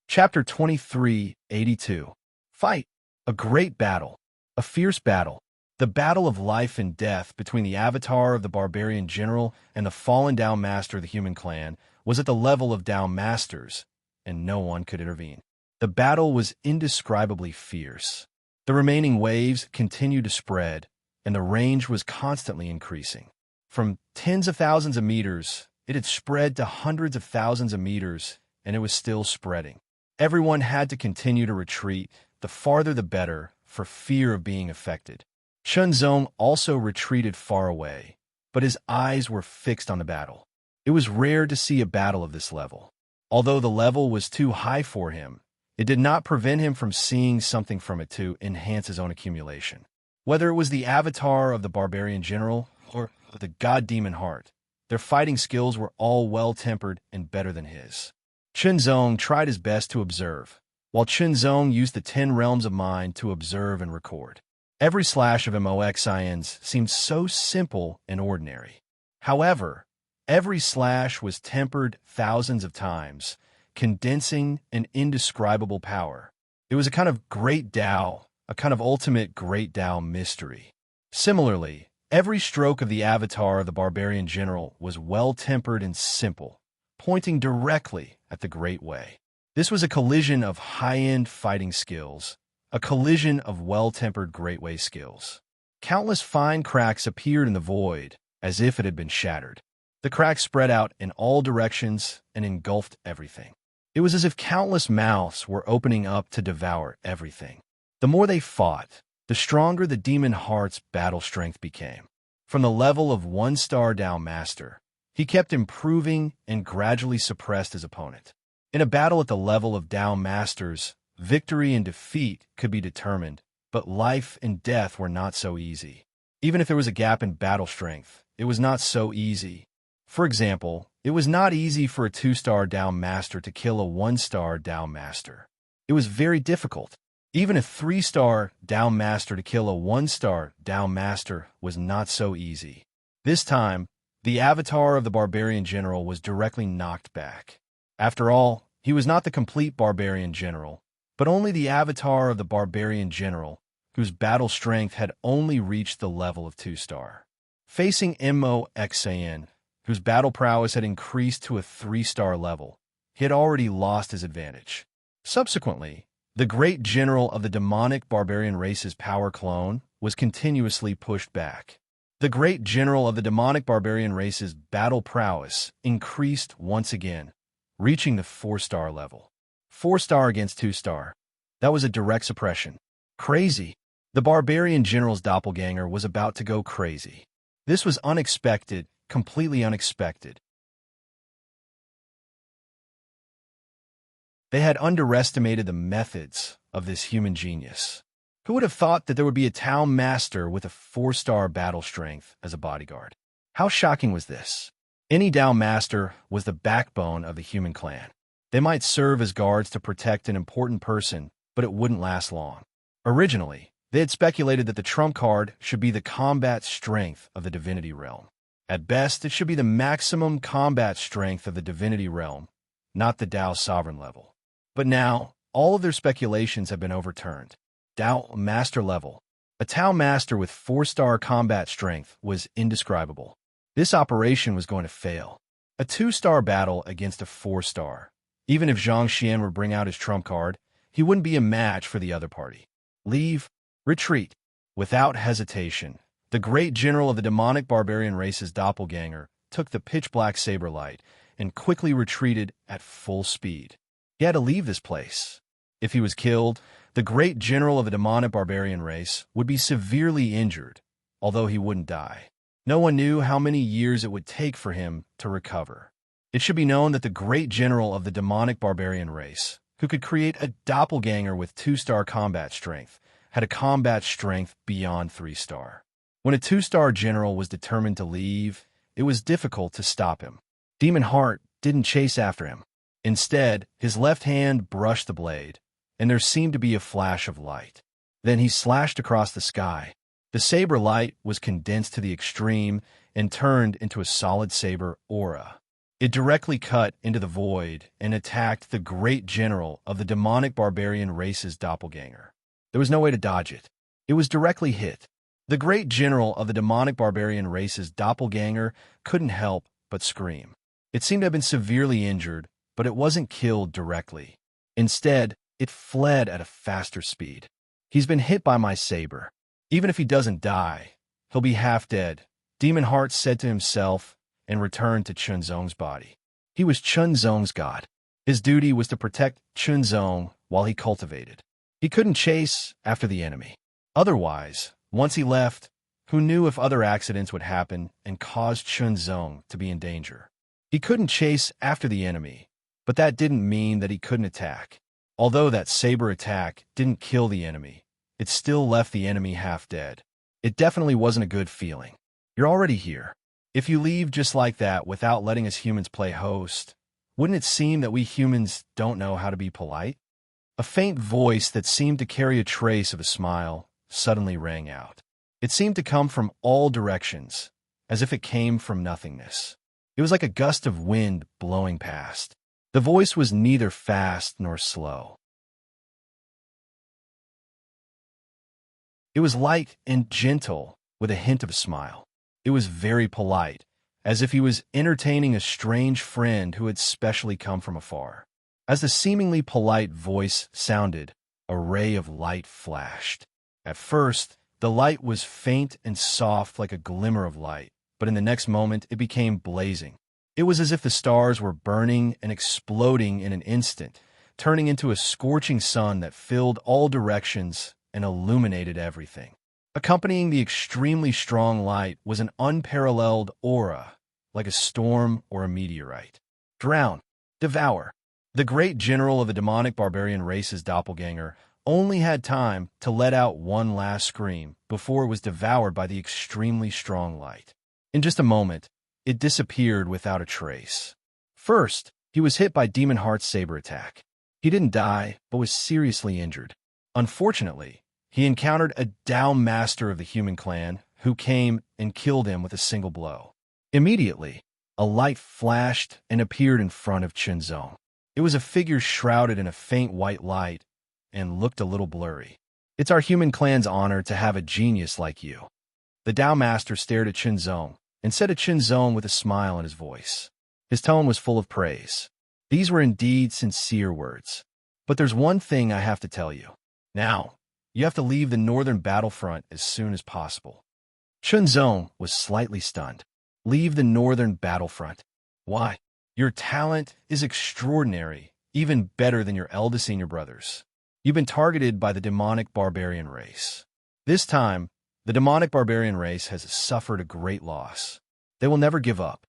Chapter 2382. Fight. A great battle. A fierce battle. The battle of life and death between the avatar of the barbarian general and the fallen Dao Master of the human clan was at the level of Dao Masters, and no one could intervene. The battle was indescribably fierce. The remaining waves continued to spread, and the range was constantly increasing. From tens of thousands of meters, it had spread to hundreds of thousands of meters, and it was still spreading. Everyone had to continue to retreat, the farther the better, for fear of being affected. Chunzong also retreated far away, but his eyes were fixed on the battle. It was rare to see a battle of this level. Although the level was too high for him, it did not prevent him from seeing something from it to enhance his own accumulation. Whether it was the avatar of the barbarian general or the god demon heart. Their fighting skills were all well-tempered and better than his. Chunzong tried his best to observe, while Chunzong used the 10 realms of mind to observe and record. Every slash of Moxin's seemed so simple and ordinary. However, every slash was tempered thousands of times, condensing an indescribable power. It was a kind of great Tao, a kind of ultimate great Tao mystery. Similarly, every stroke of the avatar of the barbarian general was well-tempered and simple, pointing directly at the Great Way. This was a collision of high-end fighting skills, a collision of well-tempered Great Way skills. Countless fine cracks appeared in the void, as if it had been shattered. The cracks spread out in all directions and engulfed everything. It was as if countless mouths were opening up to devour everything. The more they fought, the stronger the demon heart's battle strength became. From the level of 1-star Down Master, he kept improving and gradually suppressed his opponent. In a battle at the level of Down Masters, victory and defeat could be determined, but life and death were not so easy. Even if there was a gap in battle strength, it was not so easy. For example, it was not easy for a 2-star Down Master to kill a 1-star Down Master. It was very difficult. Even a 3-star Down Master to kill a 1-star Down Master was not so easy. This time, the avatar of the barbarian general was directly knocked back. After all, he was not the complete barbarian general, but only the avatar of the barbarian general, whose battle strength had only reached the level of 2-star. Facing Moxin, whose battle prowess had increased to a 3-star level, he had already lost his advantage. Subsequently, the great general of the demonic barbarian race's power clone was continuously pushed back. The great general of the demonic barbarian race's battle prowess increased once again, reaching the 4-star level. 4-star against 2-star. That was a direct suppression. Crazy. The barbarian general's doppelganger was about to go crazy. This was unexpected, completely unexpected. They had underestimated the methods of this human genius. Who would have thought that there would be a town master with a 4-star battle strength as a bodyguard? How shocking was this? Any Down Master was the backbone of the human clan. They might serve as guards to protect an important person, but it wouldn't last long. Originally, they had speculated that the trump card should be the combat strength of the divinity realm. At best, it should be the maximum combat strength of the divinity realm, not the Tao sovereign level. But now, all of their speculations have been overturned. Tao Master level. A Tao Master with 4-star combat strength was indescribable. This operation was going to fail. A 2-star battle against a 4-star. Even if Zhang Xian would bring out his trump card, he wouldn't be a match for the other party. Leave. Retreat. Without hesitation, the great general of the demonic barbarian race's doppelganger took the pitch-black saber light and quickly retreated at full speed. He had to leave this place. If he was killed, the great general of the demonic barbarian race would be severely injured, although he wouldn't die. No one knew how many years it would take for him to recover. It should be known that the great general of the demonic barbarian race, who could create a doppelganger with 2-star combat strength, had a combat strength beyond 3-star. When a 2-star general was determined to leave, it was difficult to stop him. Demon Heart didn't chase after him. Instead, his left hand brushed the blade, and there seemed to be a flash of light. Then he slashed across the sky. The saber light was condensed to the extreme and turned into a solid saber aura. It directly cut into the void and attacked the great general of the demonic barbarian race's doppelganger. There was no way to dodge it. It was directly hit. The great general of the demonic barbarian race's doppelganger couldn't help but scream. It seemed to have been severely injured, but it wasn't killed directly. Instead, it fled at a faster speed. He's been hit by my saber. Even if he doesn't die, he'll be half dead, Demon Heart said to himself and returned to Chunzong's body. He was Chunzong's god. His duty was to protect Chunzong while he cultivated. He couldn't chase after the enemy. Otherwise, once he left, who knew if other accidents would happen and cause Chunzong to be in danger? He couldn't chase after the enemy, but that didn't mean that he couldn't attack. Although that saber attack didn't kill the enemy, it still left the enemy half dead. It definitely wasn't a good feeling. You're already here. If you leave just like that without letting us humans play host, wouldn't it seem that we humans don't know how to be polite? A faint voice that seemed to carry a trace of a smile suddenly rang out. It seemed to come from all directions, as if it came from nothingness. It was like a gust of wind blowing past. The voice was neither fast nor slow. It was light and gentle, with a hint of a smile. It was very polite, as if he was entertaining a strange friend who had specially come from afar. As the seemingly polite voice sounded, a ray of light flashed. At first, the light was faint and soft like a glimmer of light, but in the next moment it became blazing. It was as if the stars were burning and exploding in an instant, turning into a scorching sun that filled all directions and illuminated everything. Accompanying the extremely strong light was an unparalleled aura, like a storm or a meteorite. Drown, devour. The great general of the demonic barbarian race's doppelganger only had time to let out one last scream before it was devoured by the extremely strong light. In just a moment, it disappeared without a trace. First, he was hit by Demon Heart's saber attack. He didn't die, but was seriously injured. Unfortunately, he encountered a down master of the human clan who came and killed him with a single blow. Immediately, a light flashed and appeared in front of Chinzong. It was a figure shrouded in a faint white light and looked a little blurry. It's our human clan's honor to have a genius like you. The Dao Master stared at Chinzong and said to Chinzong with a smile in his voice. His tone was full of praise. These were indeed sincere words. But there's one thing I have to tell you. Now, you have to leave the northern battlefront as soon as possible. Chinzong was slightly stunned. Leave the northern battlefront? Why? Your talent is extraordinary, even better than your eldest senior brothers. You've been targeted by the demonic barbarian race. This time, the demonic barbarian race has suffered a great loss. They will never give up.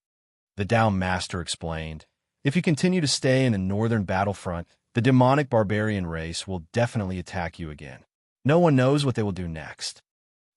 The Dao Master explained. If you continue to stay in the northern battlefront, the demonic barbarian race will definitely attack you again. No one knows what they will do next.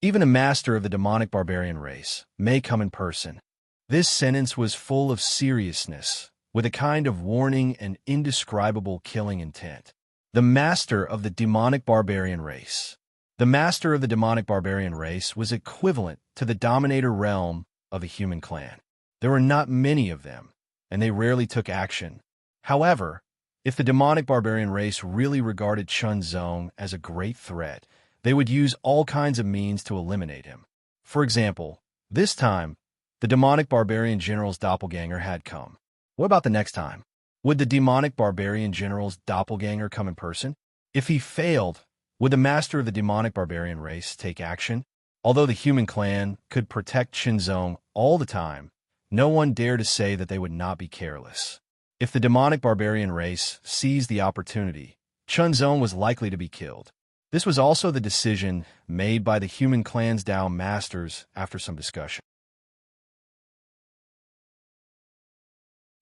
Even a master of the demonic barbarian race may come in person. This sentence was full of seriousness, with a kind of warning and indescribable killing intent. The master of the demonic barbarian race. The master of the demonic barbarian race was equivalent to the dominator realm of a human clan. There were not many of them, and they rarely took action. However, if the demonic barbarian race really regarded Chinzong as a great threat, they would use all kinds of means to eliminate him. For example, this time, the demonic barbarian general's doppelganger had come. What about the next time? Would the demonic barbarian general's doppelganger come in person? If he failed, would the master of the demonic barbarian race take action? Although the human clan could protect Chinzong all the time, no one dared to say that they would not be careless. If the demonic barbarian race seized the opportunity, Chinzong was likely to be killed. This was also the decision made by the human clan's Dao masters after some discussion.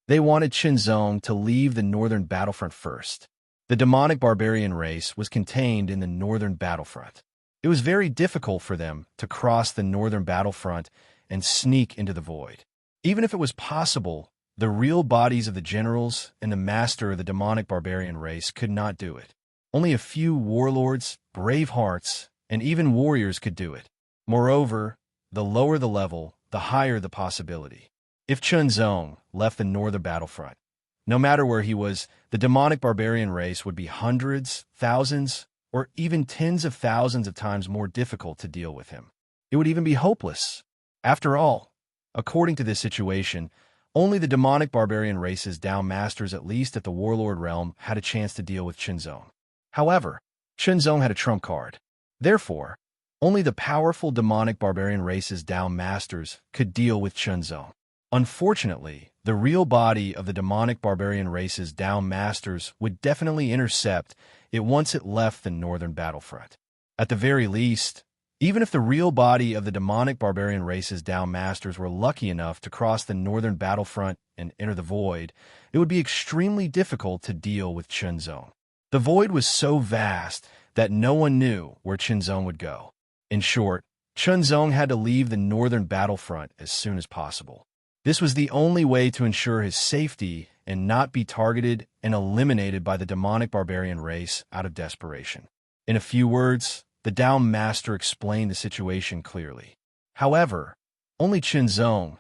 They wanted Chinzong to leave the northern battlefront first. The demonic barbarian race was contained in the northern battlefront. It was very difficult for them to cross the northern battlefront and sneak into the void. Even if it was possible, the real bodies of the generals and the master of the demonic barbarian race could not do it. Only a few warlords, brave hearts, and even warriors could do it. Moreover, the lower the level, the higher the possibility. If Chinzong left the northern battlefront, no matter where he was, the demonic barbarian race would be hundreds, thousands, or even tens of thousands of times more difficult to deal with him. It would even be hopeless. After all, according to this situation, only the demonic barbarian race's Dao masters, at least at the warlord realm, had a chance to deal with Chinzong. However, Chinzong had a trump card. Therefore, only the powerful demonic barbarian race's Dao masters could deal with Chinzong. Unfortunately, the real body of the demonic barbarian race's Dao masters would definitely intercept it once it left the northern battlefront. At the very least, even if the real body of the demonic barbarian race's Dao masters were lucky enough to cross the northern battlefront and enter the void, it would be extremely difficult to deal with Chinzong. The void was so vast that no one knew where Chinzong would go. In short, Chunzong had to leave the northern battlefront as soon as possible. This was the only way to ensure his safety and not be targeted and eliminated by the demonic barbarian race out of desperation. In a few words, the Dao Master explained the situation clearly. However, only Chunzong,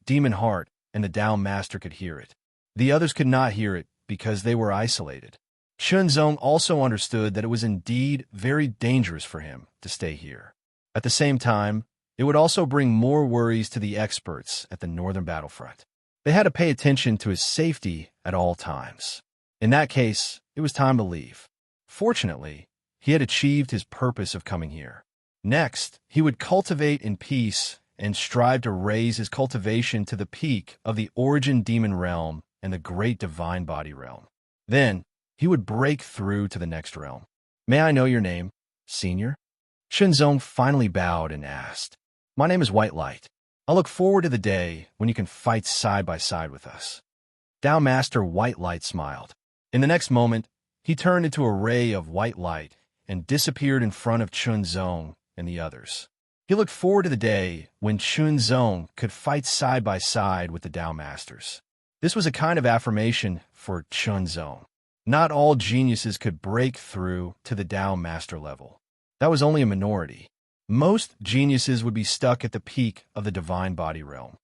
Demon Heart, and the Dao Master could hear it. The others could not hear it because they were isolated. Chunzong also understood that it was indeed very dangerous for him to stay here. At the same time, it would also bring more worries to the experts at the northern battlefront. They had to pay attention to his safety at all times. In that case, it was time to leave. Fortunately, he had achieved his purpose of coming here. Next, he would cultivate in peace and strive to raise his cultivation to the peak of the origin demon realm and the great divine body realm. Then, he would break through to the next realm. May I know your name, Senior? Chunzong finally bowed and asked. My name is White Light. I look forward to the day when you can fight side by side with us. Dao Master White Light smiled. In the next moment, he turned into a ray of white light and disappeared in front of Chunzong and the others. He looked forward to the day when Chunzong could fight side by side with the Dao Masters. This was a kind of affirmation for Chunzong. Not all geniuses could break through to the Dao Master level. That was only a minority. Most geniuses would be stuck at the peak of the divine body realm.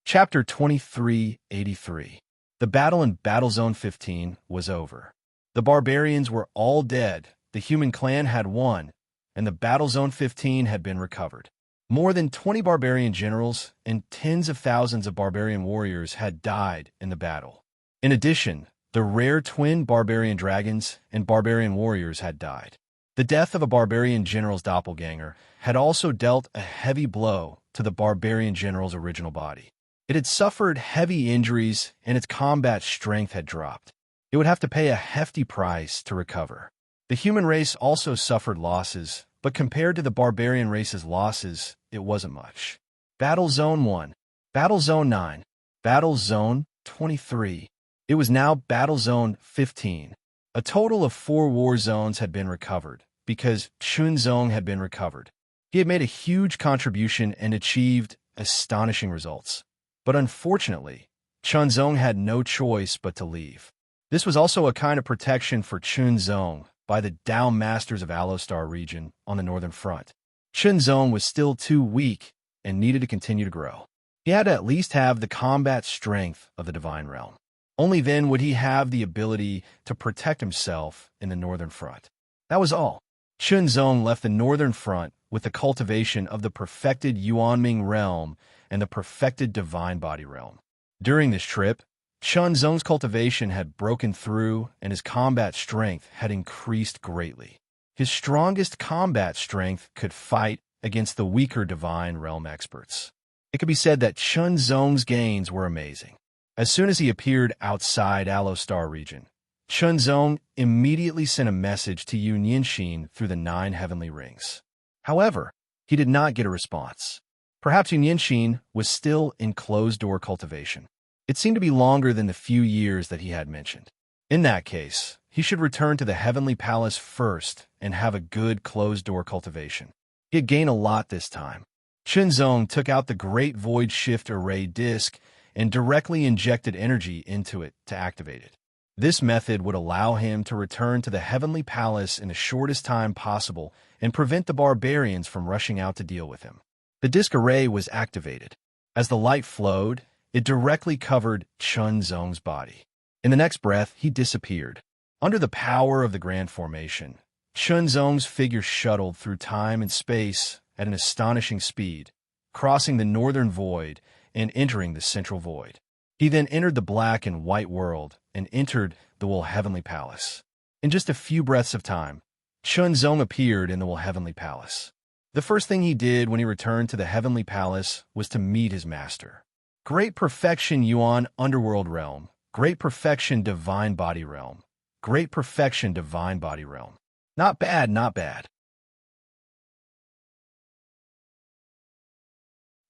Chapter 2383. The battle in Battle Zone 15 was over. The barbarians were all dead, the human clan had won, and the Battle Zone 15 had been recovered. More than 20 barbarian generals and tens of thousands of barbarian warriors had died in the battle. In addition, the rare twin barbarian dragons and barbarian warriors had died. The death of a barbarian general's doppelganger had also dealt a heavy blow to the barbarian general's original body. It had suffered heavy injuries and its combat strength had dropped. It would have to pay a hefty price to recover. The human race also suffered losses, but compared to the barbarian race's losses, it wasn't much. Battle Zone 1, Battle Zone 9, Battle Zone 23. It was now Battle Zone 15. A total of 4 war zones had been recovered, because Chunzong had been recovered. He had made a huge contribution and achieved astonishing results. But unfortunately, Chunzong had no choice but to leave. This was also a kind of protection for Chunzong by the Dao Masters of Alostar region on the northern front. Chunzong was still too weak and needed to continue to grow. He had to at least have the combat strength of the divine realm. Only then would he have the ability to protect himself in the northern front. That was all. Chunzong left the northern front with the cultivation of the perfected Yuanming realm and the perfected divine body realm. During this trip, Chunzong's cultivation had broken through and his combat strength had increased greatly. His strongest combat strength could fight against the weaker divine realm experts. It could be said that Chunzong's gains were amazing. As soon as he appeared outside Alostar region, Chunzong immediately sent a message to Yun Yinshin through the 9 heavenly rings. However, he did not get a response. Perhaps Yun Yinshin was still in closed-door cultivation. It seemed to be longer than the few years that he had mentioned. In that case, he should return to the heavenly palace first and have a good closed-door cultivation. He had gained a lot this time. Chunzong took out the Great Void Shift Array Disc and directly injected energy into it to activate it. This method would allow him to return to the heavenly palace in the shortest time possible and prevent the barbarians from rushing out to deal with him. The disc array was activated. As the light flowed, it directly covered Chunzong's body. In the next breath, he disappeared. Under the power of the Grand Formation, Chunzong's figure shuttled through time and space at an astonishing speed, crossing the northern void and entering the central void. He then entered the black and white world and entered the Will Heavenly Palace. In just a few breaths of time, Chunzong appeared in the Will Heavenly Palace. The first thing he did when he returned to the Heavenly Palace was to meet his master. Great Perfection Yuan Underworld Realm, Great Perfection Divine Body Realm, Great Perfection Divine Body Realm. Not bad, not bad.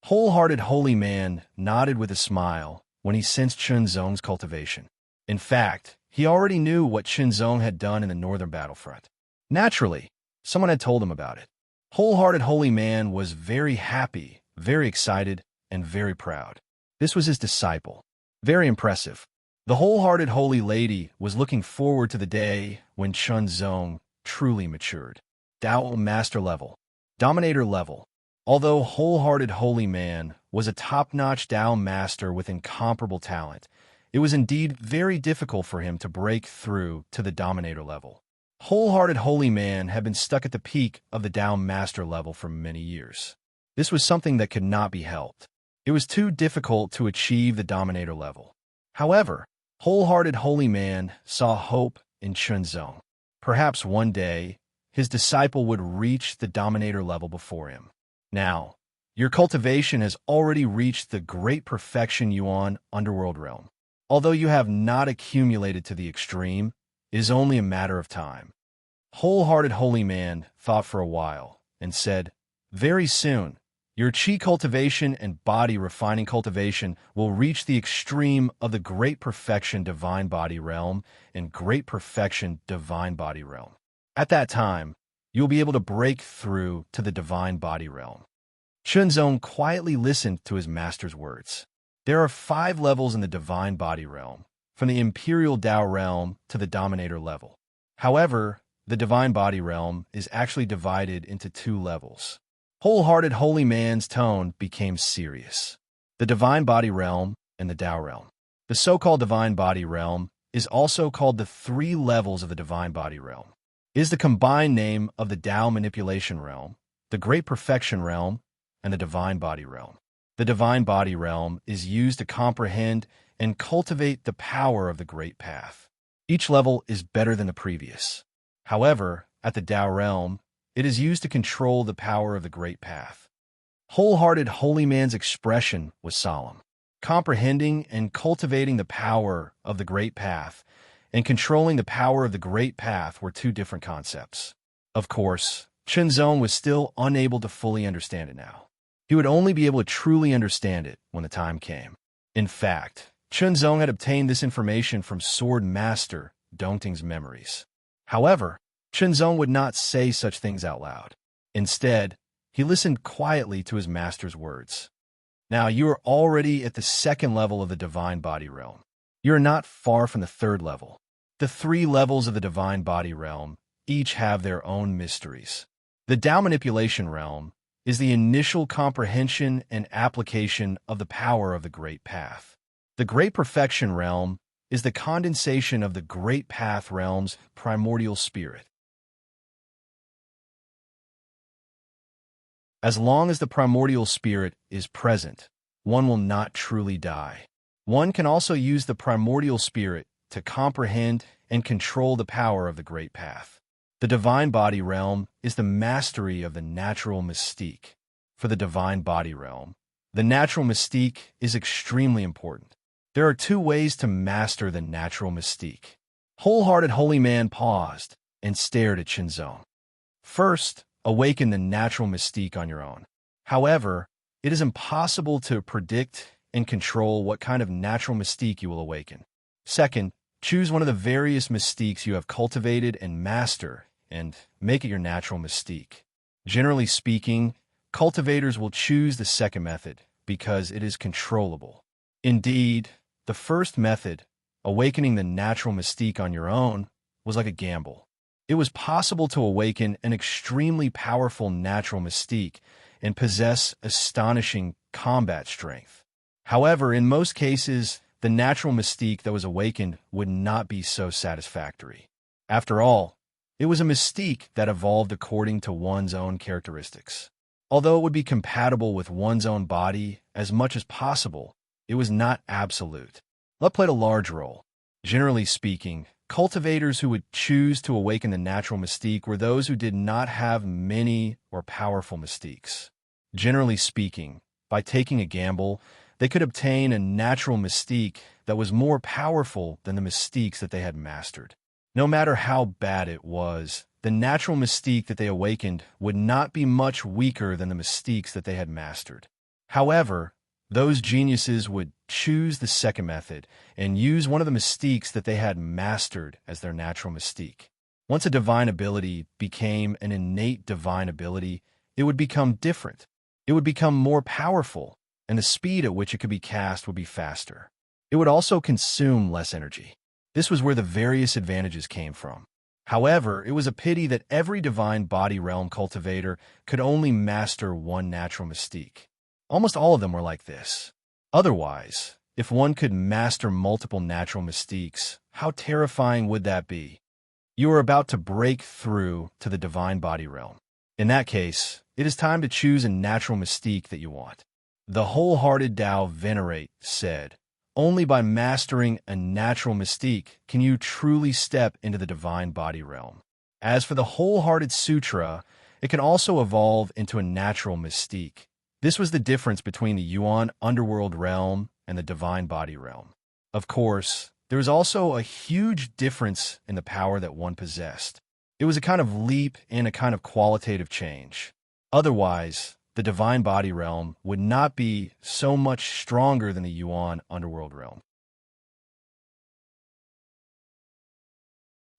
Wholehearted Holy Man nodded with a smile when he sensed Chunzong's cultivation. In fact, he already knew what Qinzong had done in the northern battlefront. Naturally, someone had told him about it. Wholehearted Holy Man was very happy, very excited, and very proud. This was his disciple. Very impressive. The Wholehearted Holy Lady was looking forward to the day when Qinzong truly matured. Dao Master level. Dominator level. Although Wholehearted Holy Man was a top-notch Dao Master with incomparable talent, it was indeed very difficult for him to break through to the Dominator level. Wholehearted Holy Man had been stuck at the peak of the Dao Master level for many years. This was something that could not be helped. It was too difficult to achieve the Dominator level. However, Wholehearted Holy Man saw hope in Qinzong. Perhaps one day, his disciple would reach the Dominator level before him. Now, your cultivation has already reached the great perfection Yuan Underworld Realm. Although you have not accumulated to the extreme, it is only a matter of time. Wholehearted Holy Man thought for a while and said, very soon, your chi cultivation and body refining cultivation will reach the extreme of the Great Perfection Divine Body Realm and Great Perfection Divine Body Realm. At that time, you will be able to break through to the Divine Body Realm. Qinzong quietly listened to his master's words. There are 5 levels in the Divine Body Realm, from the Imperial Dao Realm to the Dominator level. However, the Divine Body Realm is actually divided into 2 levels. Wholehearted Holy Man's tone became serious. The Divine Body Realm and the Dao Realm. The so-called Divine Body Realm is also called the 3 levels of the Divine Body Realm. It is the combined name of the Dao Manipulation Realm, the Great Perfection Realm, and the Divine Body Realm. The Divine Body Realm is used to comprehend and cultivate the power of the Great Path. Each level is better than the previous. However, at the Dao Realm, it is used to control the power of the Great Path. Wholehearted Holy Man's expression was solemn. Comprehending and cultivating the power of the Great Path and controlling the power of the Great Path were 2 different concepts. Of course, Qinzong was still unable to fully understand it now. He would only be able to truly understand it when the time came. In fact, Qinzong had obtained this information from Sword Master Dongting's memories. However, Qinzong would not say such things out loud. Instead, he listened quietly to his master's words. Now, you are already at the 2nd level of the Divine Body Realm. You are not far from the 3rd level. The 3 levels of the Divine Body Realm each have their own mysteries. The Dao Manipulation Realm is the initial comprehension and application of the power of the Great Path. The Great Perfection Realm is the condensation of the Great Path Realm's primordial spirit. As long as the primordial spirit is present, one will not truly die. One can also use the primordial spirit to comprehend and control the power of the Great Path. The Divine Body Realm is the mastery of the natural mystique. For the Divine Body Realm, the natural mystique is extremely important. There are 2 ways to master the natural mystique. Wholehearted Holy Man paused and stared at Qinzong. First, awaken the natural mystique on your own. However, it is impossible to predict and control what kind of natural mystique you will awaken. Second, choose one of the various mystiques you have cultivated and master, and make it your natural mystique. Generally speaking, cultivators will choose the second method because it is controllable. Indeed, the first method, awakening the natural mystique on your own, was like a gamble. It was possible to awaken an extremely powerful natural mystique and possess astonishing combat strength. However, in most cases, the natural mystique that was awakened would not be so satisfactory. After all, it was a mystique that evolved according to one's own characteristics. Although it would be compatible with one's own body as much as possible, it was not absolute. Luck played a large role. Generally speaking, cultivators who would choose to awaken the natural mystique were those who did not have many or powerful mystiques. Generally speaking, by taking a gamble, they could obtain a natural mystique that was more powerful than the mystiques that they had mastered. No matter how bad it was, the natural mystique that they awakened would not be much weaker than the mystiques that they had mastered. However, Those geniuses would choose the second method and use one of the mystiques that they had mastered as their natural mystique. Once a divine ability became an innate divine ability, it would become different. It would become more powerful, and the speed at which it could be cast would be faster. It would also consume less energy. This was where the various advantages came from. However, it was a pity that every divine body realm cultivator could only master one natural mystique. Almost all of them were like this. Otherwise, if one could master multiple natural mystiques, how terrifying would that be? You are about to break through to the divine body realm. In that case, it is time to choose a natural mystique that you want. The wholehearted Tao Venerate said, "Only by mastering a natural mystique can you truly step into the divine body realm." As for the wholehearted sutra, it can also evolve into a natural mystique. This was the difference between the Yuan underworld realm and the divine body realm. Of course, there was also a huge difference in the power that one possessed. It was a kind of leap and a kind of qualitative change. Otherwise, the divine body realm would not be so much stronger than the Yuan underworld realm.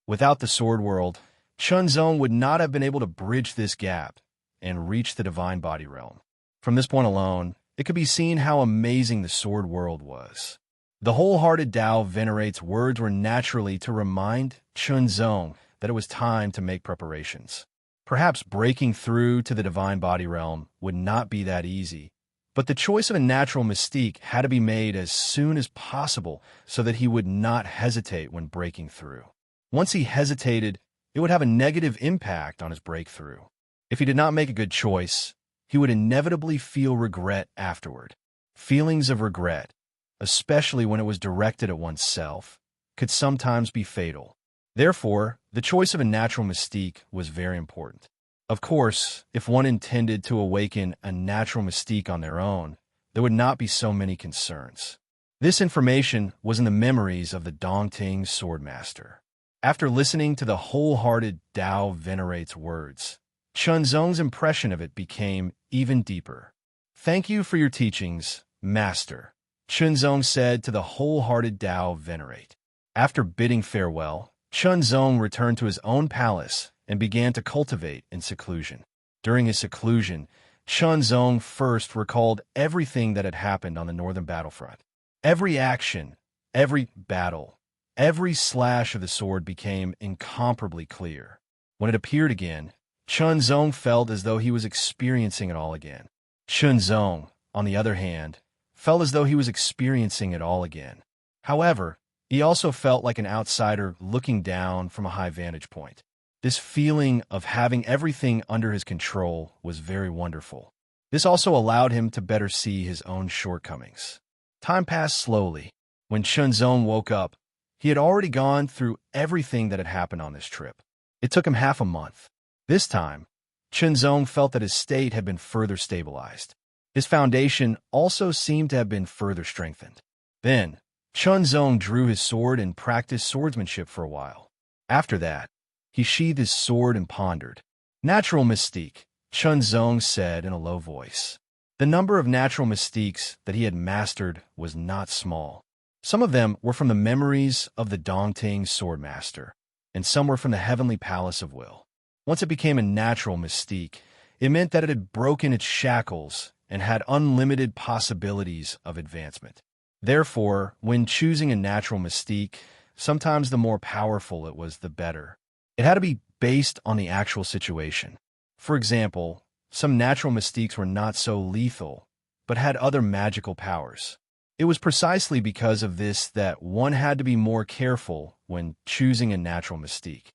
Without the sword world, Chunzong would not have been able to bridge this gap and reach the divine body realm. From this point alone, it could be seen how amazing the sword world was. The wholehearted Tao Venerate's words were naturally to remind Chunzong that it was time to make preparations. Perhaps breaking through to the divine body realm would not be that easy, but the choice of a natural mystique had to be made as soon as possible so that he would not hesitate when breaking through. Once he hesitated, it would have a negative impact on his breakthrough. If he did not make a good choice, he would inevitably feel regret afterward. Feelings of regret, especially when it was directed at oneself, could sometimes be fatal. Therefore, the choice of a natural mystique was very important. Of course, if one intended to awaken a natural mystique on their own, there would not be so many concerns. This information was in the memories of the Dongting Swordmaster. After listening to the wholehearted Tao Venerate's words, Chunzong's impression of it became even deeper. "Thank you for your teachings, Master," Chunzong said to the wholehearted Tao Venerate. After bidding farewell, Chunzong returned to his own palace and began to cultivate in seclusion. During his seclusion, Chunzong first recalled everything that had happened on the northern battlefront. Every action, every battle, every slash of the sword became incomparably clear. When it appeared again, Chunzong felt as though he was experiencing it all again. Chunzong, on the other hand, felt as though he was experiencing it all again. However, he also felt like an outsider looking down from a high vantage point. This feeling of having everything under his control was very wonderful. This also allowed him to better see his own shortcomings. Time passed slowly. When Chunzong woke up, he had already gone through everything that had happened on this trip. It took him half a month. This time, Chunzong felt that his state had been further stabilized. His foundation also seemed to have been further strengthened. Then, Chunzong drew his sword and practiced swordsmanship for a while. After that, he sheathed his sword and pondered. "Natural mystique," Chunzong said in a low voice. The number of natural mystiques that he had mastered was not small. Some of them were from the memories of the Dongting Swordmaster, and some were from the Heavenly Palace of Will. Once it became a natural mystique, it meant that it had broken its shackles and had unlimited possibilities of advancement. Therefore, when choosing a natural mystique, sometimes the more powerful it was, the better. It had to be based on the actual situation. For example, some natural mystiques were not so lethal, but had other magical powers. It was precisely because of this that one had to be more careful when choosing a natural mystique.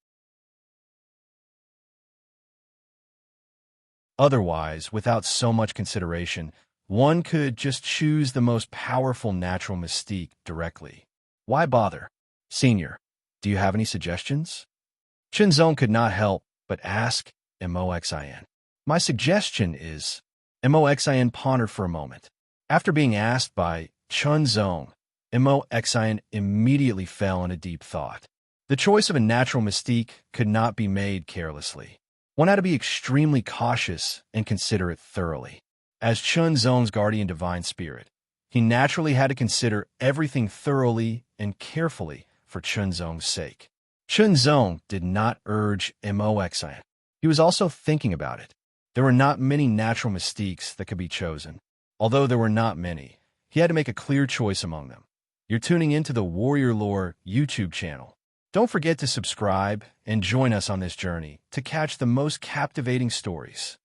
Otherwise, without so much consideration, one could just choose the most powerful natural mystique directly. Why bother? Senior, do you have any suggestions? Chunzong could not help but ask Moxin. My suggestion is, Moxin pondered for a moment. After being asked by Chunzong, Moxin immediately fell into deep thought. The choice of a natural mystique could not be made carelessly. One had to be extremely cautious and consider it thoroughly. As Chunzong's guardian divine spirit, He naturally had to consider everything thoroughly and carefully for Chunzong's sake. Chunzong did not urge Moxin. He was also thinking about it. There were not many natural mystiques that could be chosen. Although there were not many, he had to make a clear choice among them. You're tuning into the Warrior Lore YouTube channel. Don't forget to subscribe and join us on this journey to catch the most captivating stories.